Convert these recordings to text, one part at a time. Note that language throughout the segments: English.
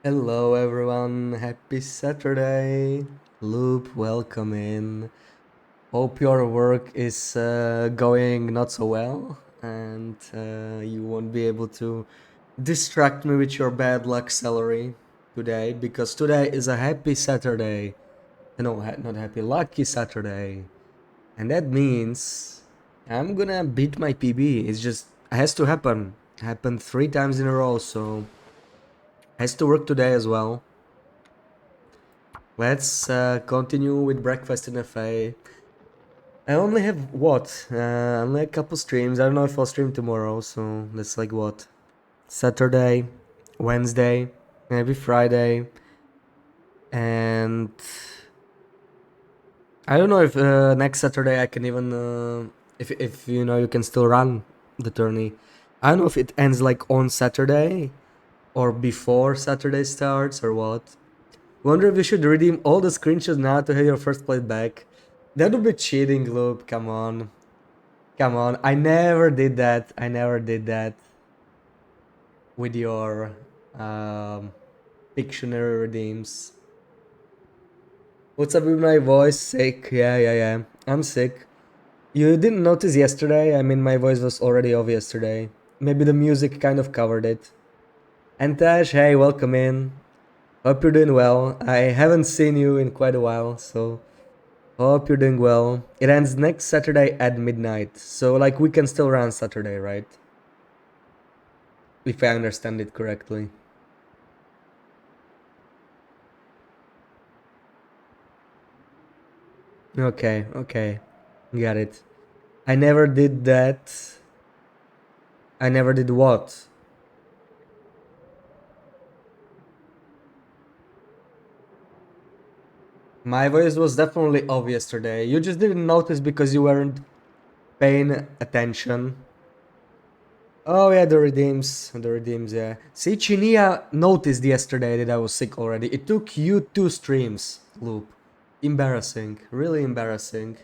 Hello everyone, happy Saturday. Loop, welcome in. Hope your work is going not so well and you won't be able to distract me with your bad luck salary today because today is a happy Saturday. No, not happy, lucky Saturday. And that means I'm gonna beat my PB. It has to happen. Happened 3 times in a row, so has to work today as well. Let's continue with breakfast in FA. I only have what? Only a couple streams. I don't know if I'll stream tomorrow, so that's like what? Saturday, Wednesday, maybe Friday, and I don't know if next Saturday I can even if you can still run the tourney. I don't know if it ends like on Saturday or before Saturday starts or what. Wonder if you should redeem all the screenshots now to have your first place back. That would be cheating, Loop. Come on. Come on. I never did that. I never did that with your um, Pictionary redeems. What's up with my voice? Sick. Yeah. I'm sick. You didn't notice yesterday? I mean, my voice was already off yesterday. Maybe the music kind of covered it. And Tash, hey, welcome in. Hope you're doing well. I haven't seen you in quite a while, so hope you're doing well. It ends next Saturday at midnight. So, like, we can still run Saturday, right? If I understand it correctly. Okay. Got it. I never did that. I never did what? My voice was definitely off yesterday. You just didn't notice because you weren't paying attention. Oh yeah, the redeems. The redeems, yeah. See, Chinia noticed yesterday that I was sick already. It took you 2 streams, Loop. Embarrassing. Really embarrassing.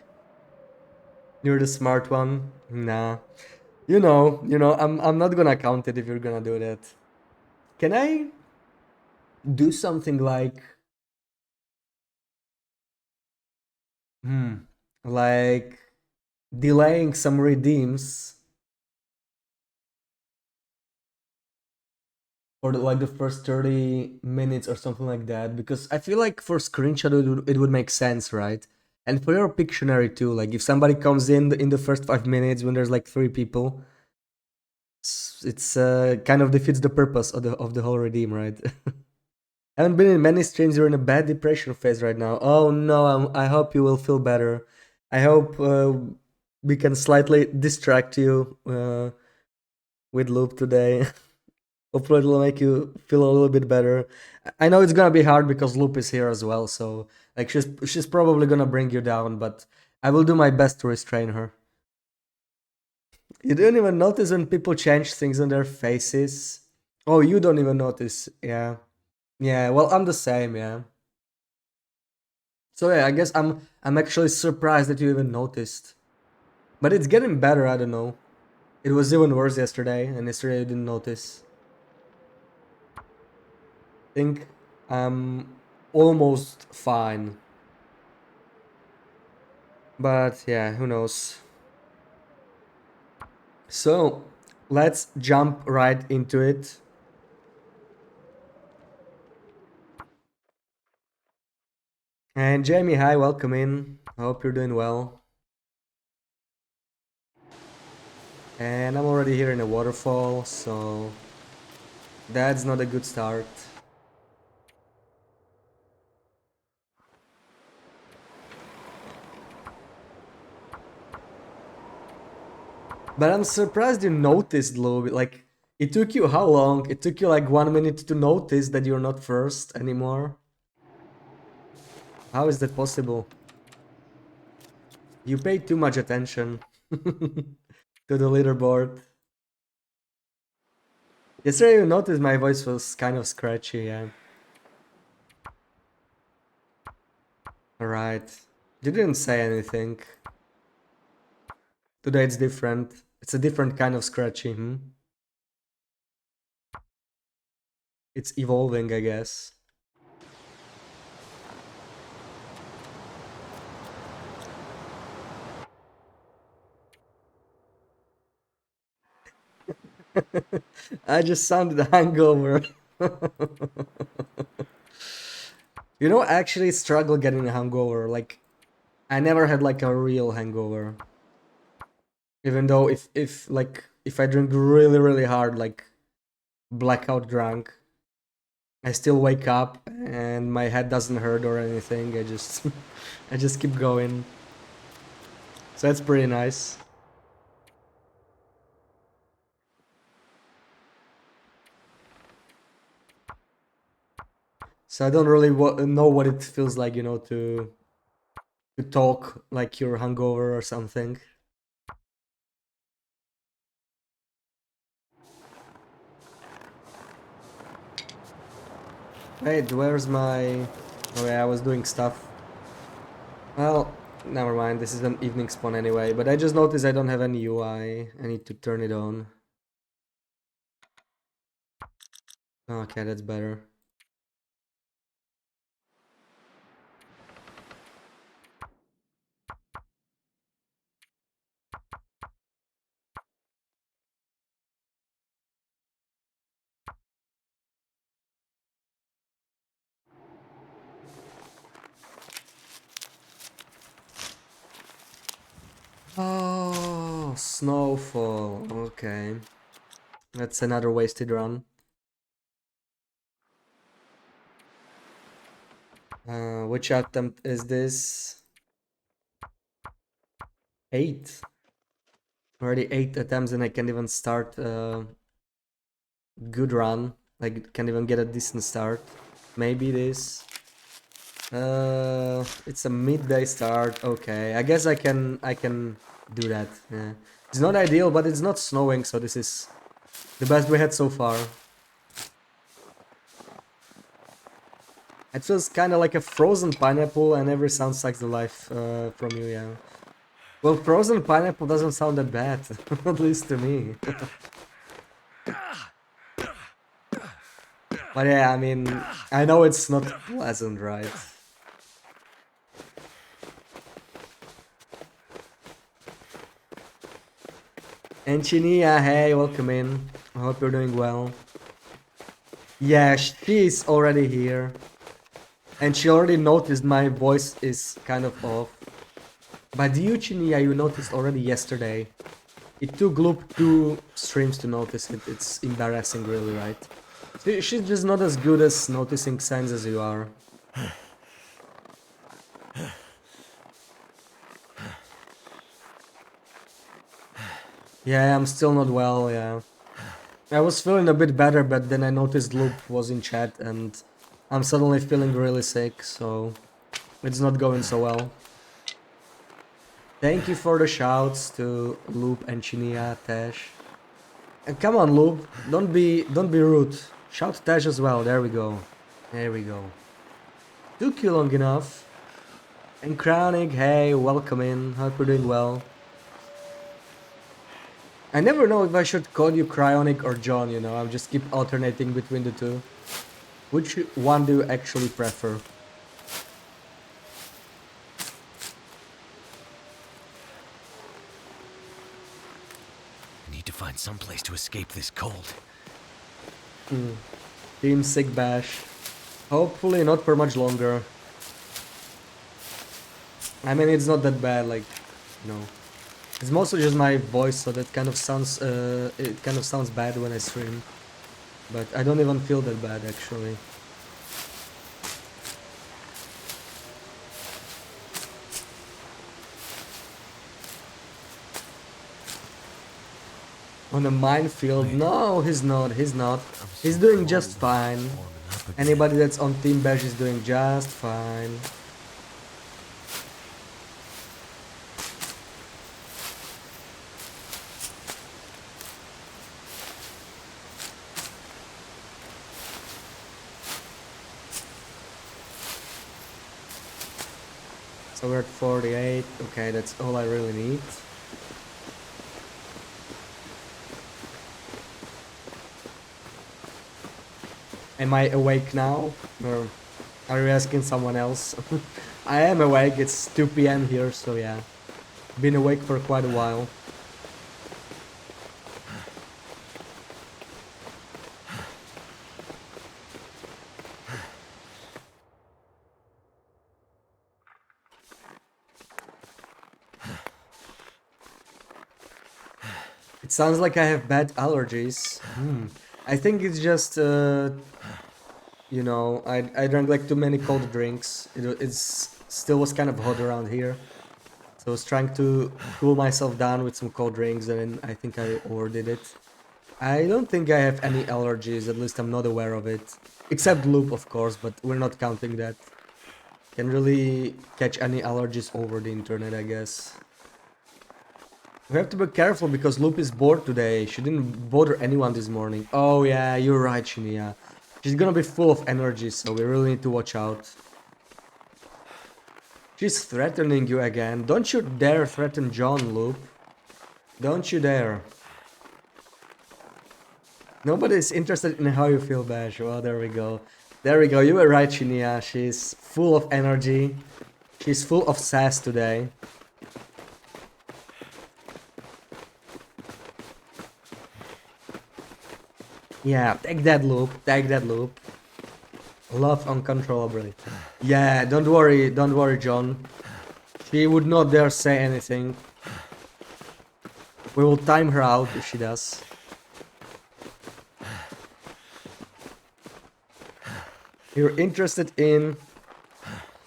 You're the smart one? Nah. I'm not gonna count it if you're gonna do that. Can I do something like hmm like delaying some redeems for the first 30 minutes or something like that? Because I feel like for screenshot it would make sense, right? And for your Pictionary too, like if somebody comes in the first 5 minutes when there's like 3 people, it's kind of defeats the purpose of the whole redeem, right? I haven't been in many streams. You're in a bad depression phase right now. Oh no, I hope you will feel better. I hope we can slightly distract you with Loop today. Hopefully, it'll make you feel a little bit better. I know it's gonna be hard because Loop is here as well. So like she's probably gonna bring you down, but I will do my best to restrain her. You don't even notice when people change things on their faces. Oh, you don't even notice. Yeah, yeah. Well, I'm the same. Yeah. So yeah, I guess I'm actually surprised that you even noticed. But it's getting better, I don't know. It was even worse yesterday, and yesterday you didn't notice. I think I'm almost fine. But yeah, who knows. So let's jump right into it. And Jamie, hi, welcome in. Hope you're doing well. And I'm already here in a waterfall, so that's not a good start. But I'm surprised you noticed, Lou. Like, it took you how long? It took you like 1 minute to notice that you're not first anymore. How is that possible? You paid too much attention to the leaderboard. Yesterday you noticed my voice was kind of scratchy, yeah. Alright. You didn't say anything. Today it's different. It's a different kind of scratchy, hmm? it's evolving, I guess. I just sounded hangover. You know, I actually struggle getting a hangover. Like, I never had like a real hangover. Even though if I drink really really hard, like blackout drunk, I still wake up and my head doesn't hurt or anything. I just I just keep going. So that's pretty nice. So I don't really know what it feels like, you know, to talk like you're hungover or something. Wait, where's my... Oh yeah, I was doing stuff. Well, never mind, this is an evening spawn anyway, but I just noticed I don't have any UI. I need to turn it on. Okay, that's better. Oh, snowfall. Okay. That's another wasted run. Which attempt is this? 8. Already 8 attempts and I can't even start a good run. Like, can't even get a decent start. Maybe this. It's a midday start. Okay, I guess I can do that. Yeah. It's not ideal, but it's not snowing, so this is the best we had so far. It feels kind of like a frozen pineapple, and every sound sucks the life from you. Yeah. Well, frozen pineapple doesn't sound that bad, at least to me. But yeah, I mean, I know it's not pleasant, right? And Chinia, hey, welcome in. I hope you're doing well. Yeah, she's already here. And she already noticed my voice is kind of off. But you, Chinia, you noticed already yesterday. It took Loop 2 streams to notice it. It's embarrassing, really, right? She's just not as good as noticing signs as you are. Yeah, I'm still not well, yeah. I was feeling a bit better, but then I noticed Loop was in chat and I'm suddenly feeling really sick, so it's not going so well. Thank you for the shouts to Loop and Chinia, Tesh. And come on, Loop, don't be rude. Shout Tesh as well. There we go. There we go. Took you long enough. And Crowning, hey, welcome in. Hope you're doing well. I never know if I should call you Cryonic or John, you know, I just keep alternating between the two. Which one do you actually prefer? I need to find some place to escape this cold. Team Sick Bash. Hopefully not for much longer. I mean, it's not that bad, like, you know. It's mostly just my voice, so that kind of sounds, it kind of sounds bad when I stream. But I don't even feel that bad, actually. On a minefield? No, he's not, he's not. He's doing just fine. Anybody that's on Team Bash is doing just fine. So we're at 48. Okay, that's all I really need. Am I awake now? Or are you asking someone else? I am awake, it's 2 p.m. here, so yeah. Been awake for quite a while. It sounds like I have bad allergies. I think it's just, you know, I drank like too many cold drinks. It's still was kind of hot around here. So I was trying to cool myself down with some cold drinks and I think I overdid it. I don't think I have any allergies, at least I'm not aware of it. Except loop, of course, but we're not counting that. Can really catch any allergies over the internet, I guess. We have to be careful because Loop is bored today. She didn't bother anyone this morning. Oh yeah, you're right, Shinya. She's gonna be full of energy, so we really need to watch out. She's threatening you again. Don't you dare threaten John, Loop. Don't you dare. Nobody's interested in how you feel, Bash. Well, there we go. There we go. You were right, Shinya. She's full of energy. She's full of sass today. Yeah, take that loop. Take that loop. Love uncontrollably. Yeah, don't worry, John. She would not dare say anything. We will time her out if she does. You're interested in...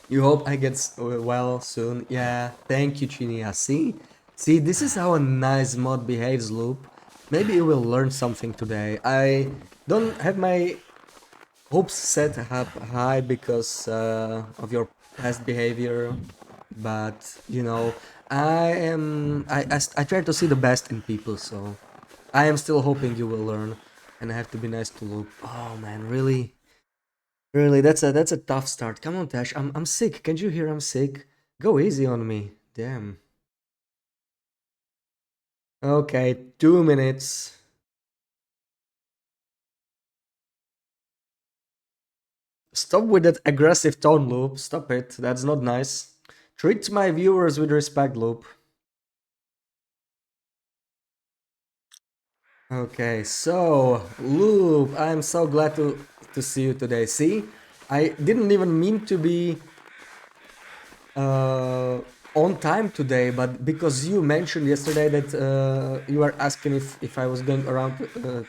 You hope I get well soon. Yeah, thank you, Chinia. See, this is how a nice mod behaves, Loop. Maybe you will learn something today. I don't have my hopes set up high because of your past behavior, but you know, I try to see the best in people, so I am still hoping you will learn, and I have to be nice to Loop. Oh man, really? Really, that's a tough start. Come on, Tash. I'm sick. Can't you hear I'm sick? Go easy on me. Damn. Okay, 2 minutes. Stop with that aggressive tone, Loop. Stop it. That's not nice. Treat my viewers with respect, Loop. Okay, so Loop, I'm so glad to see you today. See, I didn't even mean to be uh, on time today, but because you mentioned yesterday that you were asking if I was going around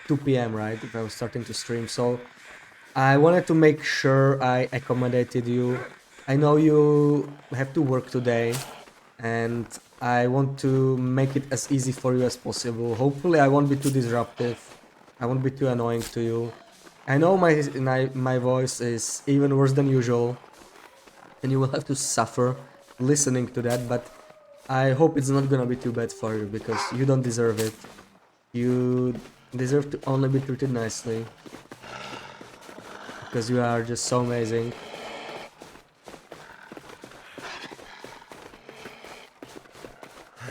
2 p.m., right? If I was starting to stream, so I wanted to make sure I accommodated you. I know you have to work today, and I want to make it as easy for you as possible. Hopefully, I won't be too disruptive. I won't be too annoying to you. I know my voice is even worse than usual, and you will have to suffer listening to that, but I hope it's not gonna be too bad for you because you don't deserve it. You deserve to only be treated nicely because you are just so amazing.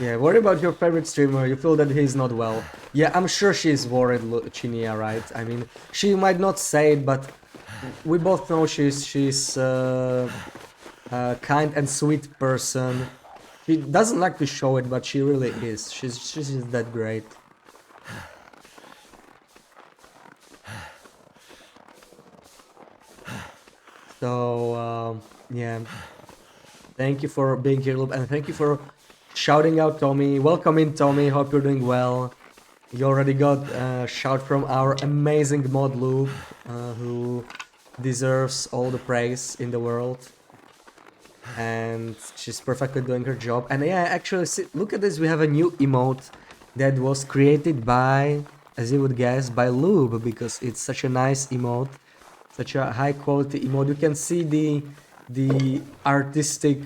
Yeah, worry about your favorite streamer, you feel that he's not well. Yeah, I'm sure she's worried, Chinia, right? I mean, she might not say it, but we both know she's a kind and sweet person. She doesn't like to show it, but she really is. She's just that great. So yeah, thank you for being here, and thank you for shouting out Tommy. Welcome in, Tommy. Hope you're doing well. You already got a shout from our amazing mod Loop, who deserves all the praise in the world. And she's perfectly doing her job. And yeah, actually, see, look at this. We have a new emote that was created by, as you would guess, by Lube, because it's such a nice emote, such a high quality emote. You can see the artistic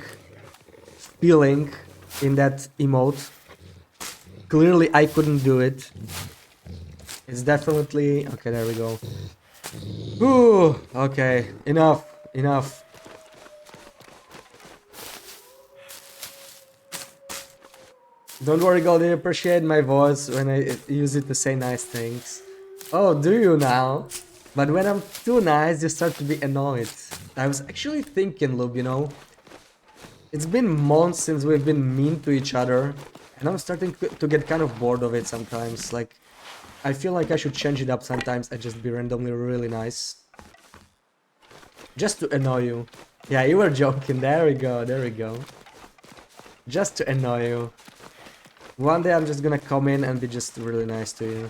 feeling in that emote. Clearly, I couldn't do it. It's definitely... Okay, there we go. Ooh, okay, enough. Don't worry, Gold, I appreciate my voice when I use it to say nice things. Oh, do you now? But when I'm too nice, you start to be annoyed. I was actually thinking, Lube, you know, it's been months since we've been mean to each other, and I'm starting to get kind of bored of it sometimes. Like, I feel like I should change it up sometimes and just be randomly really nice. Just to annoy you. Yeah, you were joking. There we go, there we go. Just to annoy you. One day I'm just gonna come in and be just really nice to you.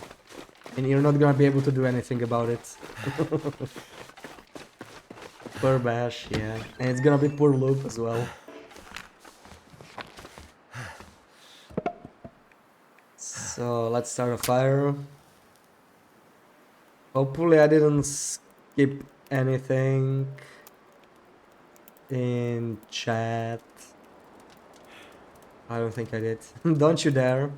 And you're not gonna be able to do anything about it. Poor Bash, yeah. And it's gonna be poor Loop as well. So let's start a fire. Hopefully I didn't skip anything in chat. I don't think I did. Don't you dare.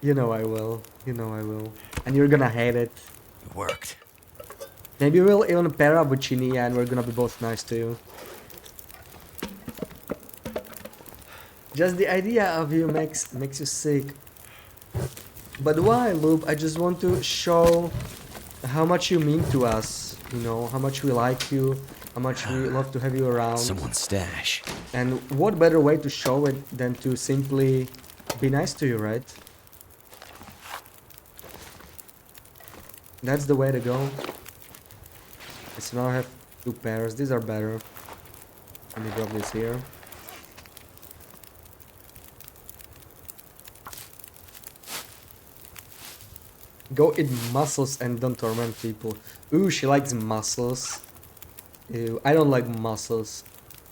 You know I will. You know I will. And you're gonna hate it. It worked. Maybe we'll even pair up with Chinia and we're gonna be both nice to you. Just the idea of you makes you sick. But why, Loop? I just want to show how much you mean to us. You know, how much we like you, how much we love to have you around. Someone's stash. And what better way to show it than to simply be nice to you, right? That's the way to go. Okay, so now I have two pairs. These are better. Let me drop this here. Go eat mussels and don't torment people. Ooh, she likes mussels. Ew, I don't like mussels.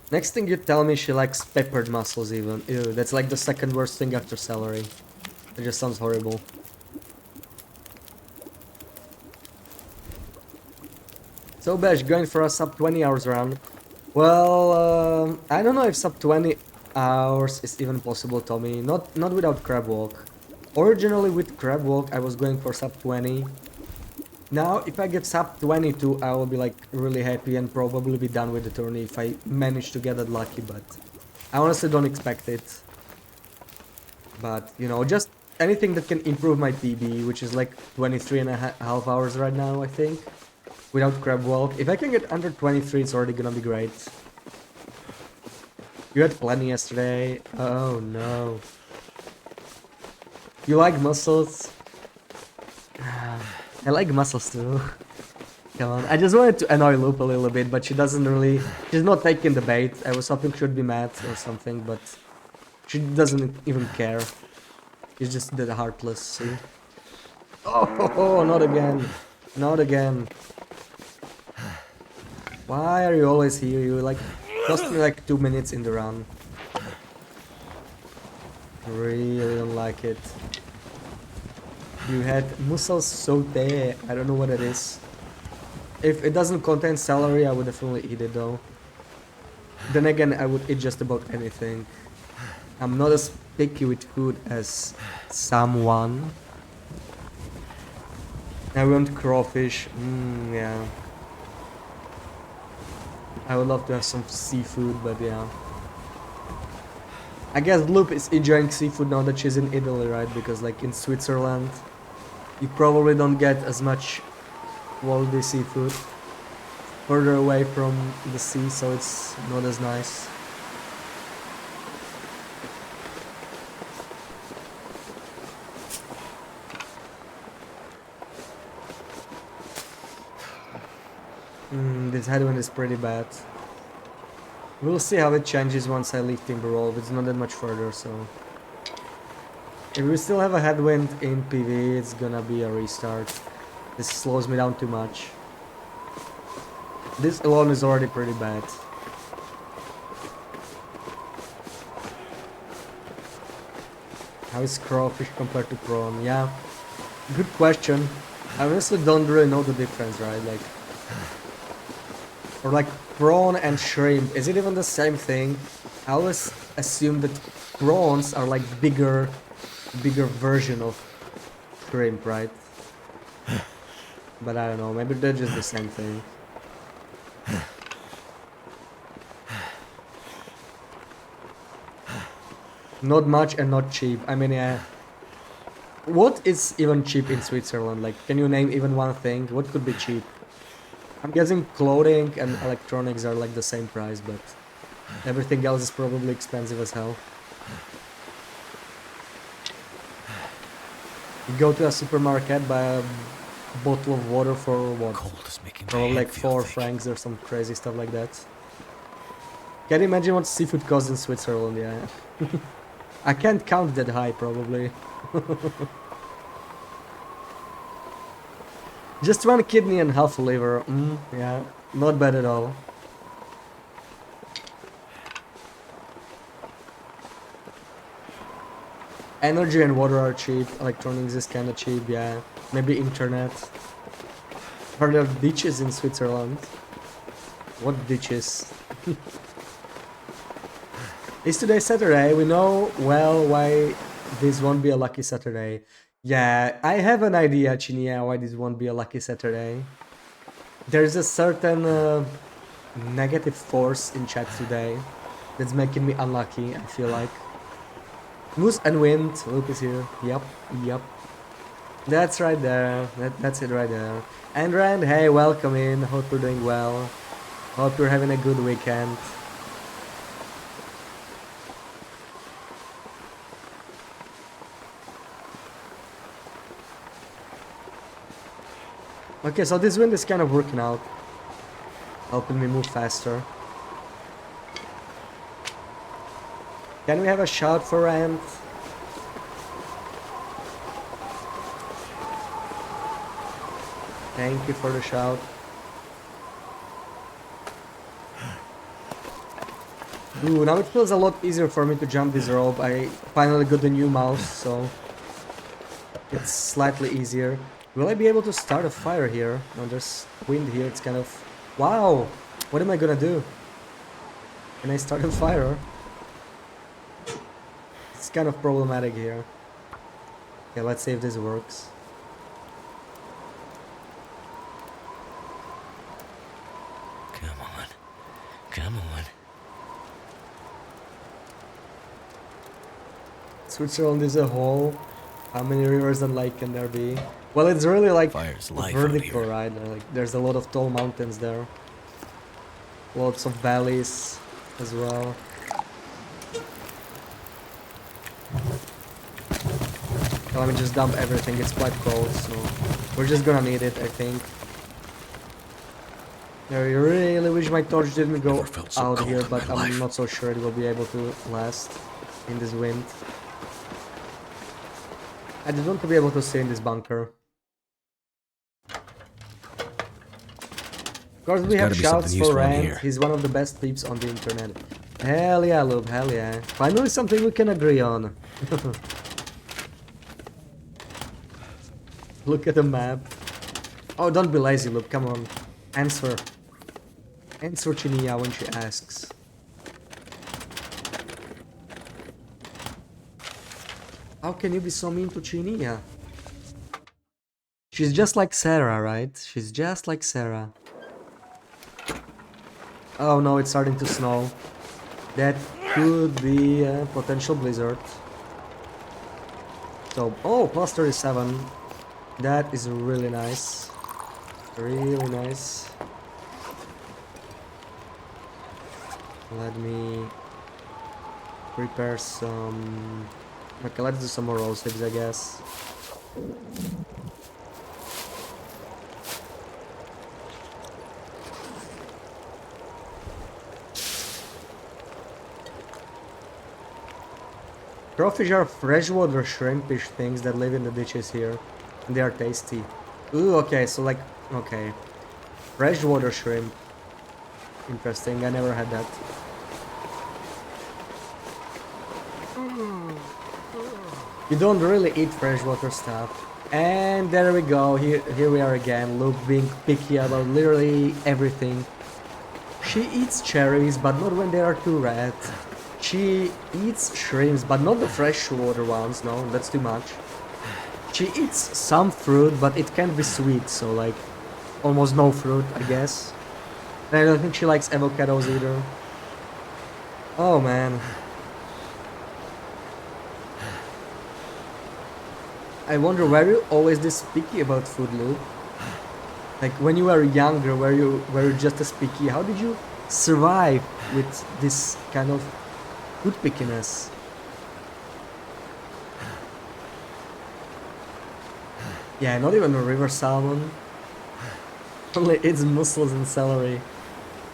Next thing you tell me she likes peppered mussels even. Ew, that's like the second worst thing after celery. It just sounds horrible. So Bash, going for a sub 20 hours round. Well, I don't know if sub 20 hours is even possible, Tommy. Not without crab walk. Originally with crab walk I was going for sub 20. Now if I get sub 22 I will be like really happy and probably be done with the tourney if I manage to get that lucky, but I honestly don't expect it. But you know, just anything that can improve my PB, which is like 23 and a half hours right now I think, without crab walk. If I can get under 23 it's already gonna be great. You had plenty yesterday. Oh no. You like mussels? I like mussels too. Come on, I just wanted to annoy Loop a little bit, but she doesn't really... She's not taking the bait. I was hoping she'd be mad or something, but... She doesn't even care. She's just that heartless, see? Oh, not again. Not again. Why are you always here? You like... Cost me like 2 minutes in the run. Really don't like it. You had mussels sauté. I don't know what it is. If it doesn't contain celery, I would definitely eat it though. Then again, I would eat just about anything. I'm not as picky with food as someone. I want crawfish. Yeah. I would love to have some seafood, but yeah. I guess Loop is enjoying seafood now that she's in Italy, right? Because like in Switzerland, you probably don't get as much quality seafood further away from the sea, so it's not as nice. This headwind is pretty bad. We'll see how it changes once I leave Timberwolf. It's not that much further, so... If we still have a headwind in PV, it's gonna be a restart. This slows me down too much. This alone is already pretty bad. How is crawfish compared to prawn? Yeah, good question. I honestly don't really know the difference, right? Like... Or like prawn and shrimp, is it even the same thing? I always assume that prawns are like bigger version of shrimp, right? But I don't know, maybe they're just the same thing. Not much and not cheap. I mean, yeah. What is even cheap in Switzerland? Like, can you name even one thing? What could be cheap? I'm guessing clothing and electronics are like the same price, but everything else is probably expensive as hell. You go to a supermarket, buy a bottle of water for what? Cold is making my Probably head like feel 4 thick. francs or some crazy stuff like that. Can you imagine what seafood costs in Switzerland? Yeah. I can't count that high, probably. Just 1 kidney and half liver. Yeah, not bad at all. Energy and water are cheap. Electronics is kinda cheap, yeah. Maybe internet. Are there ditches in Switzerland? What ditches? Is today Saturday? We know well why this won't be a lucky Saturday. Yeah, I have an idea, Chinia, why this won't be a lucky Saturday. There's a certain negative force in chat today that's making me unlucky, I feel like. Moose and wind, Luke is here. Yep, yep. That's right there. That's it right there. And Rand, hey, welcome in. Hope you're doing well. Hope you're having a good weekend. Okay, so this wind is kind of working out, helping me move faster. Can we have a shout for Rand? Thank you for the shout. Ooh, now it feels a lot easier for me to jump this rope. I finally got the new mouse, so it's slightly easier. Will I be able to start a fire here? No, there's wind here, it's kind of... Wow! What am I gonna do? Can I start a fire? It's kind of problematic here. Okay, let's see if this works. Come on. Come on. Switzerland is a whole. How many rivers and lake can there be? Well, it's really like Fire's life out vertical, here. right? Like there's a lot of tall mountains there. Lots of valleys as well. Well, let me just dump everything. It's quite cold, so we're just gonna need it, I think. I really wish my torch didn't go Never felt so out cold here, in but my I'm life. not so sure it will be able to last in this wind. I just want to be able to stay in this bunker. Of course, we There's have gotta be shouts something for useful in Rand. here. He's one of the best peeps on the internet. Hell yeah, Lube, hell yeah. Finally something we can agree on. Look at the map. Oh, don't be lazy, Lube, come on. Answer. Answer Chinia when she asks. How can you be so mean to Chinia? She's just like Sarah, right? She's just like Sarah. Oh no, it's starting to snow. That could be a potential blizzard. So, oh, plus 37. That is really nice. Really nice. Let me prepare some... Okay, let's do some more roll sticks, I guess. Crawfish are freshwater shrimpish things that live in the ditches here. And they are tasty. Ooh, okay, so like... Okay. Freshwater shrimp. Interesting, I never had that. You don't really eat freshwater stuff. And there we go, here we are again, Luke being picky about literally everything. She eats cherries, but not when they are too red. She eats shrimps, but not the freshwater ones, no, that's too much. She eats some fruit, but it can't be sweet, so like, almost no fruit, I guess. And I don't think she likes avocados either. Oh man. I wonder, were you always this picky about food, Luke? Like when you were younger, were you just as picky? How did you survive with this kind of food pickiness? Yeah, not even a river salmon. Only eats mussels and celery.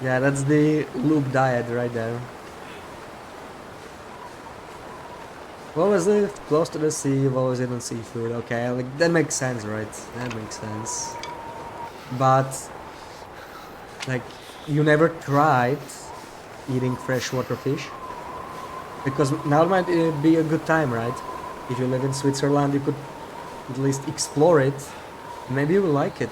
Yeah, that's the Luke diet right there. What was it? Close to the sea, what was it on seafood? Okay, like that makes sense, right? That makes sense. But like you never tried eating freshwater fish? Because now might be a good time, right? If you live in Switzerland, you could at least explore it. Maybe you will like it.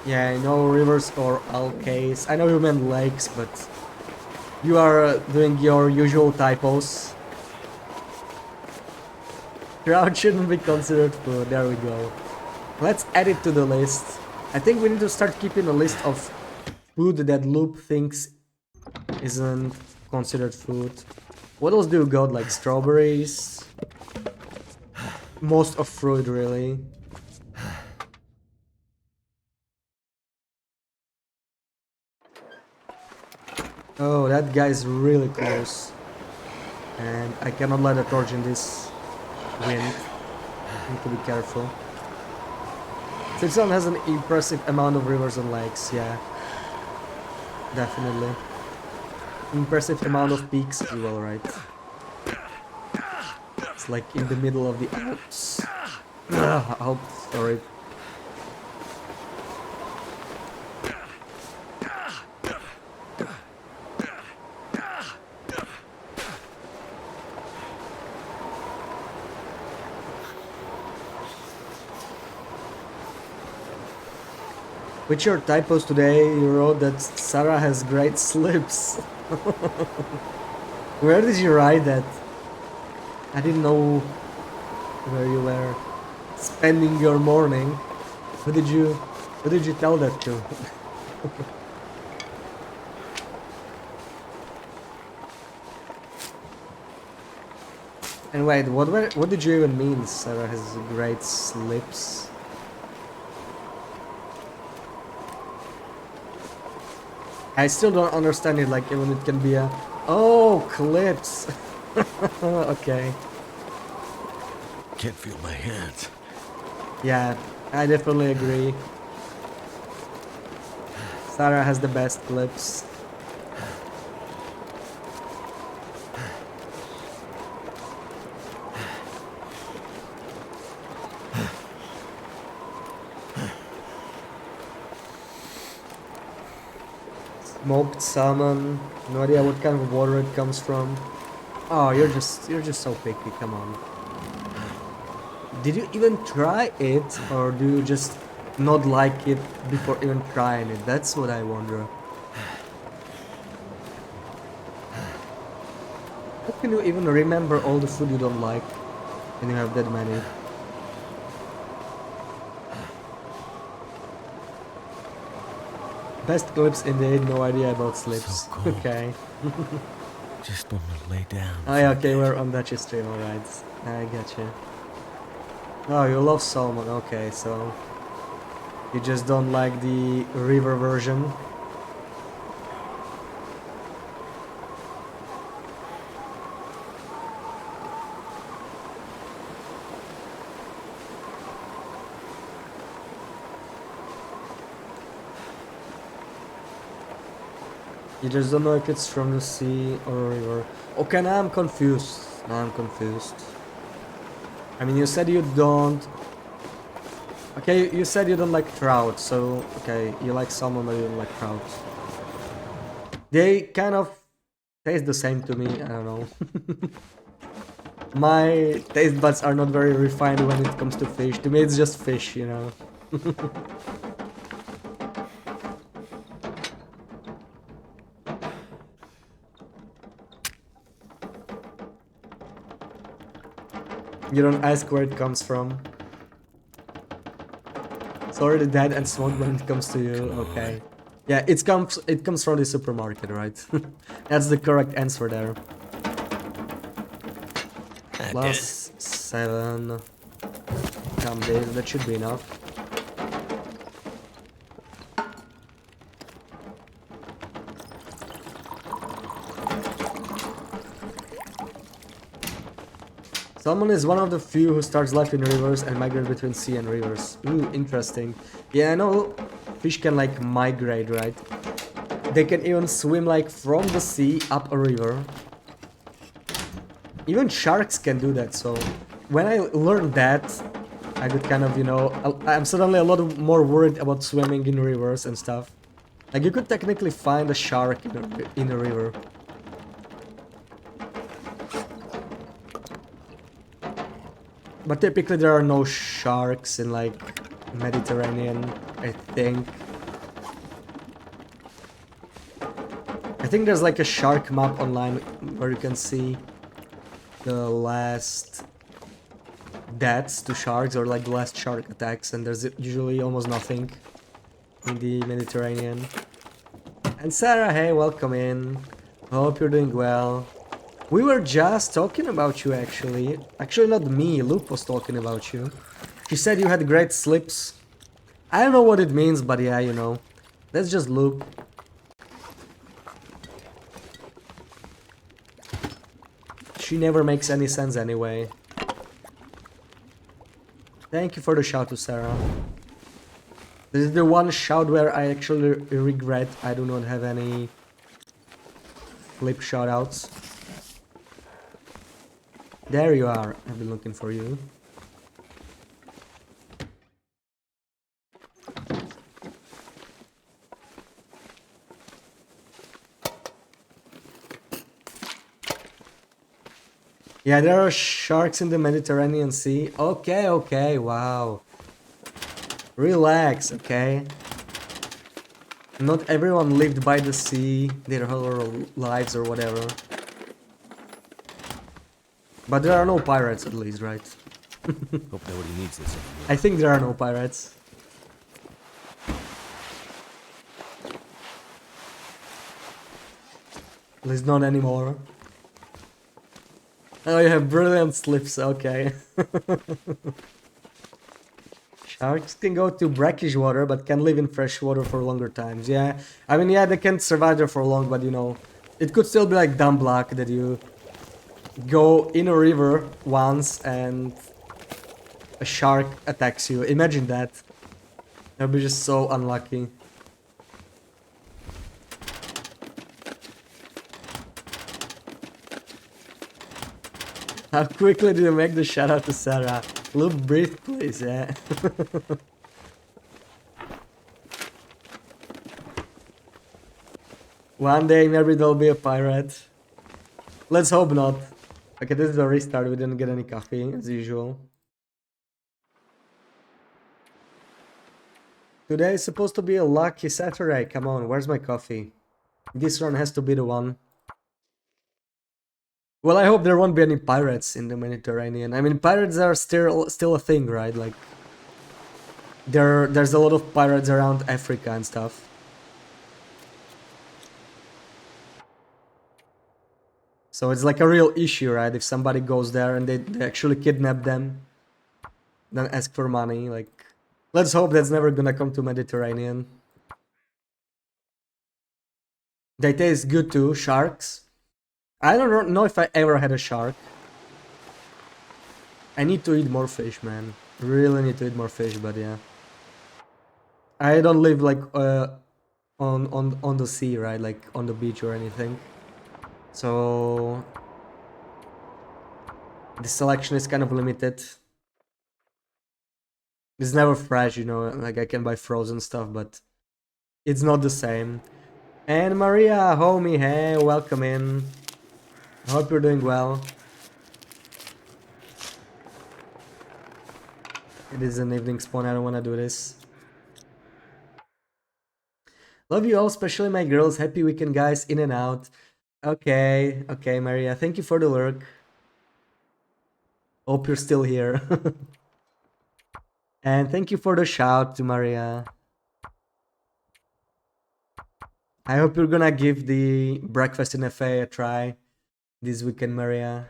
Yeah, no rivers or alkays. I know you meant lakes, but you are doing your usual typos. Trout shouldn't be considered food. There we go. Let's add it to the list. I think we need to start keeping a list of food that Loop thinks isn't considered food. What else do you got? Like strawberries? Most of fruit, really. Oh, that guy's really close. And I cannot let a torch in this wind. Need to be careful. Switzerland has an impressive amount of rivers and lakes, yeah. Definitely. Impressive amount of peaks as well, right? It's like in the middle of the Alps. Alps, sorry. With your typos today, you wrote that Sarah has great slips. Where did you write that? I didn't know where you were spending your morning. Who did you tell that to? And wait, what did you even mean? Sarah has great slips. I still don't understand it. Like even it can be a clips. Okay. Can't feel my hands. Yeah, I definitely agree. Sarah has the best clips. Smoked salmon. No idea what kind of water it comes from. Oh, you're just so picky. Come on. Did you even try it, or do you just not like it before even trying it? That's what I wonder. How can you even remember all the food you don't like when you have that many? Best clips indeed, no idea about slips. So cold. Okay. Just want to lay down. Oh yeah, okay, we're on Dutch stream, alright. I get you. Oh, you love salmon, okay, so you just don't like the river version. You just don't know if it's from the sea or a river. Okay, now I'm confused. I mean, you said you don't... Okay, you said you don't like trout, so... Okay, you like salmon but you don't like trout. They kind of taste the same to me, I don't know. My taste buds are not very refined when it comes to fish. To me it's just fish, you know. You don't ask where it comes from. It's already dead and smoked when it comes to you. Okay. Yeah, it comes from the supermarket, right? That's the correct answer there. Plus 7. Come this, that should be enough. Salmon is one of the few who starts life in rivers and migrates between sea and rivers. Ooh, interesting. Yeah, I know fish can like migrate, right? They can even swim like from the sea up a river. Even sharks can do that, so when I learned that, I could kind of, you know, I'm suddenly a lot more worried about swimming in rivers and stuff. Like, you could technically find a shark in a river. But typically there are no sharks in, like, Mediterranean, I think. I think there's like a shark map online where you can see the last deaths to sharks or like the last shark attacks, and there's usually almost nothing in the Mediterranean. And Sarah, hey, welcome in. Hope you're doing well. We were just talking about you, actually. Actually, not me. Luke was talking about you. She said you had great slips. I don't know what it means, but yeah, you know. That's just Luke. She never makes any sense anyway. Thank you for the shout to Sarah. This is the one shout where I actually regret I do not have any flip shoutouts. There you are. I've been looking for you. Yeah, there are sharks in the Mediterranean Sea. Okay, okay, wow. Relax, okay? Not everyone lived by the sea their whole lives or whatever. But there are no pirates at least, right? Hope nobody needs this anymore. I think there are no pirates. At least not anymore. Oh, you have brilliant slips, okay. Sharks can go to brackish water, but can live in fresh water for longer times. Yeah, I mean, yeah, they can survive there for long, but you know, it could still be like dumb luck that you go in a river once and a shark attacks you. Imagine that. That would be just so unlucky. How quickly do you make the shout out to Sarah? Luke, breathe, please, yeah. One day maybe there'll be a pirate. Let's hope not. Okay, this is a restart. We didn't get any coffee, as usual. Today is supposed to be a lucky Saturday. Come on, where's my coffee? This one has to be the one. Well, I hope there won't be any pirates in the Mediterranean. I mean, pirates are still a thing, right? Like, there's a lot of pirates around Africa and stuff. So it's like a real issue, right? If somebody goes there and they actually kidnap them, then ask for money, like... Let's hope that's never gonna come to Mediterranean. They taste good too, sharks. I don't know if I ever had a shark. I need to eat more fish, man. Really need to eat more fish, but yeah. I don't live like on the sea, right? Like on the beach or anything. So the selection is kind of limited. It's never fresh, you know, like I can buy frozen stuff, but it's not the same. And Maria, homie, hey, welcome in. Hope you're doing well. It is an evening spawn, I don't want to do this. Love you all, especially my girls. Happy weekend, guys, in and out. Okay, okay, Maria, thank you for the lurk. Hope you're still here. And thank you for the shout to Maria. I hope you're gonna give the breakfast in FA a try this weekend, Maria.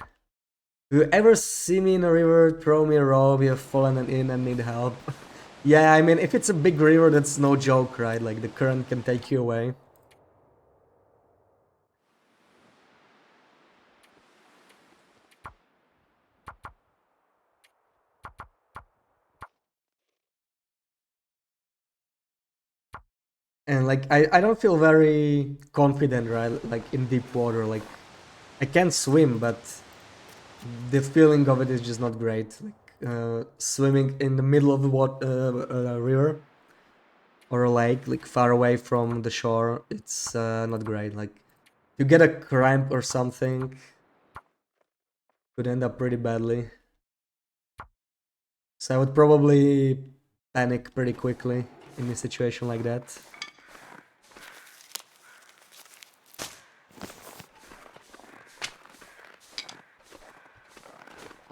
Do you ever see me in a river, throw me a rope, you have fallen in and need help? Yeah, I mean, if it's a big river, that's no joke, right? Like, the current can take you away. And, like, I don't feel very confident, right? Like, in deep water. Like, I can swim, but the feeling of it is just not great. Like, swimming in the middle of the river or a lake, like far away from the shore, it's not great. Like, you get a cramp or something, could end up pretty badly. So I would probably panic pretty quickly in a situation like that.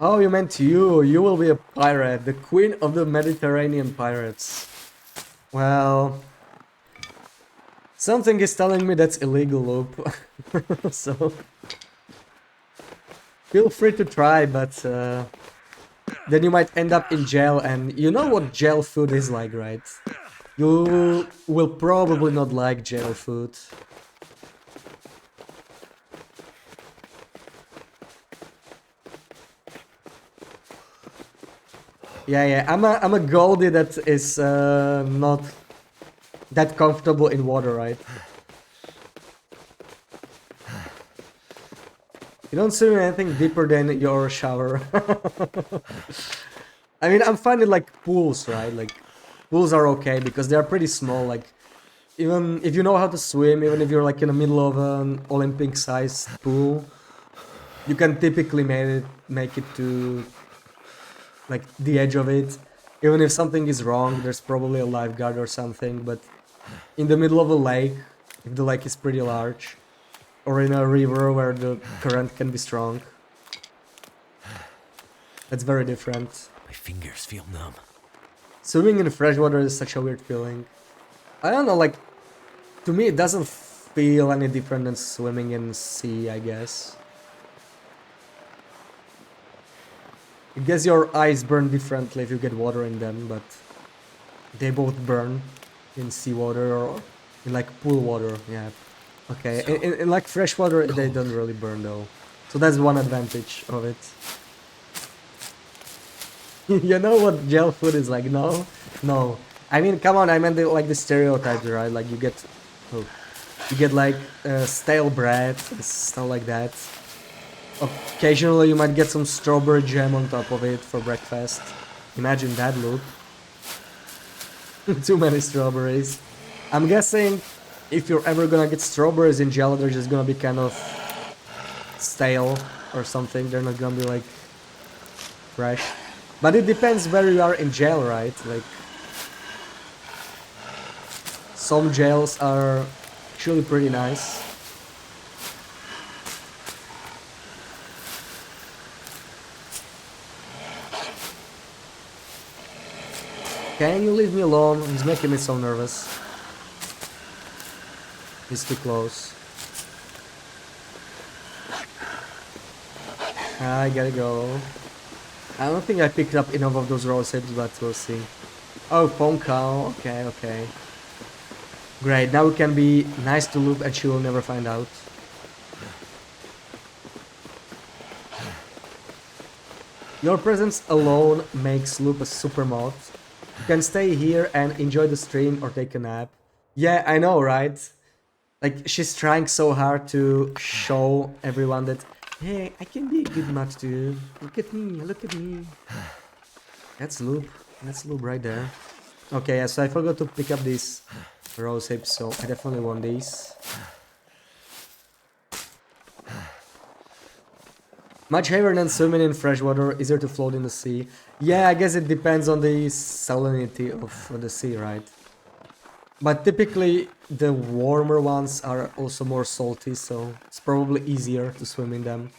Oh, you meant you. You will be a pirate, the queen of the Mediterranean pirates. Well, something is telling me that's illegal, Loop. So, feel free to try, but then you might end up in jail, and you know what jail food is like, right? You will probably not like jail food. Yeah, I'm a Goldie that is not that comfortable in water, right? You don't swim in anything deeper than your shower. I mean, I'm finding like pools, right? Like, pools are okay because they are pretty small. Like, even if you know how to swim, even if you're like in the middle of an Olympic-sized pool, you can typically make it to like the edge of it. Even if something is wrong, there's probably a lifeguard or something. But in the middle of a lake, if the lake is pretty large, or in a river where the current can be strong, that's very different. My fingers feel numb. Swimming in freshwater is such a weird feeling. I don't know, like, to me it doesn't feel any different than swimming in sea, I guess. I guess your eyes burn differently if you get water in them, but they both burn in seawater or in like pool water, yeah. Okay, So in like freshwater they cold. don't really burn though. So that's one advantage of it. You know what gel food is like? No, no. I mean, come on. I meant like the stereotypes, right? Like oh, you get like stale bread, stuff like that. Occasionally, you might get some strawberry jam on top of it for breakfast. Imagine that, Luke. Too many strawberries. I'm guessing if you're ever gonna get strawberries in gel, they're just gonna be kind of stale or something. They're not gonna be like fresh. But it depends where you are in jail, right? Like, some jails are actually pretty nice. Can you leave me alone? He's making me so nervous. He's too close. I gotta go. I don't think I picked up enough of those rose hips, but we'll see. Oh, phone call. Okay, okay. Great, now we can be nice to Loop and she will never find out. Your presence alone makes Loop a super mod. You can stay here and enjoy the stream or take a nap. Yeah, I know, right? Like, she's trying so hard to show everyone that, hey, I can be a good mod too. Look at me, look at me. That's Loop. That's Loop right there. Okay, yeah, so I forgot to pick up these rose hips, so I definitely want these. Much heavier than swimming in freshwater, easier to float in the sea. Yeah, I guess it depends on the salinity of the sea, right? But typically, the warmer ones are also more salty, so it's probably easier to swim in them.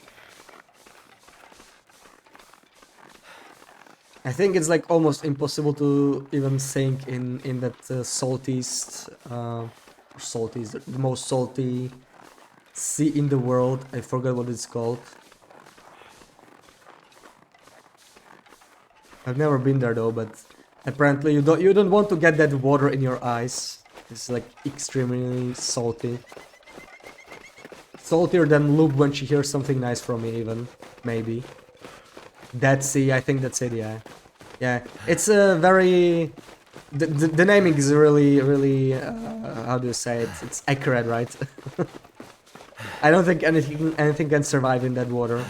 I think it's like almost impossible to even sink in that saltiest, the most salty sea in the world. I forgot what it's called. I've never been there though, but apparently you don't want to get that water in your eyes. It's like extremely salty. Saltier than Loop when she hears something nice from me even. Maybe. Dead Sea, I think that's it, yeah. Yeah, it's a very... The naming is really, how do you say it? It's accurate, right? I don't think anything can survive in that water.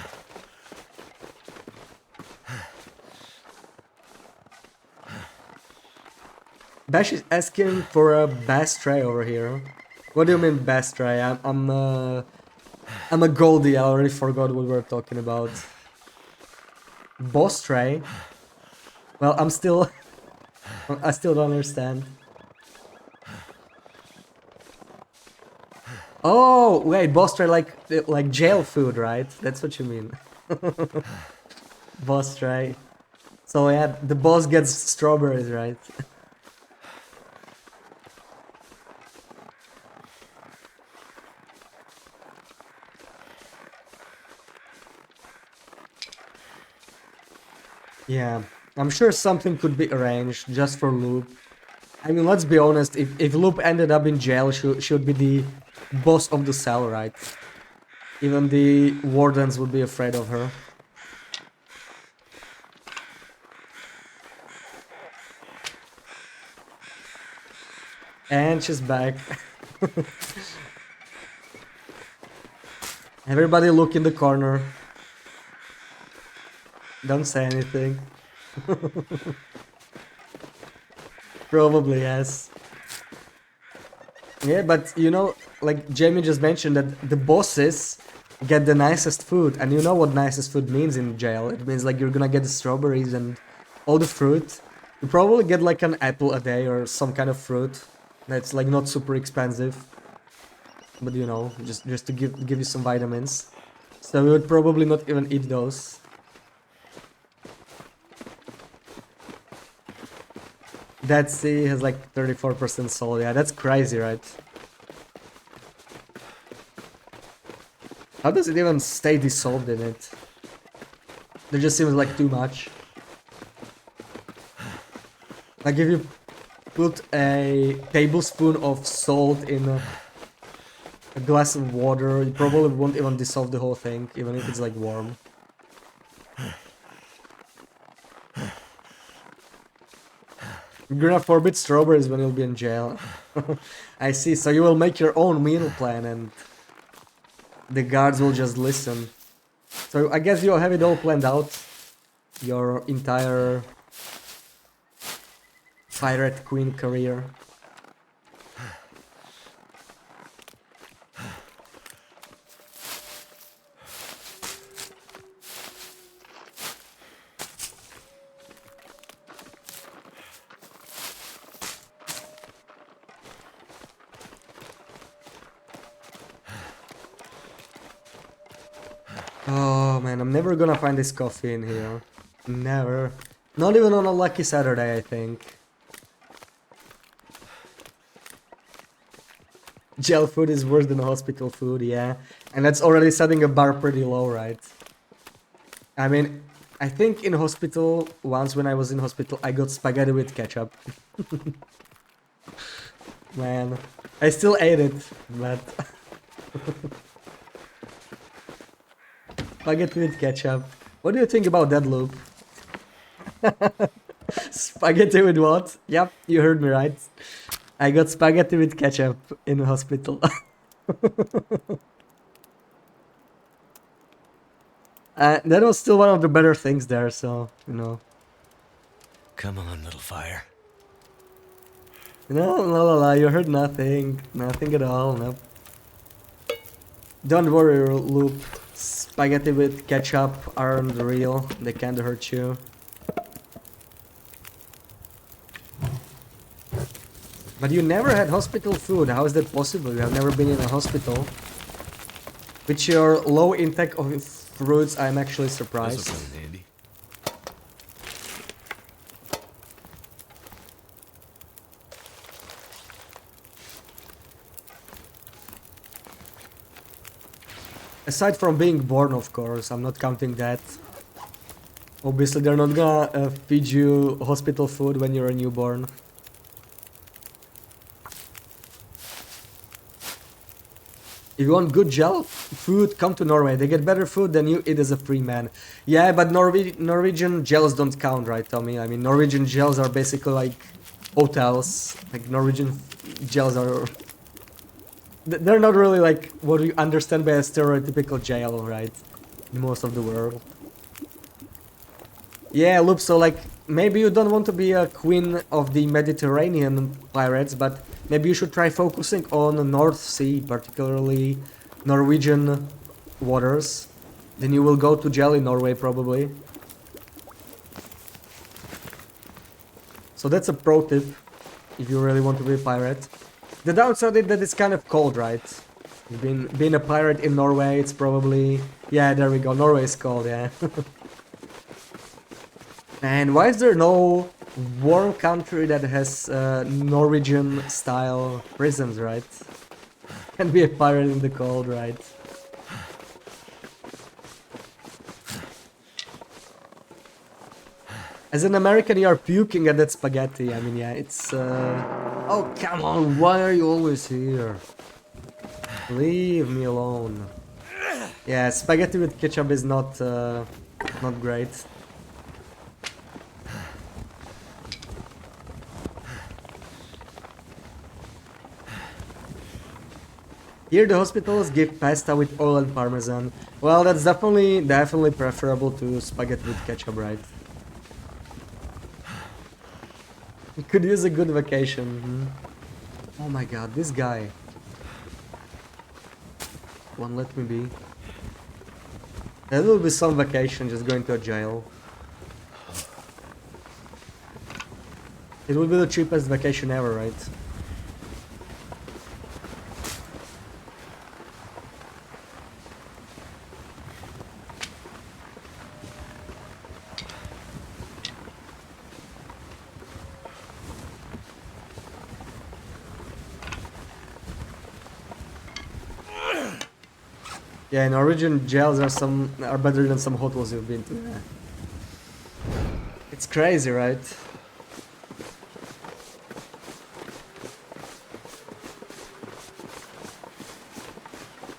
Bash is asking for a bass tray over here. What do you mean bass tray? I'm a Goldie. I already forgot what we were talking about. Boss tray? Well, I'm still... I still don't understand. Oh, wait, boss tray like jail food, right? That's what you mean. Boss tray. So yeah, the boss gets strawberries, right? Yeah, I'm sure something could be arranged just for Loop. I mean, let's be honest, if Loop ended up in jail, she would be the boss of the cell, right? Even the wardens would be afraid of her. And she's back. Everybody look in the corner. Don't say anything. Probably, yes. Yeah, but you know, like Jamie just mentioned that the bosses get the nicest food, and you know what nicest food means in jail. It means like you're gonna get the strawberries and all the fruit. You probably get like an apple a day or some kind of fruit that's like not super expensive. But you know, just to give you some vitamins. So we would probably not even eat those. Dead Sea has like 34% soul. Yeah, that's crazy, right? How does it even stay dissolved in it? There just seems like too much. Like if you put a tablespoon of salt in a glass of water, you probably won't even dissolve the whole thing, even if it's like warm. You're gonna forbid strawberries when you'll be in jail. I see, so you will make your own meal plan and the guards will just listen. So I guess you'll have it all planned out. Your entire Pirate Queen career. Oh man, I'm never gonna find this coffee in here. Never. Not even on a lucky Saturday, I think. Jail food is worse than hospital food, yeah. And that's already setting a bar pretty low, right? I mean, I think in hospital, once when I was in hospital, I got spaghetti with ketchup. Man, I still ate it, but... Spaghetti with ketchup. What do you think about that, Loop? Spaghetti with what? Yep, you heard me right. I got spaghetti with ketchup in the hospital. That was still one of the better things there, so, you know. Come on, little fire. No, la la la, you heard nothing. Nothing at all, nope. Don't worry, Loop. Spaghetti with ketchup aren't real. They can't hurt you. But you never had hospital food. How is that possible? You have never been in a hospital. With your low intake of fruits, I'm actually surprised. This'll come in handy. Aside from being born, of course, I'm not counting that. Obviously, they're not gonna feed you hospital food when you're a newborn. If you want good gel food, come to Norway. They get better food than you eat as a free man. Yeah, but Norwegian gels don't count, right, Tommy? I mean, Norwegian gels are basically like hotels. Like, Norwegian gels are... They're not really like what you understand by a stereotypical jail, right? In most of the world. Yeah, Loop, so like, maybe you don't want to be a queen of the Mediterranean pirates, but maybe you should try focusing on the North Sea, particularly Norwegian waters. Then you will go to jail in Norway, probably. So that's a pro tip, if you really want to be a pirate. The downside is that it's kind of cold, right? Being a pirate in Norway, it's probably... Yeah, there we go, Norway is cold, yeah. And why is there no warm country that has Norwegian style prisons, right? Can be a pirate in the cold, right? As an American, you are puking at that spaghetti. I mean, yeah, it's... Oh, come on, why are you always here? Leave me alone. Yeah, spaghetti with ketchup is not great. Here the hospitals give pasta with oil and parmesan. Well, that's definitely preferable to spaghetti with ketchup, right? You could use a good vacation. Oh my god, this guy. One, let me be. That will be some vacation, just going to a jail. It will be the cheapest vacation ever, right? Yeah, Norwegian jails are better than some hotels you've been to. Yeah. It's crazy, right?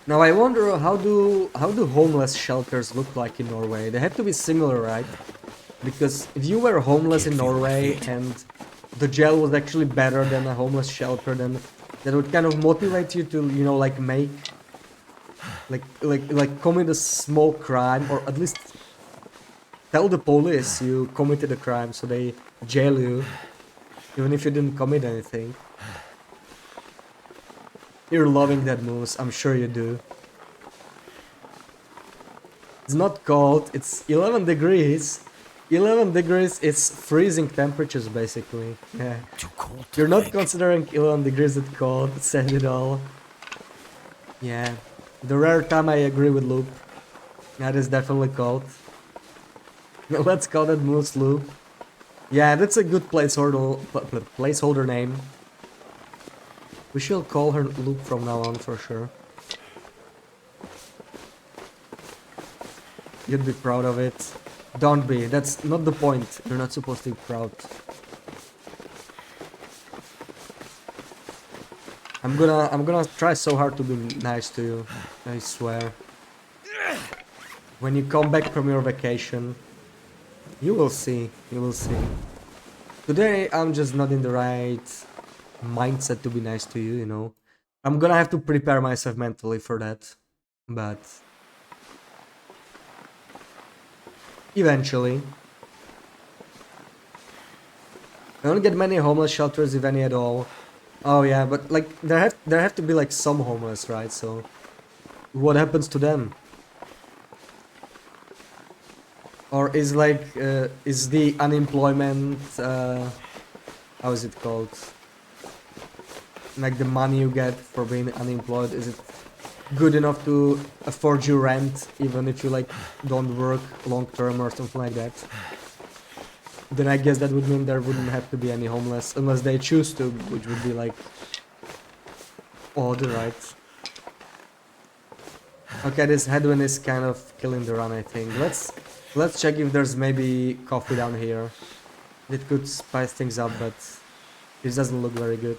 Now I wonder how do homeless shelters look like in Norway? They have to be similar, right? Because if you were homeless in Norway and the jail was actually better than a homeless shelter, then that would kind of motivate you to, you know, like make like commit a small crime, or at least tell the police you committed a crime so they jail you even if you didn't commit anything. You're loving that moose, I'm sure you do. It's not cold, it's 11 degrees. 11 degrees is freezing temperatures basically. Yeah. Too cold. You're not considering 11 degrees at cold, said it all. Yeah. The rare time I agree with Loop. That is definitely cold. Let's call that Moose Loop. Yeah, that's a good placeholder name. We shall call her Loop from now on for sure. You'd be proud of it. Don't be. That's not the point. You're not supposed to be proud. I'm gonna try so hard to be nice to you. I swear. When you come back from your vacation, you will see. You will see. Today I'm just not in the right mindset to be nice to you, you know. I'm gonna have to prepare myself mentally for that. But eventually. I don't get many homeless shelters, if any at all. Oh yeah, but like there have to be like some homeless, right? So what happens to them? Or is like is the unemployment how is it called? Like the money you get for being unemployed, is it good enough to afford your rent even if you like don't work long term or something like that? Then I guess that would mean there wouldn't have to be any homeless unless they choose to, which would be like odd, right? Okay, this headwind is kind of killing the run, I think. Let's check if there's maybe coffee down here. It could spice things up, but it doesn't look very good.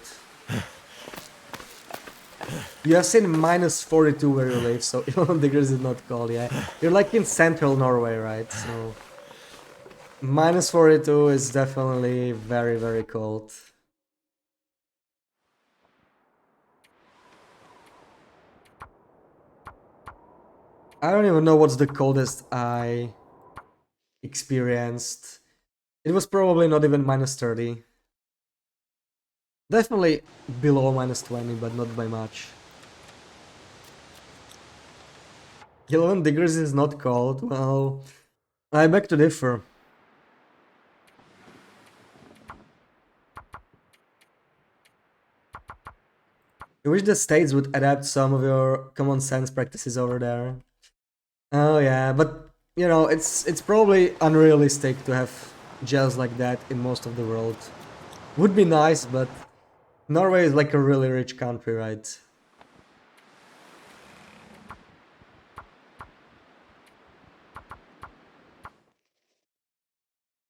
You have seen minus 42 where you live, so 11 degrees is not cold, yeah. You're like in central Norway, right? So minus 42 is definitely very, very cold. I don't even know what's the coldest I experienced. It was probably not even minus 30. Definitely below minus 20, but not by much. 11 degrees is not cold. Well, I beg to differ. I wish the states would adapt some of your common sense practices over there. Oh yeah, but you know, it's probably unrealistic to have gels like that in most of the world. Would be nice, but Norway is like a really rich country, right?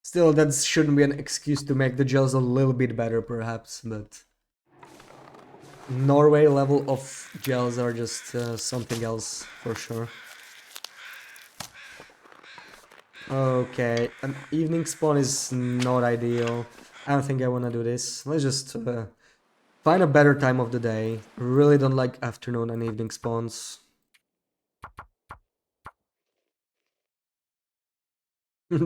Still, that shouldn't be an excuse to make the gels a little bit better, perhaps, but Norway level of gels are just something else for sure. Okay, an evening spawn is not ideal. I don't think I wanna do this. Let's just find a better time of the day. Really don't like afternoon and evening spawns.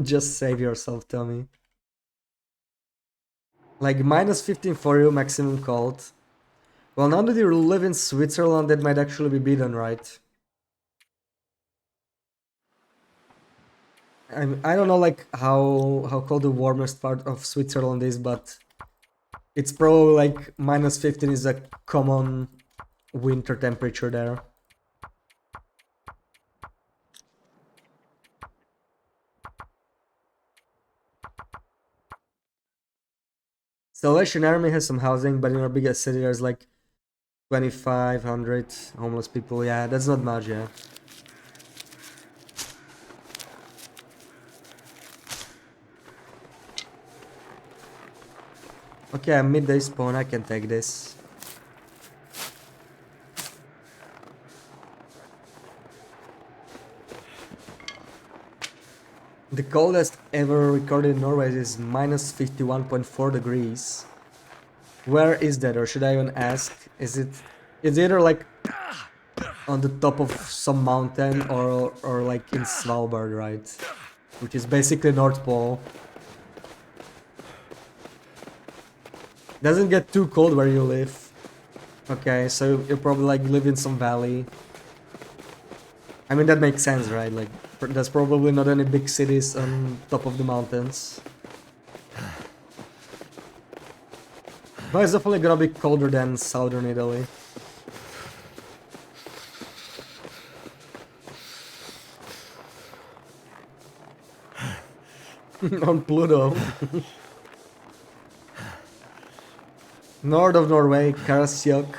Just save yourself, Tommy. Like minus 15 for you, maximum cold. Well, now that you live in Switzerland, that might actually be beaten, right? I don't know like how cold the warmest part of Switzerland is, but it's probably like minus 15 is a common winter temperature there. Salvation Army has some housing, but in our biggest city there's like 2,500 homeless people. Yeah, that's not much, yeah. Okay, I'm midday spawn, I can take this. The coldest ever recorded in Norway is minus 51.4 degrees. Where is that, or should I even ask? It's either like on the top of some mountain or like in Svalbard, right? Which is basically North Pole. Doesn't get too cold where you live. Okay, so you probably like live in some valley. I mean that makes sense, right? Like there's probably not any big cities on top of the mountains. But it's definitely gonna be colder than southern Italy. On Pluto. North of Norway, Karasjok.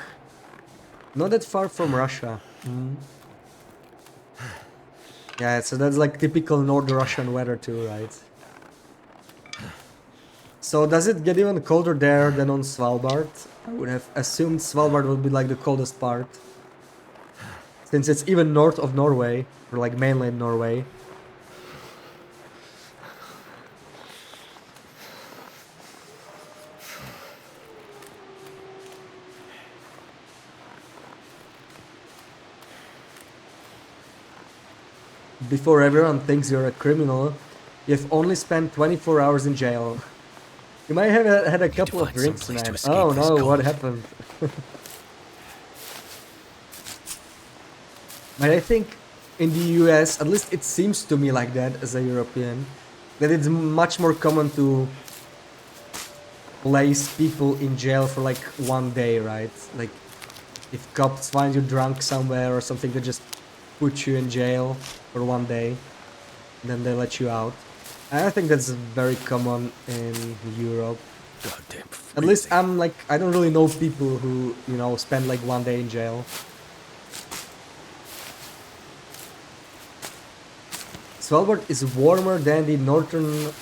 Not that far from Russia. Yeah, so that's like typical North Russian weather too, right? So does it get even colder there than on Svalbard? I would have assumed Svalbard would be like the coldest part. Since it's even north of Norway, or like mainland Norway. Before everyone thinks you're a criminal, you've only spent 24 hours in jail. You might have had a couple of drinks, man. Oh no, what happened? But I think in the US, at least it seems to me like that as a European, that it's much more common to place people in jail for like one day, right? Like if cops find you drunk somewhere or something, they just put you in jail for one day, then they let you out. And I think that's very common in Europe. Goddamn. At least I don't really know people who, you know, spend like one day in Svalbard is warmer than the northern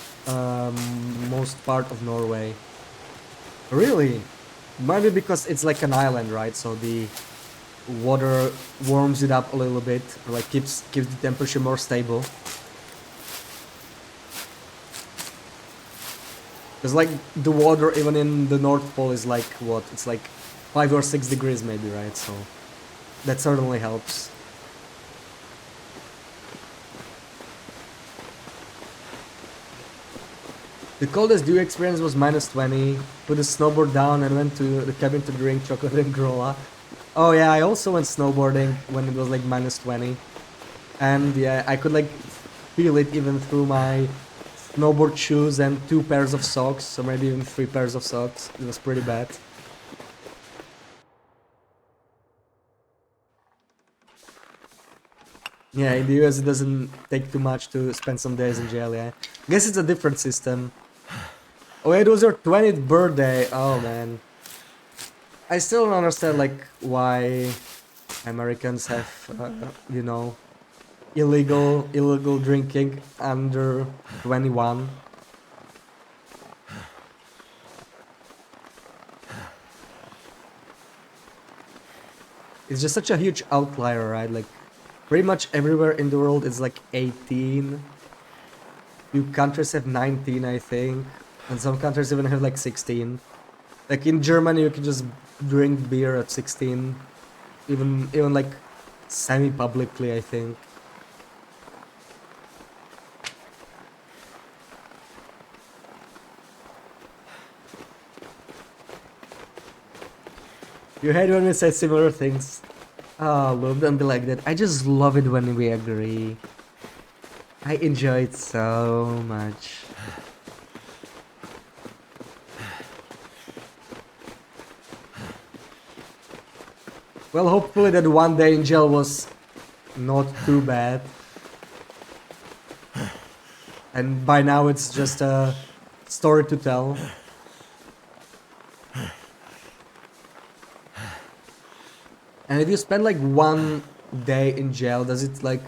most part of Norway. Really? Maybe because it's like an island, right? So the water warms it up a little bit, or like keeps the temperature more stable. Because like the water even in the North Pole is like what? It's like 5 or 6 degrees maybe, right? So that certainly helps. The coldest dew experience was -20. Put a snowboard down and went to the cabin to drink chocolate and granola. Oh yeah, I also went snowboarding when it was like -20. And yeah, I could like feel it even through my snowboard shoes and 2 pairs of socks, or maybe even 3 pairs of socks. It was pretty bad. Yeah, in the US it doesn't take too much to spend some days in jail, yeah. Guess it's a different system. Oh yeah, it was your 20th birthday. Oh man. I still don't understand like why Americans have, you know, illegal drinking under 21. It's just such a huge outlier, right? Like pretty much everywhere in the world it's like 18. Few countries have 19, I think, and some countries even have like 16. Like in Germany, you can just drink beer at 16, even like semi-publicly, I think. You hate when we say similar things. Oh, love, don't be like that. I just love it when we agree. I enjoy it so much. Well, hopefully that one day in jail was not too bad. And by now it's just a story to tell. And if you spend like one day in jail, does it like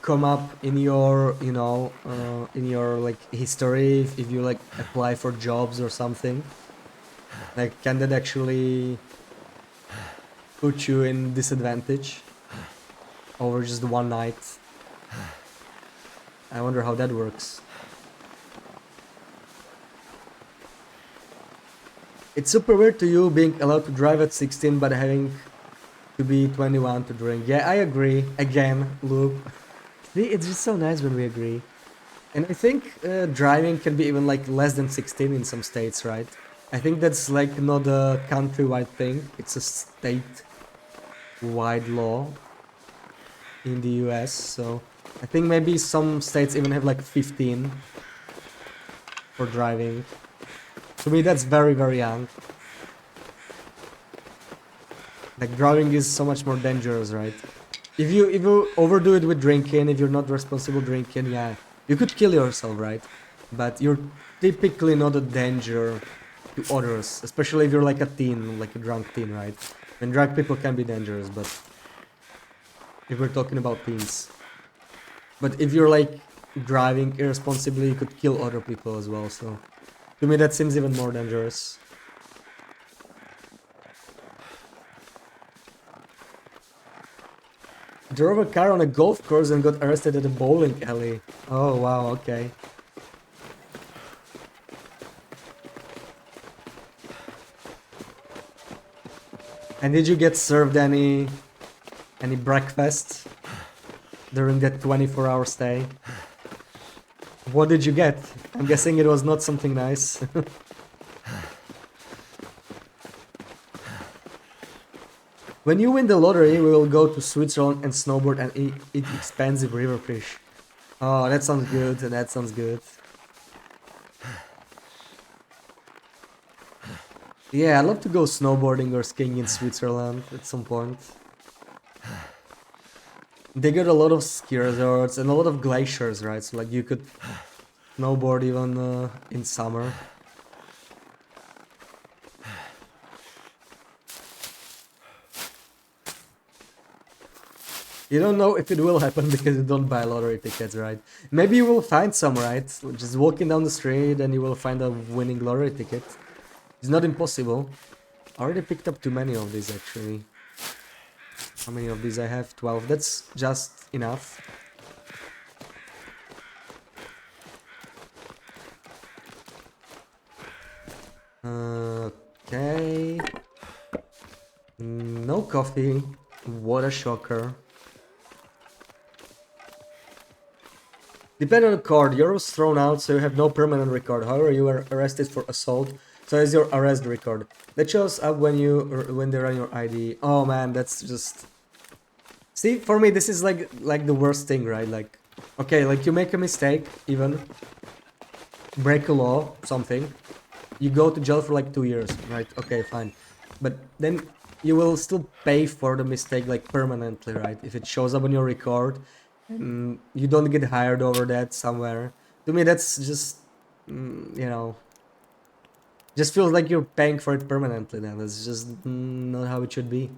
come up in your, in your like history if you like apply for jobs or something? Like, can that actually put you in disadvantage over just one night? I wonder how that works. It's super weird to you being allowed to drive at 16 but having to be 21 to drink. Yeah, I agree. Again, Loop. See, it's just so nice when we agree. And I think driving can be even like less than 16 in some states, right? I think that's like not a countrywide thing. It's a state-wide law in the US. So I think maybe some states even have like 15 for driving. To me, that's very, very young. Like driving is so much more dangerous, right? If you overdo it with drinking, if you're not responsible drinking, yeah, you could kill yourself, right? But you're typically not a danger to others, especially if you're like a teen, like a drunk teen, right? And drunk people can be dangerous, but if we're talking about teens. But if you're like driving irresponsibly, you could kill other people as well, so to me that seems even more dangerous. Drove a car on a golf course and got arrested at a bowling alley. Oh wow, okay. And did you get served any breakfast during that 24-hour stay? What did you get? I'm guessing it was not something nice. When you win the lottery, we will go to Switzerland and snowboard and eat expensive river fish. Oh, that sounds good. That sounds good. Yeah, I'd love to go snowboarding or skiing in Switzerland at some point. They got a lot of ski resorts and a lot of glaciers, right? So like you could snowboard even in summer. You don't know if it will happen because you don't buy lottery tickets, right? Maybe you will find some, right? Just walking down the street and you will find a winning lottery ticket. It's not impossible. I already picked up too many of these actually. How many of these I have? 12. That's just enough. Okay. No coffee. What a shocker. Depending on the card, euros thrown out, so you have no permanent record. However, you are arrested for assault, so is your arrest record. That shows up when they run your ID. Oh man, that's just. See, for me, this is like the worst thing, right? Like, okay, like you make a mistake, even break a law, something. You go to jail for like 2 years, right? Okay, fine, but then you will still pay for the mistake like permanently, right? If it shows up on your record, and you don't get hired over that somewhere. To me, that's just you know, just feels like you're paying for it permanently. Then that's just not how it should be.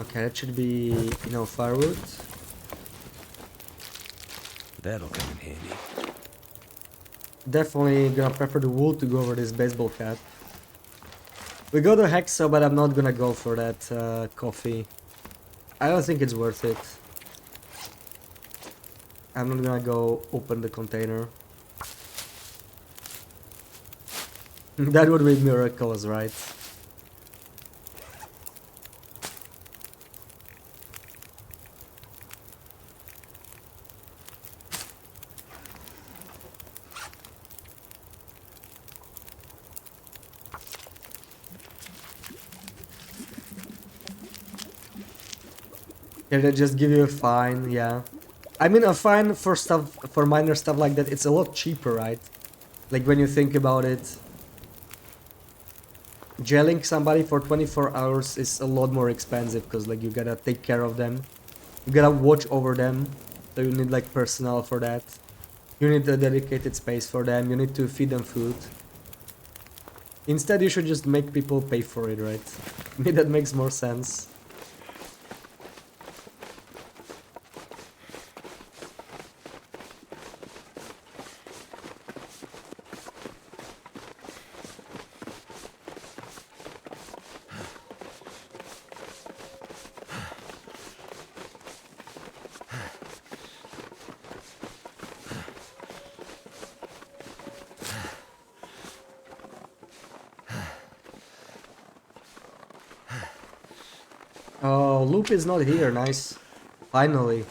Okay, that should be firewood. That'll come in handy. Definitely gonna prefer the wool to go over this baseball cap. We go to Hexa, but I'm not gonna go for that coffee. I don't think it's worth it. I'm not gonna go open the container. That would be miracles, right? Yeah, they just give you a fine, yeah. I mean, a fine for stuff, for minor stuff like that, it's a lot cheaper, right? Like when you think about it, jailing somebody for 24 hours is a lot more expensive because like you gotta take care of them, you gotta watch over them, so you need like personnel for that. You need a dedicated space for them, you need to feed them food. Instead, you should just make people pay for it, right? I mean, that makes more sense. Oh, Loop is not here, nice. Finally.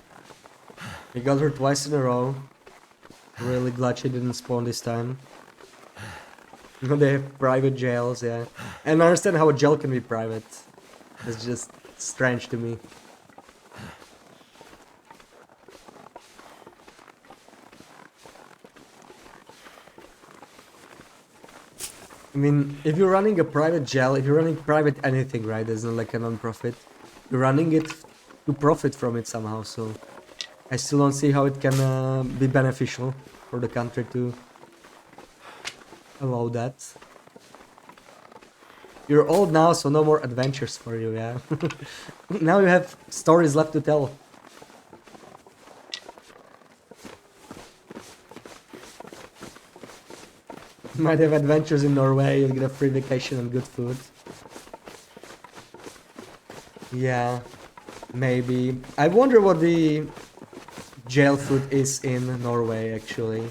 We got her twice in a row. Really glad she didn't spawn this time. They have private jails, yeah. And I understand how a jail can be private. It's just strange to me. I mean, if you're running a private jail, if you're running private anything, right? It's not like a non-profit. You're running it to profit from it somehow, so I still don't see how it can be beneficial for the country to allow that. You're old now, so no more adventures for you, yeah? Now you have stories left to tell. Might have adventures in Norway, you'll get a free vacation and good food. Yeah, maybe. I wonder what the jail food is in Norway, actually.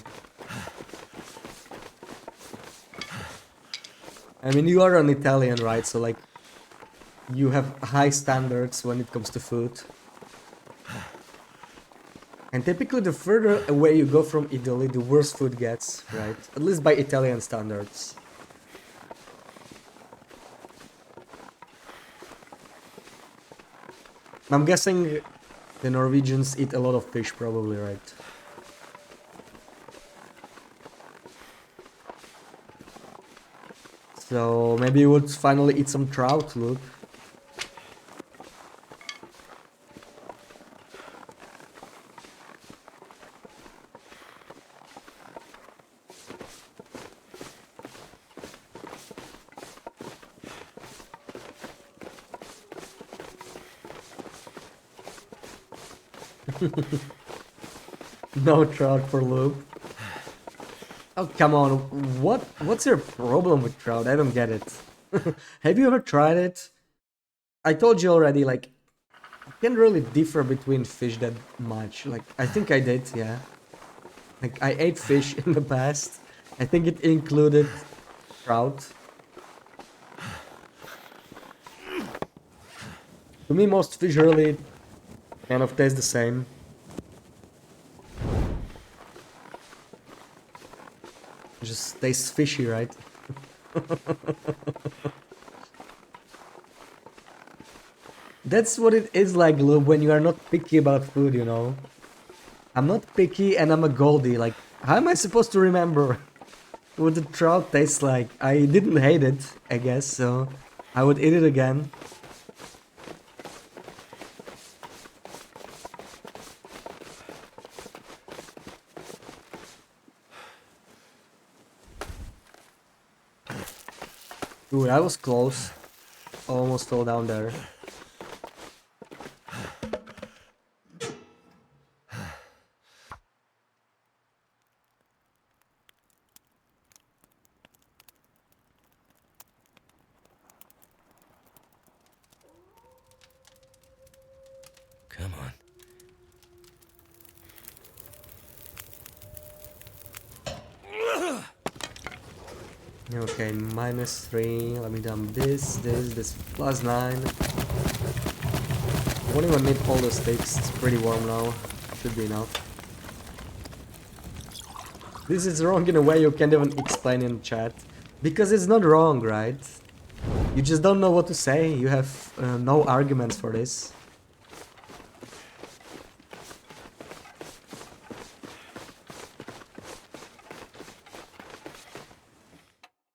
I mean, you are an Italian, right? So, like, you have high standards when it comes to food. And typically, the further away you go from Italy, the worse food gets, right? At least by Italian standards. I'm guessing the Norwegians eat a lot of fish, probably, right? So maybe you would finally eat some trout, Luke. No trout for Luke. Oh, come on. What's your problem with trout? I don't get it. Have you ever tried it? I told you already, like, I can't really differ between fish that much. Like, I think I did, yeah. Like, I ate fish in the past. I think it included trout. To me, most fish really kind of taste the same. Just tastes fishy, right? That's what it is like, Lou, when you are not picky about food, you know? I'm not picky and I'm a Goldie. Like, how am I supposed to remember what the trout tastes like? I didn't hate it, I guess, so I would eat it again. Ooh, that was close. Almost fell down there. Come on. Okay, -3. Let me dump this +9. Won't even need all the sticks. It's pretty warm now. Should be enough. This is wrong in a way you can't even explain in chat. Because it's not wrong, right? You just don't know what to say. You have no arguments for this.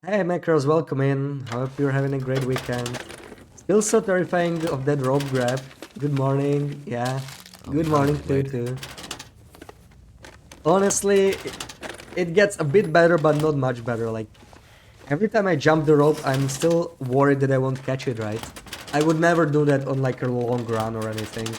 Hey Macros, welcome in. Hope you're having a great weekend. Still so terrifying of that rope grab. Good morning. Yeah. Good morning to you too. Honestly, it gets a bit better, but not much better. Like, every time I jump the rope, I'm still worried that I won't catch it right. I would never do that on like a long run or anything.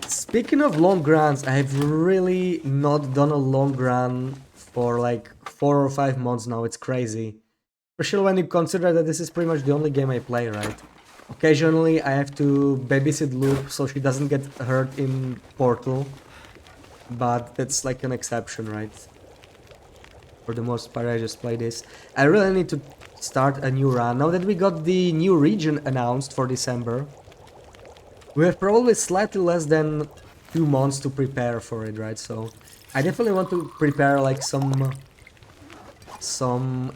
Speaking of long runs, I have really not done a long run for like 4 or 5 months now. It's crazy. Especially when you consider that this is pretty much the only game I play, right? Occasionally I have to babysit Loop so she doesn't get hurt in Portal. But that's like an exception, right? For the most part I just play this. I really need to start a new run. Now that we got the new region announced for December, we have probably slightly less than 2 months to prepare for it, right? So I definitely want to prepare like some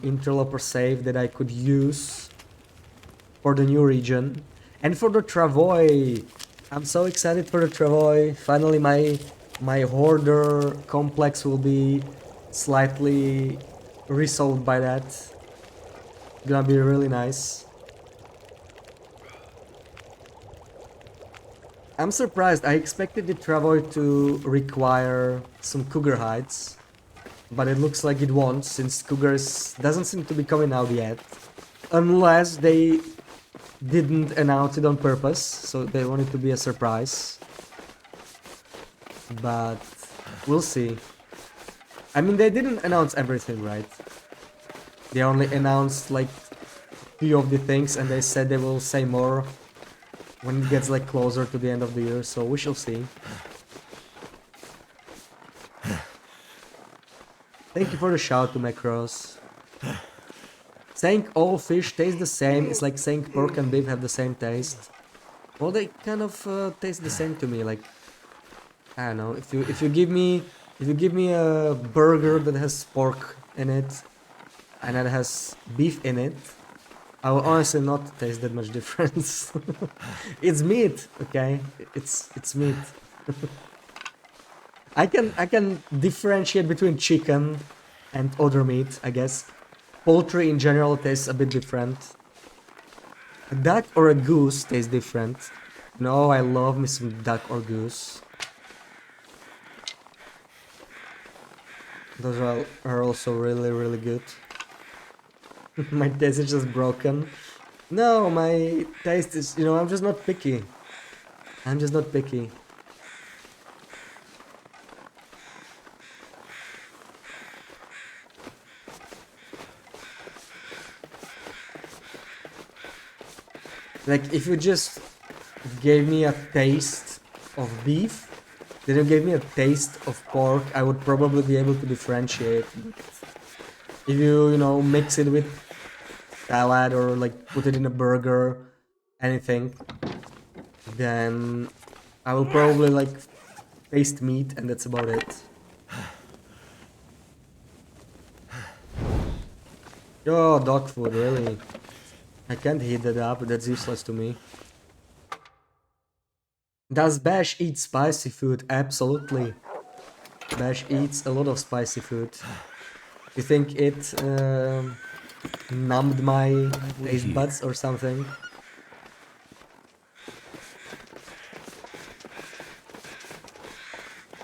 interloper save that I could use for the new region. And for the Travois, I'm so excited for the Travois. Finally my hoarder complex will be slightly resolved by that. Gonna be really nice. I'm surprised. I expected the Travois to require some cougar hides, but it looks like it won't, since cougars doesn't seem to be coming out yet. Unless they didn't announce it on purpose, so they want it to be a surprise. But we'll see. I mean, they didn't announce everything, right? They only announced like few of the things, and they said they will say more when it gets like closer to the end of the year, so we shall see. Thank you for the shout to Macros. Saying all fish taste the same is like saying pork and beef have the same taste. Well, they kind of taste the same to me. Like, I don't know. If you give me a burger that has pork in it and that has beef in it, I will honestly not taste that much difference. It's meat, okay? It's meat. I can differentiate between chicken and other meat, I guess. poultry in general tastes a bit different. A duck or a goose tastes different. No, I love me some duck or goose. Those are also really, really good. My taste is just broken. No, my taste is, I'm just not picky. I'm just not picky. Like, if you just gave me a taste of beef, then you gave me a taste of pork, I would probably be able to differentiate. If you mix it with salad or like put it in a burger, anything, then I will probably like taste meat and that's about it. Yo, dog food, really? I can't heat that up, that's useless to me. Does Bash eat spicy food? Absolutely. Bash eats a lot of spicy food. You think it numbed my taste buds or something?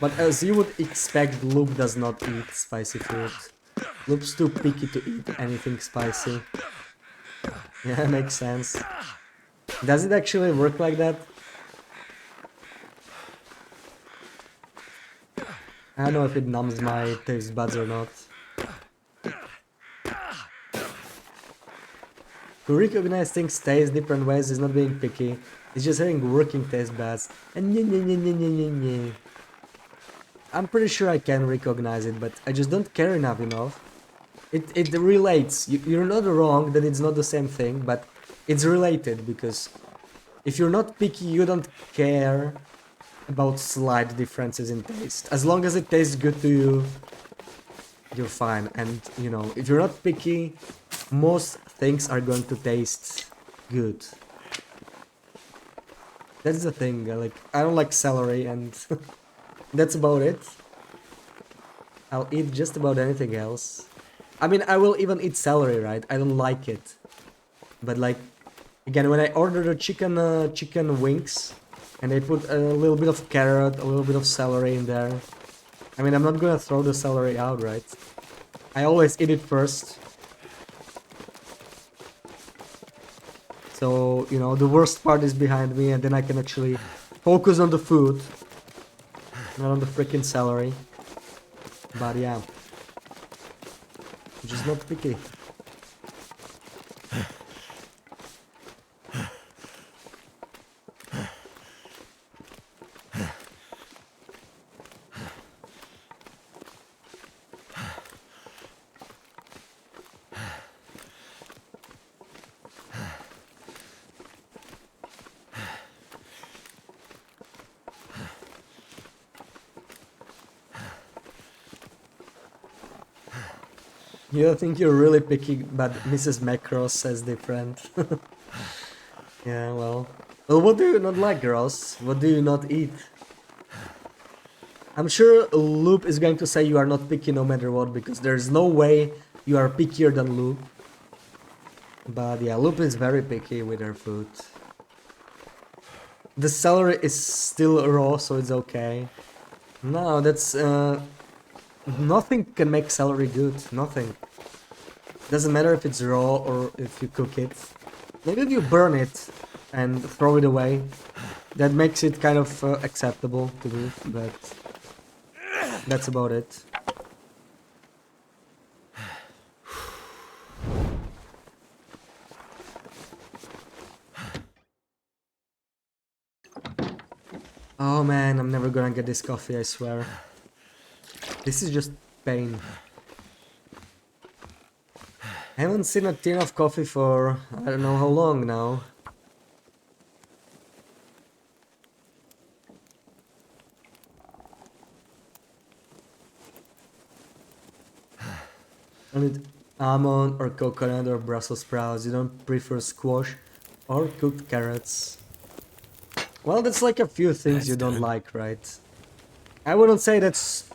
But as you would expect, Loop does not eat spicy food. Loop's too picky to eat anything spicy. Yeah, makes sense. Does it actually work like that? I don't know if it numbs my taste buds or not. To recognize things taste different ways is not being picky. It's just having working taste buds. And I'm pretty sure I can recognize it, but I just don't care enough. It relates. You're not wrong that it's not the same thing, but it's related because if you're not picky, you don't care about slight differences in taste. As long as it tastes good to you, you're fine. And if you're not picky, most things are going to taste good. That's the thing. Like, I don't like celery, and that's about it. I'll eat just about anything else. I mean, I will even eat celery, right? I don't like it. But like, again, when I ordered the chicken wings, and they put a little bit of carrot, a little bit of celery in there. I mean, I'm not gonna throw the celery out, right? I always eat it first. So, the worst part is behind me, and then I can actually focus on the food, not on the freaking celery. But yeah, I'm just not picky. You think you're really picky, but Mrs. Macross says different. Yeah, well, what do you not like, girls? What do you not eat? I'm sure Loop is going to say you are not picky no matter what, because there's no way you are pickier than Loop. But yeah, Loop is very picky with her food. The celery is still raw, so it's okay. No, that's nothing can make celery good. Nothing. Doesn't matter if it's raw or if you cook it. Maybe if you burn it and throw it away, that makes it kind of acceptable to me, but that's about it. Oh man, I'm never gonna get this coffee, I swear. This is just pain. I haven't seen a tin of coffee for I don't know how long now. And almond or coconut or Brussels sprouts. You don't prefer squash or cooked carrots. Well, that's like a few things you don't like, right? I wouldn't say that's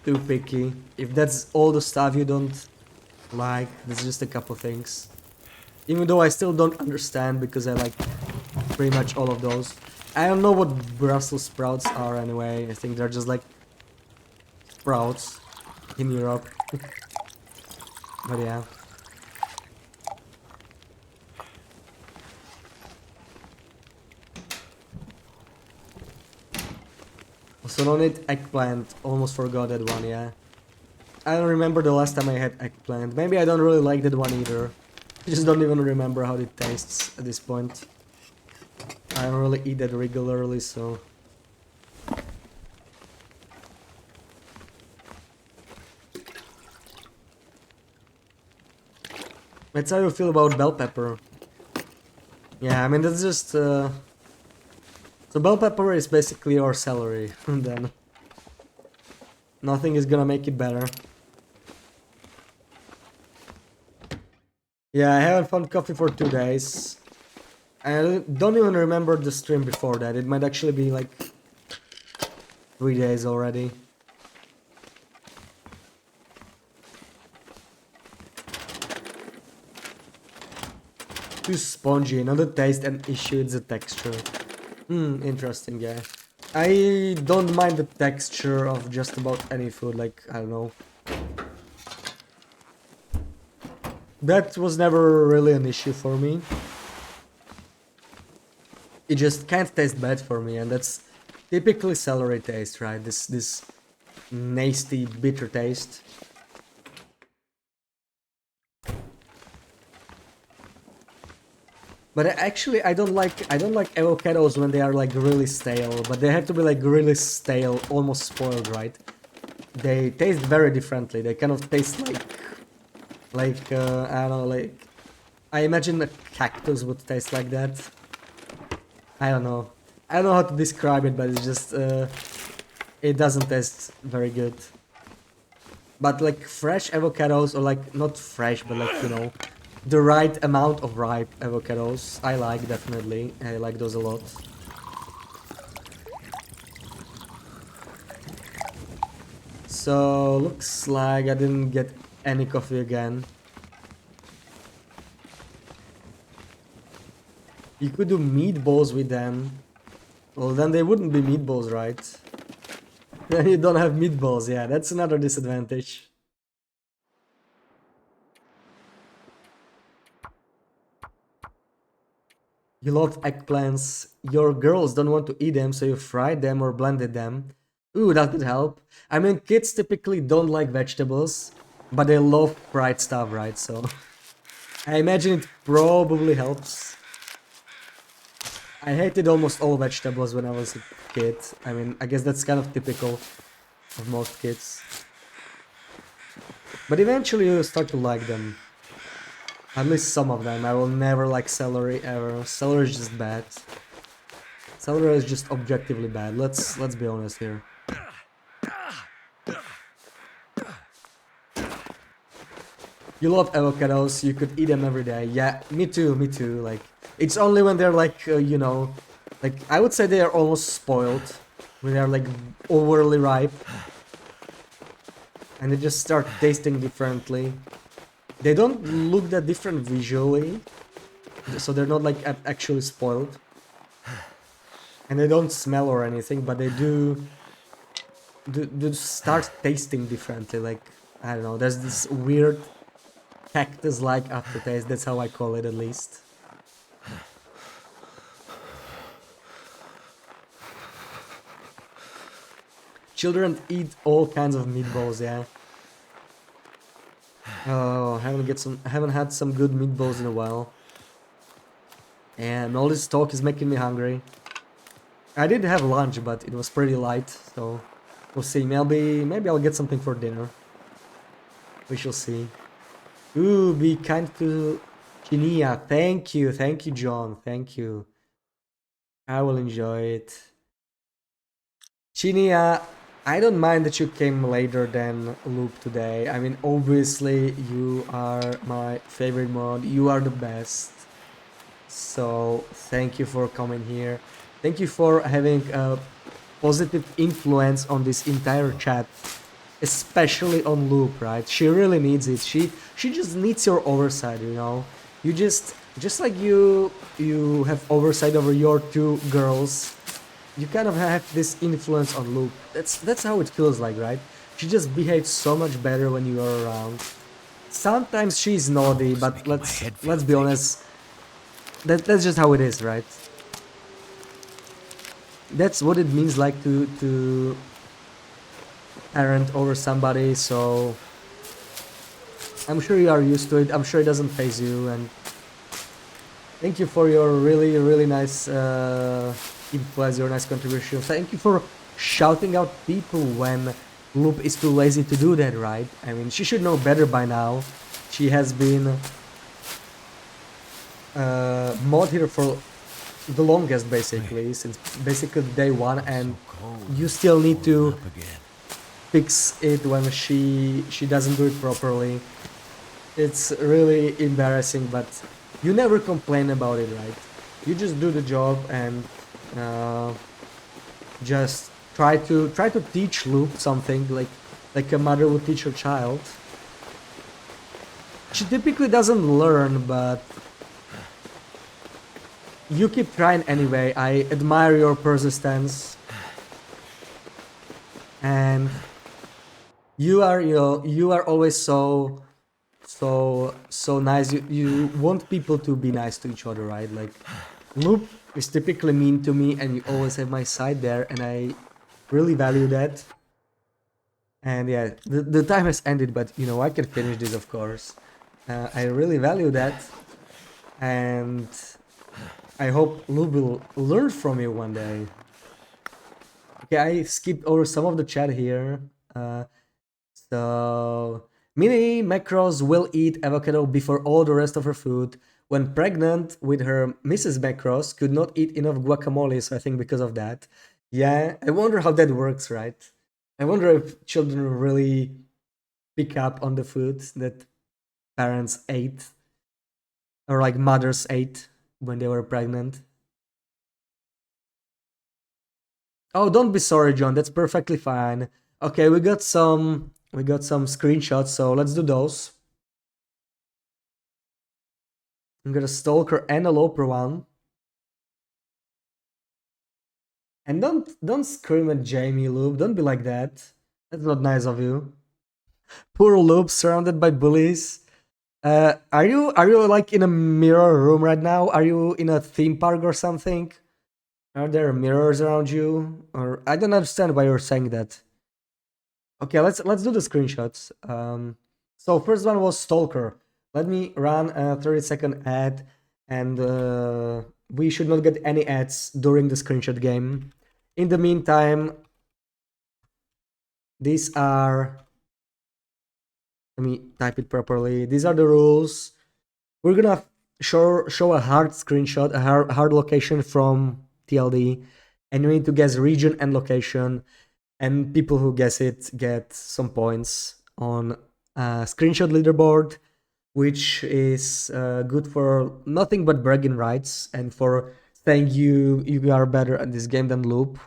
too picky. If that's all the stuff you don't Like, there's just a couple things. Even though I still don't understand because I like pretty much all of those. I don't know what Brussels sprouts are anyway. I think they're just like sprouts in Europe. But yeah. Also don't eat eggplant. Almost forgot that one, yeah. I don't remember the last time I had eggplant. Maybe I don't really like that one either. I just don't even remember how it tastes at this point. I don't really eat that regularly, so... That's how you feel about bell pepper. Yeah, I mean, that's just... So bell pepper is basically your celery, and then... Nothing is gonna make it better. Yeah, I haven't found coffee for 2 days. I don't even remember the stream before that. It might actually be like 3 days already. Too spongy, not the taste and issue, it's the texture. Interesting, yeah. I don't mind the texture of just about any food, like, I don't know. That was never really an issue for me. It just can't taste bad for me, and that's typically celery taste, right? This nasty, bitter taste. But actually, I don't like avocados when they are like really stale. But they have to be like really stale, almost spoiled, right? They taste very differently. They kind of taste like I don't know, like I imagine a cactus would taste like that. I don't know. I don't know how to describe it, but it's just it doesn't taste very good. But like fresh avocados, or like not fresh, but like, you know, the right amount of ripe avocados, I like, definitely. I like those a lot. So looks like I didn't get any coffee again. You could do meatballs with them. Well, then they wouldn't be meatballs, right? Then you don't have meatballs, yeah, that's another disadvantage. You love eggplants. Your girls don't want to eat them, so you fried them or blended them. Ooh, that could help. I mean, kids typically don't like vegetables, but they love fried stuff, right? So I imagine it probably helps. I hated almost all vegetables when I was a kid. I mean, I guess that's kind of typical of most kids. But eventually you start to like them. At least some of them. I will never like celery ever. Celery is just bad. Celery is just objectively bad. Let's be honest here. You love avocados. You could eat them every day. Yeah, me too. Me too. Like, it's only when they're like, you know, like I would say they are almost spoiled, when they are like overly ripe, and they just start tasting differently. They don't look that different visually, so they're not like actually spoiled. And they don't smell or anything, but they do start tasting differently. Like, I don't know, there's this weird cactus-like aftertaste, that's how I call it at least. Children eat all kinds of meatballs, yeah. Oh, haven't had some good meatballs in a while. And all this talk is making me hungry. I did have lunch, but it was pretty light, so we'll see. Maybe I'll get something for dinner. We shall see. Ooh, be kind to Chinia. Thank you, John. Thank you. I will enjoy it. Chinia, I don't mind that you came later than Luke today. I mean, obviously, you are my favorite mod. You are the best. So, thank you for coming here. Thank you for having a positive influence on this entire chat. especially on Loop, right? She really needs it. She just needs your oversight, you know. You just like you have oversight over your two girls, you kind of have this influence on Loop. That's how it feels like, right? She just behaves so much better when you are around. Sometimes she's naughty, Almost but making my head feel let's be big. honest. That's just how it is, right? That's what it means like to parent over somebody. So I'm sure you are used to it. I'm sure it doesn't faze you. And thank you for your really nice influence, your nice contribution. Thank you for shouting out people when Loop is too lazy to do that, right? I mean, she should know better by now. She has been mod here for the longest, basically, since basically day one, and you still need to Up again. fix it when she doesn't do it properly. It's really embarrassing, but you never complain about it, right? You just do the job and uh, just try to teach Loop something like a mother would teach her child. She typically doesn't learn, but you keep trying anyway. I admire your persistence, and you are always so nice. You want people to be nice to each other, right? Like Loop is typically mean to me, and you always have my side there, and I really value that. And yeah, the time has ended, but you know I can finish this, of course. I really value that, and I hope Loop will learn from you one day. Okay, I skipped over some of the chat here. So, Mini Macros will eat avocado before all the rest of her food. When pregnant with her Mrs. Macros, could not eat enough guacamole, so I think because of that. Yeah, I wonder how that works, right? I wonder if children really pick up on the food that parents ate, or like mothers ate when they were pregnant. Oh, don't be sorry, John. That's perfectly fine. Okay, we got some screenshots, so let's do those. I'm gonna stalker and a loper one. And don't scream at Jamie, Loop. Don't be like that. That's not nice of you. Poor Loop, surrounded by bullies. Are you like in a mirror room right now? Are you in a theme park or something? Are there mirrors around you? Or I don't understand why you're saying that. Okay, let's do the screenshots. So first one was Stalker. Let me run a 30-second ad, and we should not get any ads during the screenshot game. In the meantime, these are. Let me type it properly. These are the rules. We're gonna show a hard screenshot, a hard location from TLD, and you need to guess region and location. And people who guess it get some points on a screenshot leaderboard, which is good for nothing but bragging rights and for saying you are better at this game than Loop,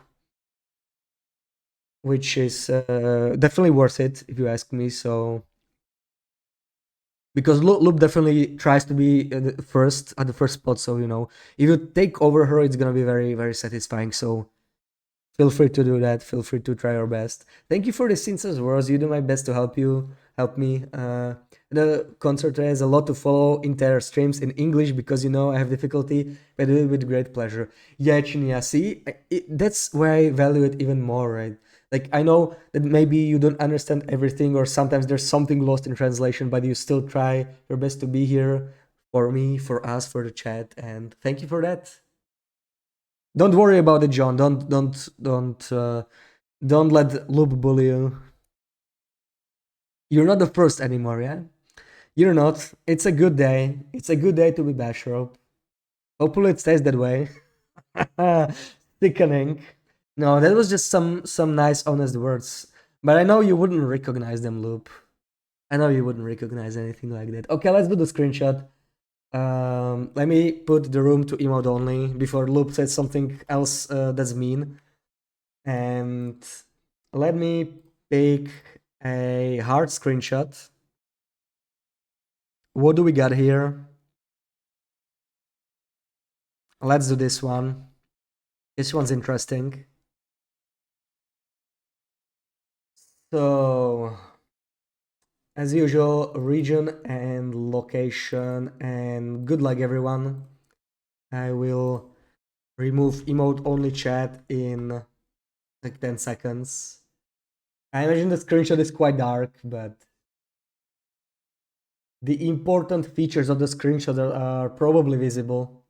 which is definitely worth it if you ask me. So because Loop definitely tries to be at the first spot, so you know if you take over her, it's gonna be very satisfying. So feel free to do that. Feel free to try your best. Thank you for the sincere words. You do my best to help me. The concert has a lot to follow entire streams in English because you know I have difficulty, but I do it with great pleasure. Yeah, Chinya, see, that's where I value it even more, right? Like I know that maybe you don't understand everything, or sometimes there's something lost in translation, but you still try your best to be here for me, for us, for the chat, and thank you for that. Don't worry about it, John. Don't let Loop bully you. You're not the first anymore, yeah? You're not. It's a good day. It's a good day to be Bashrope. Hopefully it stays that way. Sickening. No, that was just some nice honest words. But I know you wouldn't recognize them, Loop. I know you wouldn't recognize anything like that. Okay, let's do the screenshot. Let me put the room to emote only before Loop says something else that's mean. And let me pick a hard screenshot. What do we got here? Let's do this one. This one's interesting. So, as usual, region and location, and good luck everyone. I will remove emote only chat in like 10 seconds. I imagine the screenshot is quite dark, but the important features of the screenshot are probably visible.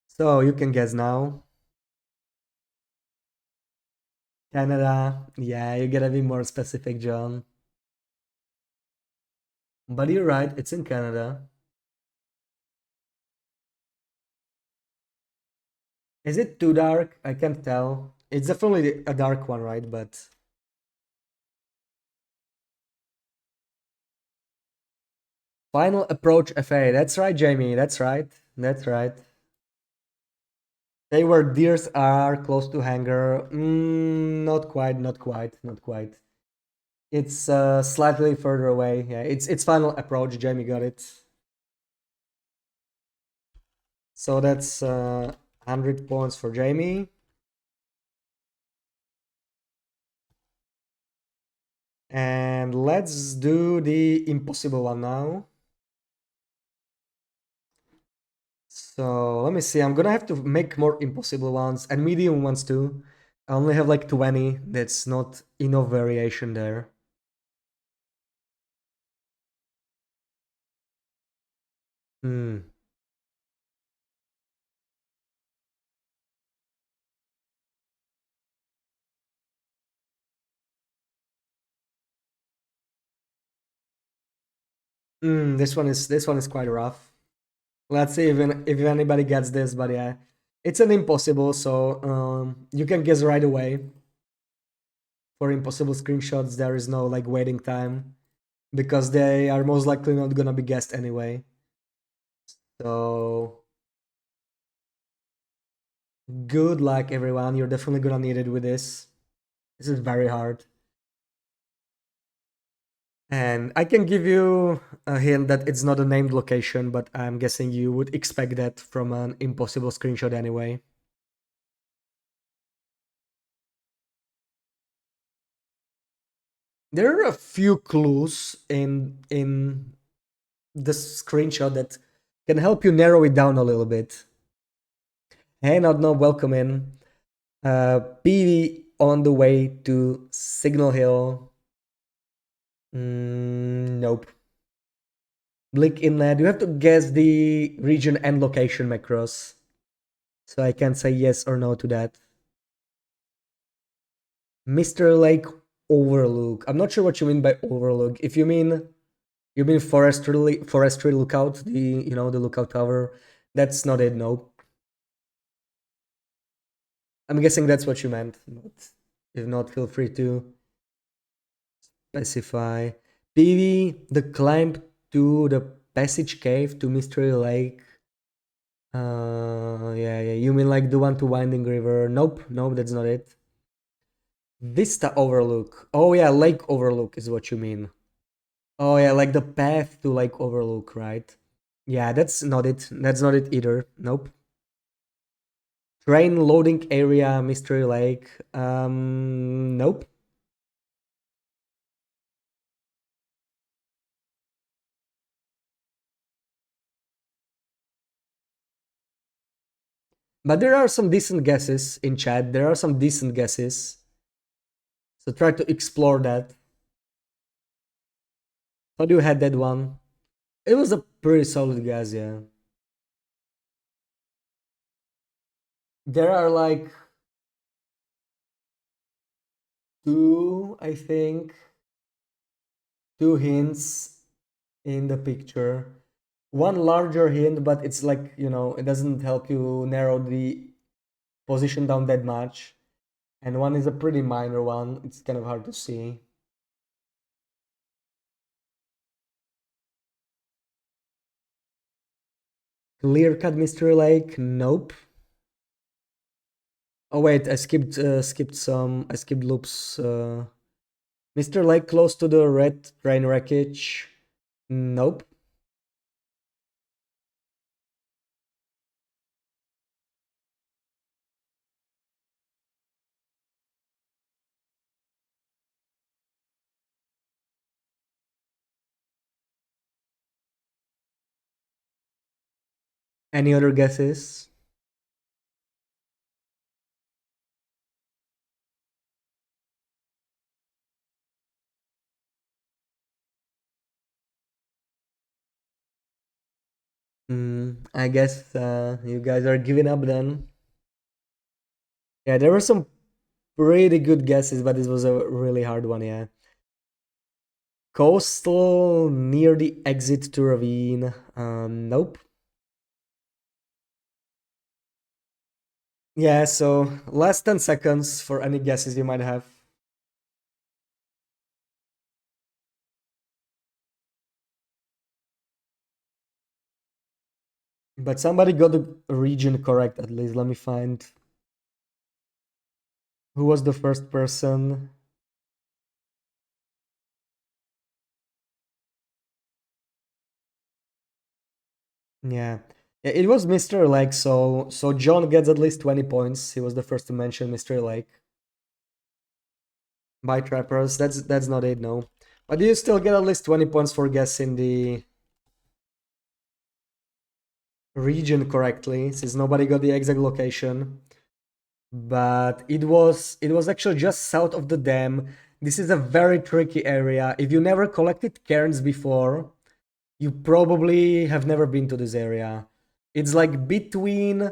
So you can guess now. Canada. Yeah, you gotta be more specific, John. But you're right, it's in Canada. Is it too dark? I can't tell. It's definitely a dark one, right? But Final Approach FA. That's right, Jamie. That's right. That's right. They were deers are close to hangar. Not quite, not quite, not quite. It's slightly further away. Yeah, it's Final Approach. Jamie got it. So that's 100 points for Jamie. And let's do the impossible one now. So let me see. I'm gonna have to make more impossible ones and medium ones too. I only have like 20. That's not enough variation there. Hmm. This one is quite rough. Let's see if anybody gets this, but yeah, it's an impossible. So you can guess right away. For impossible screenshots, there is no like waiting time because they are most likely not gonna be guessed anyway. So good luck, everyone. You're definitely gonna need it with this. This is very hard. And I can give you a hint that it's not a named location, but I'm guessing you would expect that from an impossible screenshot anyway. There are a few clues in the screenshot that can help you narrow it down a little bit. Hey, not no, welcome in. PV on the way to Signal Hill. Nope. Blick Inlet. You have to guess the region and location macros. So I can't say yes or no to that. Mr. Lake Overlook. I'm not sure what you mean by overlook. If you mean forestry lookout, the lookout tower. That's not it, no. I'm guessing that's what you meant. But if not, feel free to specify. PV, the climb to the passage cave to Mystery Lake. Yeah. You mean like the one to Winding River? Nope, that's not it. Vista Overlook. Oh yeah, Lake Overlook is what you mean. Oh yeah, like the path to Lake Overlook, right? Yeah, that's not it. That's not it either. Nope. Train loading area, Mystery Lake. Nope. But there are some decent guesses in chat. There are some decent guesses. So try to explore that. How do you had that one? It was a pretty solid guess, yeah. There are like two, I think, two hints in the picture. One larger hint, but it's like, it doesn't help you narrow the position down that much. And one is a pretty minor one. It's kind of hard to see. Clear cut Mystery Lake? Nope. Oh wait, I skipped loops. Mr. Lake close to the red train wreckage? Nope. Any other guesses? I guess you guys are giving up then. Yeah, there were some pretty good guesses, but this was a really hard one, yeah. Coastal near the exit to ravine. Nope. Yeah, so last 10 seconds for any guesses you might have. But somebody got the region correct at least. Let me find who was the first person. Yeah. Yeah, it was Mr. Lake, so John gets at least 20 points. He was the first to mention Mr. Lake. By trappers. That's not it, no. But you still get at least 20 points for guessing the region correctly, since nobody got the exact location. But it was actually just south of the dam. This is a very tricky area. If you never collected cairns before, you probably have never been to this area. It's like between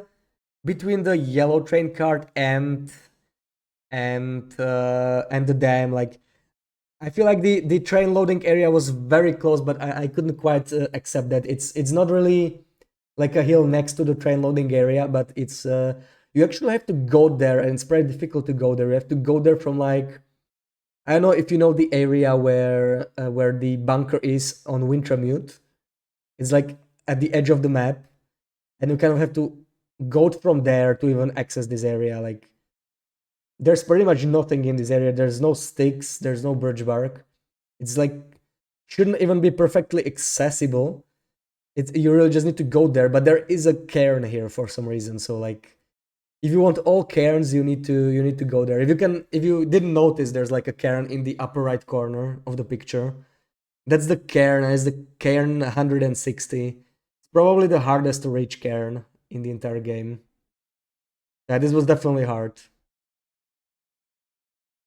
the yellow train cart and the dam. Like I feel like the train loading area was very close, but I couldn't quite accept that. It's not really like a hill next to the train loading area, but it's you actually have to go there, and it's very difficult to go there. You have to go there from like I don't know if you know the area where the bunker is on Wintramute. It's like at the edge of the map, and you kind of have to go from there to even access this area. Like there's pretty much nothing in this area. There's no sticks. There's no birch bark. It's like shouldn't even be perfectly accessible. You really just need to go there. But there is a cairn here for some reason. So like, if you want all cairns, you need to go there. If you didn't notice, there's like a cairn in the upper right corner of the picture. That's the cairn. It's the cairn 160. It's probably the hardest to reach cairn in the entire game. Yeah, this was definitely hard.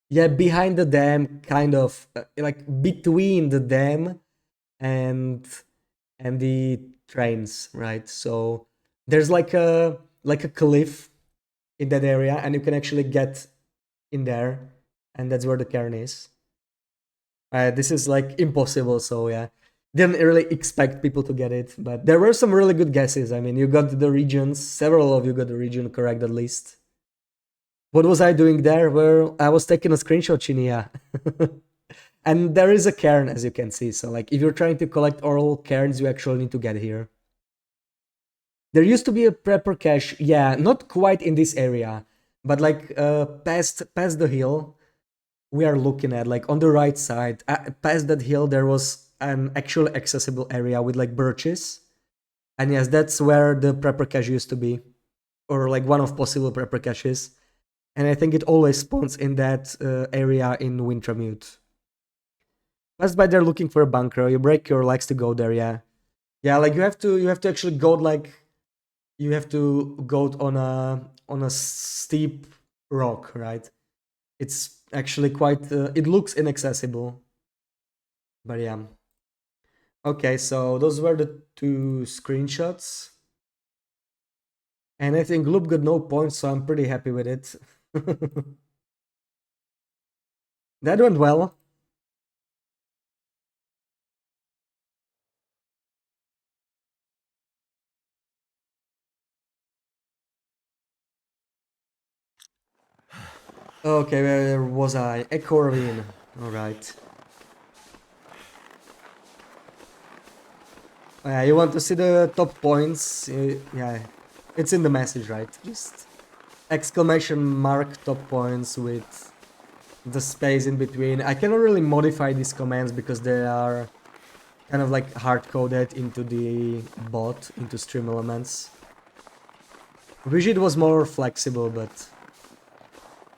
Yeah, behind the dam, kind of like between the dam and the trains, right? So there's like a cliff in that area, and you can actually get in there, and that's where the cairn is. This is like impossible, so yeah. Didn't really expect people to get it, but there were some really good guesses. I mean, you got the regions, several of you got the region correct at least. What was I doing there? Well, I was taking a screenshot, Chinia. And there is a cairn, as you can see. So, like, if you're trying to collect all cairns, you actually need to get here. There used to be a prepper cache. Yeah, not quite in this area, but like past the hill we are looking at, like on the right side, past that hill, there was an actual accessible area with like birches. And yes, that's where the prepper cache used to be, or like one of possible prepper caches. And I think it always spawns in that area in Wintramute. Pass by there looking for a bunker. You break your legs to go there. Yeah, yeah. Like you have to actually go like you have to go on a steep rock, right? It's actually quite. It looks inaccessible, but yeah. Okay, so those were the two screenshots, and I think Loop got no points, so I'm pretty happy with it. That went well. Okay, where was I? Echo Ravine. All right. You want to see the top points? Yeah, it's in the message, right? Just exclamation mark top points with the space in between. I cannot really modify these commands because they are kind of like hard-coded into the bot, into Stream Elements. Wish it was more flexible, but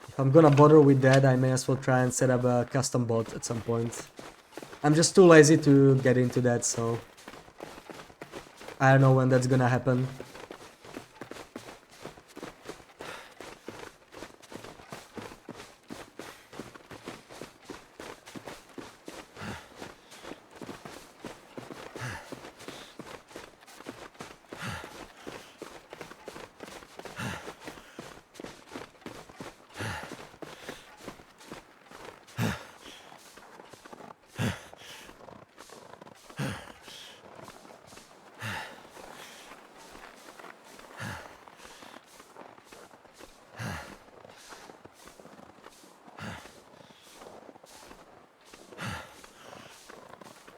if I'm gonna bother with that, I may as well try and set up a custom bot at some point. I'm just too lazy to get into that, so I don't know when that's gonna happen.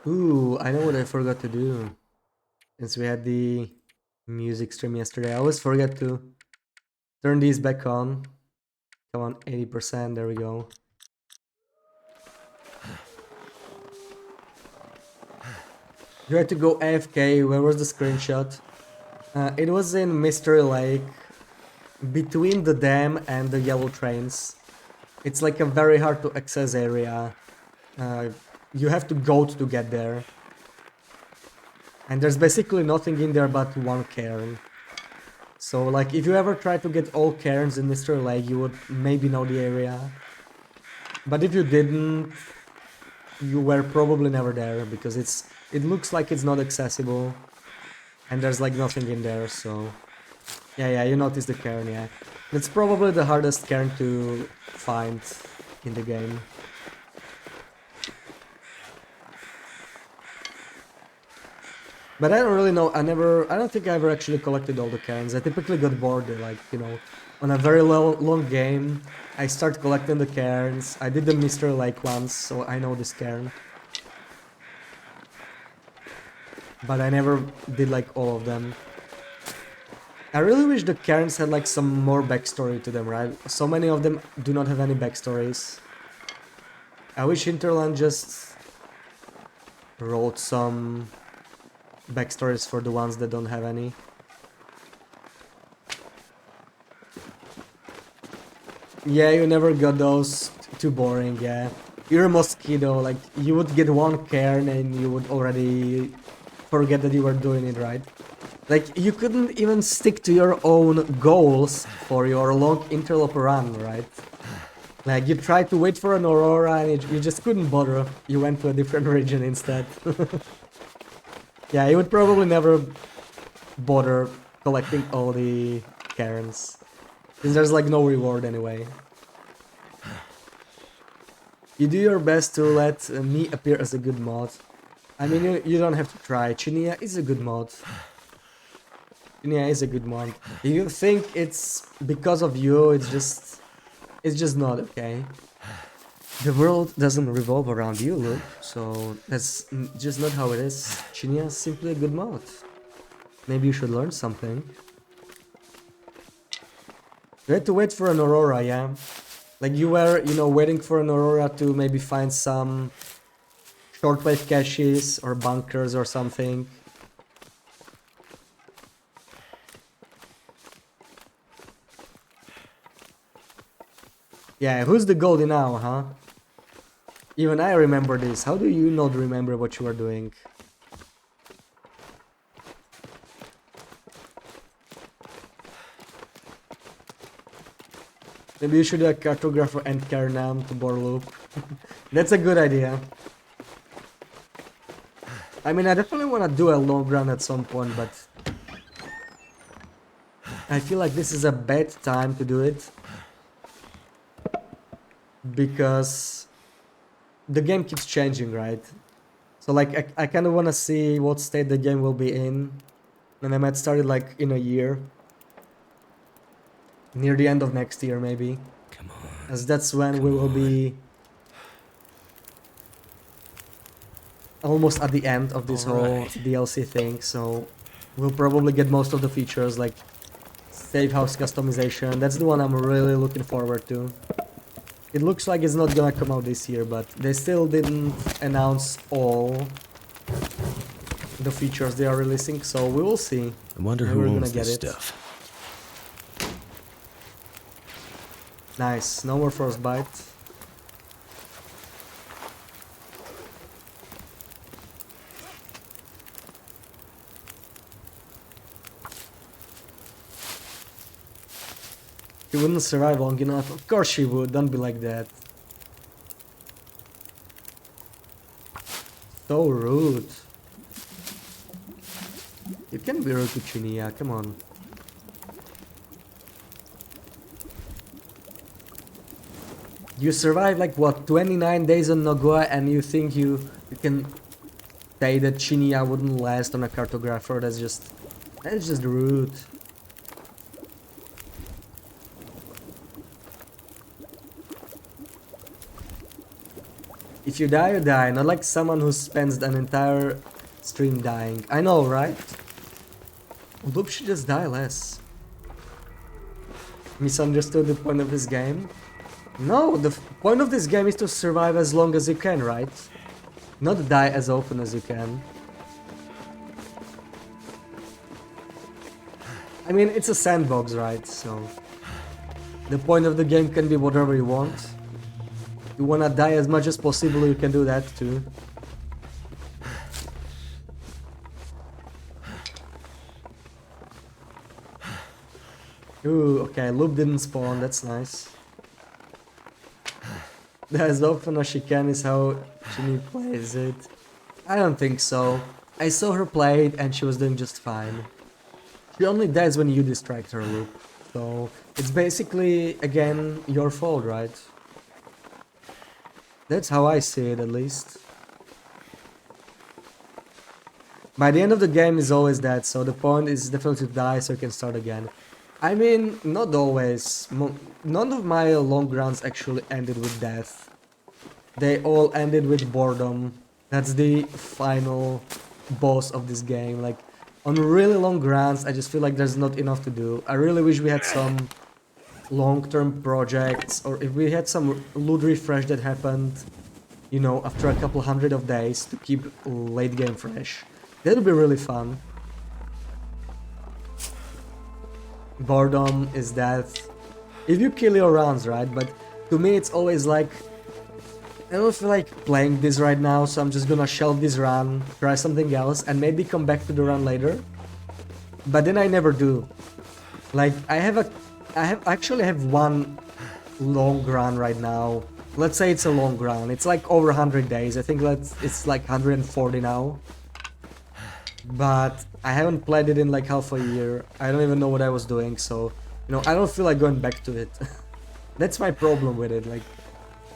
Ooh, I know what I forgot to do. Since we had the music stream yesterday, I always forget to turn these back on. Come on, 80%, there we go. You had to go AFK, where was the screenshot? It was in Mystery Lake, between the dam and the yellow trains. It's like a very hard to access area. You have to goat to get there. And there's basically nothing in there but one cairn. So like if you ever try to get all cairns in Mystery Lake, you would maybe know the area. But if you didn't, you were probably never there because it looks like it's not accessible. And there's like nothing in there, so... Yeah, you noticed the cairn, yeah. It's probably the hardest cairn to find in the game. But I don't really know, I don't think I ever actually collected all the cairns. I typically got bored, like, you know, on a very long game, I start collecting the cairns. I did the Mystery Lake once, so I know this cairn. But I never did like all of them. I really wish the cairns had like some more backstory to them, right? So many of them do not have any backstories. I wish Hinterland just wrote some backstories for the ones that don't have any. Yeah, you never got those. Too boring, yeah. You're a mosquito, like, you would get one cairn and you would already forget that you were doing it right. Like, you couldn't even stick to your own goals for your long interloper run, right? Like, you tried to wait for an Aurora and you just couldn't bother. You went to a different region instead. Yeah, you would probably never bother collecting all the cairns. Since there's like no reward anyway. You do your best to let me appear as a good mod. I mean, you don't have to try. Chinia is a good mod. Chinia is a good mod. You think it's because of you, it's just not, okay? The world doesn't revolve around you, Luke, so that's just not how it is. Chinia is simply a good mod. Maybe you should learn something. You had to wait for an Aurora, yeah? Like you were, you know, waiting for an Aurora to maybe find some shortwave caches or bunkers or something. Yeah, who's the Goldie now, huh? Even I remember this. How do you not remember what you were doing? Maybe you should do a cartographer and Karnam to Borloop. That's a good idea. I mean, I definitely want to do a long run at some point, but I feel like this is a bad time to do it. Because the game keeps changing, right? So like, I kind of want to see what state the game will be in. And I might start it like in a year. Near the end of next year, maybe. Come on. As that's when we will be almost at the end of this whole Alright. DLC thing, so we'll probably get most of the features like safe house customization. That's the one I'm really looking forward to. It looks like it's not gonna come out this year, but they still didn't announce all the features they are releasing, so we will see. I wonder Maybe who we're gonna owns get this it. stuff. Nice, no more frostbite. He wouldn't survive long enough. Of course she would, don't be like that. So rude. You can be rude to Chinia, come on. You survived like what, 29 days on Nogoa, and you think you can say that Chinia wouldn't last on a cartographer? That's just rude. If you die, you die, not like someone who spends an entire stream dying. I know, right? Loop should just die less. Misunderstood the point of this game? No, the point of this game is to survive as long as you can, right? Not die as often as you can. I mean, it's a sandbox, right? So the point of the game can be whatever you want. You wanna die as much as possible, you can do that too. Ooh, okay, loop didn't spawn, that's nice. As often as she can is how Jimmy plays it. I don't think so. I saw her play it and she was doing just fine. She only dies when you distract her, Loop. So it's basically, again, your fault, right? That's how I see it, at least. By the end of the game is always that, so the point is definitely to die so you can start again. I mean, not always. None of my long runs actually ended with death. They all ended with boredom. That's the final boss of this game. Like, on really long runs, I just feel like there's not enough to do. I really wish we had some long-term projects, or if we had some loot refresh that happened, you know, after a couple hundred of days to keep late game fresh. That would be really fun. Boredom is death. If you kill your rounds, right? But to me it's always like, I don't feel like playing this right now, so I'm just gonna shelve this run, try something else, and maybe come back to the run later. But then I never do. Like, I actually have one long run right now. Let's say it's a long run. It's like over 100 days. I think it's like 140 now. But I haven't played it in like half a year. I don't even know what I was doing, so, you know, I don't feel like going back to it. That's my problem with it. Like,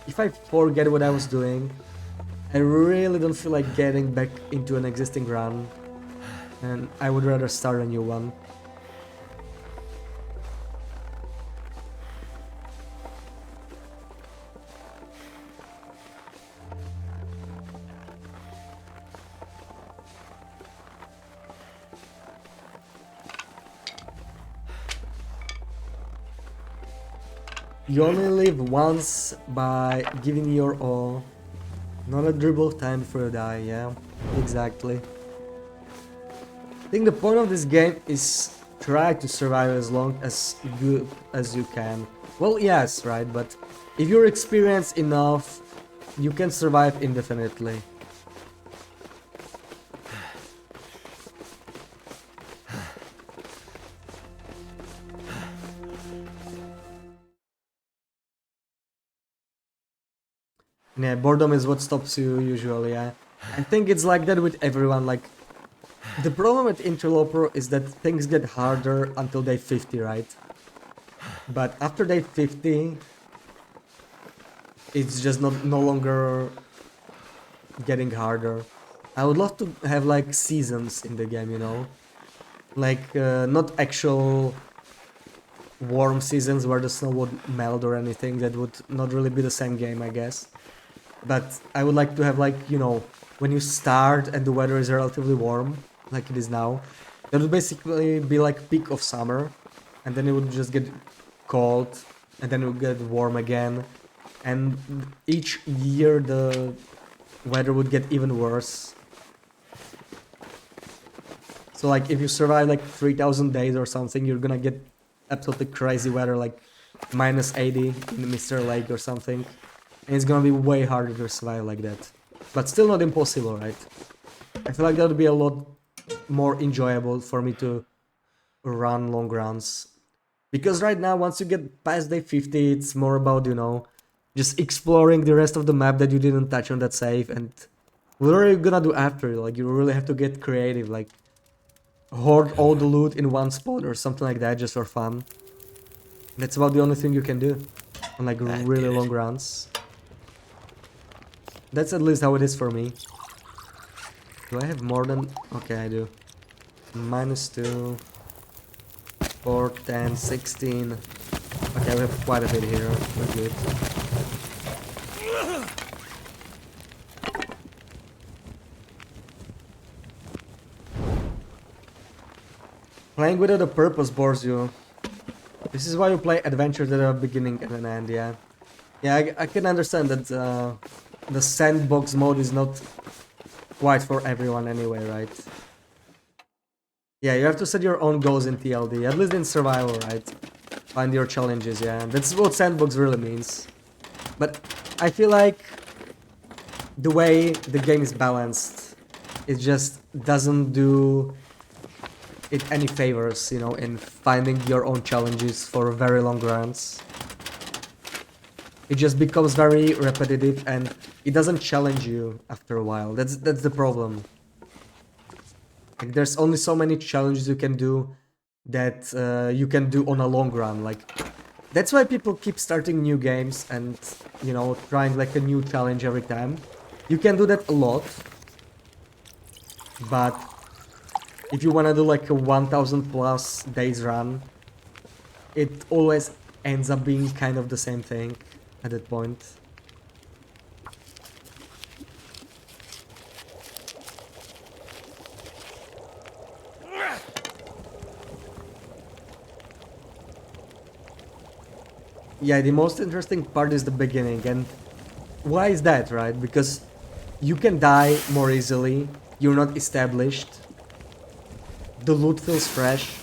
if I forget what I was doing, I really don't feel like getting back into an existing run, and I would rather start a new one. You only live once by giving your all. Not a dribble time for a die, yeah, exactly. I think the point of this game is try to survive as long as good as you can. Well, yes, right, but if you're experienced enough, you can survive indefinitely. Yeah, boredom is what stops you usually, yeah. I think it's like that with everyone, like, the problem with Interloper is that things get harder until day 50, right? But after day 50, it's just no longer getting harder. I would love to have like seasons in the game, you know? Like, not actual warm seasons where the snow would melt or anything. That would not really be the same game, I guess. But I would like to have, like, you know, when you start and the weather is relatively warm, like it is now, that would basically be like peak of summer, and then it would just get cold, and then it would get warm again, and each year the weather would get even worse. So like if you survive like 3,000 days or something, you're gonna get absolutely crazy weather like -80 in the Mr. Lake or something. And it's gonna be way harder to survive like that. But still not impossible, right? I feel like that would be a lot more enjoyable for me to run long runs. Because right now, once you get past day 50, it's more about, you know, just exploring the rest of the map that you didn't touch on that save. And what are you gonna do after? Like, you really have to get creative, like hoard all the loot in one spot or something like that just for fun. That's about the only thing you can do on like That really did it. long runs. That's at least how it is for me. Do I have more than... Okay, I do. -2, 4, 10, 16. Okay, we have quite a bit here. We're good. Playing without a purpose bores you. This is why you play adventures that are beginning and an end, yeah. Yeah, I can understand that the sandbox mode is not quite for everyone anyway, right? Yeah, you have to set your own goals in TLD, at least in survival, right? Find your challenges, yeah. That's what sandbox really means. But I feel like the way the game is balanced, it just doesn't do it any favors, you know, in finding your own challenges for very long runs. It just becomes very repetitive and it doesn't challenge you after a while. That's the problem. Like there's only so many challenges you can do that you can do on a long run. Like that's why people keep starting new games and, you know, trying like a new challenge every time. You can do that a lot, but if you wanna do like a 1000 plus days run, it always ends up being kind of the same thing at that point. Yeah, the most interesting part is the beginning, and why is that, right? Because you can die more easily, you're not established, the loot feels fresh,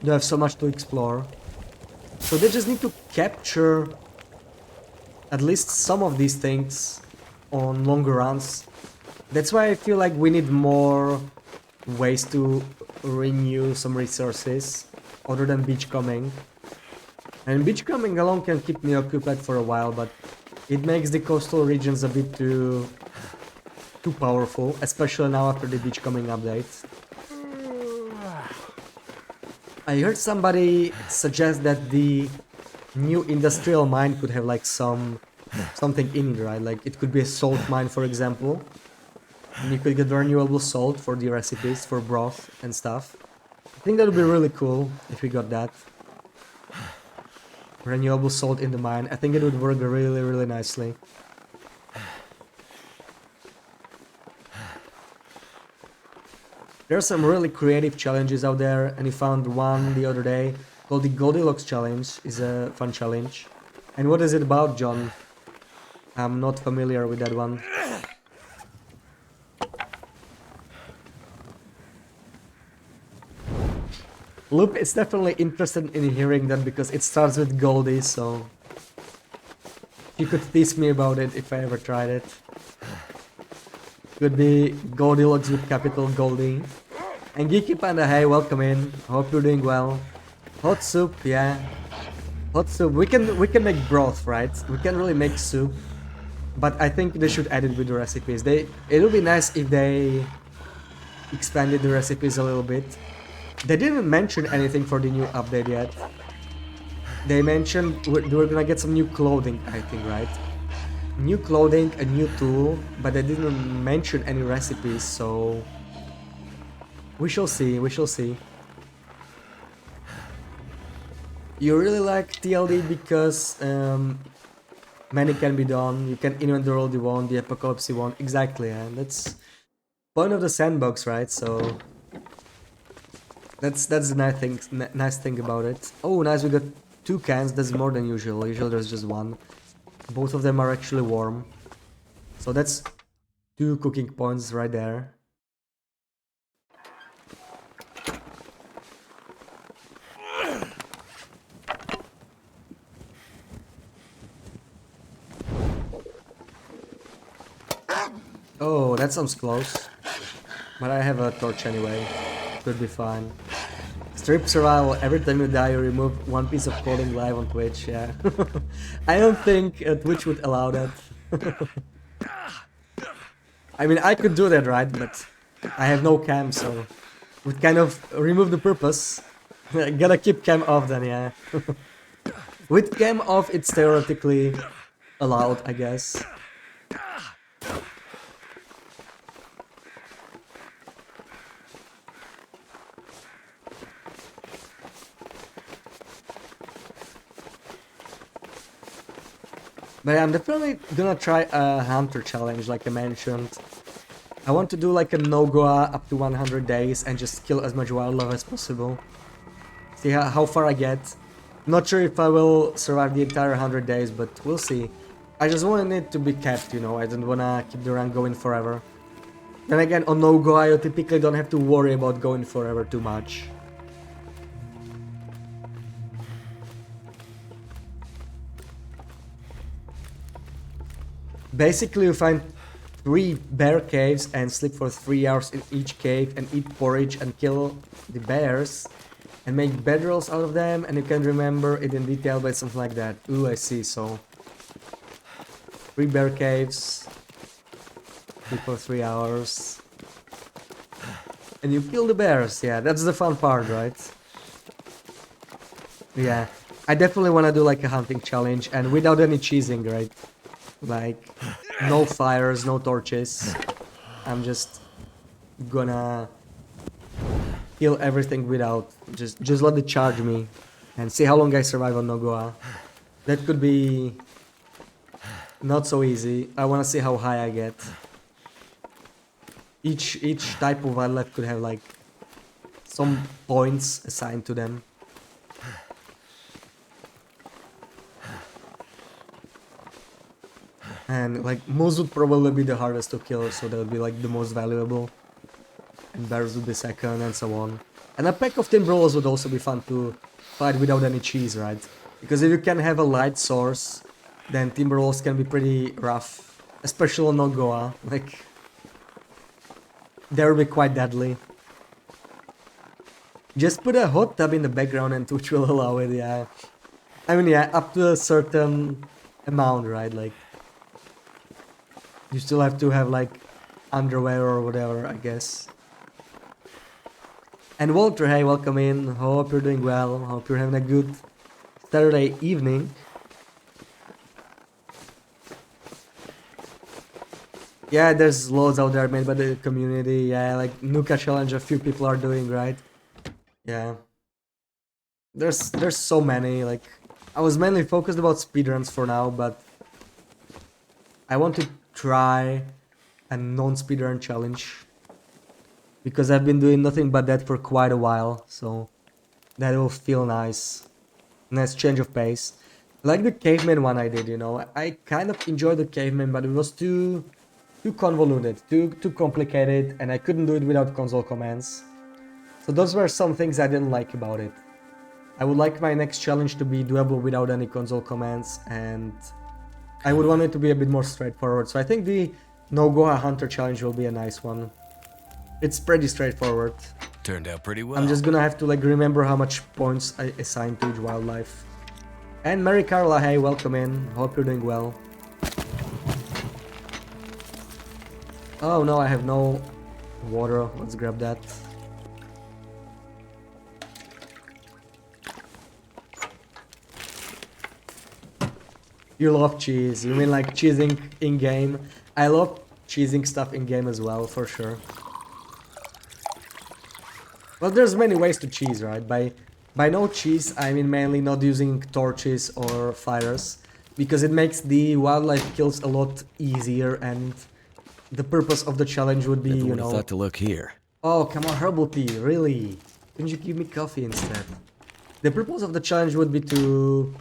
you have so much to explore. So they just need to capture at least some of these things on longer runs. That's why I feel like we need more ways to renew some resources other than beachcombing. And beachcombing alone can keep me occupied for a while, but it makes the coastal regions a bit too powerful, especially now after the beachcombing update. I heard somebody suggest that the new industrial mine could have like something in it, right? Like it could be a salt mine, for example, and you could get renewable salt for the recipes for broth and stuff. I think that would be really cool if we got that. Renewable salt in the mine. I think it would work really, really nicely. There are some really creative challenges out there, and we found one the other day called the Goldilocks Challenge. Is a fun challenge. And what is it about, John? I'm not familiar with that one. Loop is definitely interested in hearing that because it starts with Goldie, so you could tease me about it if I ever tried it. Could be Goldilocks with capital Goldie. And Geeky Panda, hey, welcome in. Hope you're doing well. Hot soup, yeah. Hot soup. We can make broth, right? We can really make soup. But I think they should add it with the recipes. It'll be nice if they expanded the recipes a little bit. They didn't mention anything for the new update yet. They mentioned we're gonna get some new clothing, I think, right? New clothing, a new tool, but they didn't mention any recipes, so... We shall see, we shall see. You really like TLD because Many can be done. You can invent the world you want, the apocalypse you want. Exactly, and that's point of the sandbox, right? So that's the nice thing about it. Oh, nice, we got 2 cans. That's more than usual. Usually there's just one. Both of them are actually warm. So that's 2 cooking points right there. Oh, that sounds close. But I have a torch anyway. Should be fine. Strip survival. Every time you die, you remove 1 piece of clothing live on Twitch. Yeah. I don't think Twitch would allow that. I mean, I could do that, right? But I have no cam, so it would kind of remove the purpose. Gotta keep cam off then, yeah. With cam off, it's theoretically allowed, I guess. But yeah, I'm definitely gonna try a hunter challenge, like I mentioned. I want to do like a no-goa up to 100 days and just kill as much wildlife as possible. See how far I get. Not sure if I will survive the entire 100 days, but we'll see. I just want it to be kept, you know, I don't wanna keep the run going forever. Then again, on no-goa you typically don't have to worry about going forever too much. Basically, you find 3 bear caves and sleep for 3 hours in each cave and eat porridge and kill the bears and make bedrolls out of them, and you can remember it in detail by something like that. Ooh, I see, so 3 bear caves, sleep for 3 hours, and you kill the bears. Yeah, that's the fun part, right? Yeah, I definitely want to do like a hunting challenge and without any cheesing, right? Like, no fires, no torches. I'm just gonna kill everything without. Just let it charge me and see how long I survive on no-goa. That could be not so easy. I wanna see how high I get. Each type of wildlife could have like some points assigned to them. And like moose would probably be the hardest to kill, so that would be like the most valuable. And bears would be second, and so on. And a pack of timberwolves would also be fun to fight without any cheese, right? Because if you can have a light source, then timberwolves can be pretty rough, especially on no-goa. Like, they will be quite deadly. Just put a hot tub in the background and Twitch will allow it, yeah. I mean, yeah, up to a certain amount, right? Like, you still have to have like underwear or whatever, I guess. And Walter, hey, welcome in. Hope you're doing well. Hope you're having a good Saturday evening. Yeah, there's loads out there made by the community. Yeah, like Nuka challenge a few people are doing, right? Yeah. There's so many. Like, I was mainly focused about speedruns for now, but I want to try a non-speedrun challenge because I've been doing nothing but that for quite a while, so that will feel nice. Nice change of pace. Like the caveman one I did, you know. I kind of enjoyed the caveman, but it was too convoluted, too complicated, and I couldn't do it without console commands. So those were some things I didn't like about it. I would like my next challenge to be doable without any console commands, and I would want it to be a bit more straightforward. So I think the no-goa hunter challenge will be a nice one. It's pretty straightforward. Turned out pretty well. I'm just gonna have to like remember how much points I assign to each wildlife. And Mary Carla, hey, welcome in. Hope you're doing well. Oh no, I have no water. Let's grab that. You love cheese. You mean like cheesing in-game? I love cheesing stuff in-game as well, for sure. Well, there's many ways to cheese, right? By no cheese, I mean mainly not using torches or fires. because it makes the wildlife kills a lot easier, and the purpose of the challenge would be, Never you would have know... thought to look here. Oh, come on, herbal tea, really? Couldn't you give me coffee instead? The purpose of the challenge would be to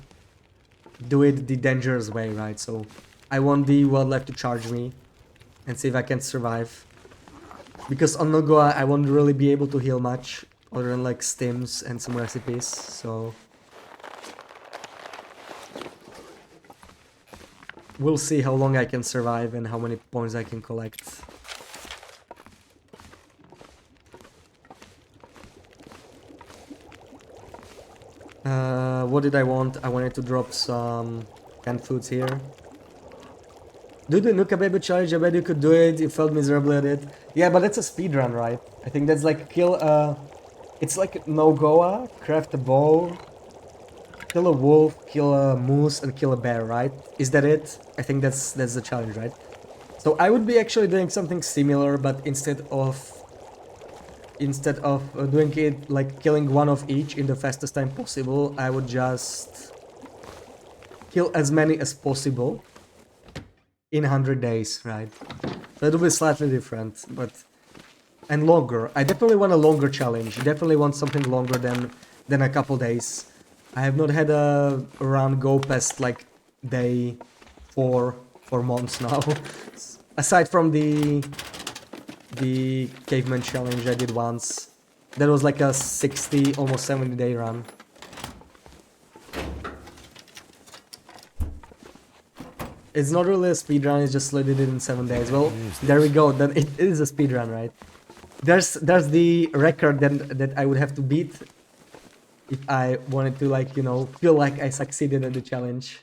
do it the dangerous way, right? So I want the wildlife to charge me and see if I can survive. Because on Nogoa I won't really be able to heal much other than like stims and some recipes, so... We'll see how long I can survive and how many points I can collect. What did I want? I wanted to drop some canned foods here. Do the Nuka Baby challenge, I bet you could do it, you felt miserable at it. Yeah, but that's a speedrun, right? I think that's like kill it's like Nogoa, craft a bow, kill a wolf, kill a moose, and kill a bear, right? Is that it? I think that's the challenge, right? So I would be actually doing something similar, but instead of doing it like killing one of each in the fastest time possible, I would just kill as many as possible in 100 days, right? So it'll be slightly different, but... And longer. I definitely want a longer challenge. Definitely want something longer than a couple days. I have not had a run go past like day 4 for months now. Aside from the caveman challenge I did once. That was like a 60, almost 70 day run. It's not really a speedrun, it's just did it in 7 days. Well, there we go, then it is a speedrun, right? There's the record that I would have to beat if I wanted to, like, you know, feel like I succeeded at the challenge.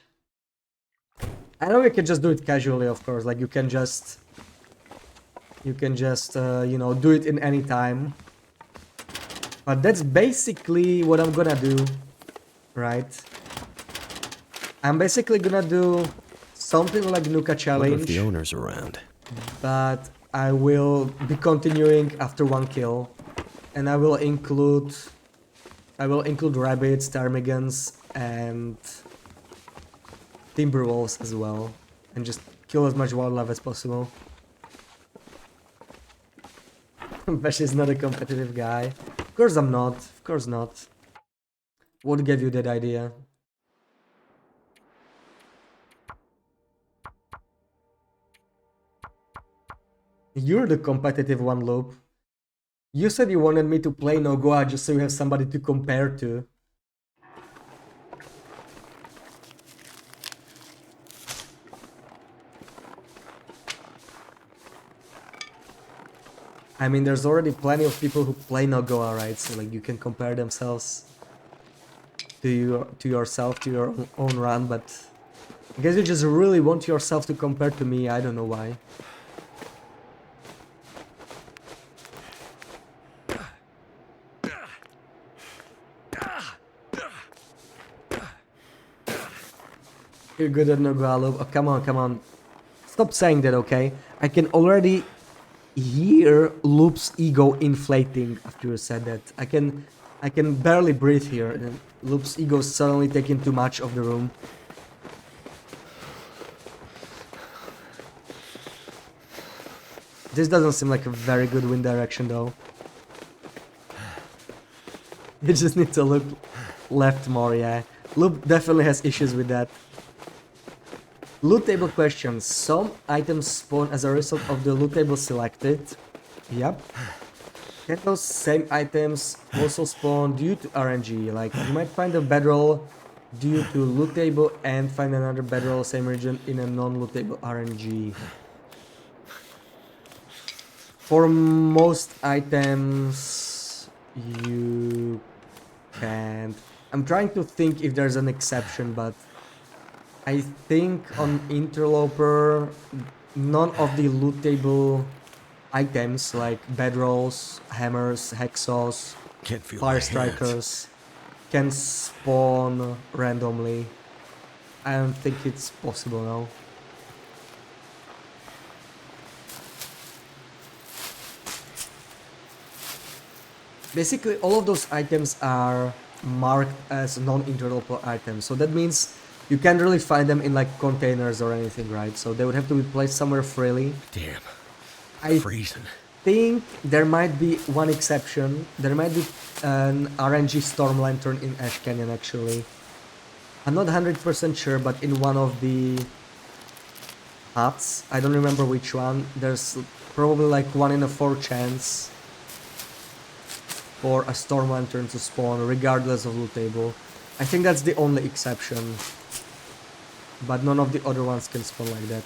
I know you can just do it casually, of course, like you can just you know, do it in any time. But that's basically what I'm gonna do, right? I'm basically gonna do something like Nuka Wonder challenge, if the owner's around. but I will be continuing after one kill, and I will include rabbits, ptarmigans, and timberwolves as well, and just kill as much wildlife as possible. Bash is not a competitive guy. Of course I'm not. Of course not. What gave you that idea? You're the competitive one, Loop. You said you wanted me to play Nogoa just so you have somebody to compare to. I mean, there's already plenty of people who play Nogoa, right? So like you can compare themselves to yourself, to your own run, but I guess you just really want yourself to compare to me. I don't know why. You're good at Nogoa, Loop. Oh, come on, come on. Stop saying that, okay? I can already hear Loop's ego inflating after you said that. I can barely breathe here, and Loop's ego is suddenly taking too much of the room. This doesn't seem like a very good wind direction though. You just need to look left more, yeah. Loop definitely has issues with that. Loot table questions. Some items spawn as a result of the loot table selected. Yep. Can those same items also spawn due to RNG? Like, you might find a bedroll due to loot table and find another bedroll same region in a non-loot table RNG. For most items, you can't. I'm trying to think if there's an exception, but I think on Interloper, none of the loot table items like bedrolls, hammers, hacksaws, fire strikers can spawn randomly. I don't think it's possible now. Basically, all of those items are marked as non-interloper items. So that means you can't really find them in like containers or anything, right? So they would have to be placed somewhere freely. Damn. I Freezing. think there might be one exception. There might be an RNG Storm Lantern in Ash Canyon actually. I'm not 100% sure, but in one of the huts, I don't remember which one, there's probably like 1 in a 4 chance for a Storm Lantern to spawn regardless of loot table. I think that's the only exception, but none of the other ones can spawn like that.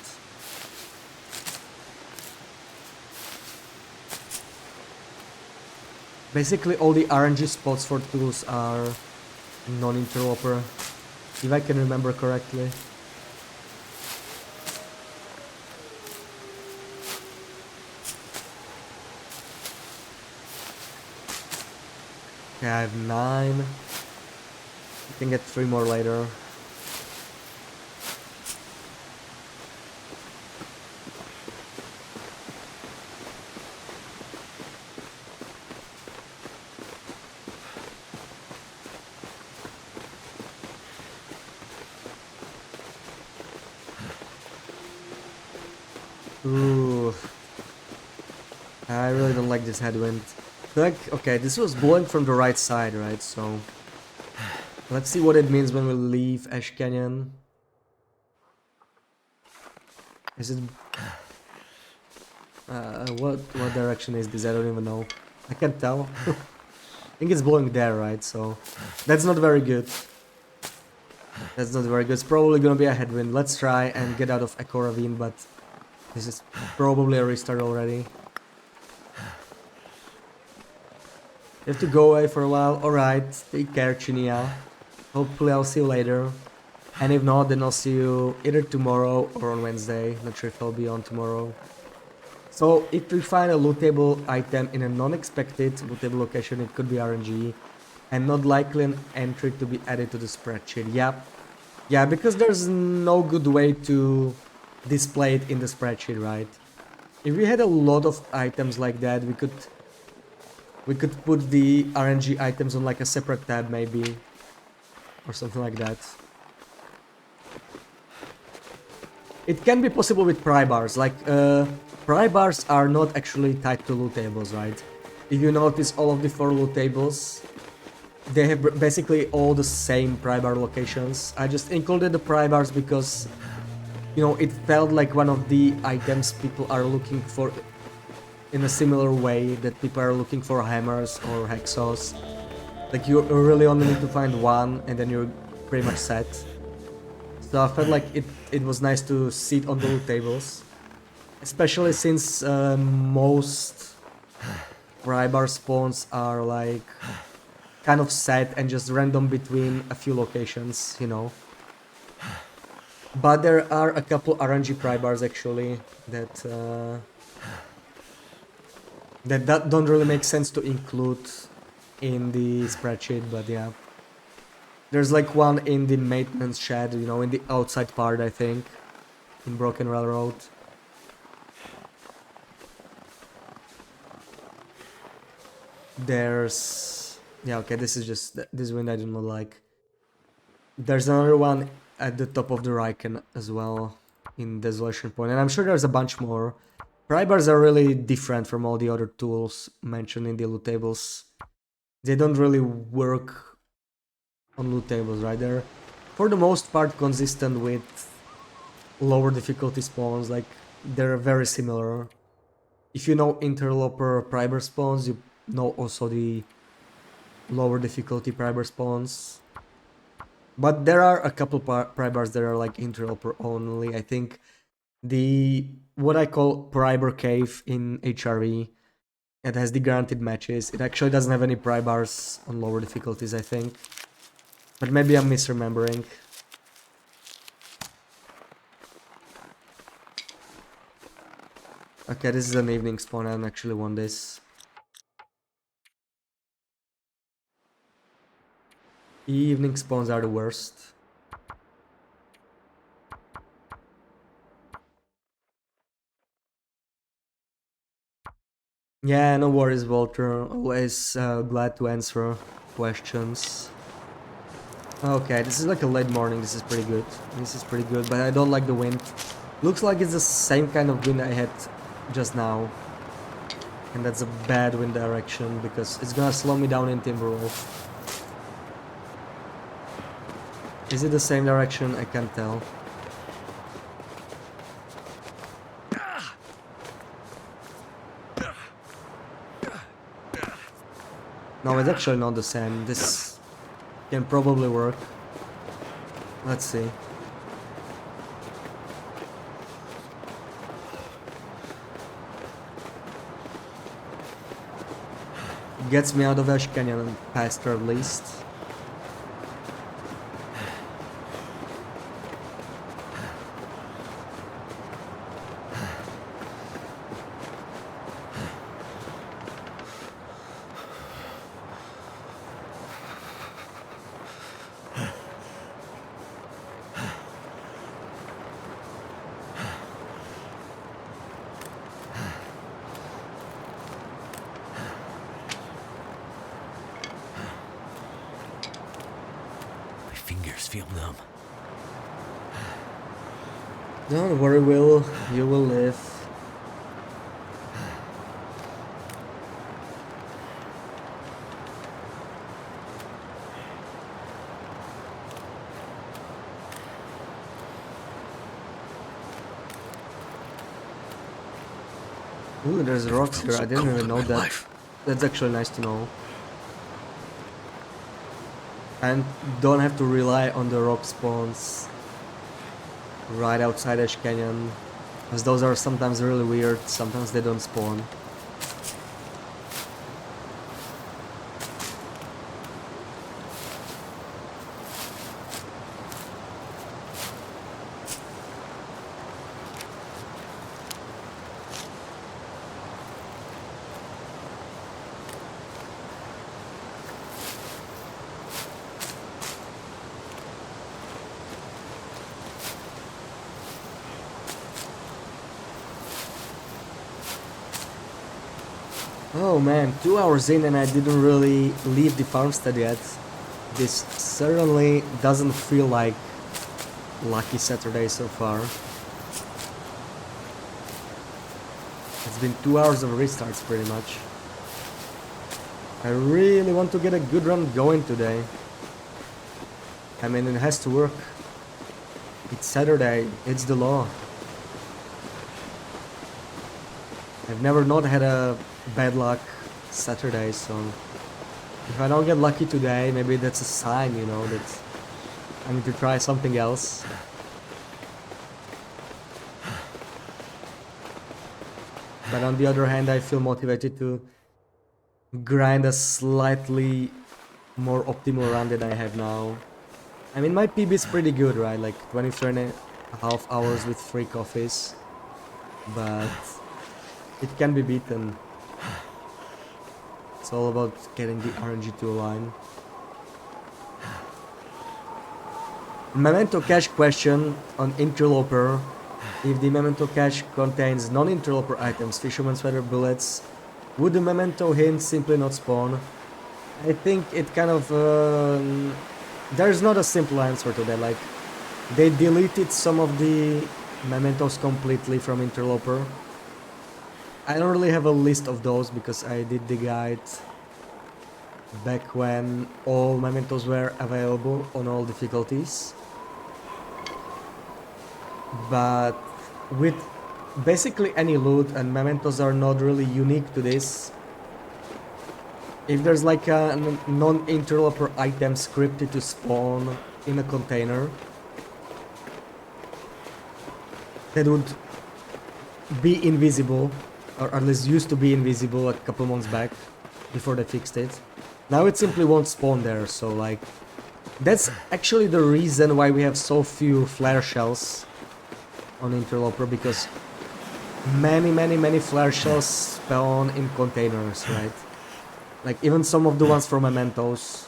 Basically all the RNG spots for tools are non-interloper, if I can remember correctly. Okay, I have 9. I can get 3 more later. Ooh, I really don't like this headwind. Like, okay, this was blowing from the right side, right? So let's see what it means when we leave Ash Canyon. Is it what direction is this? I don't even know. I can't tell. I think it's blowing there, right? So that's not very good. That's not very good. It's probably gonna be a headwind. Let's try and get out of Echo Ravine, but this is probably a restart already. You have to go away for a while. Alright, take care, Chinia. Hopefully I'll see you later. And if not, then I'll see you either tomorrow or on Wednesday. Not sure if I'll be on tomorrow. So if we find a lootable item in a non-expected lootable location, it could be RNG. And not likely an entry to be added to the spreadsheet. Yep. Yeah, because there's no good way to display it in the spreadsheet, right? If we had a lot of items like that, we could put the RNG items on like a separate tab maybe, or something like that. It can be possible with pry bars, like pry bars are not actually tied to loot tables, right? If you notice, all of the 4 loot tables, they have basically all the same pry bar locations. I just included the pry bars because, you know, it felt like one of the items people are looking for in a similar way that people are looking for hammers or hacksaws. Like you really only need to find one and then you're pretty much set. So I felt like it was nice to sit on the loot tables. Especially since most pry bar spawns are like kind of set and just random between a few locations, you know. But there are a couple RNG pry bars actually that that don't really make sense to include in the spreadsheet, but yeah. There's like one in the maintenance shed, you know, in the outside part, I think, in Broken Railroad. There's... yeah, okay, this is just... this wind I do not like. There's another one at the top of the Riken as well, in Desolation Point, and I'm sure there's a bunch more. Pry bars are really different from all the other tools mentioned in the loot tables. They don't really work on loot tables, right? They're, for the most part, consistent with lower difficulty spawns, like, they're very similar. If you know interloper pry bar spawns, you know also the lower difficulty pry bar spawns. But there are a couple pry bars that are like interloper only. I think the what I call pry bar cave in HRV, it has the guaranteed matches. It actually doesn't have any pry bars on lower difficulties, I think. But maybe I'm misremembering. Okay, this is an evening spawn. I don't actually want this. Evening spawns are the worst. Yeah, no worries, Walter. Always glad to answer questions. Okay, this is like a late morning. This is pretty good. This is pretty good, but I don't like the wind. Looks like it's the same kind of wind I had just now. And that's a bad wind direction because it's gonna slow me down in Timberwolf. Is it the same direction? I can't tell. No, it's actually not the same. This can probably work. Let's see. Gets me out of Ash Canyon faster at least. My fingers feel numb. Don't worry, Will. You will live. Ooh, there's rocks here. I didn't even know that. That's actually nice to know. And don't have to rely on the rock spawns right outside Ash Canyon, because those are sometimes really weird. Sometimes they don't spawn. Oh man, 2 hours in and I didn't really leave the farmstead yet. This certainly doesn't feel like lucky Saturday so far. It's been 2 hours of restarts pretty much. I really want to get a good run going today. I mean, it has to work. It's Saturday, it's the law. I've never not had a bad luck Saturday, so if I don't get lucky today, maybe that's a sign, you know, that I need to try something else. But on the other hand, I feel motivated to grind a slightly more optimal run than I have now. I mean, my PB is pretty good, right? Like 23 and a half hours with 3 coffees. But it can be beaten. It's all about getting the RNG to align. Memento cache question on Interloper. If the memento cache contains non-interloper items, fisherman's feather, bullets, would the memento hint simply not spawn? I think it kind of... there's not a simple answer to that. Like, they deleted some of the mementos completely from Interloper. I don't really have a list of those because I did the guide back when all mementos were available on all difficulties. But with basically any loot, and mementos are not really unique to this, if there's like a non-interloper item scripted to spawn in a container, that would be invisible, or at least used to be invisible a couple months back, before they fixed it. Now it simply won't spawn there, so like... That's actually the reason why we have so few flare shells on Interloper, because many flare shells spawn in containers, right? Like even some of the ones from mementos.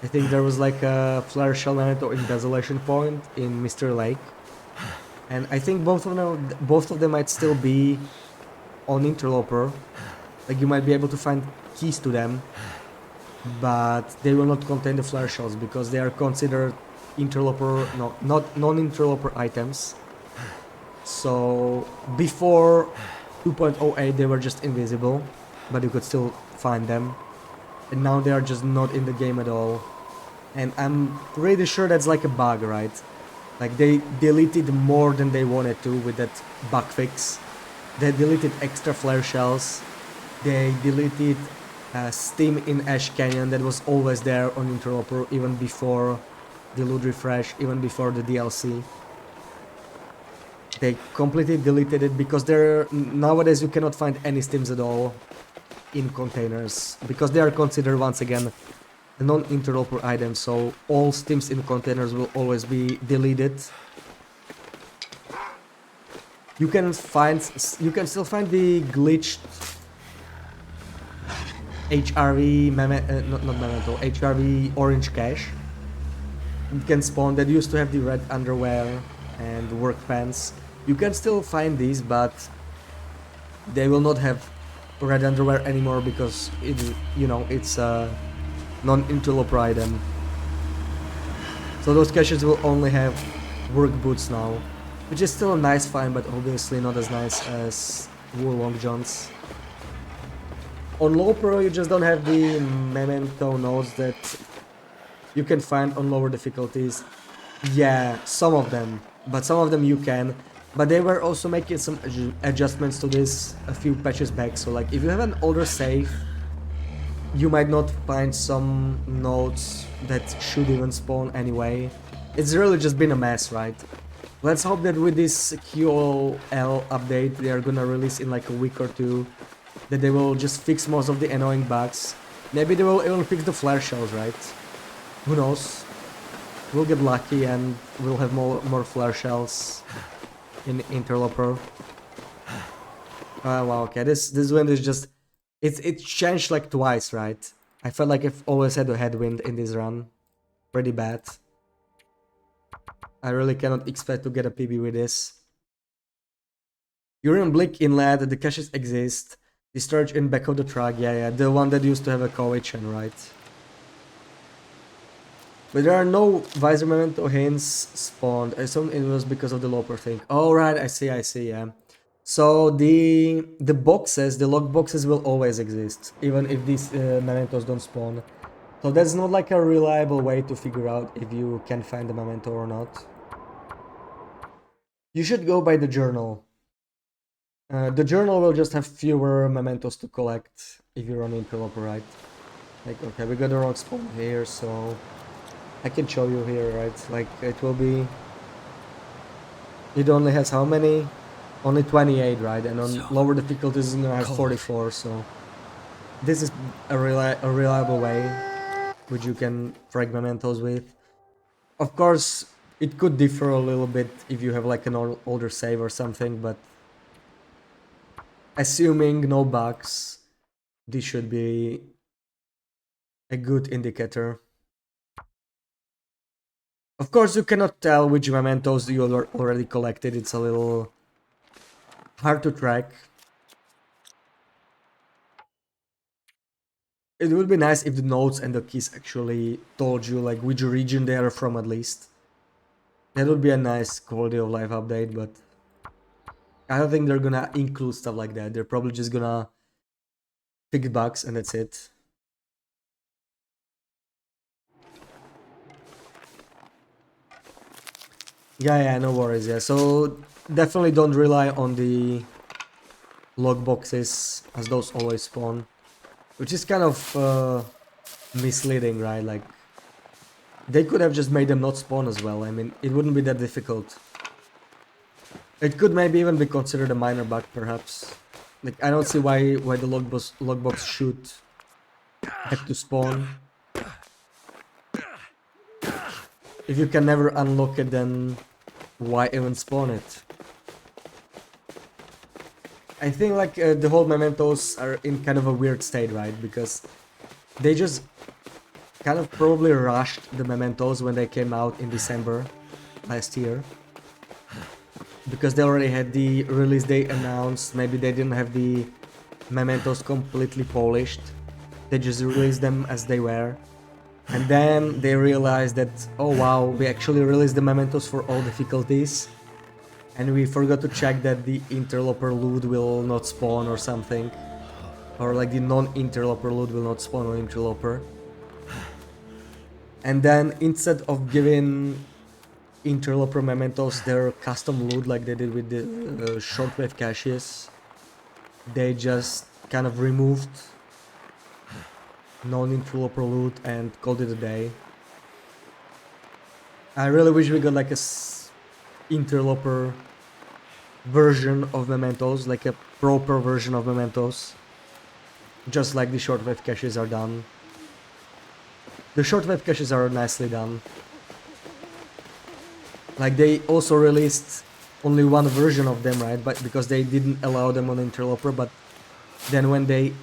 I think there was like a flare shell memento in Desolation Point in Mystery Lake. And I think both of them might still be on Interloper. Like you might be able to find keys to them. but they will not contain the flare shells because they are considered interloper, no, not non-interloper items. So before 2.08 they were just invisible, but you could still find them, and now they are just not in the game at all. And I'm pretty sure that's like a bug, right? Like they deleted more than they wanted to with that bug fix. They deleted extra flare shells. They deleted Steam in Ash Canyon that was always there on Interloper even before the loot refresh, even before the DLC. They completely deleted it because nowadays you cannot find any Steams at all in containers because they are considered once again a non-interloper item, so all Steams in containers will always be deleted. You can still find the glitched HRV not Memento, HRV orange cache. It can spawn that used to have the red underwear and work pants. You can still find these, but they will not have red underwear anymore because it's a non-interloper item. So those caches will only have work boots now, which is still a nice find, but obviously not as nice as wool long johns. On low pro you just don't have the memento nodes that you can find on lower difficulties. Yeah, some of them, but some of them you can. But they were also making some adjustments to this a few patches back, so like if you have an older save, you might not find some nodes that should even spawn anyway. It's really just been a mess, right? Let's hope that with this QOL update they are gonna release in like a week or two, that they will just fix most of the annoying bugs. Maybe they will even fix the flare shells, right? Who knows? We'll get lucky and we'll have more flare shells in Interloper. Wow, okay, this wind is just... It's changed like twice, right? I felt like I've always had a headwind in this run. Pretty bad. I really cannot expect to get a PB with this. You're in Blick Inlet, the caches exist. The storage in back of the truck, yeah, the one that used to have a coalition, right? But there are no visor memento hints spawned. I assume it was because of the loper thing. Oh right, I see, yeah. So the boxes, the log boxes will always exist, even if these mementos don't spawn. So that's not like a reliable way to figure out if you can find the memento or not. You should go by the journal. The journal will just have fewer mementos to collect if you're on Interloper, right? Like, okay, we got the wrong spawn here, so I can show you here, right? Like, it will be... It only has how many? Only 28, right? And on lower difficulties it's gonna have 44, so... This is a reliable way which you can frag mementos with. Of course, it could differ a little bit if you have like an older save or something, but... Assuming no bugs, this should be a good indicator. Of course, you cannot tell which mementos you already collected. It's a little hard to track. It would be nice if the notes and the keys actually told you like which region they are from at least. That would be a nice quality of life update, but I don't think they're gonna include stuff like that. They're probably just gonna fix bugs and that's it. Yeah, no worries, yeah. So definitely don't rely on the log boxes as those always spawn. Which is kind of misleading, right? Like, they could have just made them not spawn as well. I mean, it wouldn't be that difficult. It could maybe even be considered a minor bug, perhaps. Like, I don't see why the logbox should have to spawn. If you can never unlock it, then why even spawn it? I think like the whole mementos are in kind of a weird state, right? Because they just kind of probably rushed the mementos when they came out in December last year. Because they already had the release date announced, maybe they didn't have the mementos completely polished. They just released them as they were. And then they realized that, oh wow, we actually released the mementos for all difficulties. And we forgot to check that the interloper loot will not spawn or something. Or like the non-interloper loot will not spawn on interloper. And then instead of giving interloper mementos their custom loot like they did with the shortwave caches, they just kind of removed non-interloper loot and called it a day. I really wish we got like a interloper version of mementos, like a proper version of mementos, just like the shortwave caches are done. The shortwave caches are nicely done. Like they also released only one version of them, right? But because they didn't allow them on interloper, but then when they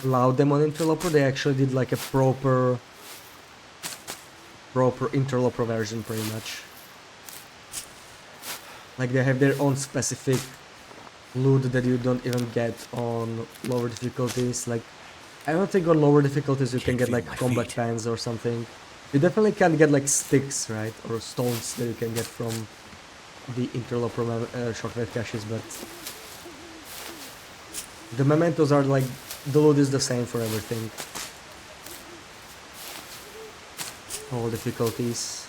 allowed them on interloper, they actually did like a proper interloper version, pretty much. Like they have their own specific loot that you don't even get on lower difficulties. Like I don't think on lower difficulties you can get like combat pans or something. You definitely can get like sticks, right, or stones that you can get from the interloper shortwave caches, but the mementos are like, the loot is the same for everything. All difficulties.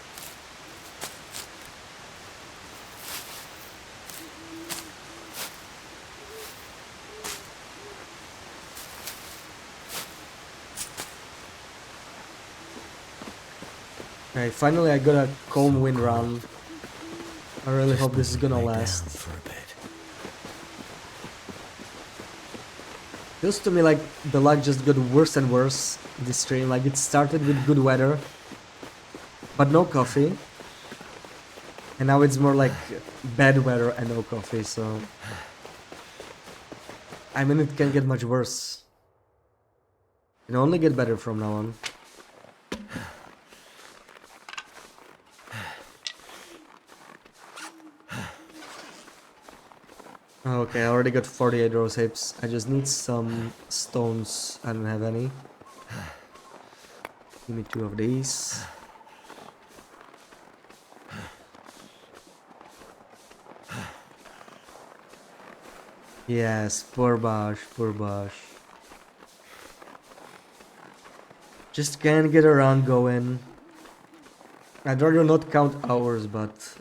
Okay, finally I got a calm wind run. I really hope this is gonna last. For a bit. Feels to me like the luck just got worse and worse this stream. Like it started with good weather, but no coffee. And now it's more like bad weather and no coffee, so... I mean, it can get much worse. It can only get better from now on. Okay, I already got 48 rose hips. I just need some stones. I don't have any. Give me 2 of these. Yes, poor Bosch, poor Bosch. Just can't get a run going. I'd rather not count hours, but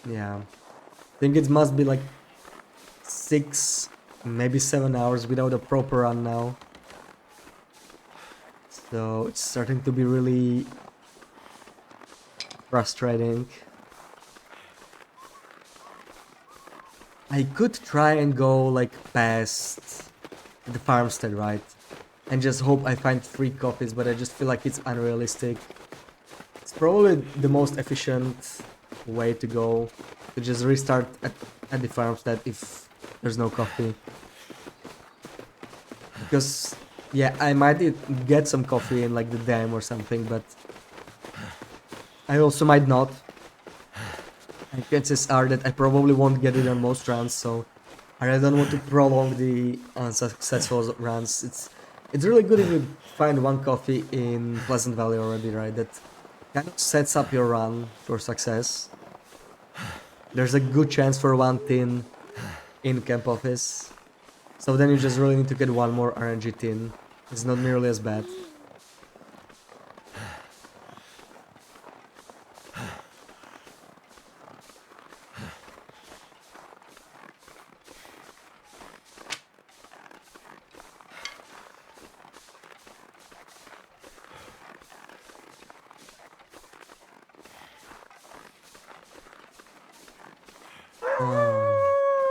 yeah. I think it must be like 6, maybe 7 hours without a proper run now. So it's starting to be really frustrating. I could try and go like past the farmstead, right? And just hope I find 3 copies, but I just feel like it's unrealistic. It's probably the most efficient way to go, to just restart at the farmstead if there's no coffee. Because, yeah, I might get some coffee in like the dam or something, but I also might not. And chances are that I probably won't get it on most runs, so I really don't want to prolong the unsuccessful runs. It's really good if you find 1 coffee in Pleasant Valley already, right? That kind of sets up your run for success. There's a good chance for 1 tin in camp office. So then you just really need to get 1 more RNG tin. It's not nearly as bad.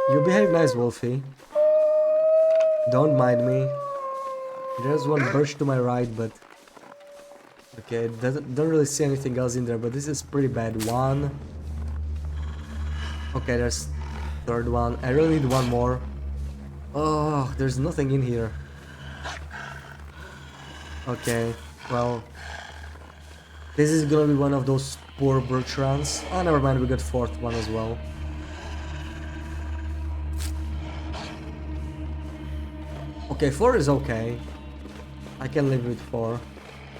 You behave nice, Wolfie. Don't mind me. There's 1 birch to my right, but... Okay, don't really see anything else in there, but this is pretty bad. 1. Okay, there's 3rd one. I really need 1 more. Oh, there's nothing in here. Okay, well... This is gonna be one of those poor birch runs. Oh, never mind, we got 4th one as well. Okay, 4 is okay. I can live with 4.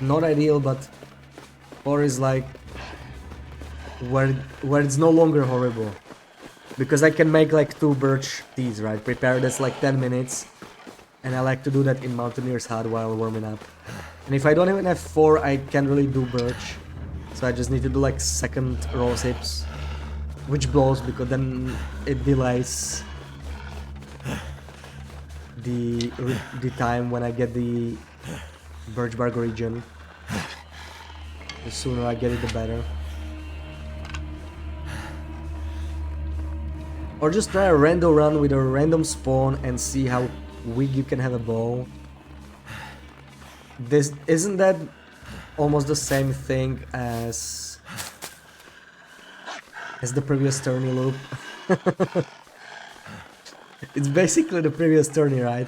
Not ideal, but 4 is like where it's no longer horrible. Because I can make like 2 birch teas, right? Prepare that's like 10 minutes. And I like to do that in Mountaineer's Hut while warming up. And if I don't even have 4, I can't really do birch. So I just need to do like second roll sips. Which blows because then it delays the time when I get the Birchbark region. The sooner I get it, the better. Or just try a random run with a random spawn and see how weak you can have a bow. This isn't that almost the same thing as the previous tourney loop. It's basically the previous tourney, right?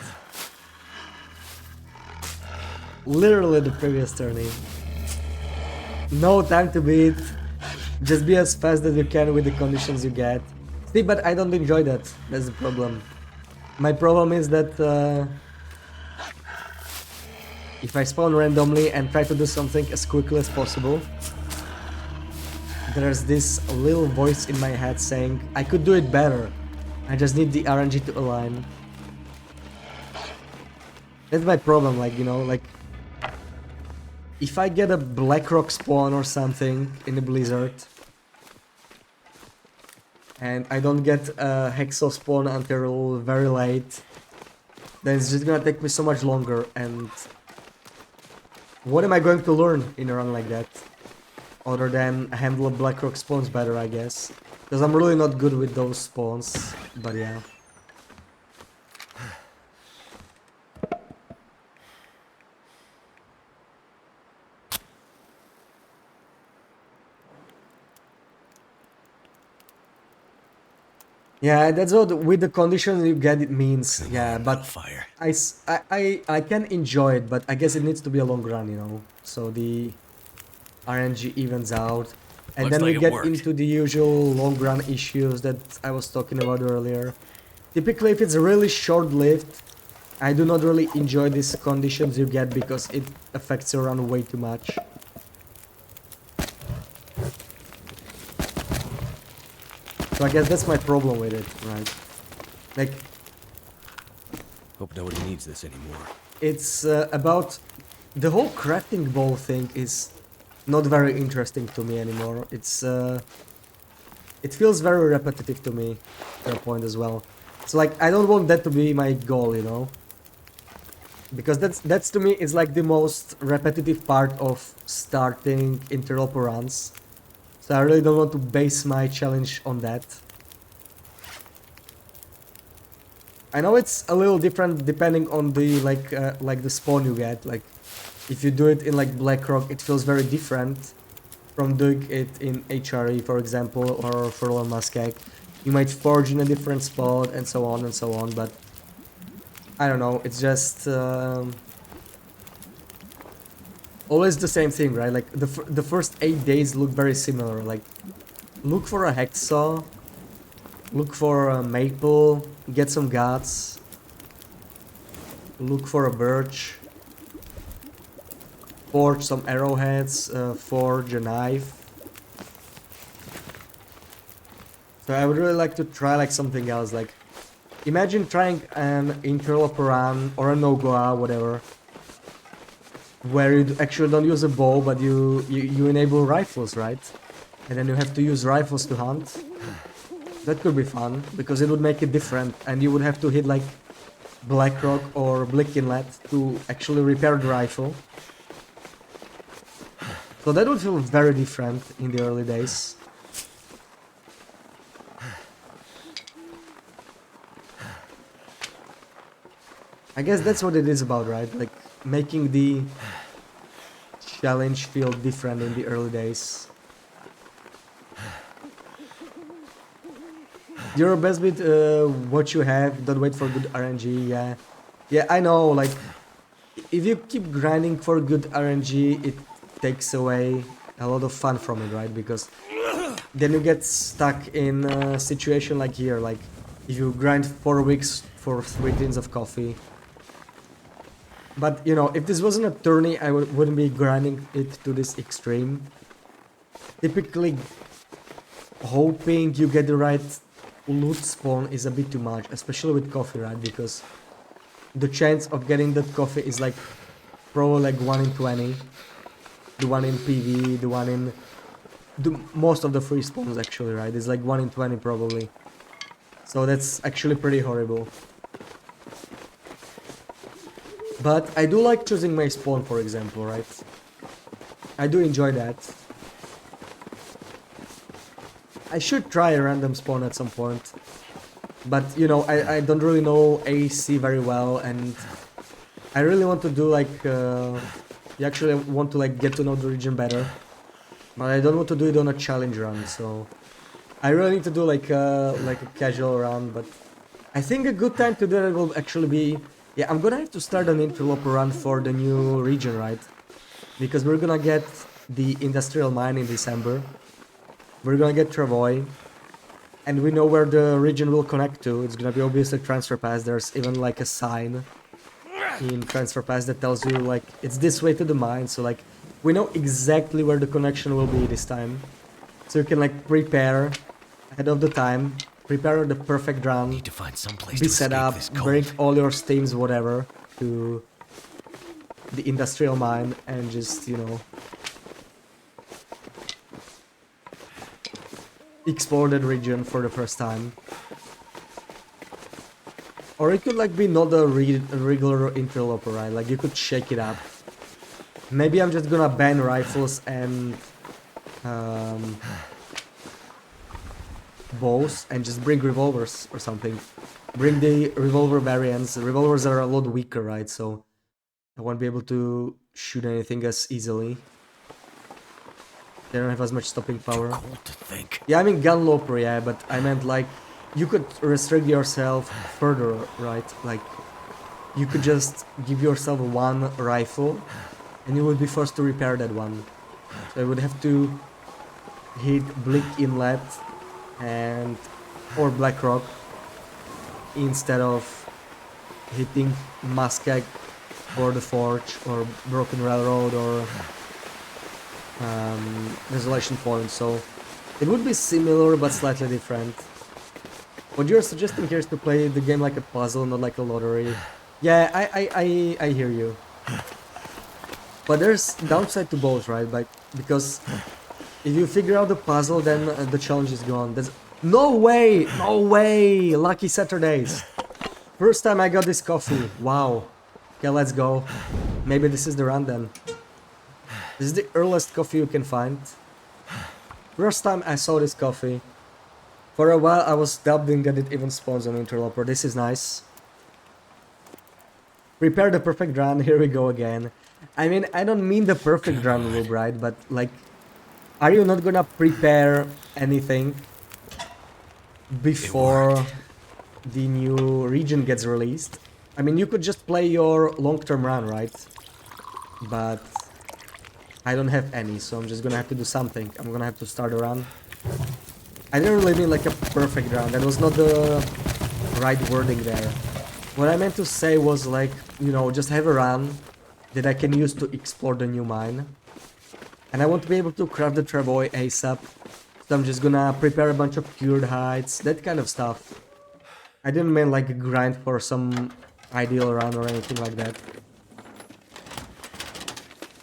Literally the previous tourney. No time to beat. Just be as fast as you can with the conditions you get. See, but I don't enjoy that. That's the problem. My problem is that if I spawn randomly and try to do something as quickly as possible, there's this little voice in my head saying, I could do it better. I just need the RNG to align. That's my problem, like, you know, like... If I get a Blackrock spawn or something in the Blizzard, and I don't get a Hexo spawn until very late, then it's just gonna take me so much longer, and... What am I going to learn in a run like that? Other than handle Blackrock spawns better, I guess. Because I'm really not good with those spawns, but yeah. Yeah, that's what with the conditions you get it means. Yeah, but Fire. I can enjoy it, but I guess it needs to be a long run, you know. So the RNG evens out. And Looks then like we it get worked. into the usual long run issues that I was talking about earlier. Typically, if it's really short-lived, I do not really enjoy these conditions you get because it affects your run way too much. So I guess that's my problem with it, right? Like, Hope nobody needs this anymore. it's about... The whole crafting ball thing is not very interesting to me anymore. It's it feels very repetitive to me, to a point as well. So like, I don't want that to be my goal, you know? Because that's to me is like the most repetitive part of starting interloper runs. So I really don't want to base my challenge on that. I know it's a little different depending on the like the spawn you get. Like, if you do it in like Blackrock, it feels very different from doing it in HRE, for example, or Furlong Muskeg. You might forge in a different spot and so on and so on, but I don't know, it's just always the same thing, right? Like the first 8 days look very similar. Like, look for a Hacksaw, look for a Maple, get some guts, look for a Birch, forge some arrowheads, forge a knife. So I would really like to try like something else. Like, imagine trying an interloper run or a Nogoa, whatever, where you actually don't use a bow, but you enable rifles, right? And then you have to use rifles to hunt. That could be fun, because it would make it different, and you would have to hit like Blackrock or Blick Inlet to actually repair the rifle. So that would feel very different in the early days. I guess that's what it is about, right? Like, making the challenge feel different in the early days. Your best bit, what you have, don't wait for good RNG, yeah. Yeah, I know, like, if you keep grinding for good RNG, it takes away a lot of fun from it, right? Because then you get stuck in a situation like here, like, if you grind 4 weeks for 3 tins of coffee, But you know, if this wasn't a tourney, I wouldn't be grinding it to this extreme. Typically, hoping you get the right loot spawn is a bit too much, especially with coffee, right? Because the chance of getting that coffee is like probably like 1 in 20. The one in PV, the one in most of the free spawns actually, right? It's like 1 in 20 probably. So that's actually pretty horrible. But I do like choosing my spawn, for example, right? I do enjoy that. I should try a random spawn at some point. But, you know, I don't really know AC very well, and I really want to do like... you actually want to like get to know the region better. But I don't want to do it on a challenge run, so... I really need to do like a casual run, but... I think a good time to do that will actually be... Yeah, I'm gonna have to start an interloper run for the new region, right? Because we're gonna get the industrial mine in December. We're gonna get Travoy. And we know where the region will connect to. It's gonna be obviously Transfer Pass. There's even like a sign in Transfer Pass that tells you like it's this way to the mine. So like we know exactly where the connection will be this time. So you can like prepare ahead of the time. Prepare the perfect run. Need to find some place Be to set escape up, this bring cold. all your steams, whatever, to the industrial mine and just, you know, explore that region for the first time. Or it could like be not a regular interloper, right? Like you could shake it up. Maybe I'm just gonna ban rifles and bows and just bring revolvers or something. Bring the revolver variants. Revolvers are a lot weaker, right? So I won't be able to shoot anything as easily. They don't have as much stopping power. Cold to think. Yeah, I mean gunloper, yeah, but I meant like you could restrict yourself further, right? Like you could just give yourself one rifle and you would be forced to repair that one. So I would have to hit Blick Inlet and or Blackrock instead of hitting Muskeg or the Forge or Broken Railroad or Desolation Point. So it would be similar but slightly different. What you're suggesting here is to play the game like a puzzle, not like a lottery. Yeah, I hear you. But there's downside to both, right? Like, because if you figure out the puzzle, then the challenge is gone. There's no way, no way. Lucky Saturdays. First time I got this coffee. Wow. Okay, let's go. Maybe this is the run then. This is the earliest coffee you can find. First time I saw this coffee. For a while I was doubting that it even spawns on Interloper. This is nice. Prepare the perfect run. Here we go again. I mean, I don't mean the perfect run, Lube, right? But like, are you not gonna prepare anything before the new region gets released? I mean, you could just play your long-term run, right? But I don't have any, so I'm just gonna have to do something. I'm gonna have to start a run. I didn't really mean like a perfect run. That was not the right wording there. What I meant to say was like, you know, just have a run that I can use to explore the new mine. And I want to be able to craft the Travoy ASAP. So I'm just gonna prepare a bunch of cured hides, that kind of stuff. I didn't mean like a grind for some ideal run or anything like that.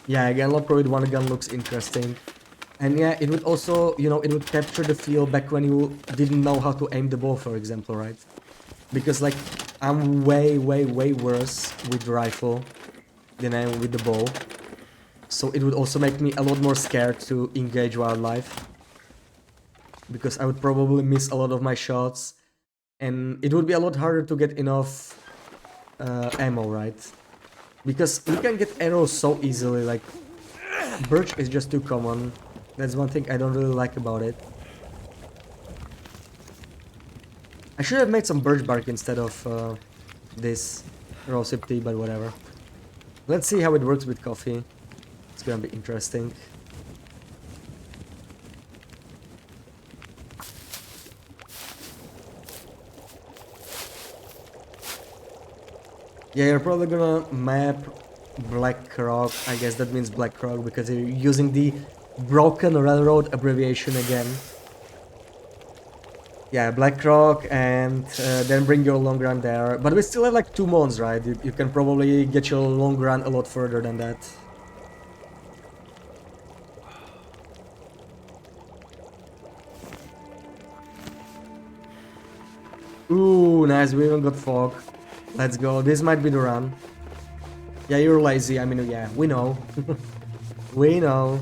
Yeah, again, Lopro with one gun looks interesting. And yeah, it would also, you know, it would capture the feel back when you didn't know how to aim the bow, for example, right? Because like, I'm way worse with the rifle than I am with the bow. So it would also make me a lot more scared to engage wildlife. Because I would probably miss a lot of my shots. And it would be a lot harder to get enough ammo, right? Because you can get arrows so easily, like... Birch is just too common. That's one thing I don't really like about it. I should have made some birch bark instead of this rosehip tea, but whatever. Let's see how it works with coffee. It's gonna be interesting. Yeah, you're probably gonna map Black Rock. I guess that means Black Rock because you're using the Broken Railroad abbreviation again. Yeah, Black Rock, and then bring your long run there. But we still have like 2 months, right? You can probably get your long run a lot further than that. Ooh, nice. We even got fog. Let's go. This might be the run. Yeah, you're lazy. I mean, yeah, we know. We know.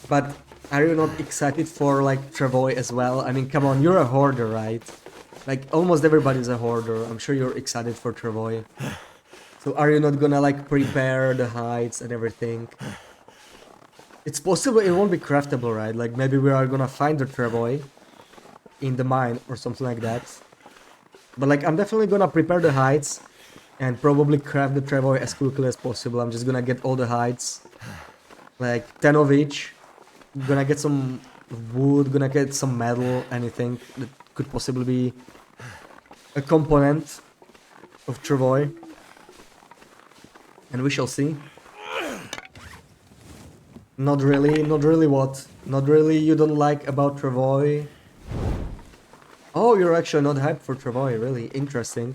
But are you not excited for like Travoy as well? I mean, come on, you're a hoarder, right? Like almost everybody's a hoarder. I'm sure you're excited for Travoy. So are you not gonna like prepare the hides and everything? It's possible it won't be craftable, right? Like maybe we are gonna find the Travoy in the mine or something like that. But like I'm definitely gonna prepare the hides and probably craft the Travoy as quickly as possible. I'm just gonna get all the hides, like 10 of each. Gonna get some wood, gonna get some metal, anything that could possibly be a component of Travoy. And we shall see. Not really what? Not really you don't like about Travoy? Oh, you're actually not hyped for Travoy, really interesting.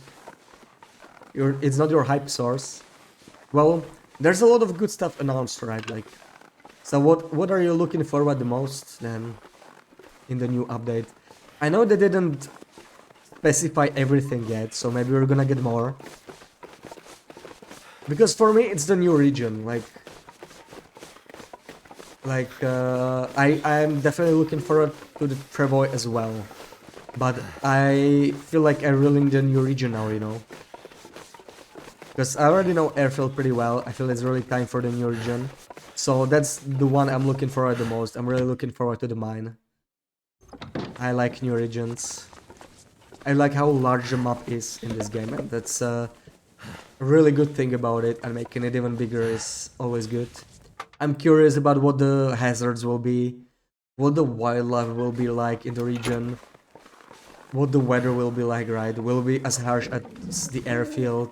It's not your hype source. Well, there's a lot of good stuff announced, right? Like, so what are you looking forward the most then in the new update? I know they didn't specify everything yet, so maybe we're gonna get more. Because for me, it's the new region. I'm definitely looking forward to the Travoy as well. But I feel like I really need a new region now, you know. Because I already know Airfield pretty well. I feel it's really time for the new region. So that's the one I'm looking forward the most. I'm really looking forward to the mine. I like new regions. I like how large the map is in this game, and that's a really good thing about it, and making it even bigger is always good. I'm curious about what the hazards will be, what the wildlife will be like in the region, what the weather will be like, right? Will it be as harsh as the airfield?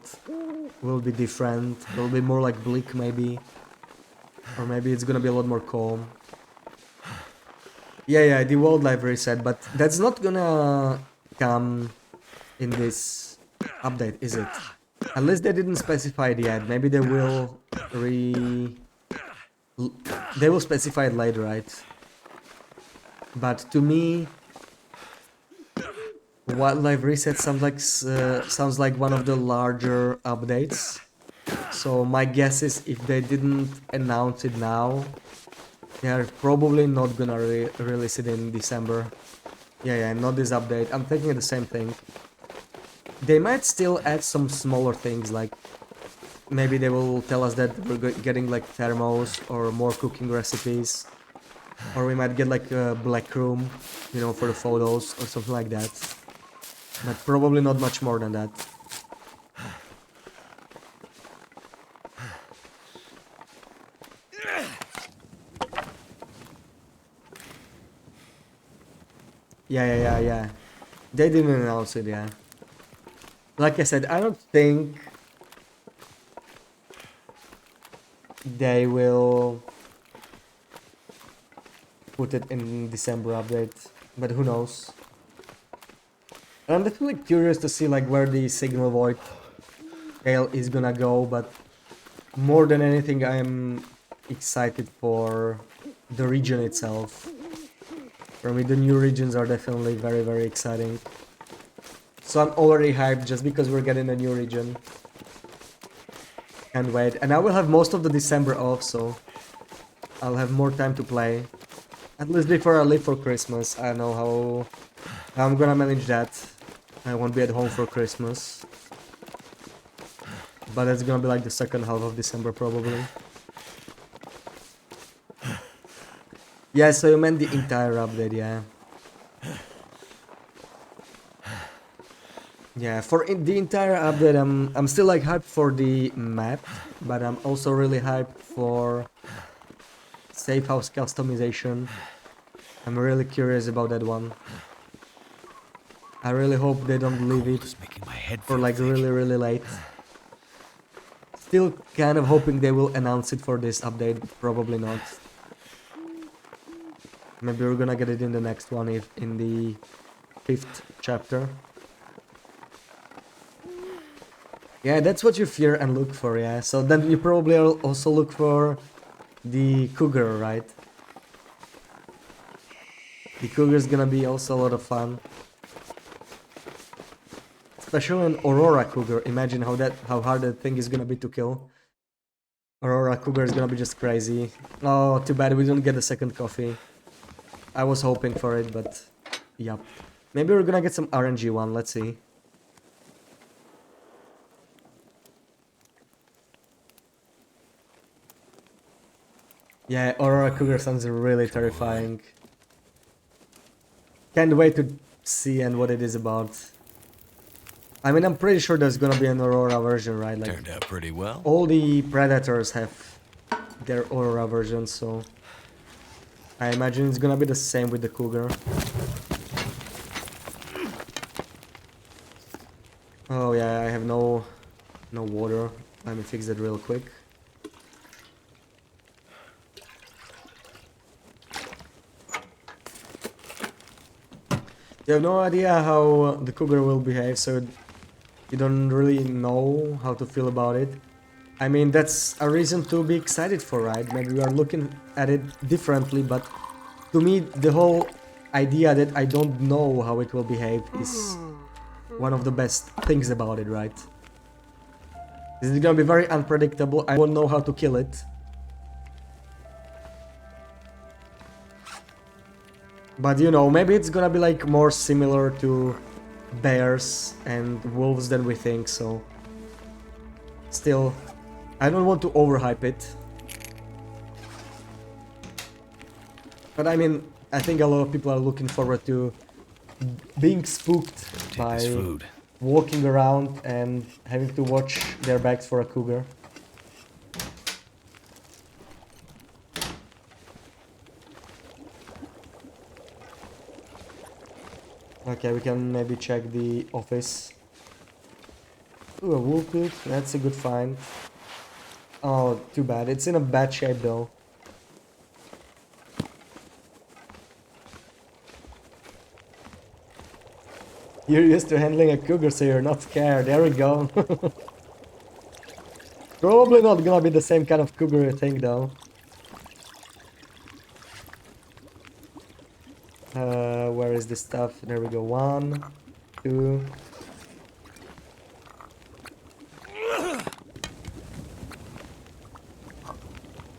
Will it be different? Will it be more like bleak maybe? Or maybe it's gonna be a lot more calm. Yeah, the wildlife reset, but that's not gonna come in this update, is it? Unless they didn't specify it yet. Maybe they will they will specify it later, right? But to me, wildlife reset sounds like one of the larger updates. So my guess is if they didn't announce it now, they are probably not gonna release it in December. Yeah, not this update. I'm thinking the same thing. They might still add some smaller things, like maybe they will tell us that we're getting like thermos or more cooking recipes, or we might get like a black room, you know, for the photos or something like that. But probably not much more than that. Yeah. They didn't announce it, yeah. Like I said, I don't think they will put it in December update, but who knows. And I'm definitely curious to see like where the Signal Void tail is gonna go, but more than anything I'm excited for the region itself. For me, the new regions are definitely very exciting. So I'm already hyped just because we're getting a new region. Can't wait. And I will have most of the December off, so I'll have more time to play. At least before I leave for Christmas. I know how I'm gonna manage that. I won't be at home for Christmas. But it's gonna be like the second half of December probably. Yeah, so you meant the entire update, yeah. Yeah, for the entire update, I'm still like hyped for the map, but I'm also really hyped for safe house customization. I'm really curious about that one. I really hope they don't leave it It's making my head for feel like thick. really late. Still kind of hoping they will announce it for this update, but probably not. Maybe we're gonna get it in the next one, if in the 5th chapter. Yeah, that's what you fear and look for, yeah. So then you probably also look for the cougar, right? The cougar is gonna be also a lot of fun. Especially an Aurora cougar. Imagine how hard that thing is gonna be to kill. Aurora cougar is gonna be just crazy. Oh, too bad we don't get a second coffee. I was hoping for it, but yep. Maybe we're gonna get some RNG one, let's see. Yeah, Aurora cougar sounds really terrifying. Can't wait to see and what it is about. I mean, I'm pretty sure there's gonna be an Aurora version, right? Like, Turned out pretty well. all the Predators have their Aurora version, so I imagine it's gonna be the same with the Cougar. Oh yeah, I have no water. Let me fix that real quick. You have no idea how the Cougar will behave, so you don't really know how to feel about it. I mean, that's a reason to be excited for, right? Maybe we are looking at it differently, but to me, the whole idea that I don't know how it will behave is one of the best things about it, right? This is gonna be very unpredictable. I won't know how to kill it. But you know, maybe it's gonna be like more similar to bears and wolves than we think, so still, I don't want to overhype it. But I mean, I think a lot of people are looking forward to being spooked Take by this food. walking around and having to watch their backs for a cougar. Okay, we can maybe check the office. Ooh, a wool coop, that's a good find. Oh, too bad. It's in a bad shape though. You're used to handling a cougar, so you're not scared. There we go. Probably not gonna be the same kind of cougar you think though. Where is the stuff? There we go. 1, 2.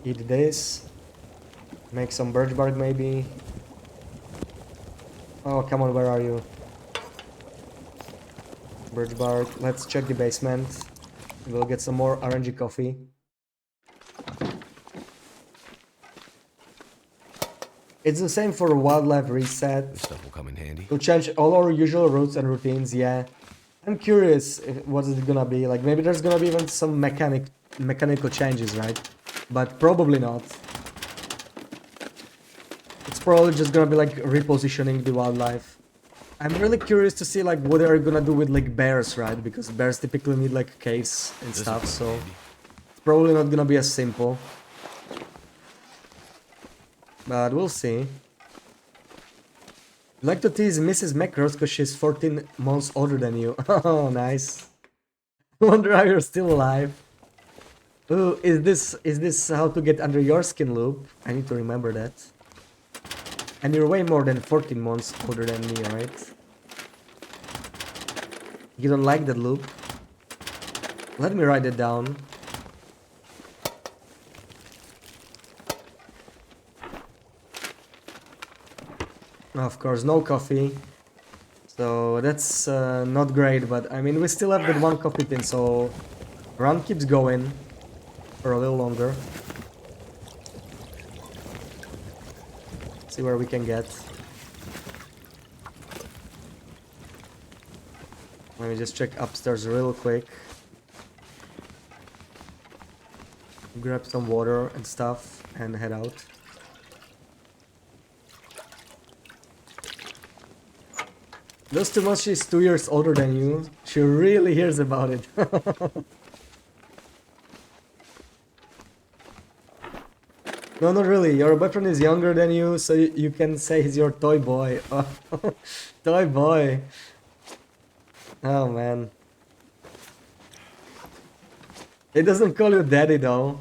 Eat this. Make some birch bark maybe. Oh, come on, where are you? Birch bark. Let's check the basement. We'll get some more RNG coffee. It's the same for wildlife reset. This stuff will come in handy. To change all our usual routes and routines, yeah. I'm curious what is it gonna be. Like, maybe there's gonna be even some mechanical changes, right? But probably not. It's probably just gonna be like repositioning the wildlife. I'm really curious to see like what they're gonna do with like bears, right? Because bears typically need like caves and This'll stuff, come in so handy. it's probably not gonna be as simple. But we'll see. You like to tease Mrs. Macros because she's 14 months older than you. Oh, nice. Wonder how you're still alive. Ooh, is this how to get under your skin loop? I need to remember that. And you're way more than 14 months older than me, right? You don't like that loop? Let me write it down. Of course, no coffee. So that's not great, but I mean, we still have that one coffee tin, so run keeps going for a little longer. See where we can get. Let me just check upstairs real quick. Grab some water and stuff and head out. Just too much she's 2 years older than you. She really hears about it. No, not really. Your boyfriend is younger than you, so you can say he's your toy boy. Oh, toy boy. Oh man. He doesn't call you daddy though.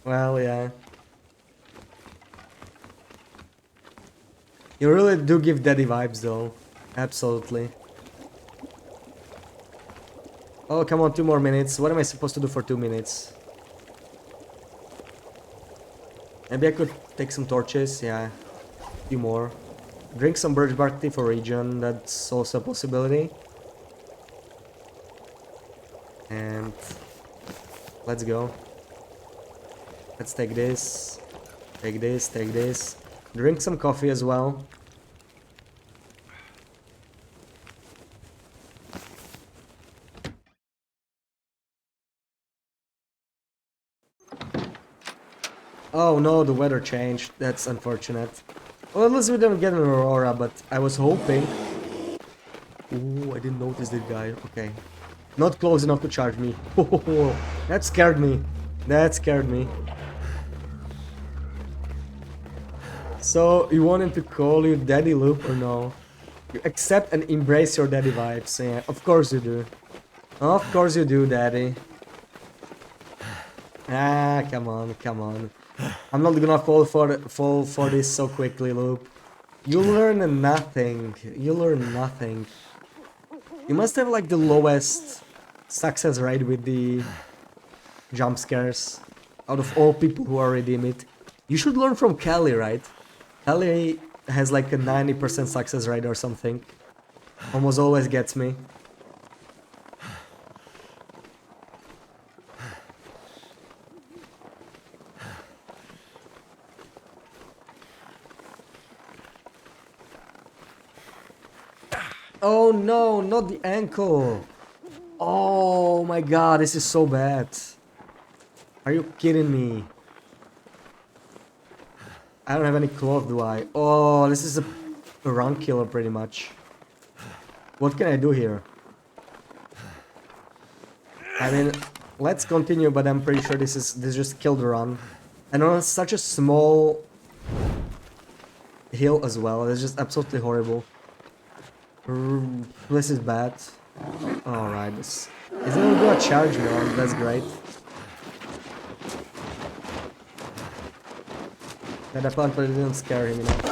Well, yeah. You really do give daddy vibes though. Absolutely. Oh, come on, 2 more minutes. What am I supposed to do for 2 minutes? Maybe I could take some torches, yeah. A few more. Drink some birch bark tea for regen, that's also a possibility. And let's go. Let's take this. Take this, take this. Drink some coffee as well. Oh no, the weather changed. That's unfortunate. Well, at least we didn't get an aurora, but I was hoping. Ooh, I didn't notice that guy. Okay. Not close enough to charge me. Oh, that scared me. That scared me. So, you want him to call you Daddy Loop or no? You accept and embrace your daddy vibes. Yeah, of course you do. Of course you do, Daddy. Ah, come on, come on. I'm not gonna fall for this so quickly, Loop. You learn nothing. You learn nothing. You must have like the lowest success rate with the jump scares out of all people who are redeem it. You should learn from Kelly, right? Kelly has like a 90% success rate or something. Almost always gets me. Oh no, not the ankle. Oh my god, this is so bad. Are you kidding me? I don't have any cloth, do I? Oh, this is a run killer pretty much. What can I do here? I mean, let's continue, but I'm pretty sure this just killed the run. And on such a small hill as well, it's just absolutely horrible. This is bad. Alright, this is even gonna charge me on, that's great. That apparently didn't scare him enough.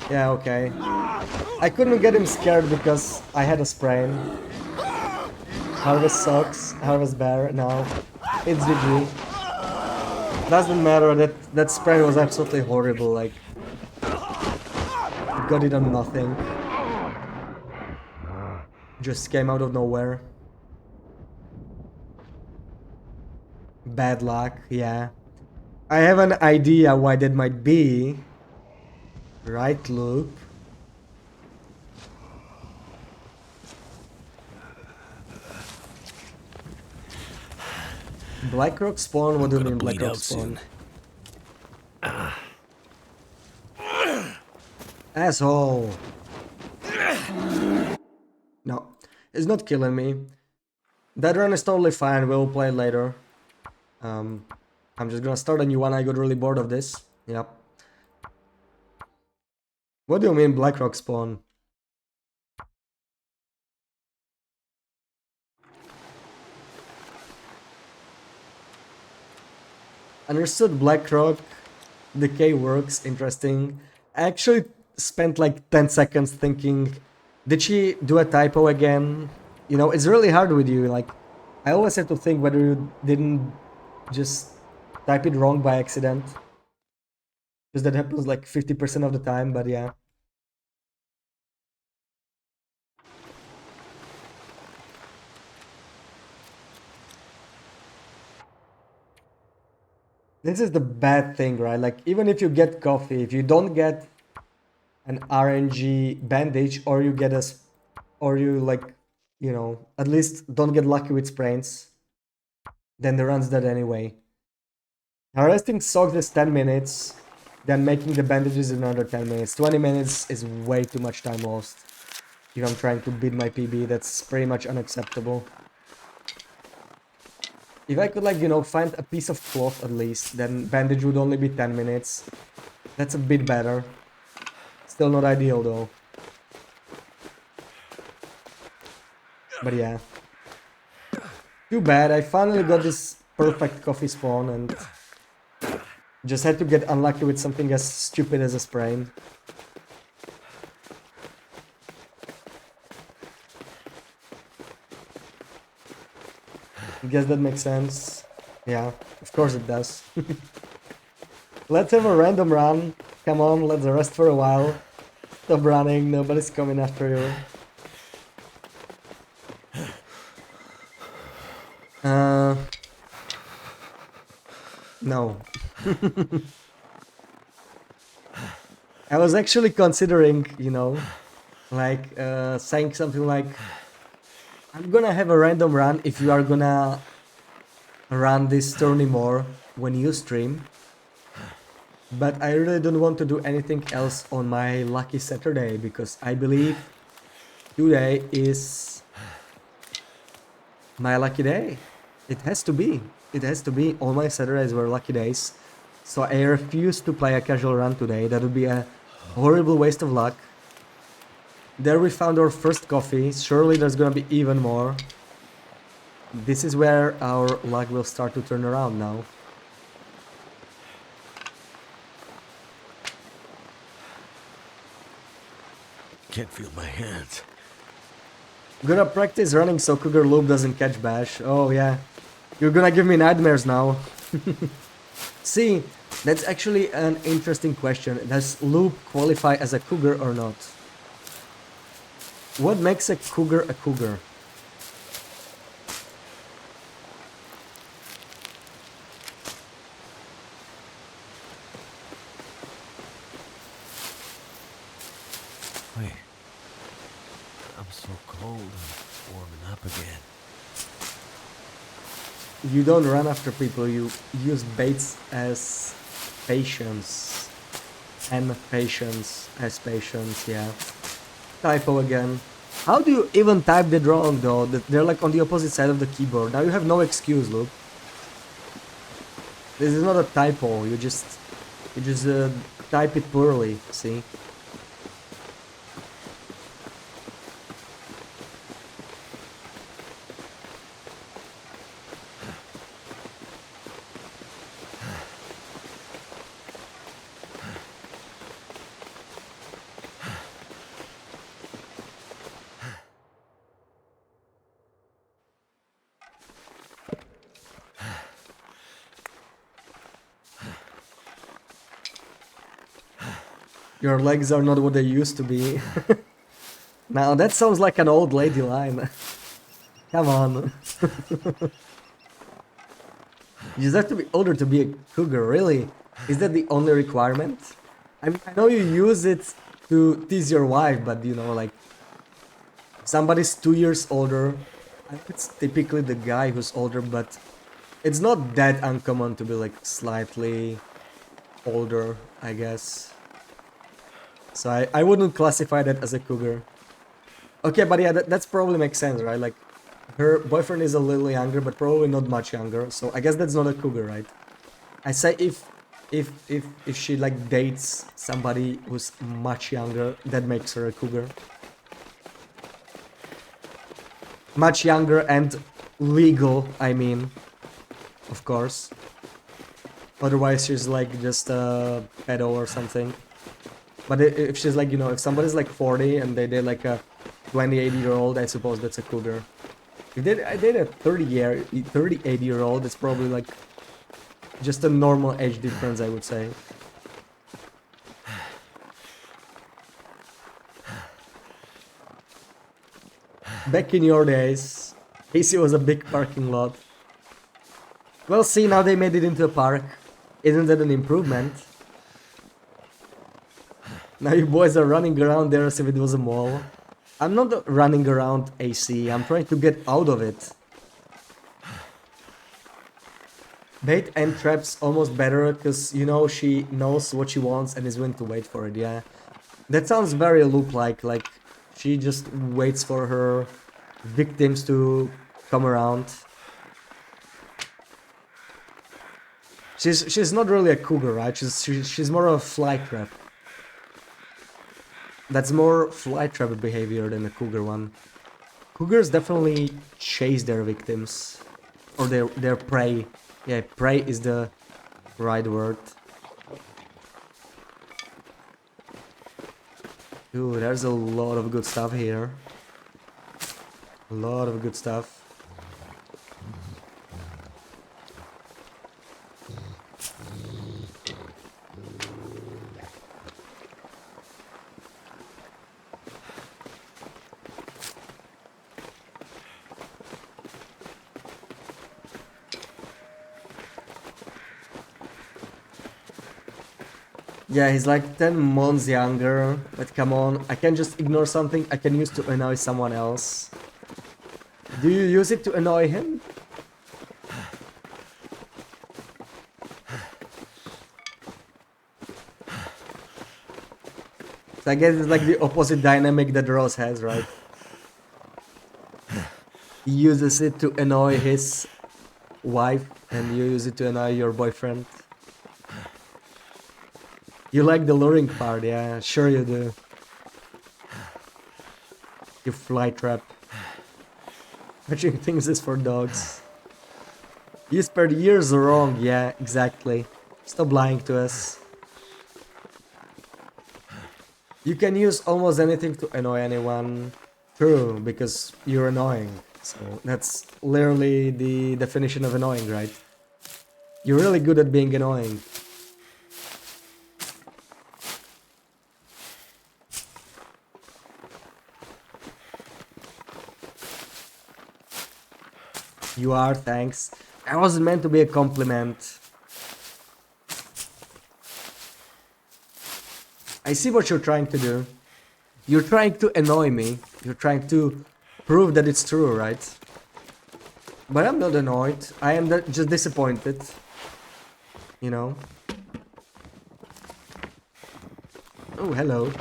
Yeah, okay. I couldn't get him scared because I had a sprain. Harvest sucks, Harvest bear, now. It's GG. Doesn't matter, that sprain was absolutely horrible, like... Got it on nothing. Just came out of nowhere. Bad luck, yeah. I have an idea why that might be. Right, Loop? Blackrock spawn? What do you mean Blackrock spawn? Asshole! No, it's not killing me. That run is totally fine, we'll play later. I'm just gonna start a new one, I got really bored of this. Yep. What do you mean Blackrock spawn? Understood Blackrock. Decay works, interesting. I actually spent like 10 seconds thinking, did she do a typo again? You know, it's really hard with you, like, I always have to think whether you didn't just type it wrong by accident. Because that happens like 50% of the time, but yeah. This is the bad thing, right? Like, even if you get coffee, if you don't get an RNG bandage, or you get or you like, you know, at least don't get lucky with sprains, then the run's dead anyway. Harvesting socks is 10 minutes, then making the bandages is another 10 minutes. 20 minutes is way too much time lost. If I'm trying to beat my PB, that's pretty much unacceptable. If I could, like, you know, find a piece of cloth at least, then bandage would only be 10 minutes. That's a bit better. Still not ideal though. But yeah. Too bad, I finally got this perfect coffee spawn and just had to get unlucky with something as stupid as a sprain. I guess that makes sense. Yeah, of course it does. Let's have a random run. Come on, let's rest for a while. Stop running, nobody's coming after you. No. I was actually considering, you know, like saying something like, I'm gonna have a random run if you are gonna run this tourney more when you stream. But I really don't want to do anything else on my lucky Saturday because I believe today is my lucky day. It has to be. It has to be. All my Saturdays were lucky days. So I refuse to play a casual run today. That would be a horrible waste of luck. There we found our first coffee. Surely there's gonna be even more. This is where our luck will start to turn around now. Can't feel my hands. Gonna practice running so Cougar Loop doesn't catch Bash. Oh yeah. You're gonna give me nightmares now. See, that's actually an interesting question. Does Loop qualify as a Cougar or not? What makes a Cougar a Cougar? Wait. I'm so cold. I'm warming up again. You don't run after people, you use baits as patience. And patience as patience, yeah. Typo again. How do you even type that wrong though? That they're like on the opposite side of the keyboard. Now you have no excuse, look. This is not a typo, you just type it poorly, see? Your legs are not what they used to be. Now that sounds like an old lady line. Come on. You just have to be older to be a cougar, really? Is that the only requirement? I mean, I know you use it to tease your wife, but you know, like, somebody's 2 years older. It's typically the guy who's older, but it's not that uncommon to be like slightly older, I guess. So I wouldn't classify that as a cougar. Okay, but yeah, that's probably makes sense, right? Like, her boyfriend is a little younger, but probably not much younger. So I guess that's not a cougar, right? I say if she like dates somebody who's much younger, that makes her a cougar. Much younger and legal, I mean, of course. Otherwise, she's like just a pedo or something. But if she's like, you know, if somebody's like 40 and they date like a 28-year-old, I suppose that's a cougar. If I date a 38-year-old, it's probably like just a normal age difference, I would say. Back in your days, AC was a big parking lot. Well, see, now they made it into a park. Isn't that an improvement? Now you boys are running around there as if it was a mall. I'm not running around AC, I'm trying to get out of it. Bait and traps almost better, because, you know, she knows what she wants and is willing to wait for it, yeah. That sounds very loop-like, She just waits for her victims to come around. She's not really a cougar, right? She's more of a fly trap. That's more fly trap behavior than a cougar one. Cougars definitely chase their victims or their prey. Yeah, prey is the right word. Ooh, there's a lot of good stuff here. A lot of good stuff. Yeah, he's like 10 months younger, but come on, I can just ignore something I can use to annoy someone else. Do you use it to annoy him? So I guess it's like the opposite dynamic that Ross has, right? He uses it to annoy his wife, and you use it to annoy your boyfriend. You like the luring part, yeah, sure you do. You fly trap. Catching things is for dogs. You spent years wrong, yeah, exactly. Stop lying to us. You can use almost anything to annoy anyone. True, because you're annoying. So that's literally the definition of annoying, right? You're really good at being annoying. You are, thanks. That wasn't meant to be a compliment. I see what you're trying to do. You're trying to annoy me. You're trying to prove that it's true, right? But I'm not annoyed. I am just disappointed. You know? Oh, hello.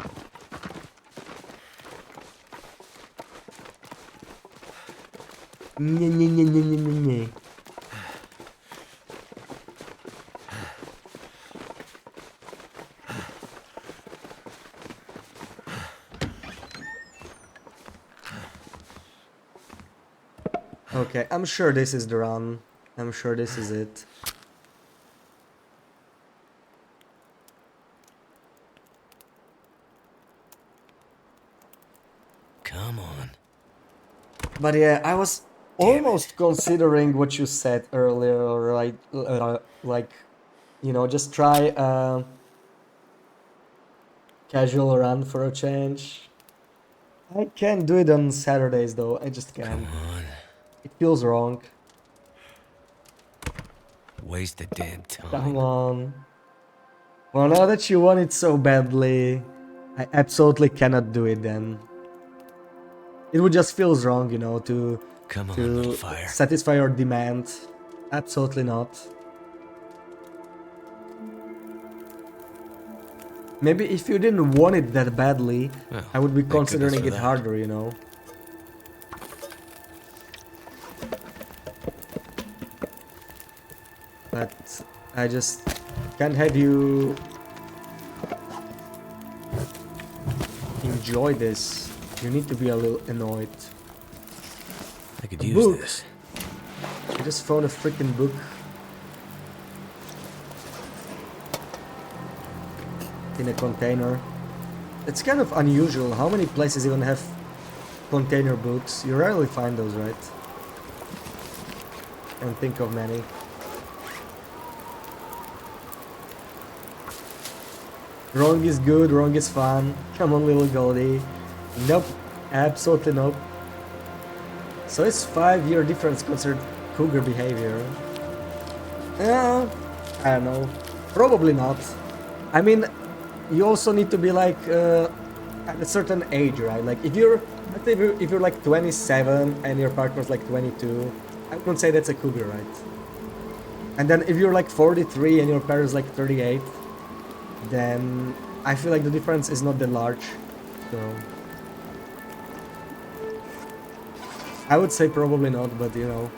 Nye, nye, nye, nye, nye, nye. Okay, I'm sure this is the run. I'm sure this is it. Come on. But yeah, I was almost considering what you said earlier, right? Like, you know, just try a casual run for a change. I can't do it on Saturdays though, I just Come can't. on. It feels wrong. Waste the damn Come time. on. Well, now that you want it so badly, I absolutely cannot do it then. It would just feels wrong, you know, Come on, little to fire. satisfy your demand. Absolutely not. Maybe if you didn't want it that badly, Well, I would be thank goodness considering for it that. harder, you know. But I just can't have you enjoy this. You need to be a little annoyed. I could A use book. this. I just found a freaking book. In a container. It's kind of unusual. How many places even have container books? You rarely find those, right? Can't think of many. Wrong is good, wrong is fun. Come on, little Goldie. Nope, absolutely nope. So it's 5-year difference considered cougar behavior. I don't know. Probably not. I mean, you also need to be like at a certain age, right? Like if you're, let's say if you're like 27 and your partner's like 22, I wouldn't say that's a cougar, right? And then if you're like 43 and your partner's like 38, then I feel like the difference is not that large. So I would say probably not, but you know,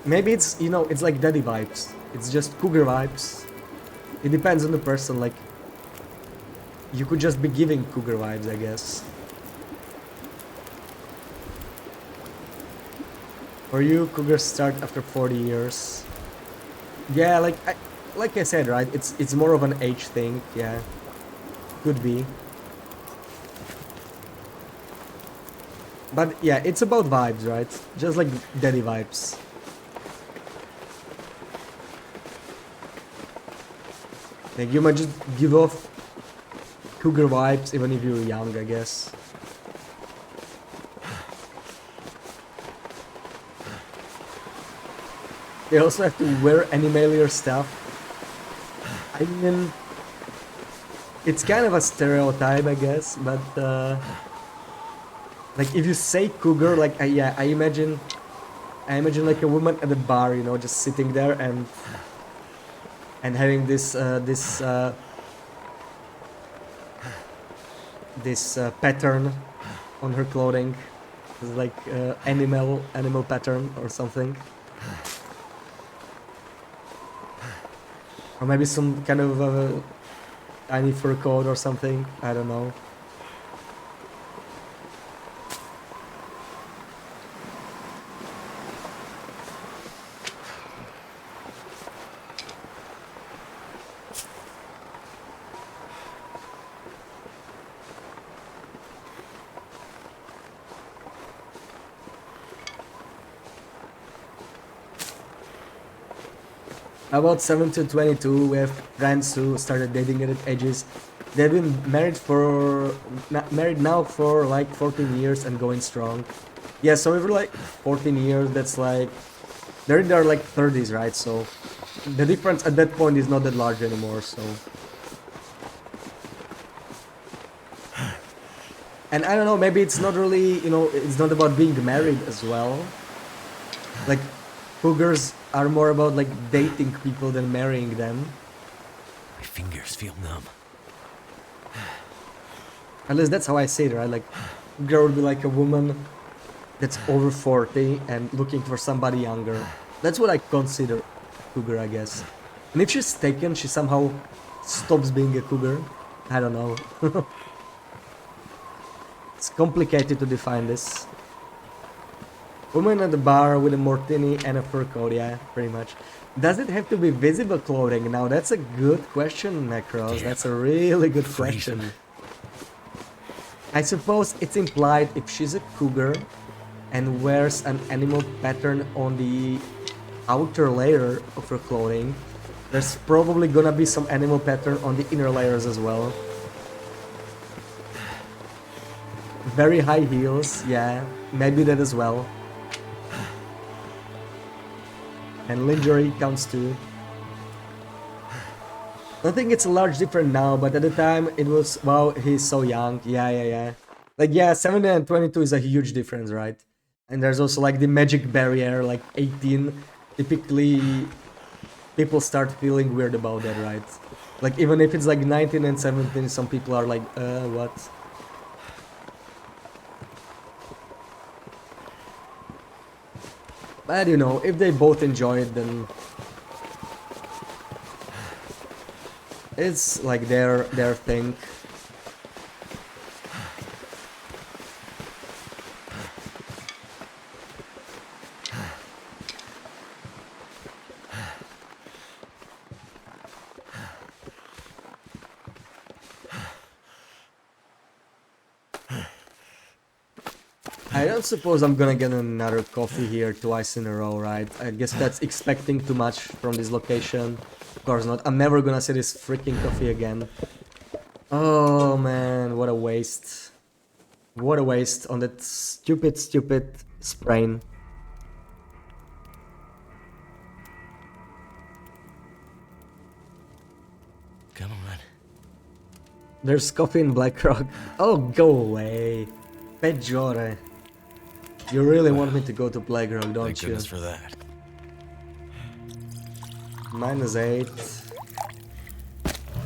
maybe it's, you know, it's like daddy vibes. It's just cougar vibes. It depends on the person. Like, you could just be giving cougar vibes, I guess. For you, cougars start after 40 years. Yeah, like I said, right? It's more of an age thing. Yeah, could be. But yeah, it's about vibes, right? Just like daddy vibes. Like you might just give off cougar vibes even if you're young, I guess. They also have to wear animalier stuff. I mean, it's kind of a stereotype, I guess, but like if you say cougar, like yeah, I imagine like a woman at a bar, you know, just sitting there and having this pattern on her clothing, like animal pattern or something, or maybe some kind of tiny fur coat or something. I don't know. About 7 to 22, we have friends who started dating at ages. They've been married now for like 14 years and going strong. Yeah, so if we're like 14 years, that's like they're in their like 30s, right? So the difference at that point is not that large anymore. So, and I don't know, maybe it's not really, you know, it's not about being married as well. Like cougars are more about like dating people than marrying them. My fingers feel numb. At least that's how I see it, right? Like, girl would be like a woman that's over 40 and looking for somebody younger. That's what I consider cougar, I guess. And if she's taken, she somehow stops being a cougar. I don't know. It's complicated to define this. Woman at the bar with a martini and a fur coat, yeah, pretty much. Does it have to be visible clothing? Now, that's a good question, Macros. That's a really good question. I suppose it's implied if she's a cougar and wears an animal pattern on the outer layer of her clothing, there's probably gonna be some animal pattern on the inner layers as well. Very high heels, yeah, maybe that as well. And lingerie counts too. I think it's a large difference now, but at the time it was, wow, he's so young. Yeah. Like, yeah, 17 and 22 is a huge difference, right? And there's also like the magic barrier, like 18. Typically, people start feeling weird about that, right? Like, even if it's like 19 and 17, some people are like, what? But you know, if they both enjoy it, then it's like their thing. I don't suppose I'm gonna get another coffee here twice in a row, right? I guess that's expecting too much from this location. Of course not. I'm never gonna see this freaking coffee again. Oh man, what a waste. What a waste on that stupid sprain. Come on. There's coffee in Black Rock. Oh, go away. Peggiore. You really want me to go to Black Rock, don't Thank you? goodness for that. -8.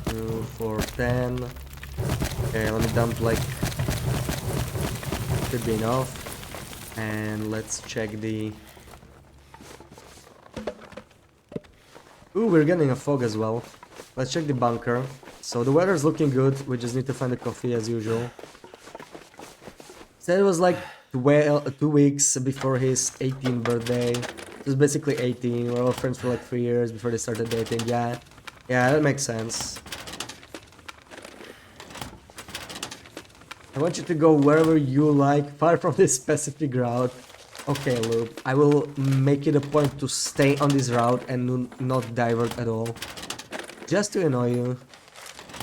2, 4, 10. Okay, let me dump like... Should be enough. And let's check the... Ooh, we're getting a fog as well. Let's check the bunker. So the weather's looking good, we just need to find the coffee as usual. Said it was like 2 weeks before his 18th birthday. It was basically 18, we were all friends for like 3 years before they started dating, yeah. Yeah, that makes sense. I want you to go wherever you like, far from this specific route. Okay, Loop, I will make it a point to stay on this route and not divert at all. Just to annoy you.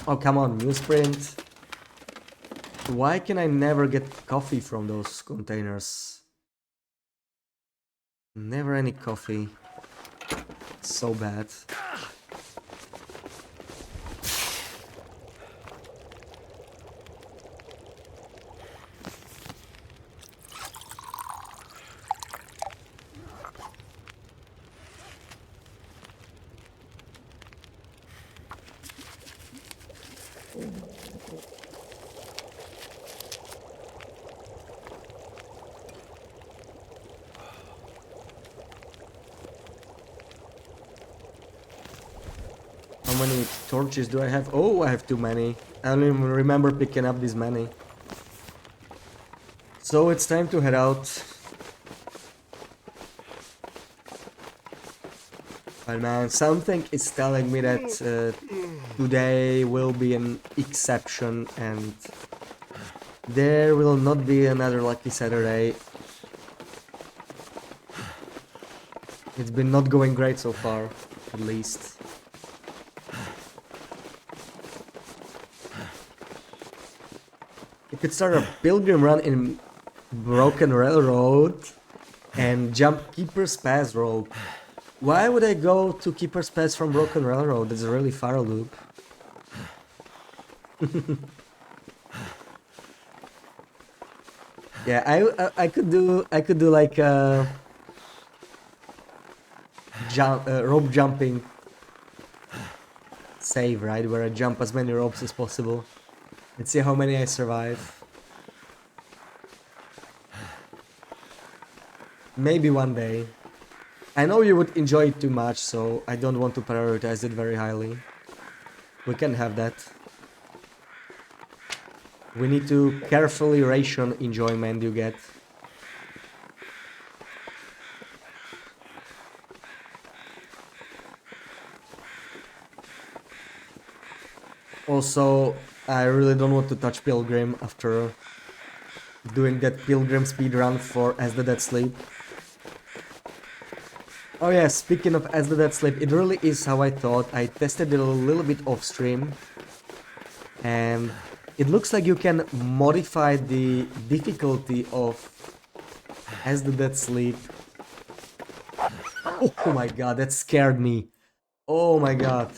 Oh, come on, newsprint. Why can I never get coffee from those containers? Never any coffee. So bad. How many torches do I have? Oh, I have too many. I don't even remember picking up this many. So it's time to head out. But man, something is telling me that today will be an exception and there will not be another lucky Saturday. It's been not going great so far, at least. You could start a pilgrim run in Broken Railroad and jump Keeper's Pass rope. Why would I go to Keeper's Pass from Broken Railroad? That's a really far loop. Yeah, I could do like rope jumping save, right? Where I jump as many ropes as possible. Let's see how many I survive. Maybe one day. I know you would enjoy it too much, so I don't want to prioritize it very highly. We can have that. We need to carefully ration enjoyment you get. Also, I really don't want to touch Pilgrim after doing that Pilgrim speedrun for As the Dead Sleep. Oh yeah, speaking of As the Dead Sleep, it really is how I thought. I tested it a little bit off stream. And it looks like you can modify the difficulty of As the Dead Sleep. Oh my god, that scared me. Oh my god.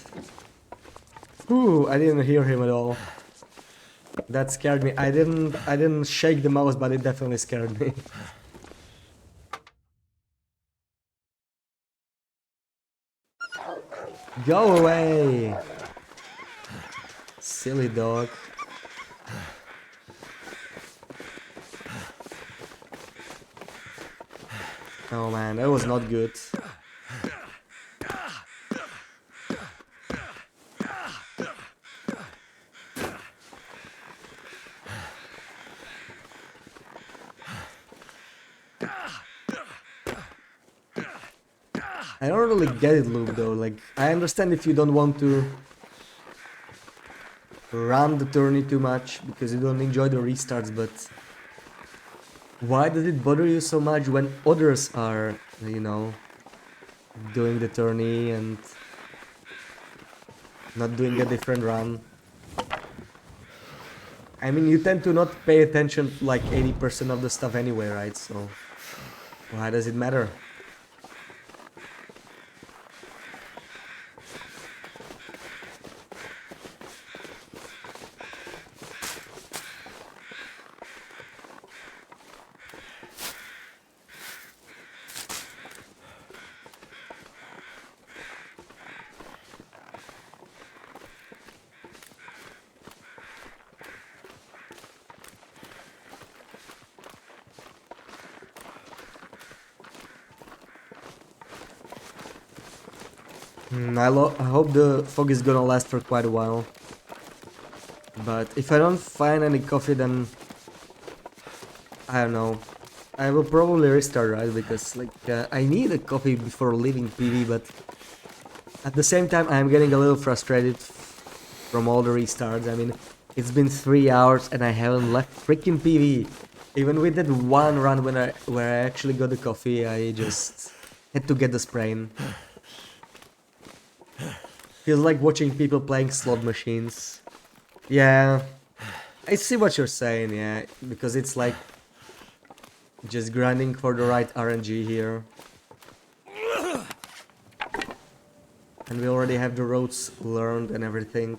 Whew, I didn't hear him at all. That scared me. I didn't shake the mouse, but it definitely scared me. Go away! Silly dog. Oh man, that was not good. I don't really get it, Luke, though. Like, I understand if you don't want to run the tourney too much because you don't enjoy the restarts, but why does it bother you so much when others are, you know, doing the tourney and not doing a different run? I mean, you tend to not pay attention to like 80% of the stuff anyway, right? So, why does it matter? I hope the fog is gonna last for quite a while. But if I don't find any coffee, then I don't know. I will probably restart, right? Because like I need a coffee before leaving PV, but at the same time I'm getting a little frustrated from all the restarts. I mean, it's been 3 hours and I haven't left freaking PV. Even with that one run where I actually got the coffee, I just had to get the sprain. Feels like watching people playing slot machines. Yeah, I see what you're saying, yeah, because it's like just grinding for the right RNG here. And we already have the roads learned and everything.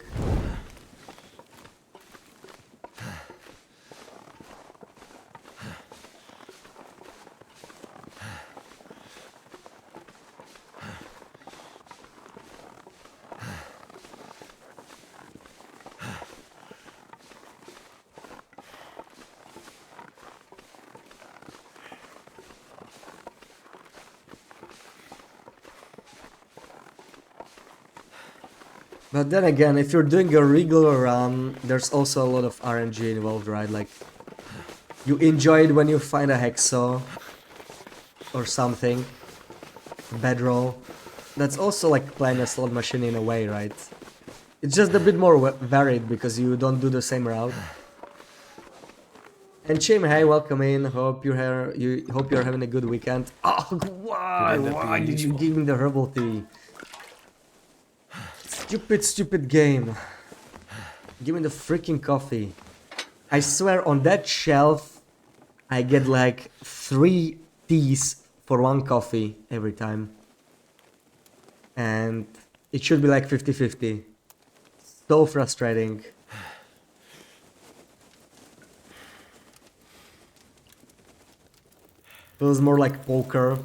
But then again, if you're doing a regular run, there's also a lot of RNG involved, right? Like, you enjoy it when you find a Hexo or something, bedroll. That's also like playing a slot machine in a way, right? It's just a bit more varied because you don't do the same route. And Chim, hey, welcome in. Hope you're having a good weekend. Oh, why? Could end up Why being did you useful. give me the herbal tea? Stupid game. Give me the freaking coffee. I swear on that shelf, I get like 3 teas for 1 coffee every time. And it should be like 50-50. So frustrating. Feels more like poker.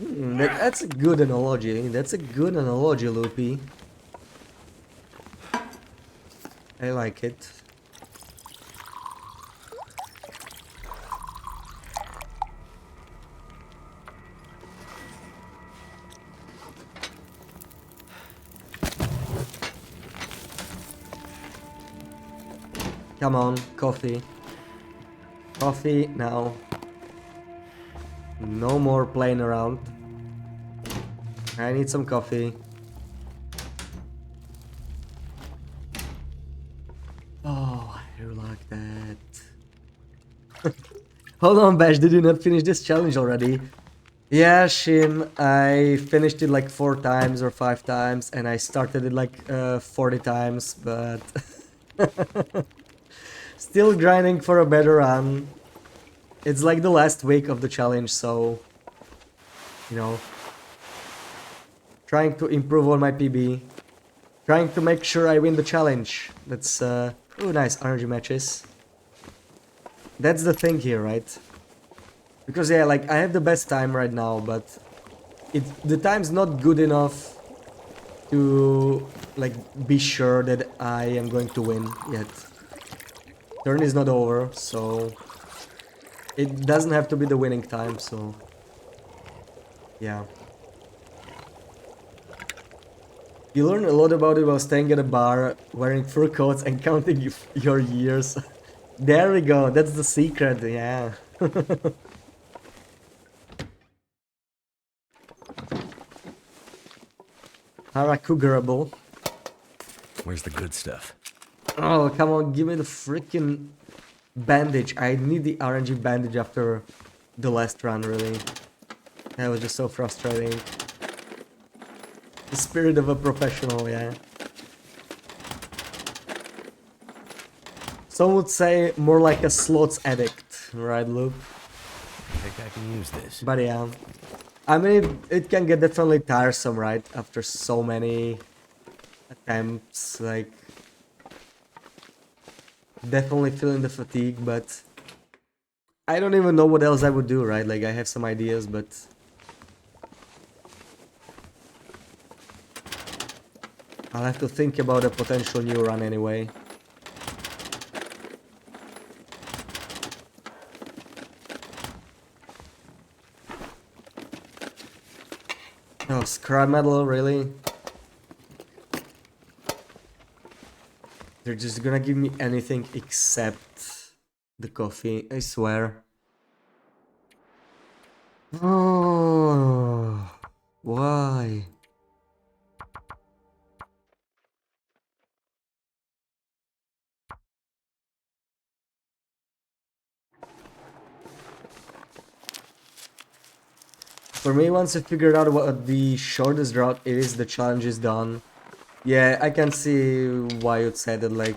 That's a good analogy. That's a good analogy, Loopy. I like it. Come on, coffee. Coffee now. No more playing around. I need some coffee. Oh, I like that. Hold on, Bash, did you not finish this challenge already? Yeah, Shin, I finished it like 4 times or 5 times, and I started it like 40 times, but still grinding for a better run. It's like the last week of the challenge, so you know, trying to improve on my PB, trying to make sure I win the challenge. That's oh, nice energy matches. That's the thing here, right? Because yeah, like I have the best time right now, but the time's not good enough to like be sure that I am going to win yet. Turn is not over, so it doesn't have to be the winning time, so yeah. You learn a lot about it while staying at a bar, wearing fur coats and counting your years. There we go, that's the secret, yeah. Harakugarable. Where's the good stuff? Oh, come on, give me the freaking bandage. I need the RNG bandage after the last run, really. That was just so frustrating. The spirit of a professional, yeah. Some would say more like a slots addict, right, Loop? I think I can use this. But yeah. I mean, it can get definitely tiresome, right? After so many attempts, like... Definitely feeling the fatigue, but... I don't even know what else I would do, right? Like, I have some ideas, but... I'll have to think about a potential new run anyway. Oh, scrap metal, really? They're just gonna give me anything except the coffee, I swear. Oh, why? For me, once I figured out what the shortest route is, the challenge is done. Yeah, I can see why you'd say that, like,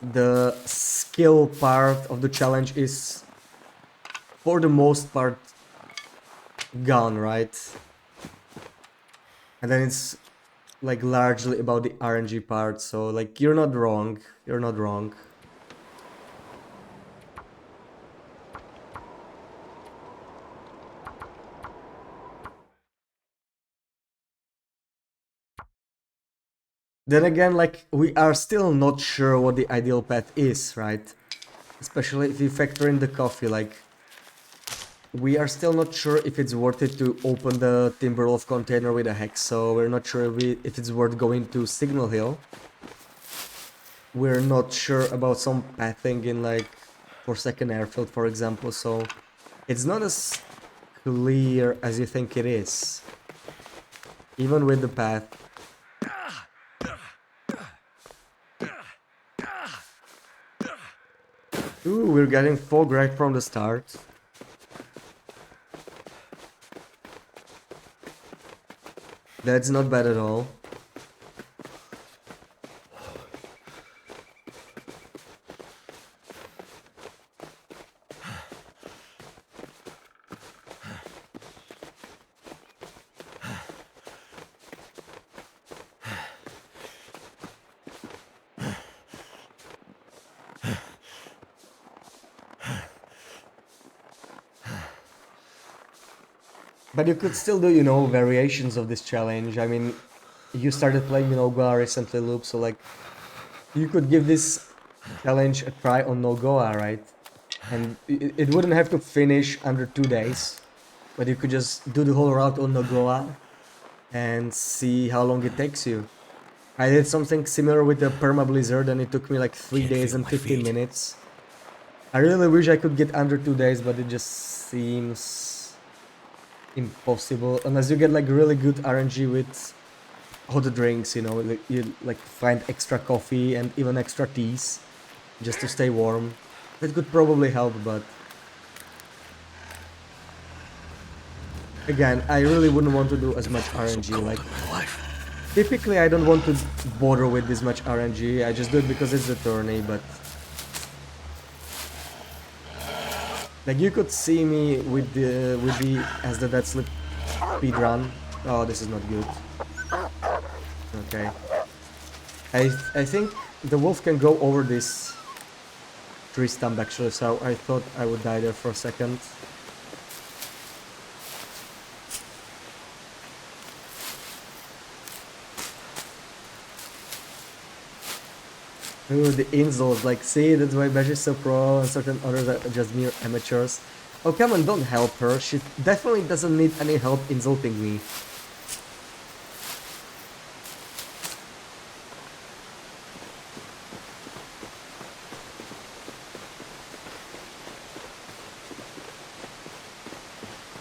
the skill part of the challenge is, for the most part, gone, right? And then it's, like, largely about the RNG part, so, like, you're not wrong. You're not wrong. Then again, like, we are still not sure what the ideal path is, right? Especially if you factor in the coffee, like, we are still not sure if it's worth it to open the Timberwolf container with a hex, so we're not sure if it's worth going to Signal Hill. We're not sure about some pathing in, like, Forsaken Airfield, for example, so it's not as clear as you think it is. Even with the path. Ooh, we're getting fog right from the start. That's not bad at all. But you could still do, variations of this challenge. I mean, you started playing, Goa recently, Loop, so, like, you could give this challenge a try on Nogoa, right? And it wouldn't have to finish under 2 days, but you could just do the whole route on Nogoa and see how long it takes you. I did something similar with the Perma Blizzard and it took me like 3 Can't days feel and my 15 feet. minutes. I really wish I could get under 2 days, but it just seems impossible unless you get like really good RNG with hot drinks, like, you like find extra coffee and even extra teas just to stay warm. That could probably help, but again, I really wouldn't want to do as much Feels so RNG. cold Like, in real life. typically I don't want to bother with this much RNG. I just do it because it's the tourney, but like, you could see me with the as the Dead Slip speedrun. Oh, this is not good. Okay. I think the wolf can go over this tree stump actually, so I thought I would die there for a second. Ooh, the insults, like, see, that's why Bash is so pro and certain others are just mere amateurs. Oh, come on, don't help her. She definitely doesn't need any help insulting me.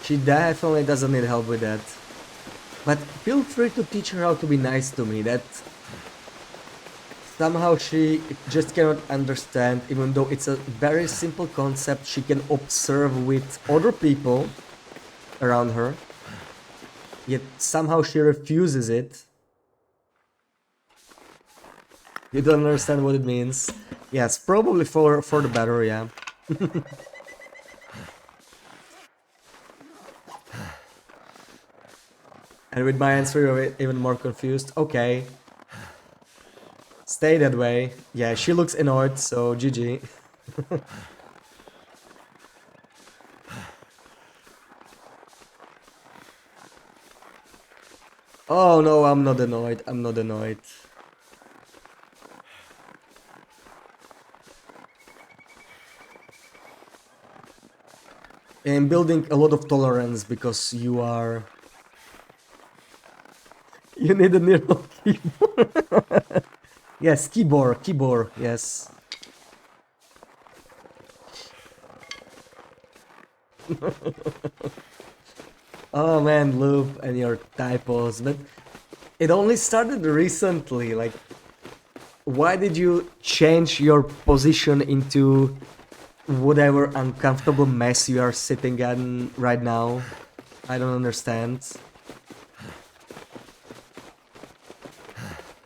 She definitely doesn't need help with that. But feel free to teach her how to be nice to me. That somehow she just cannot understand, even though it's a very simple concept she can observe with other people around her. Yet somehow she refuses it. You don't understand what it means. Yes, probably for the better, yeah. And with my answer you're even more confused. Okay. Stay that way. Yeah, she looks annoyed, so GG. Oh no, I'm not annoyed. I'm not annoyed. I'm building a lot of tolerance because you are You need a neural keyboard. Yes, keyboard, yes. Oh man, Loop and your typos, but it only started recently. Like, why did you change your position into whatever uncomfortable mess you are sitting in right now? I don't understand.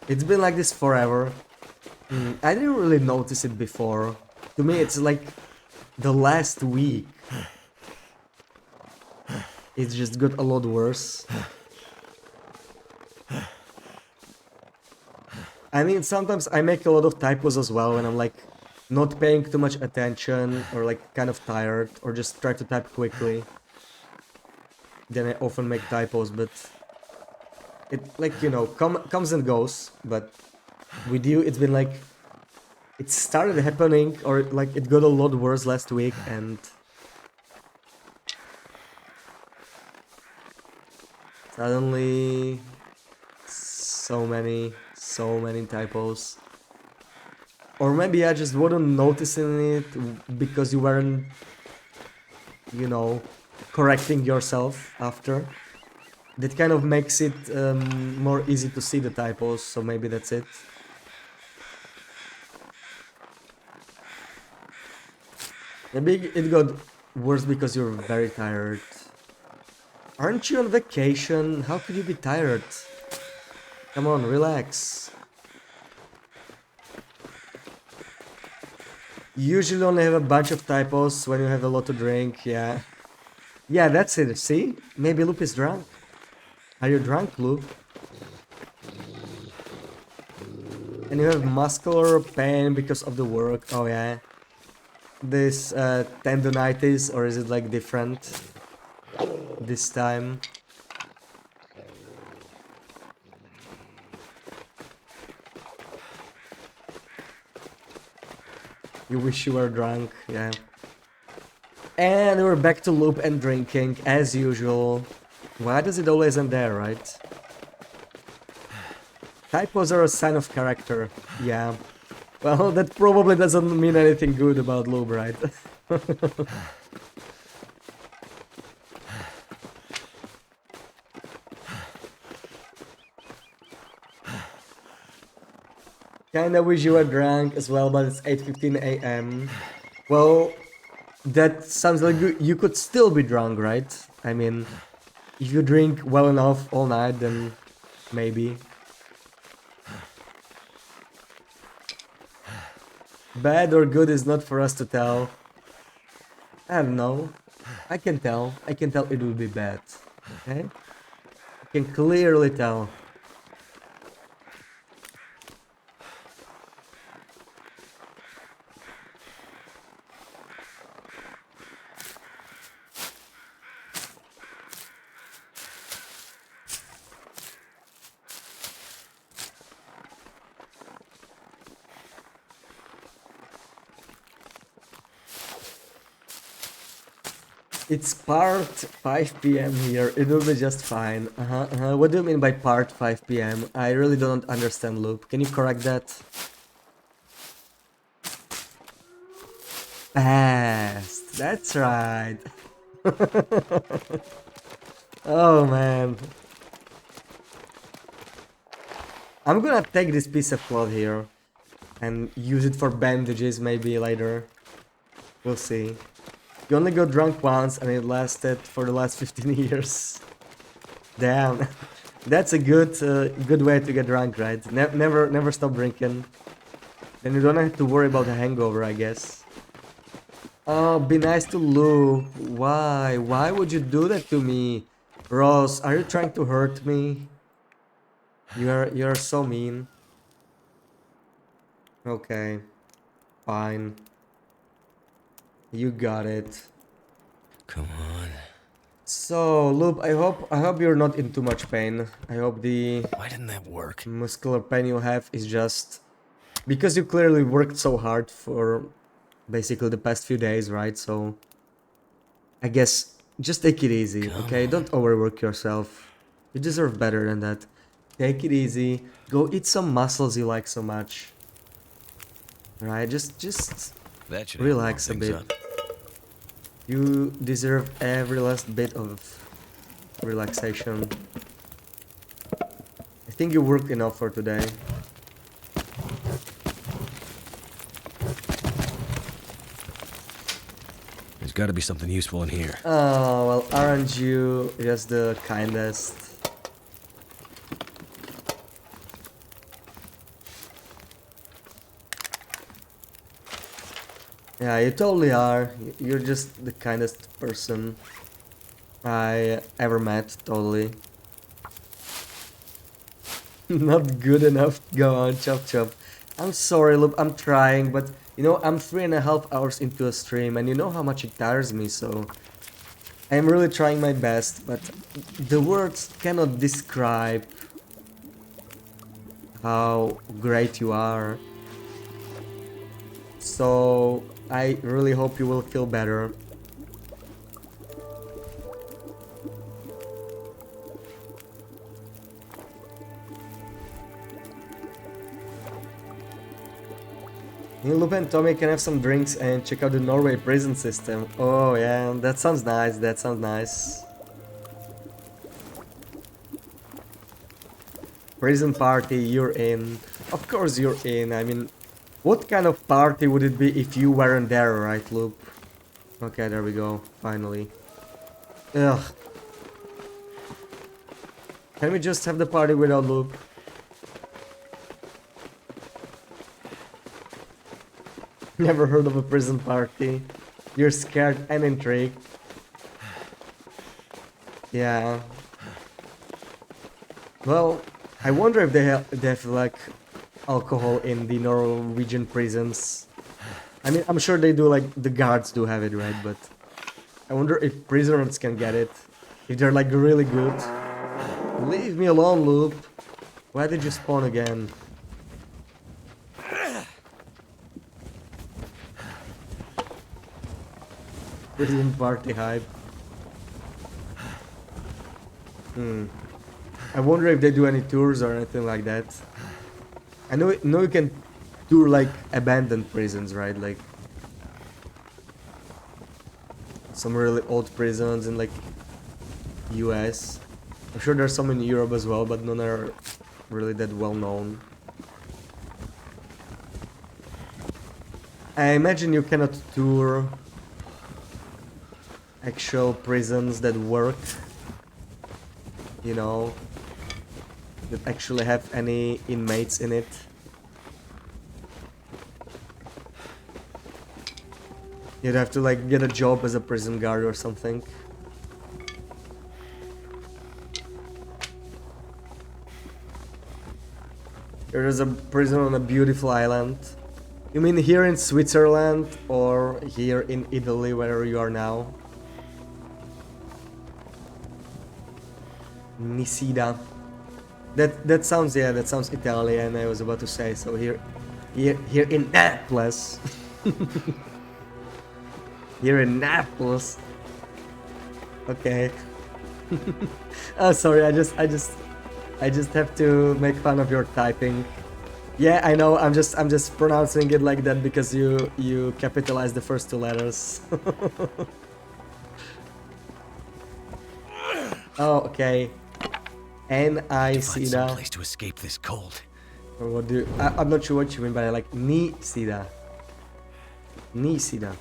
It's been like this forever. I didn't really notice it before. To me, it's like the last week. It just got a lot worse. I mean, sometimes I make a lot of typos as well when I'm like not paying too much attention or like kind of tired or just try to type quickly. Then I often make typos, but it like, you know, comes and goes. But with you, it's been like it started happening or like it got a lot worse last week and suddenly so many typos. Or maybe I just wasn't noticing it because you weren't, you know, correcting yourself after. That kind of makes it more easy to see the typos, so maybe that's it. Maybe it got worse because you're very tired. Aren't you on vacation? How could you be tired? Come on, relax. You usually only have a bunch of typos when you have a lot to drink, yeah. Yeah, that's it, see? Maybe Loop is drunk. Are you drunk, Loop? And you have muscular pain because of the work, oh yeah. This tendonitis, or is it like different this time? You wish you were drunk, yeah. And we're back to Loop and drinking, as usual. Why does it always end there, right? Typos are a sign of character, yeah. Well, that probably doesn't mean anything good about Loop, right? Kinda wish you were drunk as well, but it's 8:15 a.m. Well, that sounds like you could still be drunk, right? I mean, if you drink well enough all night, then maybe. Bad or good is not for us to tell. I don't know. I can tell. I can tell it will be bad. Okay? I can clearly tell. It's part 5 p.m. here. It will be just fine. What do you mean by part 5 p.m.? I really don't understand, Loop. Can you correct that? Fast. That's right. Oh man. I'm gonna take this piece of cloth here and use it for bandages maybe later. We'll see. You only got drunk once and it lasted for the last 15 years. Damn. That's a good way to get drunk, right? Never stop drinking. Then you don't have to worry about a hangover, I guess. Oh, be nice to Lou. Why? Why would you do that to me? Ross, are you trying to hurt me? You're so mean. Okay. Fine. You got it. Come on. So, Loop, I hope you're not in too much pain. I hope the Why didn't that work? muscular pain you have is just because you clearly worked so hard for basically the past few days, right? So I guess just take it easy, Come okay? on. Don't overwork yourself. You deserve better than that. Take it easy. Go eat some mussels you like so much. Right? Just That should help warm relax a things bit. up. You deserve every last bit of relaxation. I think you worked enough for today. There's got to be something useful in here. Oh, well, aren't you just the kindest? Yeah, you totally are. You're just the kindest person I ever met, totally. Not good enough. Go on, chop chop. I'm sorry, look, I'm trying, but you know, I'm 3.5 hours into a stream, and you know how much it tires me, so I'm really trying my best, but the words cannot describe how great you are. So I really hope you will feel better. Me, Lupe and Tommy can have some drinks and check out the Norway prison system. Oh yeah, that sounds nice, that sounds nice. Prison party, you're in. Of course you're in, I mean, what kind of party would it be if you weren't there, right, Loop? Okay, there we go, finally. Ugh. Can we just have the party without Loop? Never heard of a prison party. You're scared and intrigued. Yeah. Well, I wonder if they have like alcohol in the Norwegian prisons. I mean, I'm sure they do, like the guards do have it, right? But I wonder if prisoners can get it. If they're like really good. Leave me alone, Loop. Why did you spawn again? Prison party hype. I wonder if they do any tours or anything like that. I know you can tour like abandoned prisons, right? Like some really old prisons in like US. I'm sure there's some in Europe as well, but none are really that well known. I imagine you cannot tour actual prisons that work, you know, that actually have any inmates in it. You'd have to like get a job as a prison guard or something. There is a prison on a beautiful island. You mean here in Switzerland or here in Italy where you are now? Nisida. That sounds, yeah, that sounds Italian. I was about to say, so here in Naples. Here in Naples. Okay. Oh, sorry. I just have to make fun of your typing. Yeah, I know. I'm just pronouncing it like that because you capitalize the first two letters. Oh, okay. Some Nisida. place to escape this cold. Or what do I'm not sure what you mean by like Nisida. Nisida.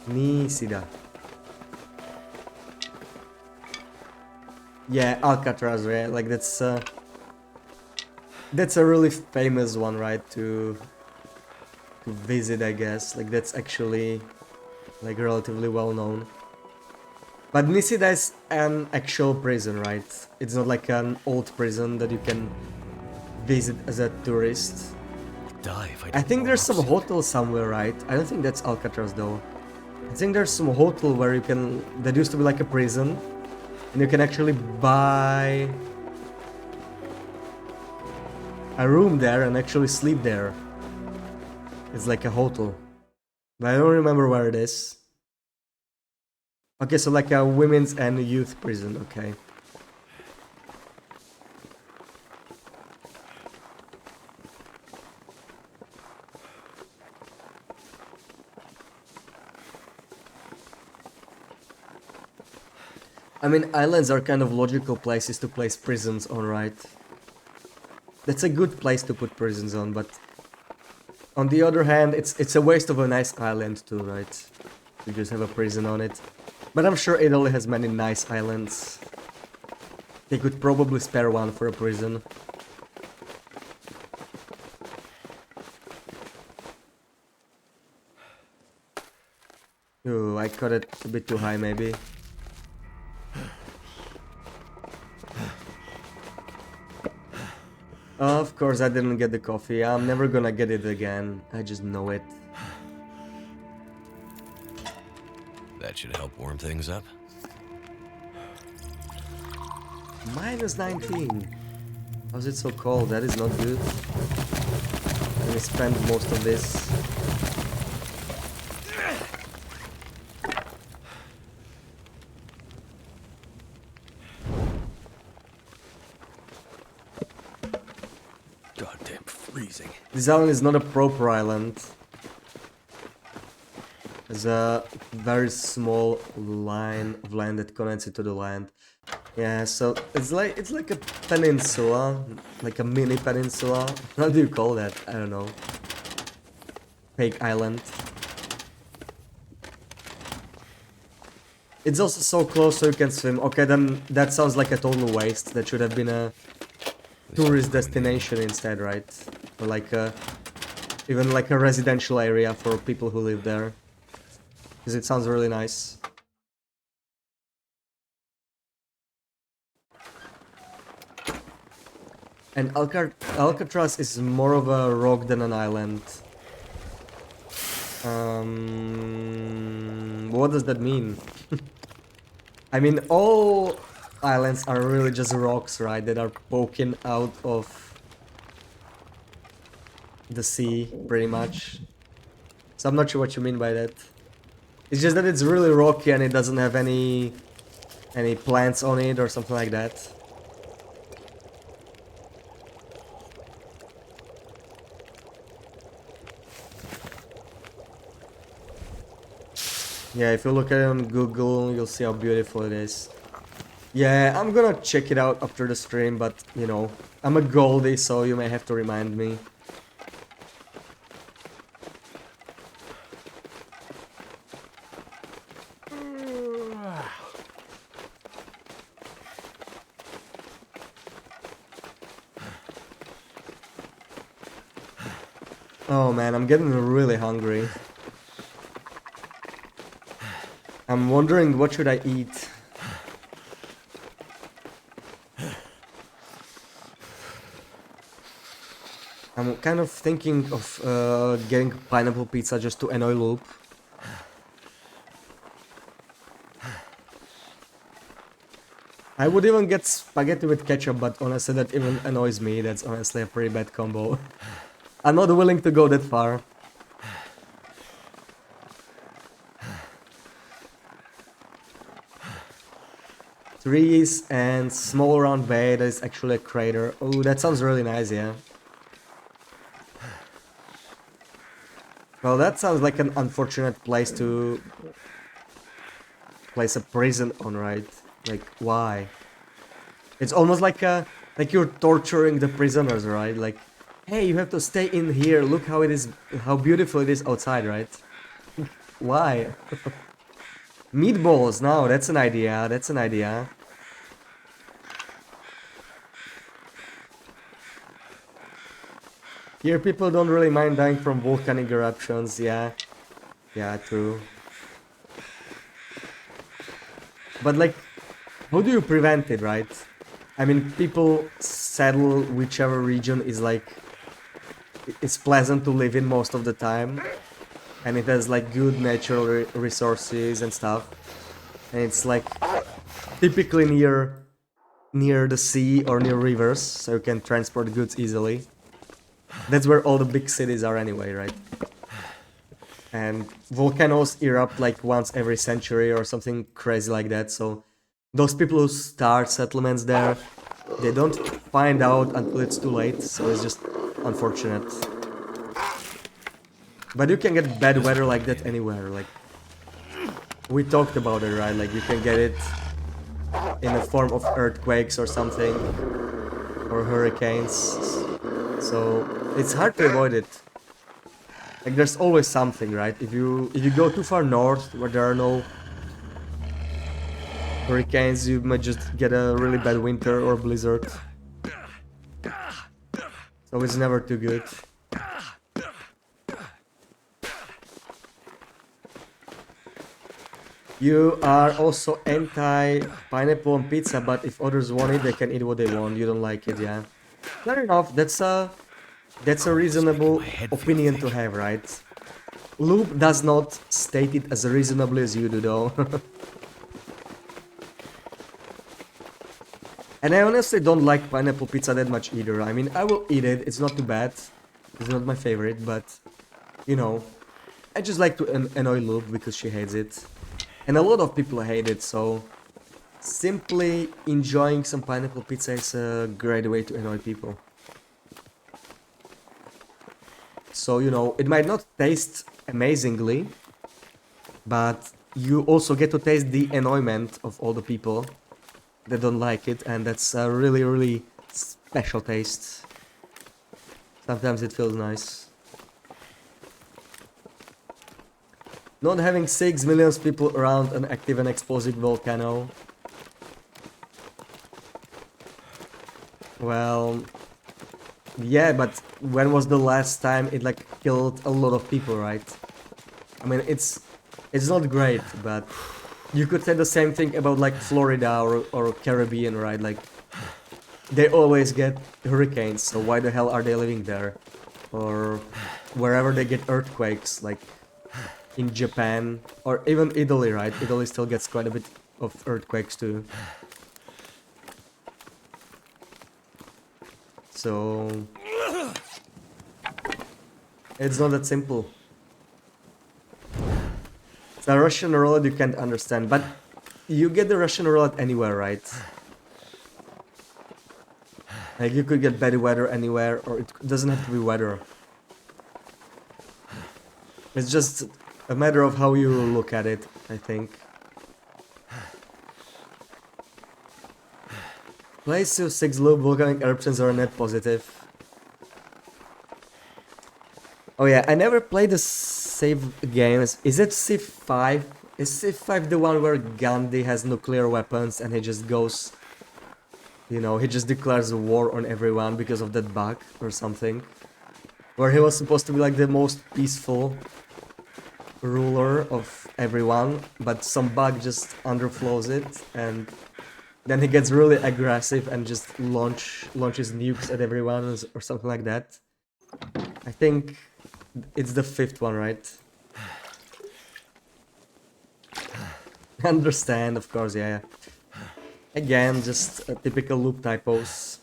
Nisida. Yeah, Alcatraz, right? Like that's a really famous one, right? To visit, I guess. Like that's actually like relatively well known. But Nisida is an actual prison, right? It's not like an old prison that you can visit as a tourist. Die if I think there's some hope. hotel somewhere, right? I don't think that's Alcatraz though. I think there's some hotel where you can, that used to be like a prison, and you can actually buy a room there and actually sleep there. It's like a hotel. But I don't remember where it is. Okay, so like a women's and youth prison, okay. I mean, islands are kind of logical places to place prisons on, right? That's a good place to put prisons on, but on the other hand, it's a waste of a nice island too, right? You just have a prison on it. But I'm sure Italy has many nice islands. They could probably spare one for a prison. Ooh, I cut it a bit too high maybe. Of course I didn't get the coffee. I'm never gonna get it again. I just know it. That should help warm things up. Minus 19. How's it so cold? That is not good. Let me spend most of this. Goddamn freezing. This island is not a proper island. There's a very small line of land that connects it to the land. Yeah, so it's like a peninsula, like a mini peninsula. How do you call that? I don't know. Fake island. It's also so close so you can swim. Okay, then that sounds like a total waste. That should have been a tourist destination instead, right? Or like a, even like a residential area for people who live there. Because it sounds really nice. And Alcatraz is more of a rock than an island. What does that mean? I mean, all islands are really just rocks, right? That are poking out of the sea, pretty much. So I'm not sure what you mean by that. It's just that it's really rocky and it doesn't have any plants on it or something like that. Yeah, if you look at it on Google, you'll see how beautiful it is. Yeah, I'm gonna check it out after the stream, but, you know, I'm a Goldie, so you may have to remind me. Oh man, I'm getting really hungry. I'm wondering what should I eat. I'm kind of thinking of getting pineapple pizza just to annoy Loop. I would even get spaghetti with ketchup, but honestly that even annoys me. That's honestly a pretty bad combo. I'm not willing to go that far. Trees and small round bay, that is actually a crater. Oh, that sounds really nice, yeah. Well, that sounds like an unfortunate place to place a prison on, right? Like, why? It's almost like you're torturing the prisoners, right? Like, hey, you have to stay in here. Look how it is, how beautiful it is outside, right? Why? Meatballs, now that's an idea. That's an idea. Here, people don't really mind dying from volcanic eruptions. Yeah, yeah, true. But like, how do you prevent it, right? I mean, people settle whichever region is like, it's pleasant to live in most of the time, and it has like good natural resources and stuff, and it's like typically near the sea or near rivers, so you can transport goods easily. That's where all the big cities are anyway, right? and volcanoes erupt like once every century or something crazy like that. So those people who start settlements there, they don't find out until it's too late. So it's just unfortunate. But you can get bad weather like that anywhere. Like we talked about it, right? Like you can get it in the form of earthquakes or something, or hurricanes. So it's hard to avoid it. Like there's always something, right? If you go too far north where there are no hurricanes, you might just get a really bad winter or blizzard. So it's never too good. You are also anti-pineapple on pizza, but if others want it, they can eat what they want. You don't like it, yeah. Fair enough. That's a reasonable opinion to have, right? Loop does not state it as reasonably as you do, though. And I honestly don't like pineapple pizza that much either. I mean, I will eat it. It's not too bad. It's not my favorite, but you know, I just like to annoy Loop because she hates it. And a lot of people hate it, so simply enjoying some pineapple pizza is a great way to annoy people. So, you know, it might not taste amazingly, but you also get to taste the annoyment of all the people that don't like it, and that's a really, really special taste. Sometimes it feels nice. Not having 6 million people around an active and explosive volcano. Well, yeah, but when was the last time it like killed a lot of people, right? I mean, it's not great, but you could say the same thing about like Florida or Caribbean, right? Like they always get hurricanes, so why the hell are they living there? Or wherever they get earthquakes, like in Japan or even Italy, right? Italy still gets quite a bit of earthquakes too. So it's not that simple. It's a Russian roulette you can't understand, but you get the Russian roulette anywhere, right? Like you could get bad weather anywhere, or it doesn't have to be weather. It's just a matter of how you look at it, I think. Play Civ 6 low volcanic eruptions are net positive. Oh yeah, I never played the Civ games. Is it Civ 5? Is Civ 5 the one where Gandhi has nuclear weapons and he just goes... You know, he just declares a war on everyone because of that bug or something? Where he was supposed to be like the most peaceful ruler of everyone, but some bug just underflows it, and then he gets really aggressive and just launches nukes at everyone or something like that. I think it's the 5th one, right? Understand, of course, yeah. Again, just a typical loop typos.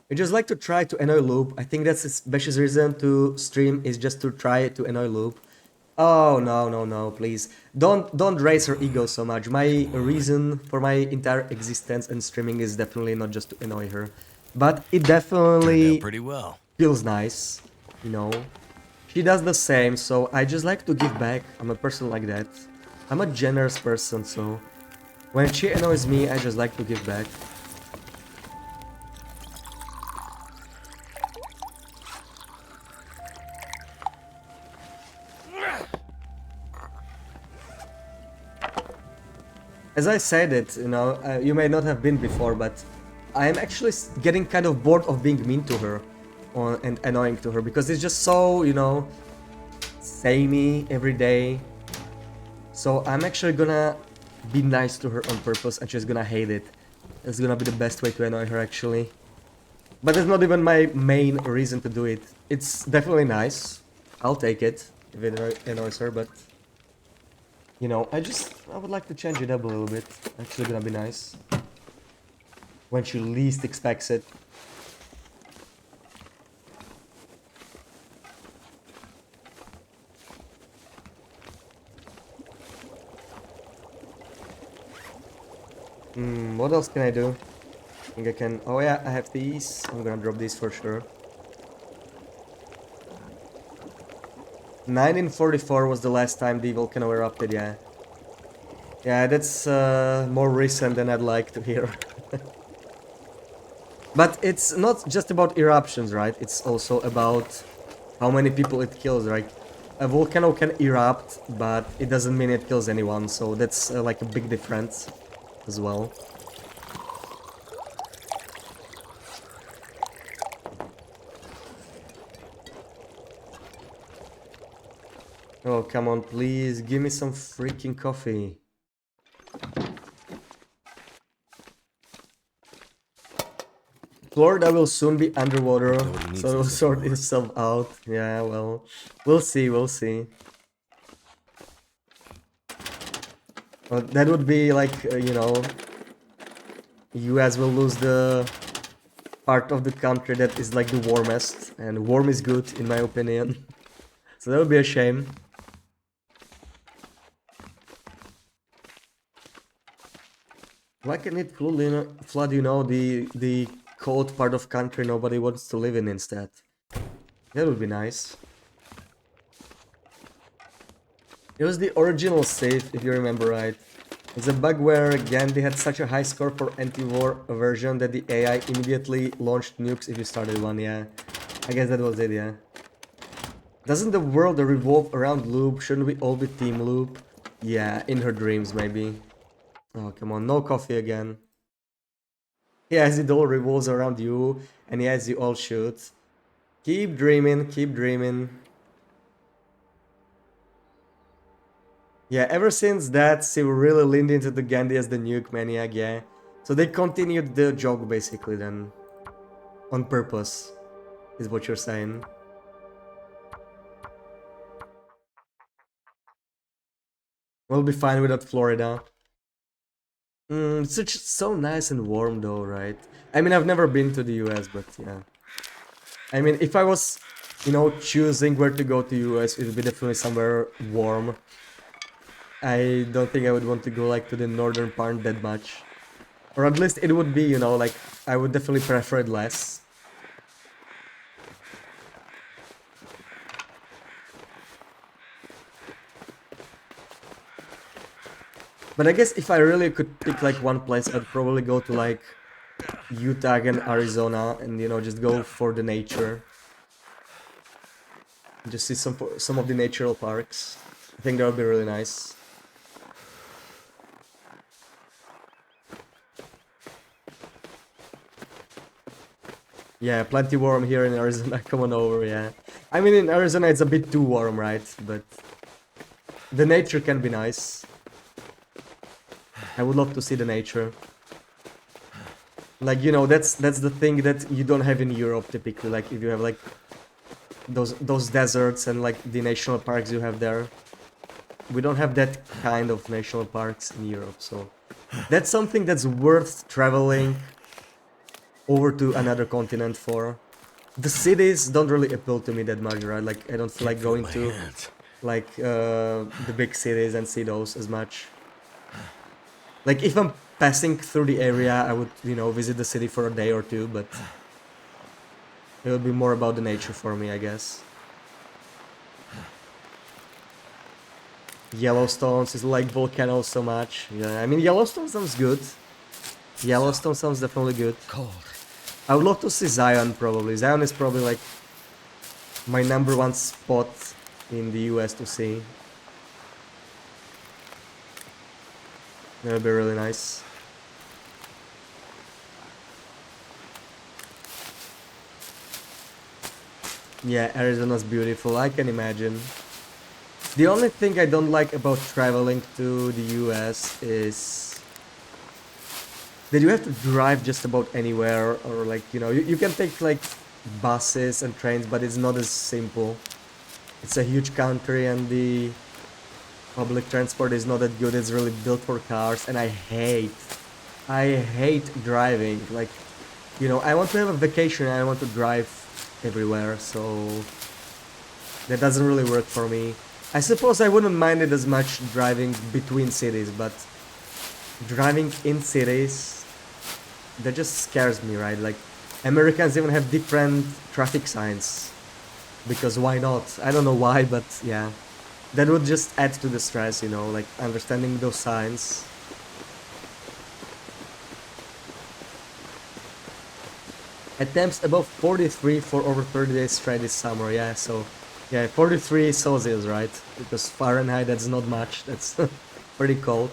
I just like to try to annoy Loop. I think that's his best reason to stream is just to try to annoy Loop. Oh no, no, no, please. Don't raise her ego so much. My reason for my entire existence and streaming is definitely not just to annoy her. But it Turned out definitely pretty well. feels nice, you know. She does the same, so I just like to give back. I'm a person like that. I'm a generous person, so when she annoys me, I just like to give back. As I said it, you know, you may not have been before, but I am actually getting kind of bored of being mean to her and annoying to her because it's just so, you know, samey every day. So I'm actually gonna be nice to her on purpose and she's gonna hate it. It's gonna be the best way to annoy her actually. But it's not even my main reason to do it. It's definitely nice. I'll take it if it annoys her, but... You know, I would like to change it up a little bit. Actually gonna be nice. When she least expects it. What else can I do? I think I can... Oh yeah, I have these. I'm gonna drop these for sure. 1944 was the last time the volcano erupted, yeah. Yeah, that's more recent than I'd like to hear. But it's not just about eruptions, right? It's also about how many people it kills, right? A volcano can erupt, but it doesn't mean it kills anyone, so that's like a big difference as well. Oh, come on, please, give me some freaking coffee. Florida will soon be underwater, so it'll sort itself out. Yeah, well, we'll see, we'll see. Well, that would be like, you know, US will lose the part of the country that is like the warmest, and warm is good in my opinion. So that would be a shame. Why can it flood, you know, the cold part of country nobody wants to live in instead? That would be nice. It was the original save, if you remember right. It's a bug where Gandhi had such a high score for anti-war version that the AI immediately launched nukes if you started one, yeah. I guess that was it, yeah. Doesn't the world revolve around Loop? Shouldn't we all be Team Loop? Yeah, in her dreams maybe. Oh, come on, no coffee again. Yes, it all revolves around you, and yes, you all should. Keep dreaming, keep dreaming. Yeah, ever since that, she really leaned into the Gandhi as the nuke maniac, yeah. So they continued the joke basically then. On purpose, is what you're saying. We'll be fine without Florida. It's just so nice and warm though, right? I mean, I've never been to the US, but yeah. I mean, if I was, you know, choosing where to go to US, it would be definitely somewhere warm. I don't think I would want to go like to the northern part that much. Or at least it would be, you know, like I would definitely prefer it less. But I guess if I really could pick like one place, I'd probably go to like Utah and Arizona and, you know, just go for the nature. Just see some of the natural parks. I think that would be really nice. Yeah, plenty warm here in Arizona. Come on over, yeah. I mean, in Arizona it's a bit too warm, right? But the nature can be nice. I would love to see the nature. Like, you know, that's the thing that you don't have in Europe typically. Like, if you have like those deserts and like the national parks you have there. We don't have that kind of national parks in Europe, so that's something that's worth traveling over to another continent for. The cities don't really appeal to me that much, right? Like, I don't feel like going to like the big cities and see those as much. Like, if I'm passing through the area, I would, you know, visit the city for a day or two, but it would be more about the nature for me, I guess. Yellowstone is like volcanoes so much. Yeah, I mean, Yellowstone sounds good. Yellowstone sounds definitely good. Cold. I would love to see Zion probably. Zion is probably like my #1 spot in the US to see. That would be really nice. Yeah, Arizona's beautiful, I can imagine. The only thing I don't like about traveling to the US is that you have to drive just about anywhere, or like, you know, you can take like buses and trains, but it's not as simple. It's a huge country and the public transport is not that good. It's really built for cars, and I hate driving. Like, you know, I want to have a vacation and I want to drive everywhere, so that doesn't really work for me. I suppose I wouldn't mind it as much driving between cities, but driving in cities, that just scares me, right? Like, Americans even have different traffic signs. Because why not? I don't know why, but yeah. That would just add to the stress, you know, like understanding those signs. At temps above 43 for over 30 days straight this summer, yeah, so yeah, 43 Celsius, right? Because Fahrenheit, that's not much, that's pretty cold.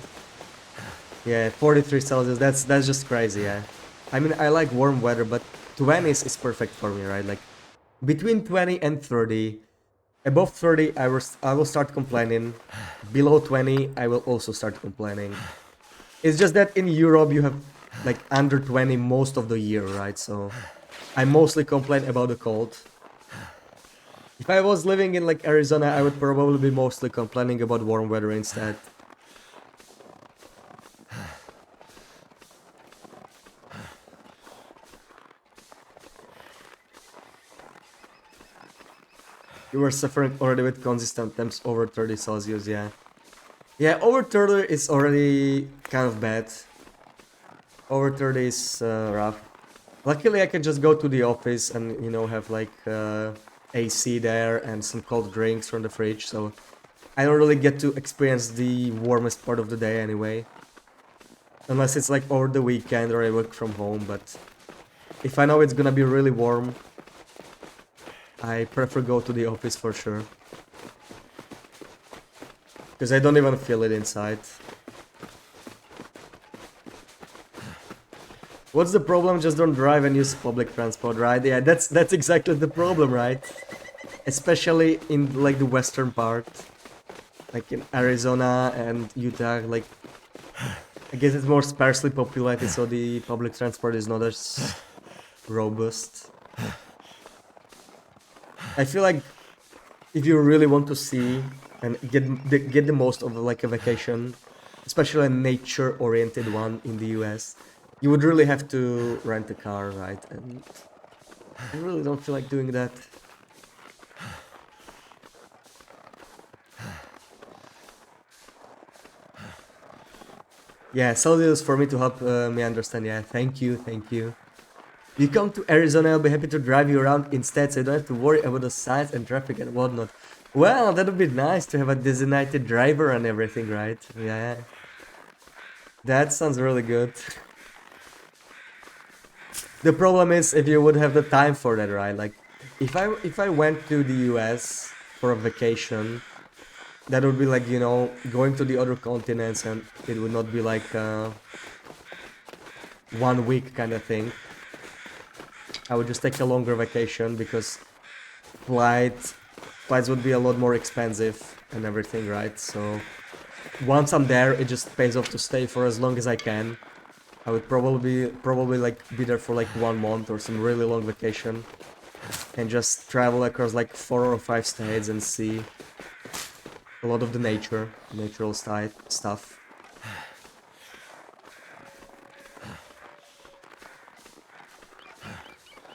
Yeah, 43 Celsius, that's just crazy, yeah. I mean, I like warm weather, but 20s is perfect for me, right? Like, between 20 and 30, above 30, I will start complaining. Below 20, I will also start complaining. It's just that in Europe, you have, like, under 20 most of the year, right? So, I mostly complain about the cold. If I was living in, like, Arizona, I would probably be mostly complaining about warm weather instead. You were suffering already with consistent temps over 30 Celsius, yeah. Yeah, over 30 is already kind of bad. Over 30 is rough. Luckily, I can just go to the office and, you know, have like AC there and some cold drinks from the fridge, so I don't really get to experience the warmest part of the day anyway. Unless it's like over the weekend or I work from home, but if I know it's gonna be really warm, I prefer go to the office for sure. Because I don't even feel it inside. What's the problem? Just don't drive and use public transport, right? Yeah, that's exactly the problem, right? Especially in like the western part, like in Arizona and Utah. Like, I guess it's more sparsely populated, so the public transport is not as robust. I feel like if you really want to see and get the most of like a vacation, especially a nature-oriented one in the US, you would really have to rent a car, right? And I really don't feel like doing that. Yeah, Celsius for me to help me understand. Yeah, thank you, thank you. You come to Arizona, I'll be happy to drive you around instead, so you don't have to worry about the signs and traffic and whatnot. Well, that would be nice to have a designated driver and everything, right? Yeah, that sounds really good. The problem is if you would have the time for that, right? Like, if I went to the US for a vacation, that would be like, you know, going to the other continents, and it would not be like 1 week kind of thing. I would just take a longer vacation because flights would be a lot more expensive and everything, right? So once I'm there, it just pays off to stay for as long as I can. I would probably like be there for like 1 month or some really long vacation, and just travel across like 4 or 5 states and see a lot of the natural stuff.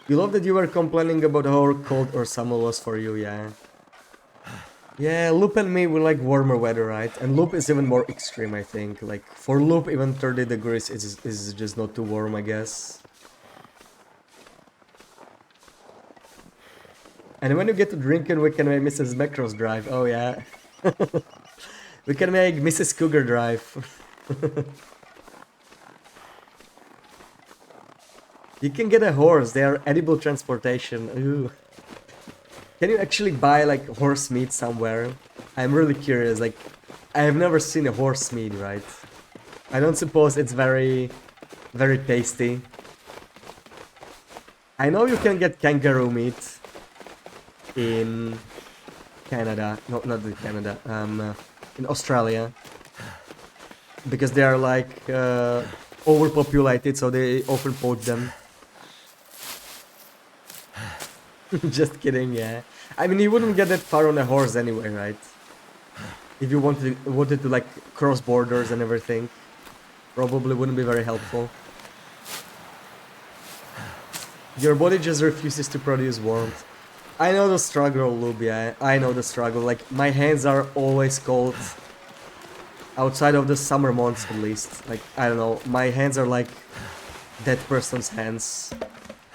You love that you were complaining about how cold or summer was for you, yeah. Yeah, Loop and me we like warmer weather, right? And Loop is even more extreme, I think. Like, for Loop, even 30 degrees is just not too warm, I guess. And when you get to drinking, we can make Mrs. Macros drive. Oh, yeah. We can make Mrs. Cougar drive. You can get a horse. They are edible transportation. Ooh. Can you actually buy like horse meat somewhere? I'm really curious. Like, I have never seen a horse meat, right? I don't suppose it's very, very tasty. I know you can get kangaroo meat in Canada. No, not in Canada. In Australia, because they are like overpopulated, so they often poach them. Just kidding, yeah. I mean, you wouldn't get that far on a horse anyway, right? If you wanted to like cross borders and everything, probably wouldn't be very helpful. Your body just refuses to produce warmth. I know the struggle, Lubia. I know the struggle. Like, my hands are always cold. outside of the summer months at least. Like, I don't know, my hands are like that person's hands,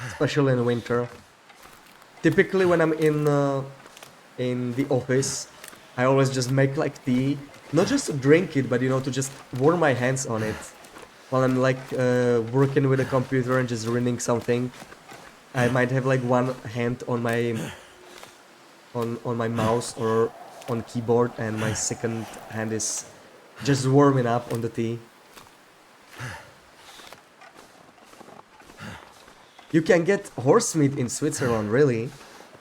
especially in winter. Typically when I'm in the office, I always just make like tea, not just to drink it, but you know, to just warm my hands on it while I'm like working with a computer and just reading something. I might have like one hand on my mouse or on keyboard, and my second hand is just warming up on the tea. You can get horse meat in Switzerland, really.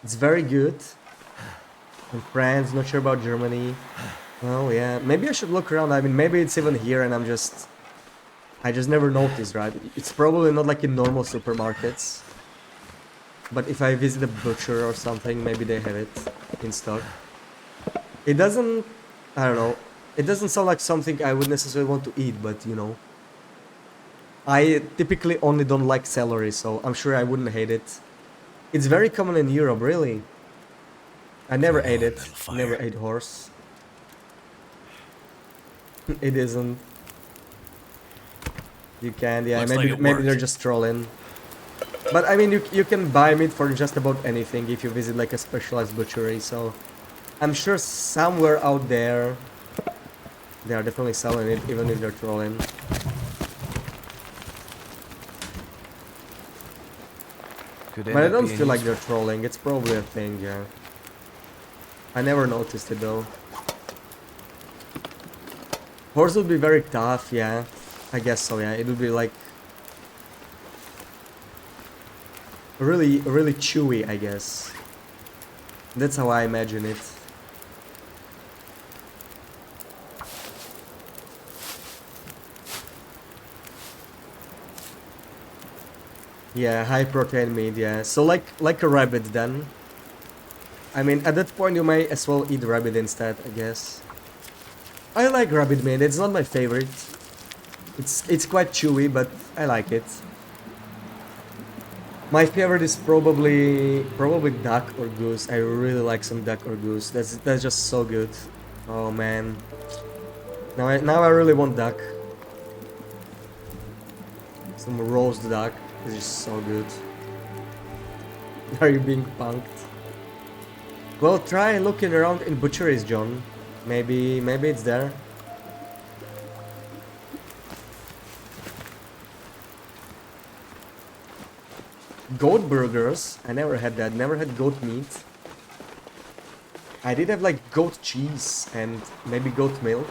It's very good. In France, not sure about Germany. Oh yeah, maybe I should look around. I mean, maybe it's even here and I just never noticed, right? It's probably not like in normal supermarkets. But if I visit a butcher or something, maybe they have it in stock. It doesn't, I don't know, it doesn't sound like something I would necessarily want to eat, but you know. I typically only don't like celery, so I'm sure I wouldn't hate it. It's very common in Europe, really. I never Come on, ate it. little fire. Never ate horse. It isn't. You can, yeah. Looks Maybe like it maybe they're worked. just trolling. But I mean, you can buy meat for just about anything if you visit like a specialized butchery. So I'm sure somewhere out there they are definitely selling it, even if they're trolling. Could But I don't feel like they're trolling. It's probably a thing, yeah. I never noticed it though. Horse would be very tough, yeah. I guess so, yeah. It would be like really, really chewy, I guess. That's how I imagine it. Yeah, high protein meat, yeah. So like a rabbit then. I mean, at that point you may as well eat rabbit instead, I guess. I like rabbit meat. It's not my favorite. It's quite chewy, but I like it. My favorite is probably duck or goose. I really like some duck or goose. That's just so good. Oh man. Now I really want duck. Some roast duck is just so good. Are you being punked? Well, try looking around in butcheries, John. Maybe it's there. Goat burgers. I never had that. Never had goat meat. I did have like goat cheese and maybe goat milk.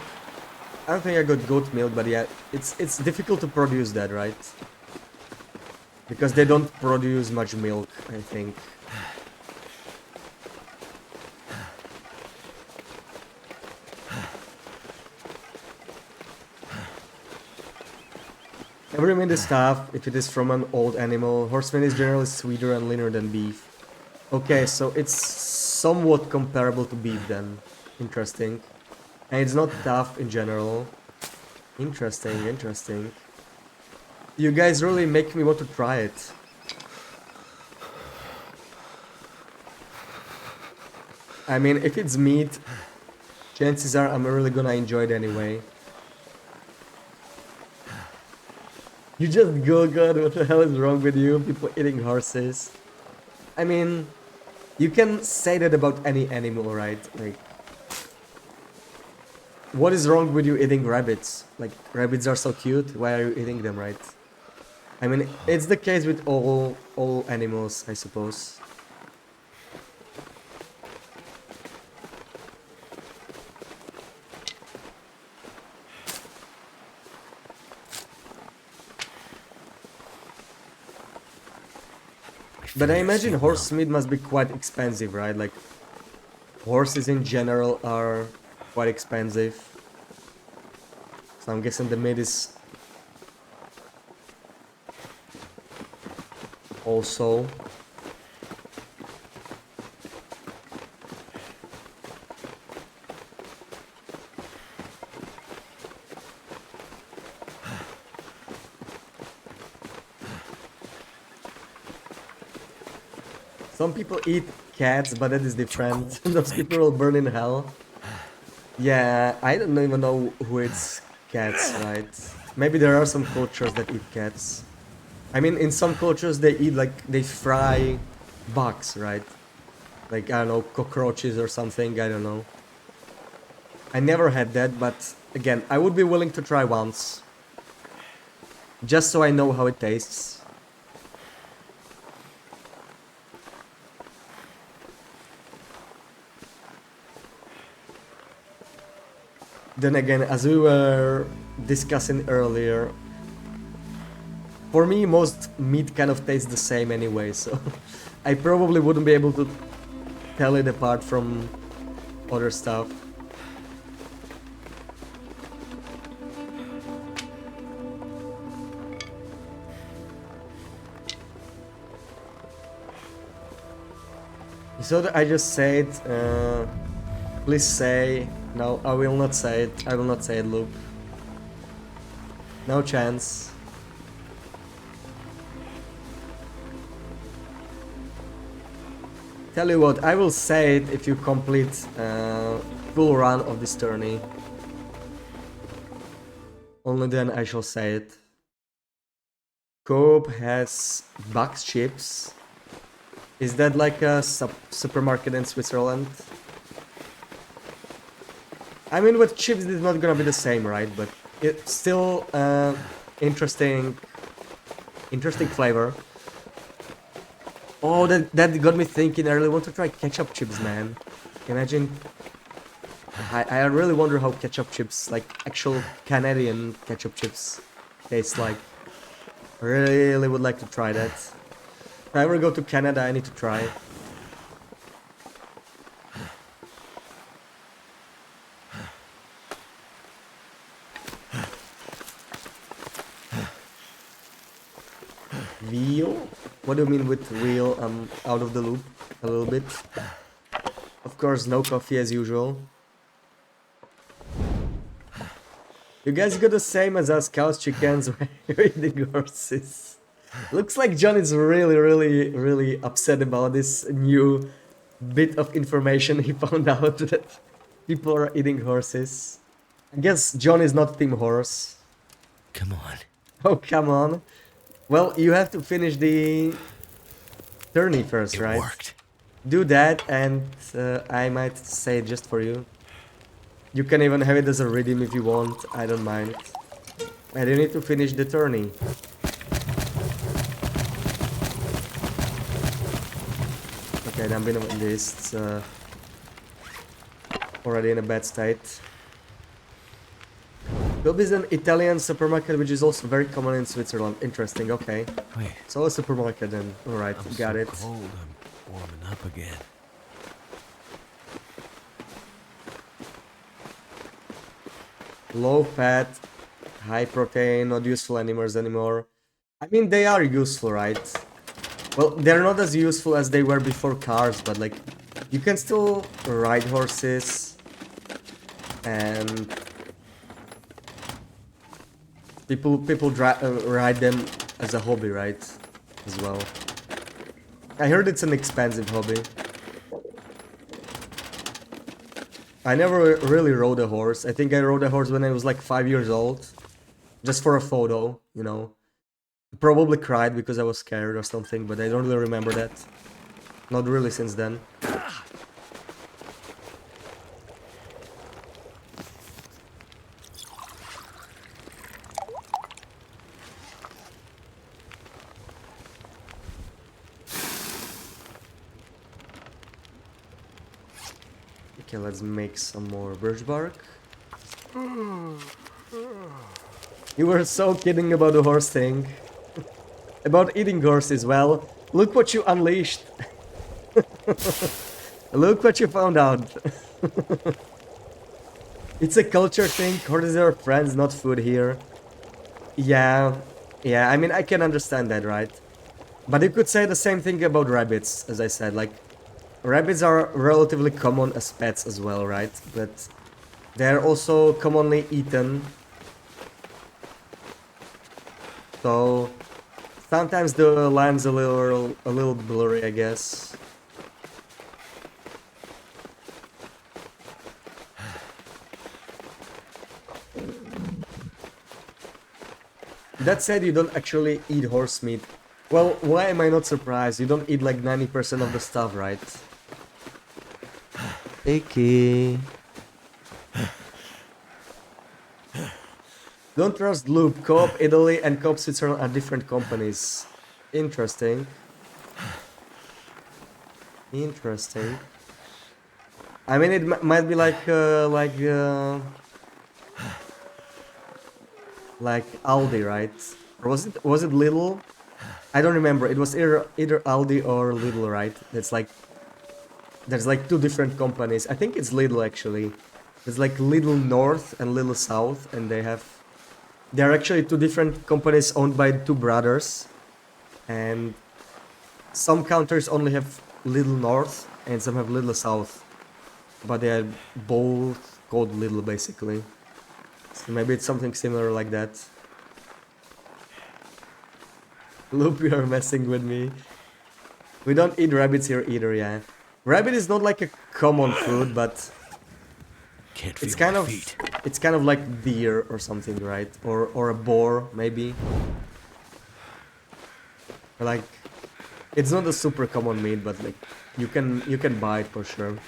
I don't think I got goat milk, but yeah, it's difficult to produce that, right? Because they don't produce much milk, I think. Every meat is tough if it is from an old animal. Horsemeat is generally sweeter and leaner than beef. Okay, so it's somewhat comparable to beef then. Interesting. And it's not tough in general. Interesting, interesting. You guys really make me want to try it. I mean, if it's meat, chances are I'm really gonna enjoy it anyway. You just go, God, what the hell is wrong with you? People eating horses. I mean, you can say that about any animal, right? Like, what is wrong with you eating rabbits? Like, rabbits are so cute, why are you eating them, right? I mean, it's the case with all animals, I suppose. But I imagine horse meat must be quite expensive, right? Like, horses in general are quite expensive. So I'm guessing the meat is also. Some people eat cats, but that is different. Those people will burn in hell. Yeah, I don't even know who eats cats, right? Maybe there are some cultures that eat cats. I mean, in some cultures they eat like they fry bugs, right? Like I don't know, cockroaches or something. I don't know. I never had that, but again, I would be willing to try once, just so I know how it tastes. Then again, as we were discussing earlier, for me most meat kind of tastes the same anyway, so I probably wouldn't be able to tell it apart from other stuff. So I just said, please say, no, I will not say it, I will not say it, Luke. No chance. Tell you what, I will say it if you complete full run of this tourney. Only then I shall say it. Coop has box chips. Is that like a supermarket in Switzerland? I mean, with chips it's not gonna be the same, right? But it's still interesting flavor. Oh, that got me thinking. I really want to try ketchup chips, man. Imagine. I really wonder how ketchup chips, like actual Canadian ketchup chips, taste like. I really would like to try that. If I ever go to Canada, I need to try. Veal? What do you mean with veal? I'm out of the loop a little bit. Of course, no coffee as usual. You guys got the same as us cows, chickens, eating horses. Looks like John is really upset about this new bit of information he found out that people are eating horses. I guess John is not Team Horse. Come on. Oh, come on. Well, you have to finish the tourney first, It right? worked. Do that, and I might say it just for you. You can even have it as a redeem if you want, I don't mind. And you need to finish the tourney. Okay, I'm gonna win this. It's already in a bad state. Coop is an Italian supermarket which is also very common in Switzerland. Interesting, okay. Wait. So a supermarket then. Alright, I'm got so it. cold. I'm warming up again. Low fat, high protein, not useful animals anymore. I mean, they are useful, right? Well, they're not as useful as they were before cars, but like, you can still ride horses, and people ride them as a hobby, right? As well. I heard it's an expensive hobby. I never really rode a horse. I think I rode a horse when I was like 5 years old. Just for a photo, you know. Probably cried because I was scared or something, but I don't really remember that. Not really since then. Okay, let's make some more birch bark. You were so kidding about the horse thing. About eating horses, well, look what you unleashed. Look what you found out. It's a culture thing, horses are friends, not food here. Yeah, I mean, I can understand that, right? But you could say the same thing about rabbits, as I said, like, rabbits are relatively common as pets as well, right? But they're also commonly eaten. So sometimes the line's a little blurry, I guess. That said, you don't actually eat horse meat. Well, why am I not surprised? You don't eat like 90% of the stuff, right? Icky. Don't trust Loop. Co-op Italy and Co-op Switzerland are different companies. Interesting. Interesting. I mean, it might be like Aldi, right? Or was it Lidl? I don't remember. It was either Aldi or Lidl, right? There's like two different companies. I think it's Lidl actually. There's like Lidl North and Lidl South, and they're actually two different companies owned by two brothers. And some countries only have Lidl North and some have Lidl South, but they are both called Lidl basically. So maybe it's something similar like that. Loop, you are messing with me. We don't eat rabbits here either, yeah. Rabbit is not like a common food, but Can't feel it's kind my of feet. it's kind of like deer or something, right? Or a boar maybe. Like it's not a super common meat, but like you can buy it for sure.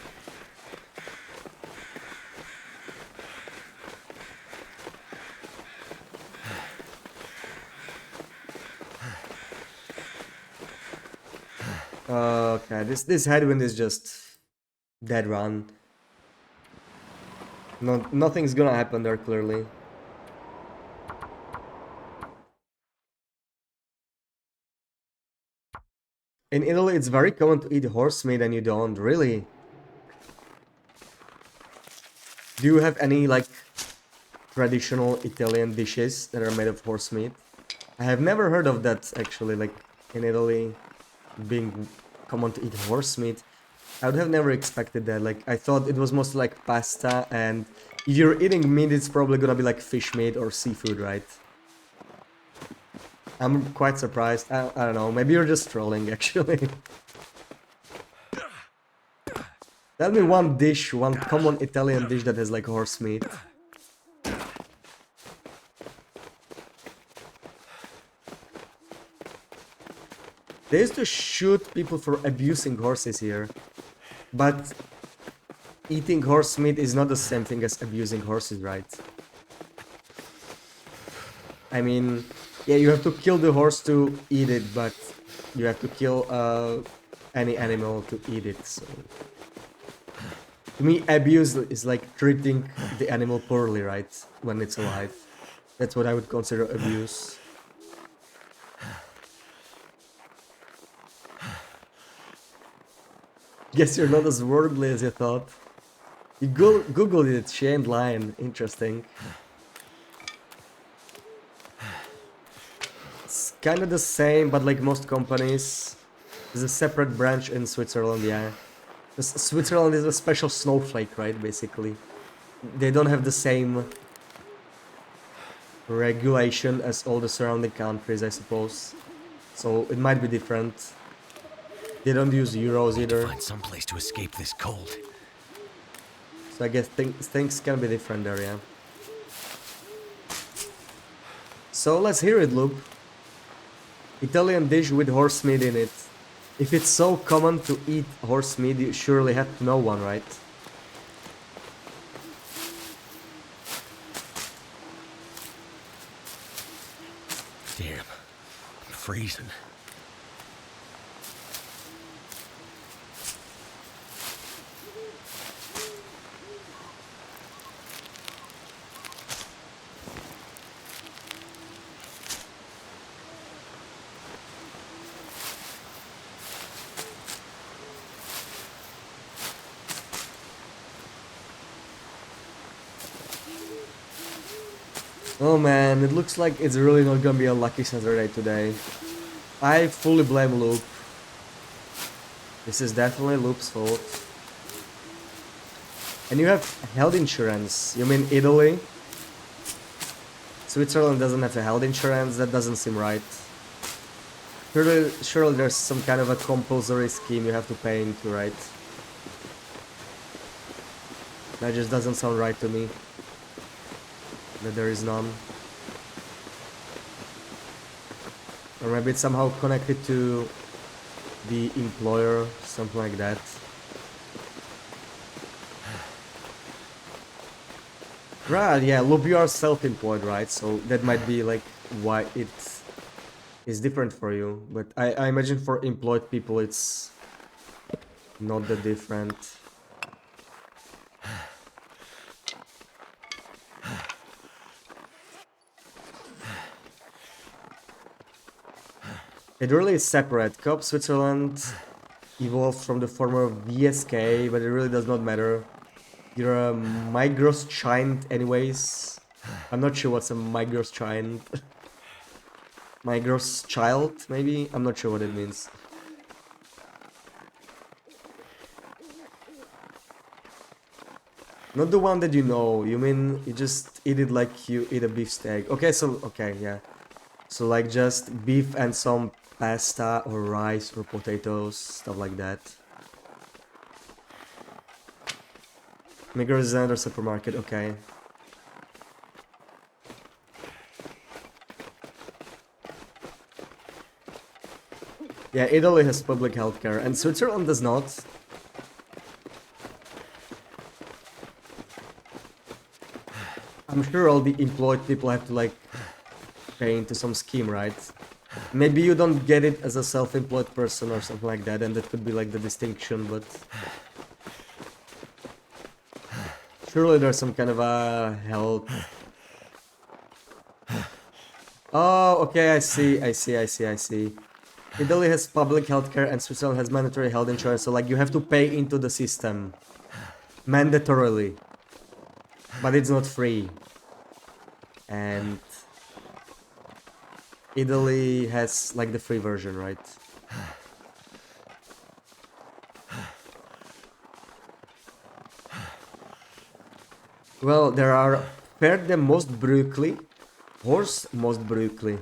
Okay, this headwind is just dead run. Nothing's gonna happen there clearly. In Italy, it's very common to eat horse meat, and you don't really. Do you have any like traditional Italian dishes that are made of horse meat? I have never heard of that actually. Like in Italy, being common to eat horse meat. I would have never expected that. Like I thought it was mostly like pasta, and if you're eating meat, it's probably gonna be like fish meat or seafood, right? I'm quite surprised. I don't know. Maybe you're just trolling, actually. Tell me one dish, one common Italian dish that has like horse meat. They used to shoot people for abusing horses here, but eating horse meat is not the same thing as abusing horses, right? I mean, yeah, you have to kill the horse to eat it, but you have to kill any animal to eat it. So, to me, abuse is like treating the animal poorly, right? When it's alive. That's what I would consider abuse. Guess you're not as worldly as you thought. You googled it, she ain't lying. Interesting. It's kind of the same, but like most companies, there's a separate branch in Switzerland, yeah. Switzerland is a special snowflake, right, basically. They don't have the same regulation as all the surrounding countries, I suppose. So it might be different. They don't use euros Need to either. find some place to escape this cold. So I guess things can be different there, yeah. So let's hear it, Loop. Italian dish with horse meat in it. If it's so common to eat horse meat, you surely have to know one, right? Damn, I'm freezing. Oh man, it looks like it's really not gonna be a lucky Saturday today. I fully blame Loop. This is definitely Loop's fault. And you have health insurance. You mean Italy? Switzerland doesn't have a health insurance? That doesn't seem right. Surely there's some kind of a compulsory scheme you have to pay into, right? That just doesn't sound right to me. That there is none. Or maybe it's somehow connected to the employer, something like that. Right, yeah, look, you are self-employed, right? So that might be like why it is different for you. But I imagine for employed people it's not that different. It really is separate. Coop Switzerland evolved from the former VSK, but it really does not matter. You're a Migros giant anyways. I'm not sure what's a Migros giant. Migros child, maybe? I'm not sure what it means. Not the one that you know. You mean you just eat it like you eat a beef steak. Okay, so, okay, yeah. So like just beef and some pasta or rice or potatoes, stuff like that. Migros is another supermarket, okay. Yeah, Italy has public healthcare and Switzerland does not. I'm sure all the employed people have to like pay into some scheme, right? Maybe you don't get it as a self-employed person or something like that, and that could be like the distinction, but surely there's some kind of a health. Oh, okay, I see. Italy has public healthcare and Switzerland has mandatory health insurance, so like you have to pay into the system mandatorily, but it's not free. And Italy has like the free version, right? Well, there are Pferde most brukli, horse most brukli.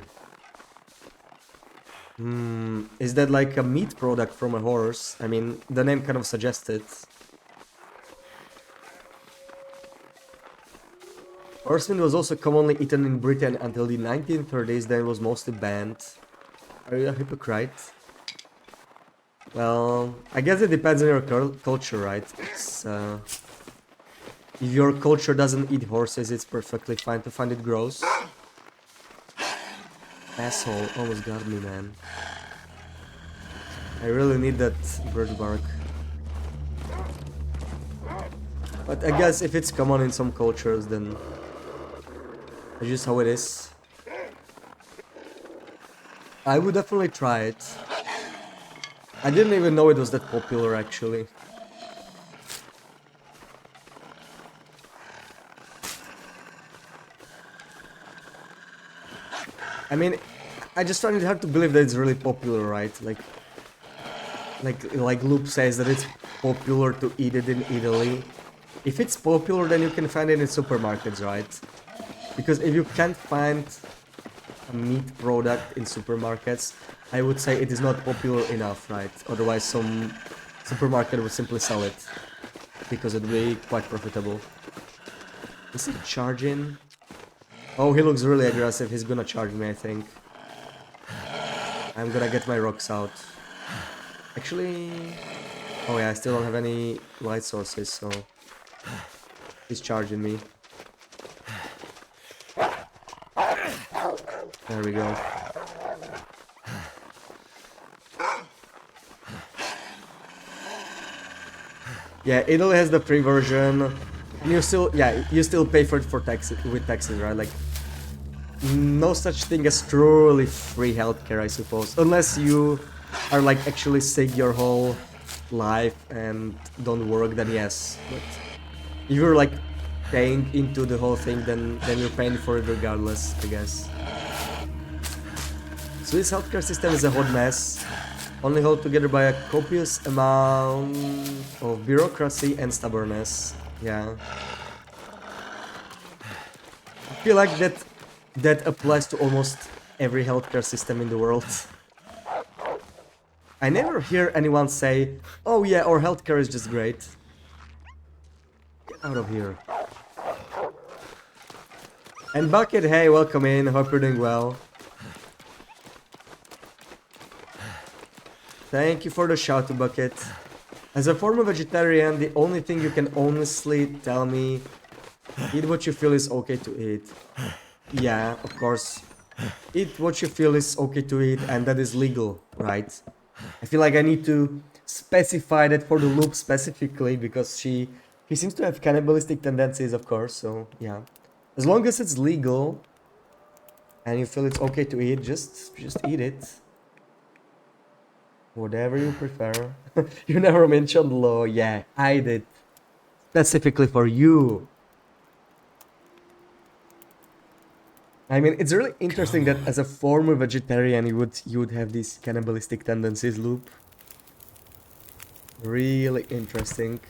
Is that like a meat product from a horse? I mean, the name kind of suggests it. Horsemeat was also commonly eaten in Britain until the 1930s, then it was mostly banned. Are you a hypocrite? Well, I guess it depends on your culture, right? If your culture doesn't eat horses, it's perfectly fine to find it gross. Asshole, almost got me, man. I really need that bird bark. But I guess if it's common in some cultures, then it's just how it is. I would definitely try it. I didn't even know it was that popular, actually. I mean, I just find it hard to believe that it's really popular, right? Like Loop says that it's popular to eat it in Italy. If it's popular, then you can find it in supermarkets, right? Because if you can't find a meat product in supermarkets, I would say it is not popular enough, right? Otherwise, some supermarket would simply sell it because it would be quite profitable. Is he charging? Oh, he looks really aggressive. He's gonna charge me, I think. I'm gonna get my rocks out. Actually... Oh yeah, I still don't have any light sources, so... He's charging me. There we go. Yeah, Italy has the free version. You still, yeah, you still pay for it for taxes with taxes, right? Like, no such thing as truly free healthcare, I suppose, unless you are like actually sick your whole life and don't work. Then yes, but if you're like paying into the whole thing, then you're paying for it regardless, I guess. Swiss healthcare system is a hot mess, only held together by a copious amount of bureaucracy and stubbornness. Yeah. I feel like that applies to almost every healthcare system in the world. I never hear anyone say, oh yeah, our healthcare is just great. Get out of here. And Bucket, hey, welcome in, hope you're doing well. Thank you for the shout to Bucket. As a former vegetarian, the only thing you can honestly tell me, eat what you feel is okay to eat. Yeah, of course. Eat what you feel is okay to eat, and that is legal, right? I feel like I need to specify that for the loop specifically because she seems to have cannibalistic tendencies, of course. So yeah, as long as it's legal and you feel it's okay to eat, just eat it. Whatever you prefer. You never mentioned law. Yeah, I did specifically for you. I mean, it's really interesting that as a former vegetarian, you would have these cannibalistic tendencies, Loop. Really interesting.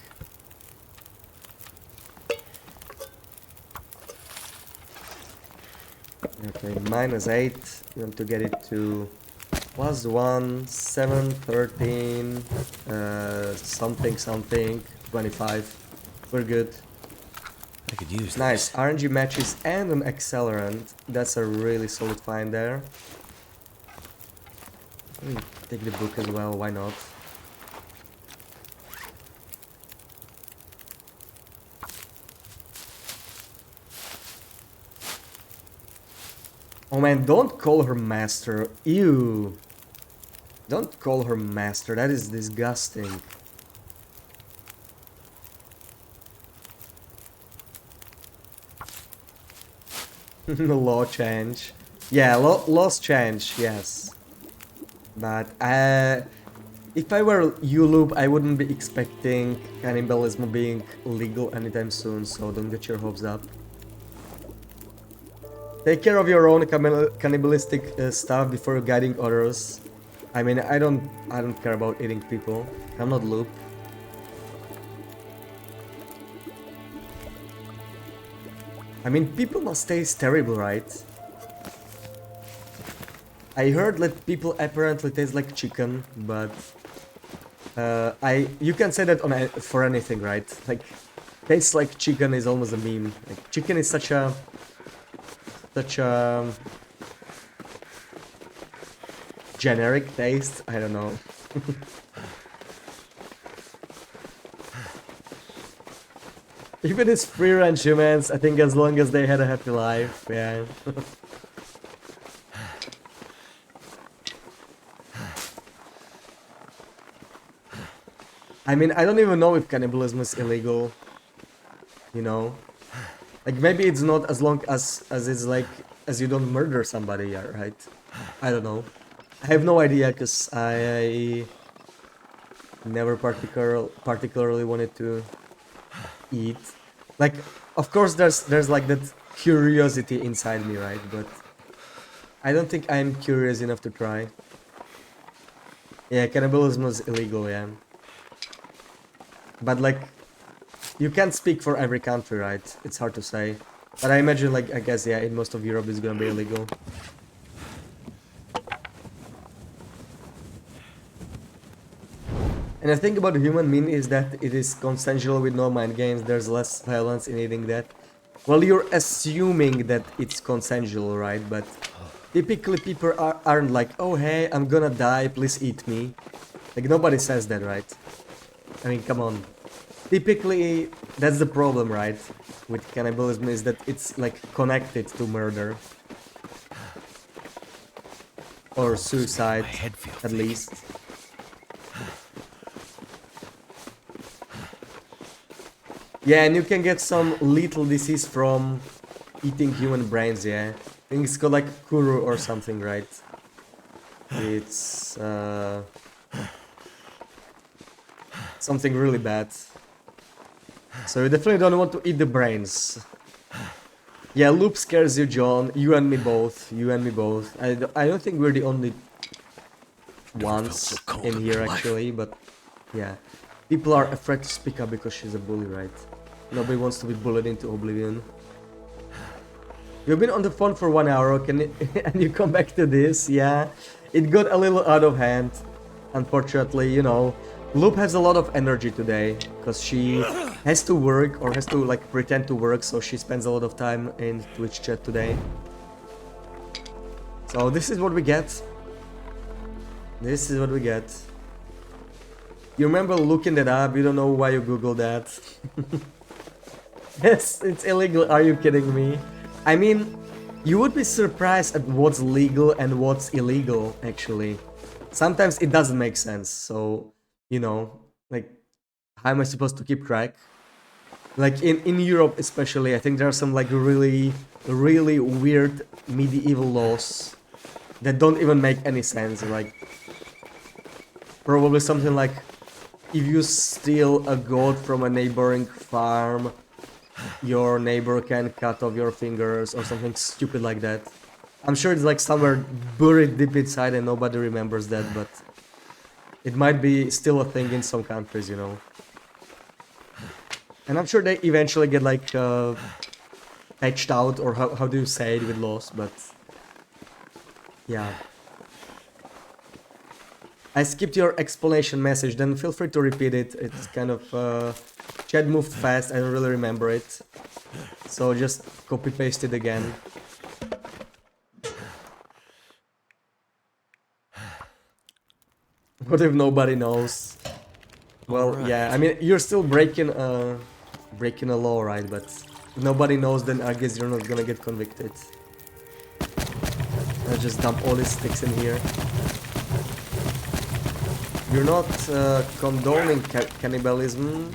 Okay, -8. You want to get it to +1, 7, 13, something, something, 25. We're good. I could use Nice. this. RNG matches and an accelerant. That's a really solid find there. Take the book as well, why not? Oh man, don't call her master. Ew. Don't call her master, that is disgusting. Law change. Yeah, laws change, yes. But if I were you, Loop, I wouldn't be expecting cannibalism being legal anytime soon, so don't get your hopes up. Take care of your own cannibalistic stuff before guiding others. I mean, I don't care about eating people. I'm not Loop. I mean, people must taste terrible, right? I heard that people apparently taste like chicken, but you can say that for anything, right? Like, tastes like chicken is almost a meme. Like, chicken is such a generic taste. I don't know. Even it's free range humans, I think as long as they had a happy life, yeah. I mean, I don't even know if cannibalism is illegal, you know? Like, maybe it's not as long as it's like, as you don't murder somebody, yeah, right? I don't know. I have no idea, because I never particularly wanted to eat. Like, of course there's like that curiosity inside me, right? But I don't think I'm curious enough to try. Yeah, cannibalism is illegal, yeah. But like, you can't speak for every country, right? It's hard to say. But I imagine, like, I guess, yeah, in most of Europe it's gonna be illegal. And the thing about the human meat is that it is consensual with no mind games. There's less violence in eating that. Well, you're assuming that it's consensual, right? But typically people aren't like, oh hey, I'm gonna die, please eat me. Like, nobody says that, right? I mean, come on. Typically, that's the problem, right? With cannibalism, is that it's like connected to murder. Or suicide, at least. Yeah, and you can get some lethal disease from eating human brains, yeah. I think it's called like Kuru or something, right? It's something really bad. So you definitely don't want to eat the brains. Yeah, Loop scares you, John. You and me both. You and me both. I don't think we're the only ones in here, actually, but yeah. People are afraid to speak up because she's a bully, right? Nobody wants to be bullied into oblivion. You've been on the phone for 1 hour, and you come back to this, yeah? It got a little out of hand, unfortunately, you know. Loop has a lot of energy today, because she has to work, or has to, like, pretend to work, so she spends a lot of time in Twitch chat today. So this is what we get. This is what we get. You remember looking that up? You don't know why you Googled that. Yes, it's illegal. Are you kidding me? I mean, you would be surprised at what's legal and what's illegal, actually. Sometimes it doesn't make sense. So, you know, like, how am I supposed to keep track? Like in Europe especially, I think there are some like really weird medieval laws that don't even make any sense. Like probably something like if you steal a goat from a neighboring farm, your neighbor can cut off your fingers or something stupid like that. I'm sure it's like somewhere buried deep inside and nobody remembers that, but it might be still a thing in some countries, you know. And I'm sure they eventually get like patched out, or how do you say it with laws, but yeah. I skipped your explanation message, then feel free to repeat it. It's kind of chat moved fast, I don't really remember it. So just copy paste it again. What if nobody knows? Well, Alright. yeah, I mean, you're still breaking a law, right? But if nobody knows, then I guess you're not gonna get convicted. I'll just dump all these sticks in here. You're not condoning cannibalism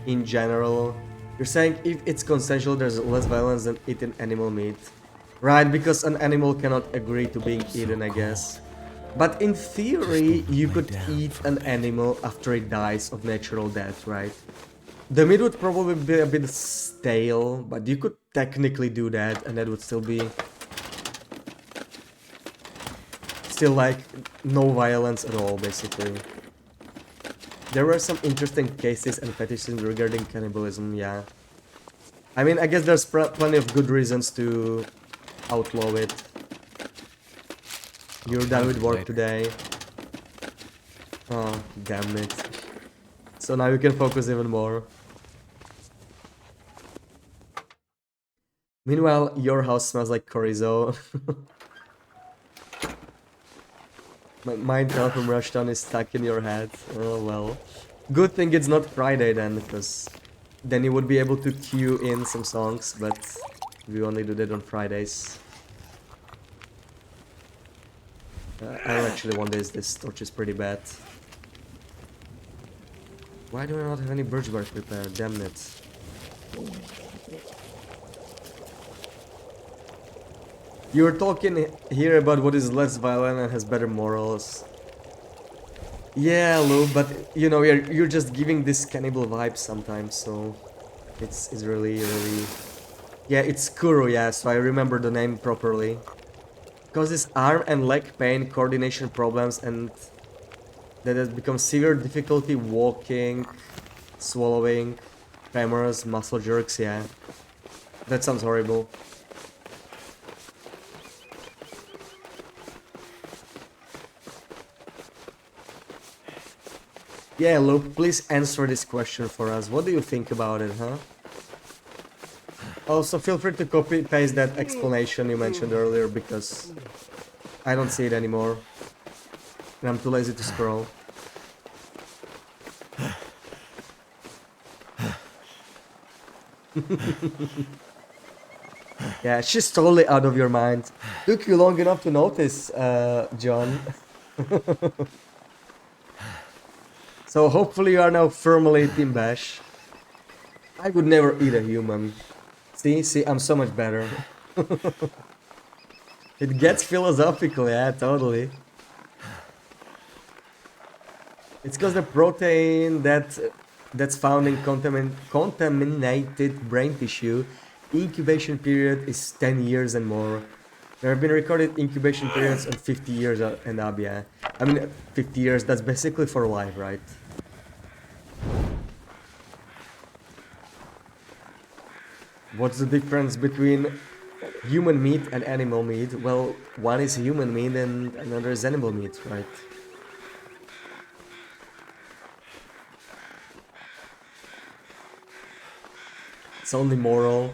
in general. You're saying if it's consensual, there's less violence than eating animal meat. Right, because an animal cannot agree to being eaten, I guess. But in theory, you could eat an animal after it dies of natural death, right? The meat would probably be a bit stale, but you could technically do that, and that would still be... Still, like, no violence at all, basically. There were some interesting cases and fetishes regarding cannibalism, yeah. I mean, I guess there's plenty of good reasons to outlaw it. You're done with work today. Oh, damn it. So now you can focus even more. Meanwhile, your house smells like chorizo. My mind from Rushdown is stuck in your head. Oh well. Good thing it's not Friday then, because then you would be able to cue in some songs, but we only do that on Fridays. I actually want this torch is pretty bad. Why do I not have any birch bark prepared? Damn it. You're talking here about what is less violent and has better morals. Yeah, Lou, but you know, you're just giving this cannibal vibe sometimes, so it's really. Yeah, it's Kuro, yeah, so I remember the name properly. Causes arm and leg pain, coordination problems, and that has become severe difficulty walking, swallowing, tremors, muscle jerks, yeah. That sounds horrible. Yeah, Luke, please answer this question for us. What do you think about it, huh? Also, feel free to copy-paste that explanation you mentioned earlier, because I don't see it anymore. And I'm too lazy to scroll. Yeah, she's totally out of your mind. Took you long enough to notice, John. So hopefully you are now firmly Team Bash. I would never eat a human. See, I'm so much better. It gets philosophical, yeah, totally. It's because the protein that's found in contaminated brain tissue, incubation period is 10 years and more. There have been recorded incubation periods of 50 years and up, yeah. I mean, 50 years, that's basically for life, right? What's the difference between human meat and animal meat? Well, one is human meat and another is animal meat, right? It's only moral.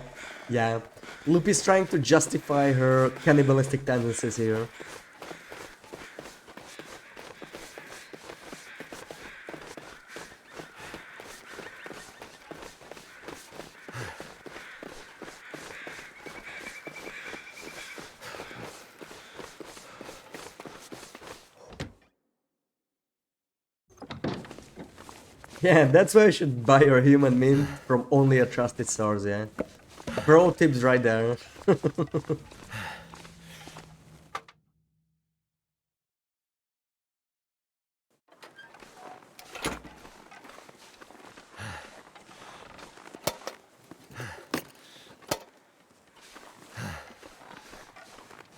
Yeah. Loopy's trying to justify her cannibalistic tendencies here. Yeah, that's why you should buy your human mint from only a trusted source, yeah. Pro tips right there.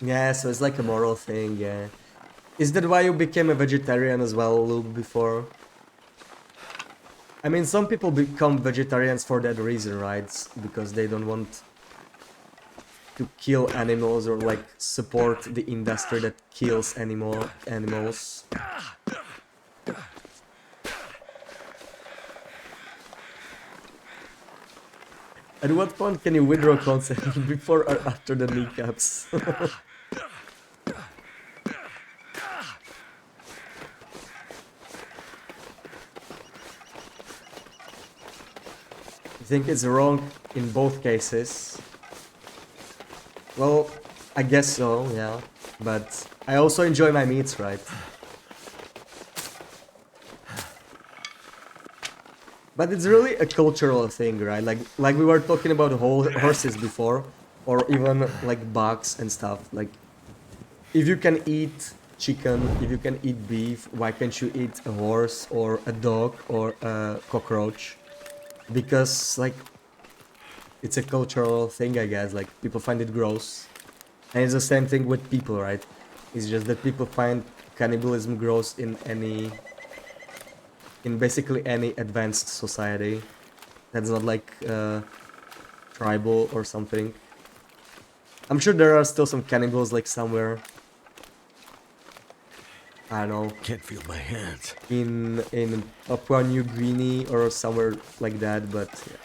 Yeah, so it's like a moral thing, yeah. Is that why you became a vegetarian as well, Luke, before? I mean, some people become vegetarians for that reason, right? Because they don't want to kill animals or like support the industry that kills animals. At what point can you withdraw consent before or after the kneecaps? I think it's wrong in both cases. Well, I guess so, yeah. But I also enjoy my meats, right? But it's really a cultural thing, right? Like we were talking about horses before, or even like bugs and stuff. Like if you can eat chicken, if you can eat beef, why can't you eat a horse or a dog or a cockroach? Because like it's a cultural thing, I guess. Like people find it gross, and it's the same thing with people, right? It's just that people find cannibalism gross in basically any advanced society. That's not like tribal or something. I'm sure there are still some cannibals like somewhere. I don't know, Can't feel my hands. in Papua New Guinea or somewhere like that, but yeah.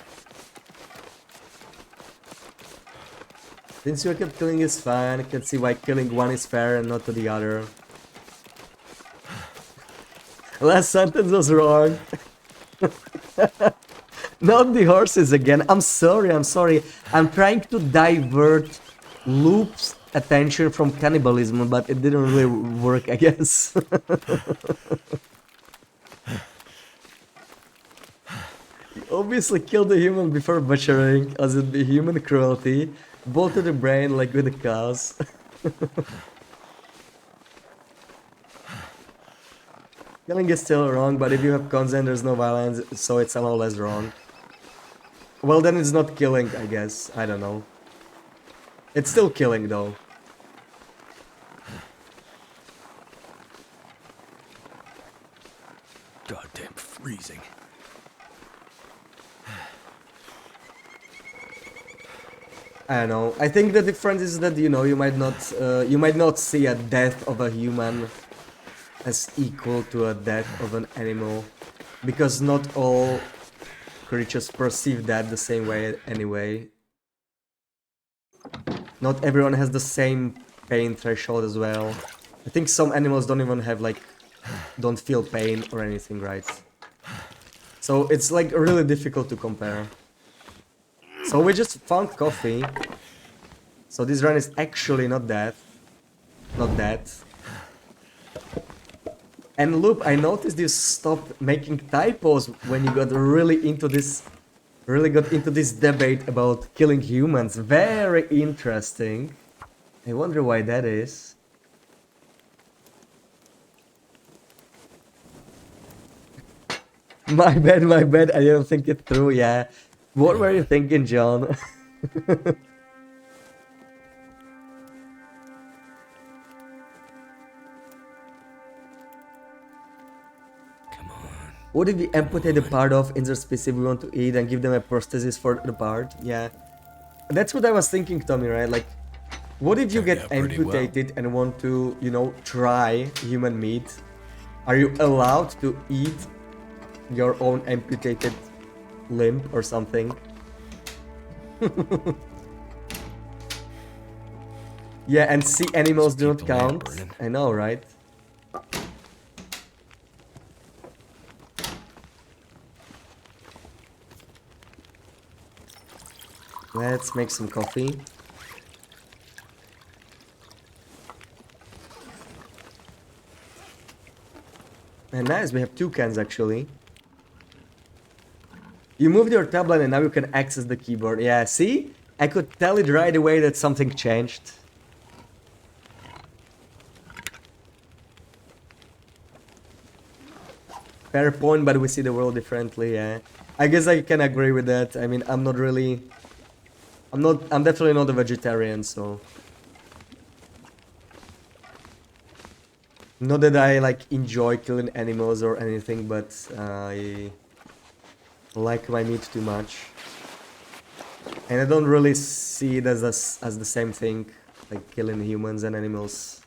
Since you kept killing is fine, I can see why killing one is fair and not to the other. Last sentence was wrong. Not the horses again. I'm sorry, I'm sorry. I'm trying to divert Loop's attention from cannibalism, but it didn't really work, I guess. You obviously killed the human before butchering, as it be human cruelty. Ball to the brain like with the cows. Killing is still wrong, but if you have consent, there's no violence, so it's somehow less wrong. Well, then it's not killing, I guess. I don't know. It's still killing, though. Goddamn freezing. I don't know. I think the difference is that you might not see a death of a human as equal to a death of an animal, because not all creatures perceive that the same way anyway. Not everyone has the same pain threshold as well. I think some animals don't even have like don't feel pain or anything, right? So it's like really difficult to compare. So we just found coffee. So this run is actually not that. Not that. And Loop, I noticed you stopped making typos when you got really into this debate about killing humans. Very interesting. I wonder why that is. My bad, my bad. I didn't think it through, yeah. What were you thinking, John? Come on. What if we amputate the part off in the species we want to eat and give them a prosthesis for the part? Yeah. That's what I was thinking, Tommy, right? Like, what if you Turned get out pretty well. amputated and want to, try human meat? Are you allowed to eat your own amputated limb or something? Yeah, and sea animals do not Keep the lamp count. burning. I know, right? Let's make some coffee. And nice, we have 2 cans actually. You moved your tablet and now you can access the keyboard. Yeah, see? I could tell it right away that something changed. Fair point, but we see the world differently, yeah. I guess I can agree with that. I mean, I'm definitely not a vegetarian, so. Not that I like enjoy killing animals or anything, but I like my meat too much. And I don't really see it as the same thing, like killing humans and animals.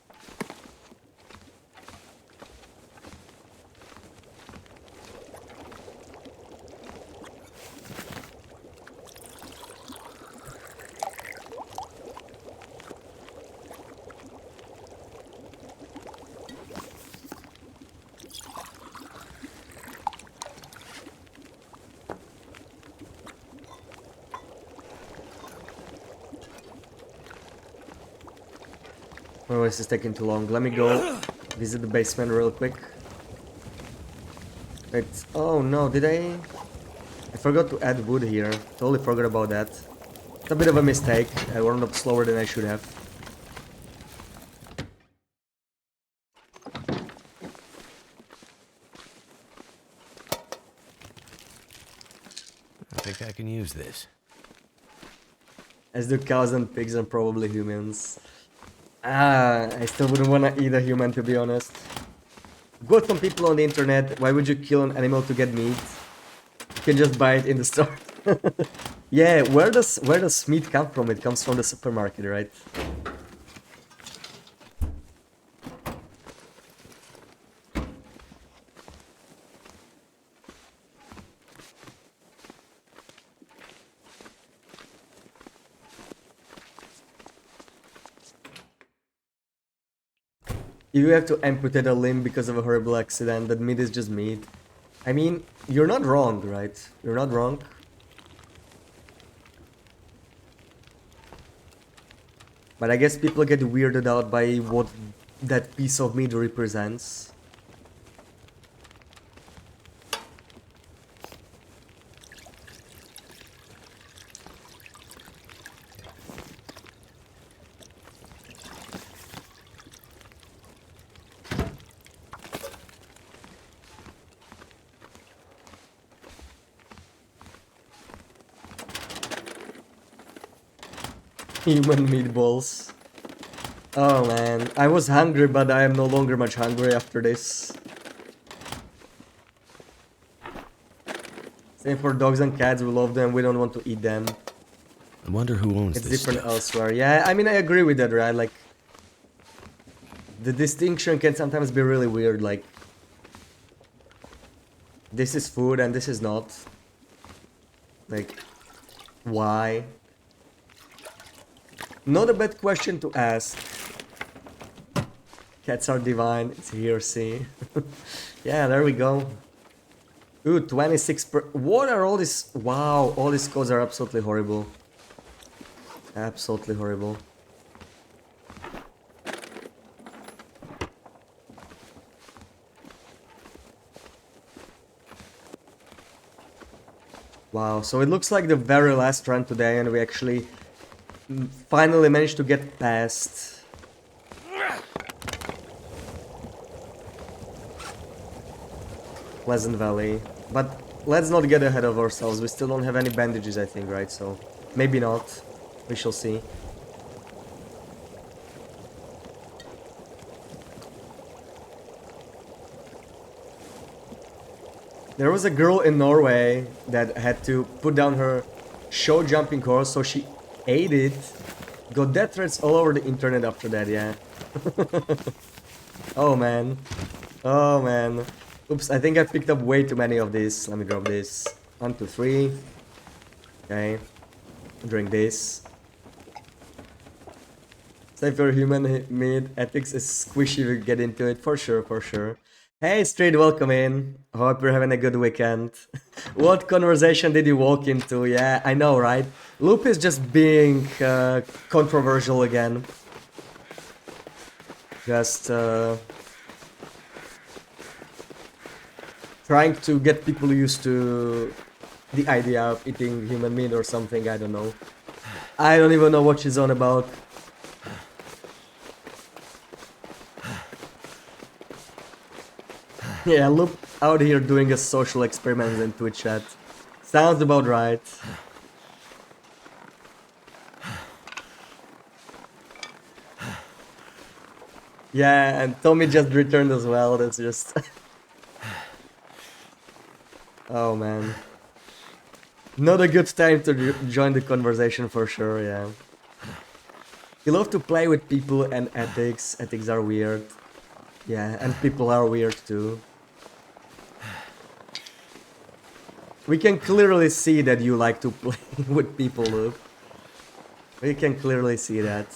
Oh, this is taking too long. Let me go visit the basement real quick. Wait, oh no, did I? I forgot to add wood here. Totally forgot about that. It's a bit of a mistake. I warmed up slower than I should have. I think I can use this. As do cows and pigs and probably humans. I still wouldn't want to eat a human, to be honest. Got some people on the internet, why would you kill an animal to get meat? You can just buy it in the store. Yeah, where does meat come from? It comes from the supermarket, right? If you have to amputate a limb because of a horrible accident, that meat is just meat. I mean, you're not wrong, right? You're not wrong. But I guess people get weirded out by what that piece of meat represents. Human meatballs. Oh man, I was hungry, but I am no longer much hungry after this. Same for dogs and cats, we love them, we don't want to eat them. I wonder who owns It's this different stuff. elsewhere. Yeah, I mean, I agree with that, right? Like, the distinction can sometimes be really weird, like, this is food and this is not. Like, why? Not a bad question to ask. Cats are divine, it's here, see? Yeah, there we go. Ooh, 26 per... What are all these... Wow, all these codes are absolutely horrible. Absolutely horrible. Wow, so it looks like the very last run today and we actually finally managed to get past. Pleasant Valley. But let's not get ahead of ourselves. We still don't have any bandages, I think, right? So maybe not. We shall see. There was a girl in Norway that had to put down her show jumping horse, so she ate it. Got death threats all over the internet after that, yeah. Oh man. Oh man. Oops, I think I picked up way too many of these. Let me drop this. 1, 2, 3. Okay. Drink this. Same for human meat. Ethics is squishy if you get into it. For sure, for sure. Hey, Straight, welcome in. Hope you're having a good weekend. What conversation did you walk into? Yeah, I know, right? Loop is just being controversial again. Just trying to get people used to the idea of eating human meat or something, I don't know. I don't even know what she's on about. Yeah, look out here doing a social experiment in Twitch chat. Sounds about right. Yeah, and Tommy just returned as well, that's just... Oh man. Not a good time to join the conversation for sure, yeah. You love to play with people and ethics. Ethics are weird. Yeah, and people are weird too. We can clearly see that you like to play with people, Luke. We can clearly see that.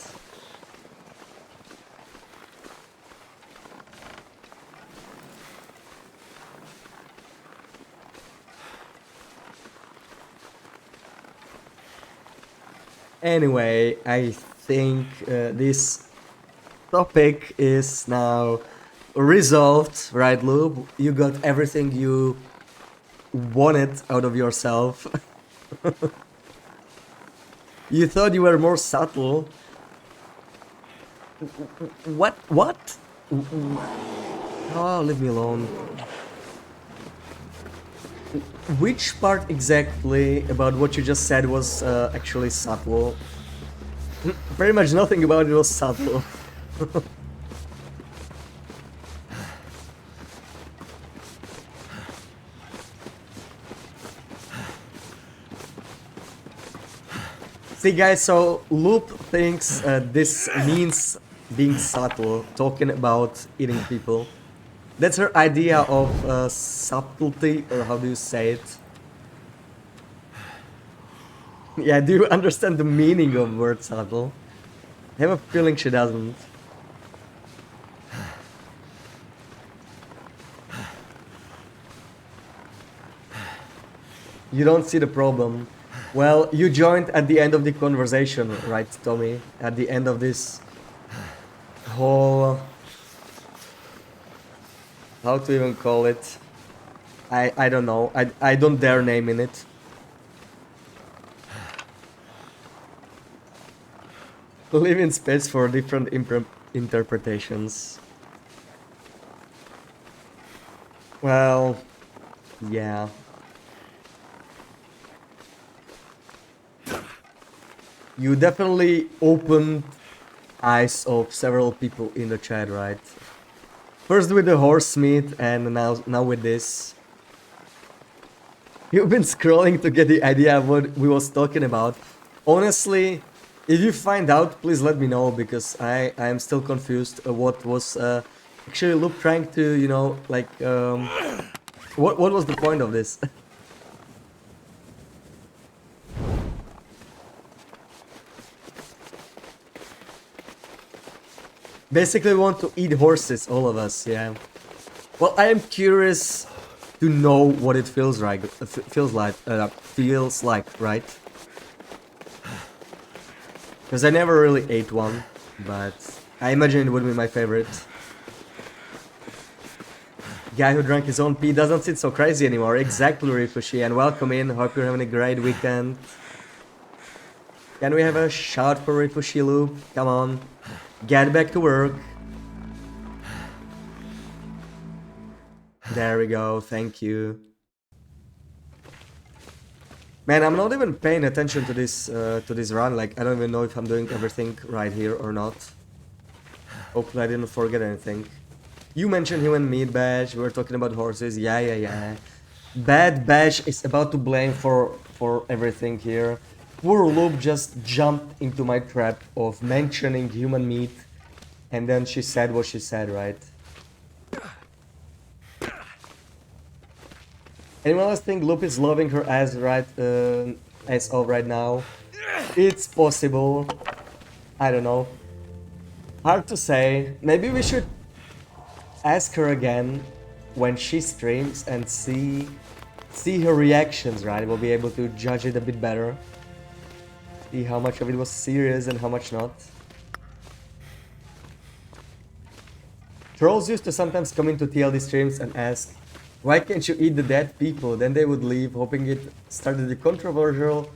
Anyway, I think this topic is now resolved, right, Lube? You got everything you wanted out of yourself. You thought you were more subtle. What? What? Oh, leave me alone. Which part exactly about what you just said was actually subtle? Pretty much nothing about it was subtle. See guys, so Loop thinks this means being subtle, talking about eating people. That's her idea of subtlety, or how do you say it? Yeah, do you understand the meaning of word subtle? I have a feeling she doesn't. You don't see the problem. Well, you joined at the end of the conversation, right, Tommy? At the end of this whole... How to even call it? I don't know. I don't dare name in it. Live in space for different interpretations. Well, yeah. You definitely opened eyes of several people in the chat, right? First with the horse meat and now with this. You've been scrolling to get the idea of what we was talking about. Honestly, if you find out, please let me know, because I am still confused what was actually Loop trying to, you know, like what was the point of this? Basically we want to eat horses, all of us, yeah. Well, I am curious to know what it feels like, right? Because I never really ate one, but I imagine it would be my favorite. Guy who drank his own pee doesn't sit so crazy anymore. Exactly, Rifushi, and welcome in. Hope you're having a great weekend. Can we have a shout for Rifushi, Loop? Come on. Get back to work. There we go, thank you. Man, I'm not even paying attention to this run. Like, I don't even know if I'm doing everything right here or not. Hopefully I didn't forget anything. You mentioned human meat, Bash. We were talking about horses. Yeah. Bad Bash is about to blame for everything here. Poor Loop just jumped into my trap of mentioning human meat, and then she said what she said, right? Anyone else think Loop is loving her as of right now? It's possible. I don't know. Hard to say. Maybe we should ask her again when she streams and see her reactions, right? We'll be able to judge it a bit better. See how much of it was serious and how much not. Trolls used to sometimes come into TLD streams and ask, Why can't you eat the dead people? Then they would leave, hoping it started a controversial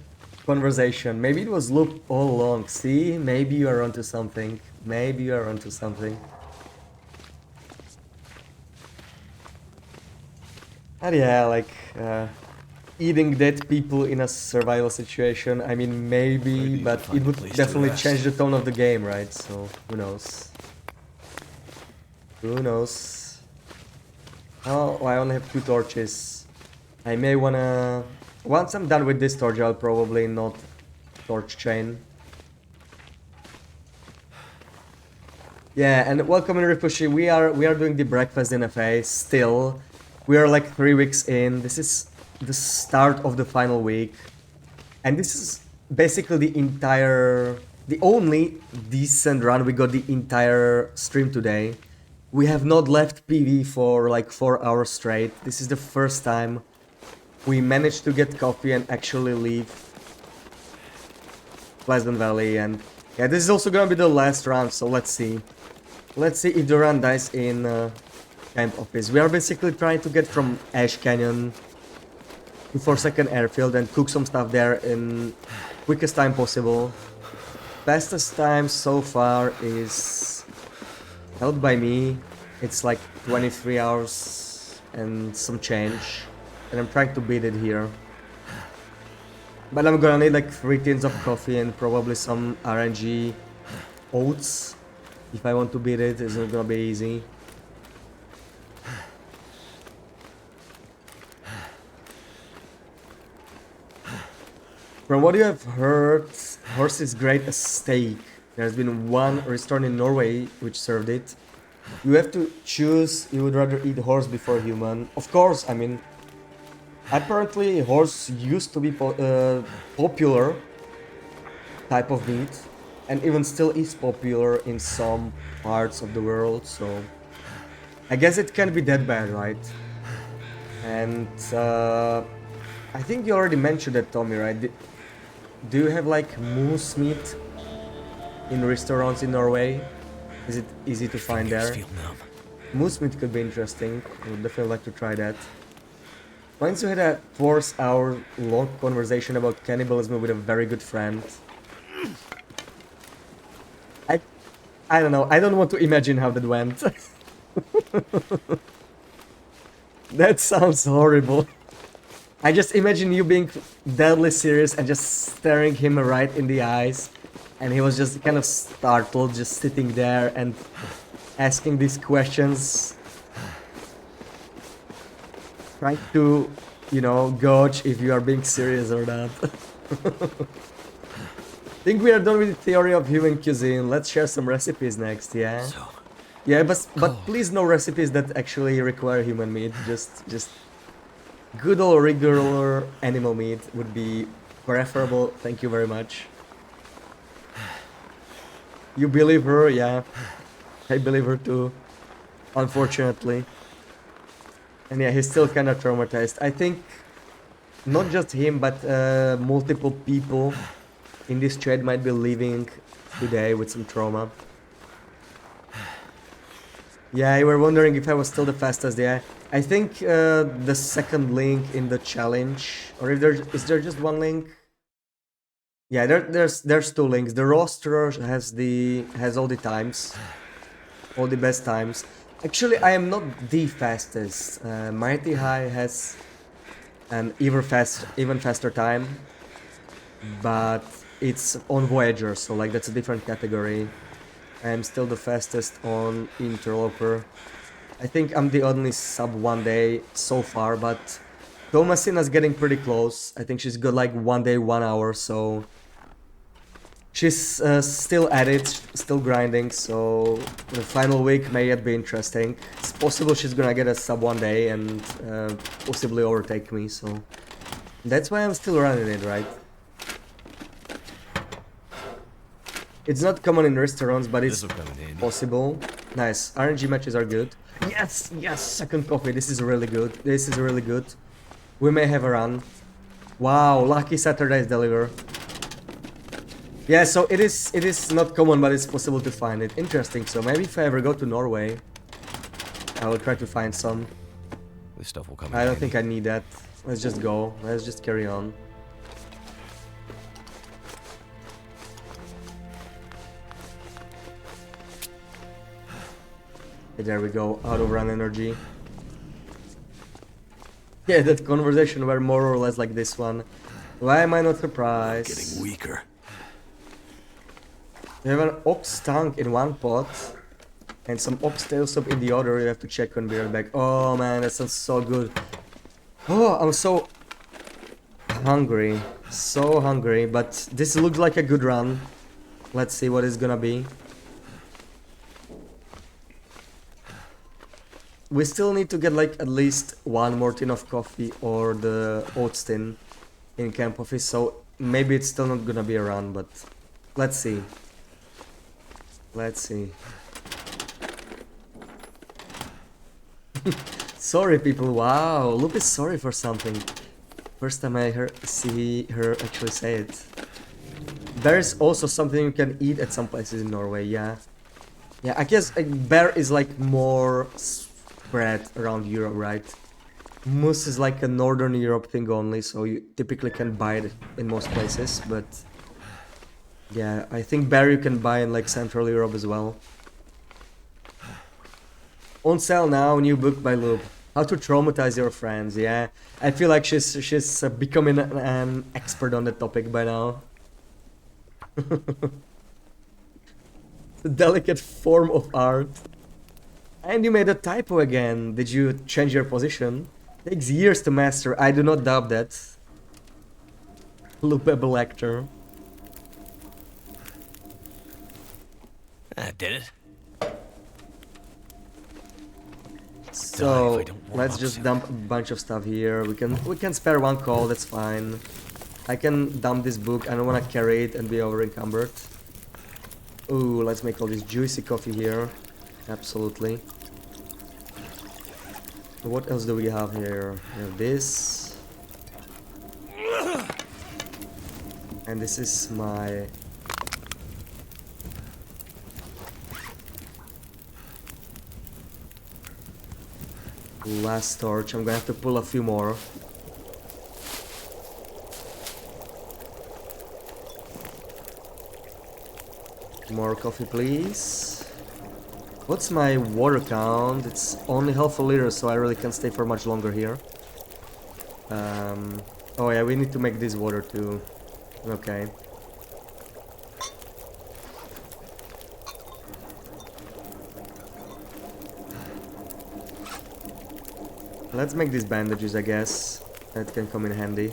conversation. Maybe it was loop all along. See? Maybe you are onto something. Maybe you are onto something. And yeah, like eating dead people in a survival situation. I mean, maybe, but it would definitely change the tone of the game, right? So who knows? Who knows? Oh, I only have 2 torches. I may wanna... Once I'm done with this torch, I'll probably not torch chain. Yeah, and welcome in Ripushi. We are doing the breakfast in FA still. We are like 3 weeks in. This is the start of the final week. And this is basically the only decent run we got the entire stream today. We have not left PV for like 4 hours straight. This is the first time we managed to get coffee and actually leave Pleasant Valley. And yeah, this is also gonna be the last run, so let's see. Let's see if the run dies in camp office. We are basically trying to get from Ash Canyon to Forsaken Airfield and cook some stuff there in quickest time possible. Fastest time so far is held by me. It's like 23 hours and some change. And I'm trying to beat it here. But I'm gonna need like 3 tins of coffee and probably some RNG oats. If I want to beat it, it's not gonna be easy. From what you have heard, horse is great as steak. There's been one restaurant in Norway which served it. You have to choose, you would rather eat horse before human. Of course, I mean, apparently horse used to be popular type of meat. And even still is popular in some parts of the world, so... I guess it can't be that bad, right? And I think you already mentioned that, Tommy, right? Do you have like moose meat in restaurants in Norway? Is it easy to find there? Moose meat could be interesting. I would definitely like to try that. Once you had a 4-hour long conversation about cannibalism with a very good friend. I don't know, I don't want to imagine how that went. That sounds horrible. I just imagine you being deadly serious and just staring him right in the eyes. And he was just kind of startled, just sitting there and asking these questions. Trying to, you know, gauge if you are being serious or not. Think we are done with the theory of human cuisine. Let's share some recipes next, yeah? Yeah, but please no recipes that actually require human meat. Just good old regular animal meat would be preferable. Thank you very much. You believe her? Yeah. I believe her too. Unfortunately. And yeah, he's still kind of traumatized. I think not just him, but multiple people in this chat might be leaving today with some trauma. Yeah, you were wondering if I was still the fastest. Yeah, I think the second link in the challenge, or if is there just one link? Yeah, there's 2 links. The roster has all the times, all the best times. Actually, I am not the fastest. Mighty High has an even faster time, but it's on Voyager, so like that's a different category. I am still the fastest on Interloper. I think I'm the only sub 1 day so far, but Thomasina's getting pretty close. I think she's got like 1 day, 1 hour, so she's still at it, still grinding, so the final week may yet be interesting. It's possible she's gonna get a sub 1 day and possibly overtake me, so that's why I'm still running it, right? It's not common in restaurants, but it's possible. Nice. RNG matches are good. Yes, yes, second coffee. This is really good. This is really good. We may have a run. Wow, lucky Saturdays deliver. Yeah, so it is not common, but it's possible to find it. Interesting. So maybe if I ever go to Norway, I will try to find some. This stuff will come in I don't handy. think I need that. Let's just go. Let's just carry on. Okay, there we go. Out of run energy. Yeah, that conversation were more or less like this one. Why am I not surprised? Getting weaker. You have an ox tongue in one pot and some oxtail soup in the other. You have to check when we're back. Oh man, that sounds so good. Oh, I'm so hungry. So hungry, but this looks like a good run. Let's see what it's gonna be. We still need to get like at least one more tin of coffee or the oats tin in camp office, so maybe it's still not gonna be a run, but let's see. Let's see. Sorry people, wow, Loop is sorry for something. First time I see her actually say it. There is also something you can eat at some places in Norway, yeah. Yeah, I guess bear is like more spread around Europe, right? Moose is like a Northern Europe thing only, so you typically can buy it in most places, but yeah, I think bear you can buy in like Central Europe as well. On sale now, new book by Loop. How to traumatize your friends, yeah. I feel like she's becoming an expert on the topic by now. The delicate form of art. And you made a typo again. Did you change your position? Takes years to master. I do not doubt that. Loopable actor. That did it. So I don't warm let's up just soon. dump a bunch of stuff here. We can spare one call. That's fine. I can dump this book. I don't want to carry it and be over encumbered. Ooh, let's make all this juicy coffee here. Absolutely. What else do we have here? We have this. And this is my... last torch. I'm gonna have to pull a few more. More coffee, please. What's my water count? It's only half a liter, so I really can't stay for much longer here. Oh yeah, we need to make this water too. Okay. Let's make these bandages, I guess. That can come in handy.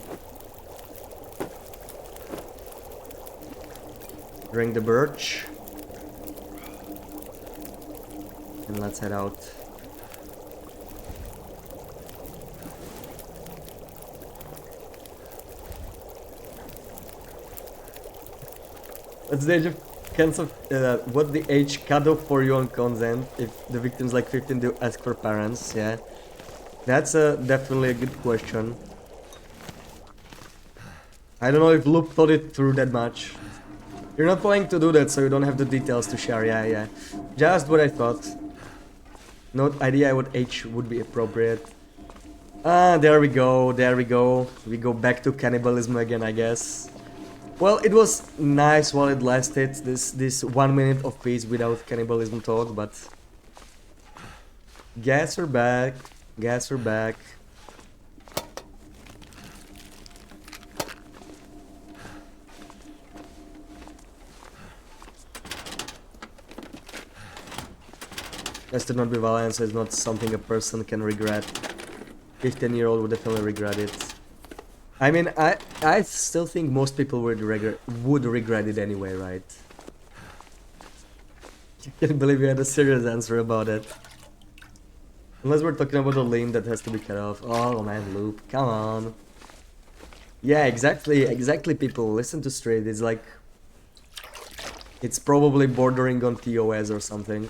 Drink the birch. And let's head out. What's the age of cancel? What the age cutoff for you on consent? If the victim's like 15, do ask for parents. Yeah, that's definitely a good question. I don't know if Loop thought it through that much. You're not planning to do that, so you don't have the details to share. Yeah, yeah. Just what I thought. No idea what age would be appropriate. Ah, there we go. There we go. We go back to cannibalism again, I guess. Well, it was nice while it lasted, this 1 minute of peace without cannibalism talk, but... Guess we're back. Guess we're back. Just to not be violence is not something a person can regret. 15-year-old would definitely regret it. I mean, I still think most people would regret it anyway, right? I can't believe you had a serious answer about it. Unless we're talking about a limb that has to be cut off. Oh man, Loop, come on. Yeah, exactly people. Listen to Straight, it's like... It's probably bordering on TOS or something.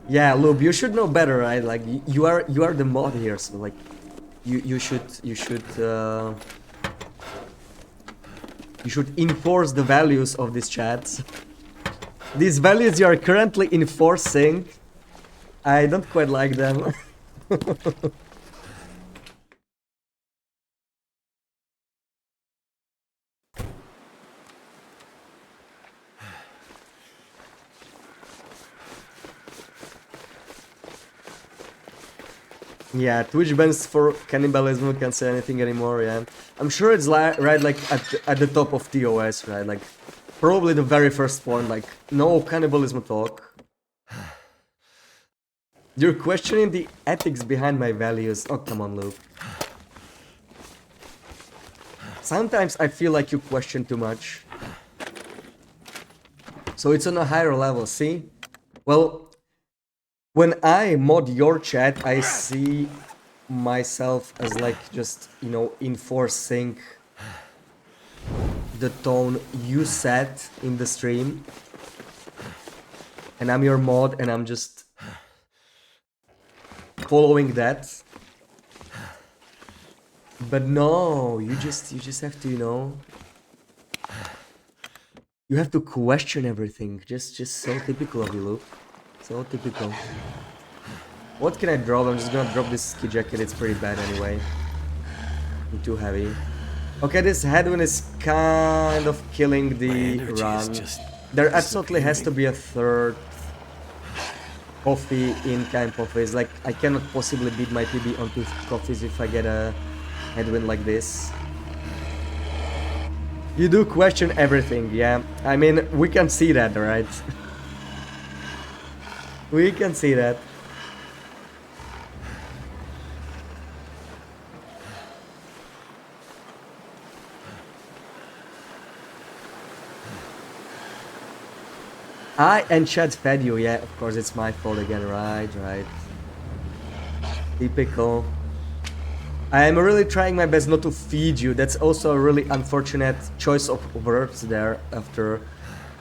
Yeah, Loop, you should know better, right? Like, you are the mod here, so like... You should enforce the values of this chat. These values you are currently enforcing I don't quite like them. Yeah, Twitch bans for cannibalism, can't say anything anymore, yeah. I'm sure it's right like at the top of TOS, right? Like probably the very first point, like no cannibalism talk. You're questioning the ethics behind my values. Oh, come on, Luke. Sometimes I feel like you question too much. So it's on a higher level, see? Well, when I mod your chat, I see myself as like just, you know, enforcing the tone you set in the stream. And I'm your mod and I'm just following that. But no, you just have to, you know, you have to question everything. Just so typical of you, Luke. So typical. What can I drop? I'm just gonna drop this ski jacket. It's pretty bad anyway. I'm too heavy. Okay, this headwind is kind of killing the run. There absolutely has to be a third coffee in kind coffees. Like, I cannot possibly beat my PB on 2 coffees if I get a headwind like this. You do question everything, yeah. I mean, we can see that, right? We can see that. And Chad fed you, yeah, of course it's my fault again, right. Typical. I am really trying my best not to feed you. That's also a really unfortunate choice of words there after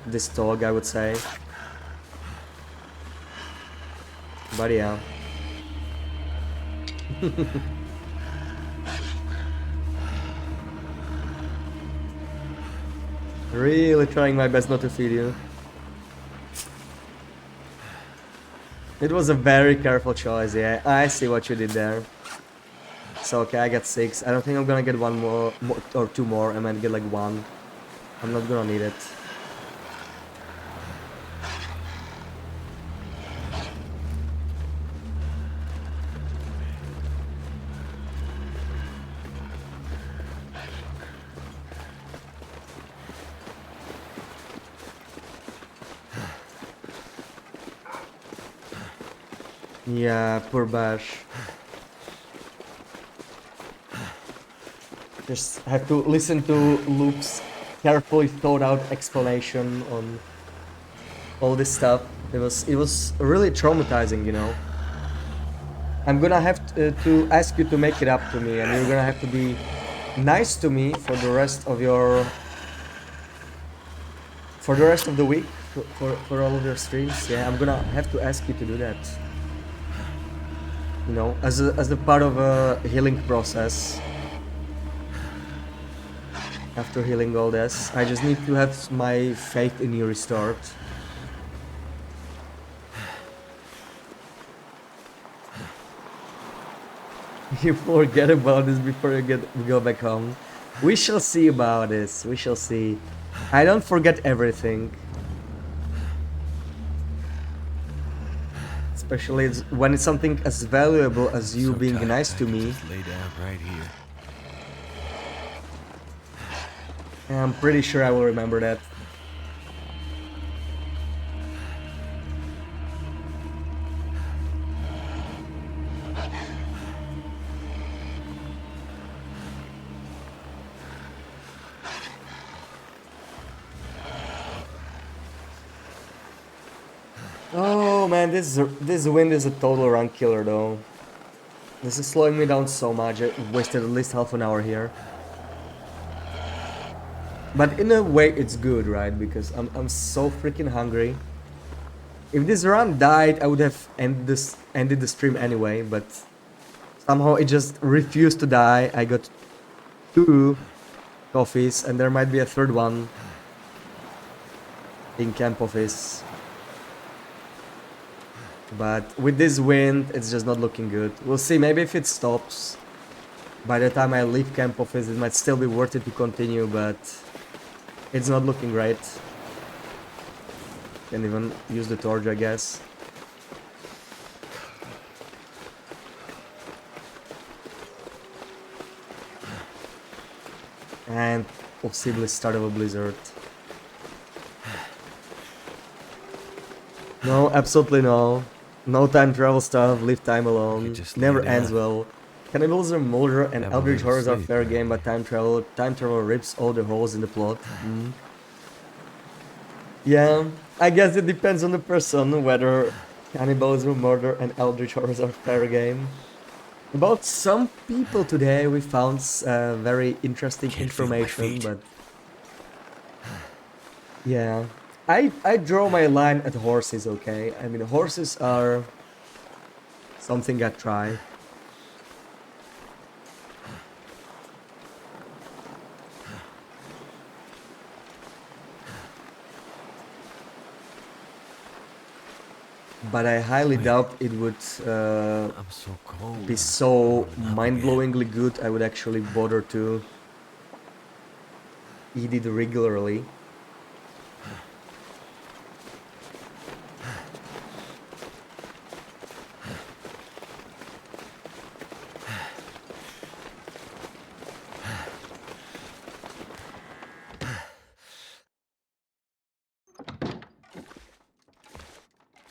this talk, I would say. But yeah. Really trying my best not to feed you. It was a very careful choice, yeah. I see what you did there. So okay, I got 6. I don't think I'm gonna get one more or 2 more. I might get like 1. I'm not gonna need it. Yeah, poor Bash. Just have to listen to Luke's carefully thought out explanation on all this stuff. It was really traumatizing, you know. I'm gonna have to ask you to make it up to me, and you're gonna have to be nice to me for the rest of your the week, for all of your streams. Yeah, I'm gonna have to ask you to do that. You know, as a part of a healing process. After healing all this, I just need to have my faith in you restored. You forget about this before you go back home. We shall see about this. We shall see. I don't forget everything. Especially when it's something as valuable as you being nice to me. Lay down right here. I'm pretty sure I will remember that. Oh man, this wind is a total run killer though. This is slowing me down so much. I wasted at least half an hour here. But in a way it's good, right? Because I'm so freaking hungry. If this run died, I would have ended the stream anyway, but somehow it just refused to die. I got 2 coffees and there might be a third one in camp office But with this wind, it's just not looking good. We'll see, maybe if it stops, by the time I leave camp office, it might still be worth it to continue, but it's not looking great. Can even use the torch, I guess. And possibly start of a blizzard. No, absolutely no. No time travel stuff, leave time alone. just Never lay ends down. well. Cannibalism, Mulder, and Have a Eldritch little Horrors are sleep, fair right? game, but time travel rips all the holes in the plot. Yeah, I guess it depends on the person whether cannibalism, murder, and Eldritch Horrors are fair game. About some people today, we found very interesting Can't feel my information, feet. but yeah, I draw my line at horses. Okay, I mean horses are something I try. But I highly Wait. doubt it would I'm so cold. be so Warming up mind-blowingly good. I would actually bother to eat it regularly.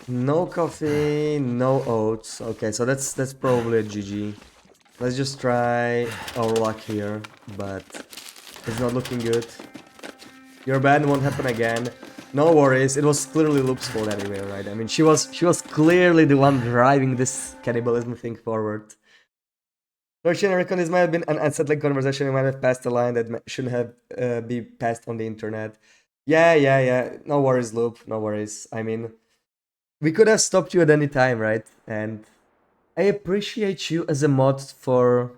No coffee, no oats. Okay, so that's probably a GG. Let's just try our luck here, but it's not looking good. Your ban won't happen again. No worries, it was clearly Loop's fault anyway, right? I mean, she was clearly the one driving this cannibalism thing forward. Question, I reckon this might have been an unsettling conversation. You might have passed a line that shouldn't have be passed on the internet. Yeah. No worries, Loop. No worries. I mean, we could have stopped you at any time, right? And I appreciate you as a mod for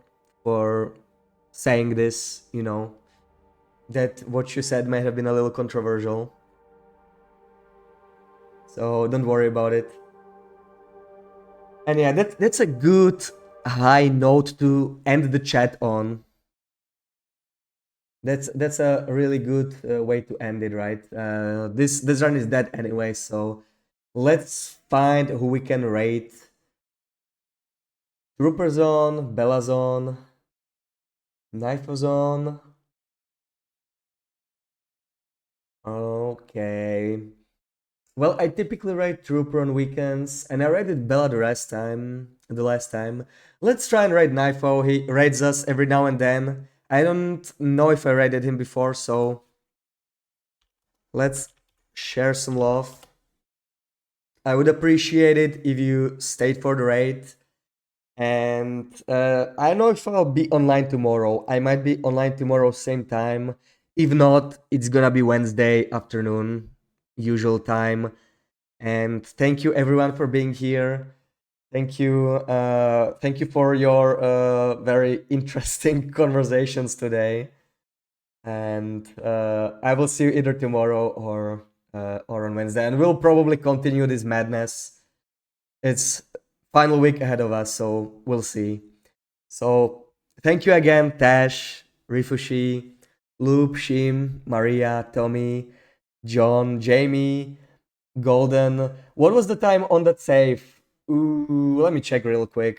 saying this, you know, that what you said might have been a little controversial. So don't worry about it. And yeah, that's a good high note to end the chat on. That's a really good way to end it, right? This run is dead anyway, so let's find who we can rate. Trooper Zone, Bella Zone, Knife Zone. Okay. Well, I typically rate Trooper on weekends, and I rated Bella the last time. Let's try and rate Knifo. He raids us every now and then. I don't know if I rated him before, so let's share some love. I would appreciate it if you stayed for the raid. And I don't know if I'll be online tomorrow. I might be online tomorrow same time. If not, it's gonna be Wednesday afternoon, usual time. And thank you everyone for being here. Thank you for your very interesting conversations today. And I will see you either tomorrow or on Wednesday, and we'll probably continue this madness. It's final week ahead of us, so we'll see. So thank you again, Tash, Rifushi, Loop, Shim, Maria, Tommy, John, Jamie, Golden. What was the time on that save? Ooh, let me check real quick.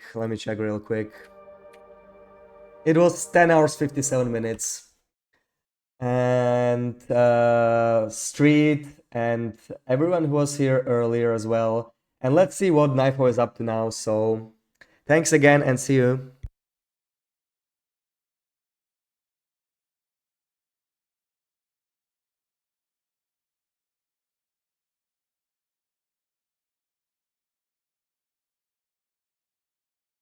It was 10 hours 57 minutes. And Street and everyone who was here earlier as well. And let's see what Knifo is up to now. So thanks again and see you.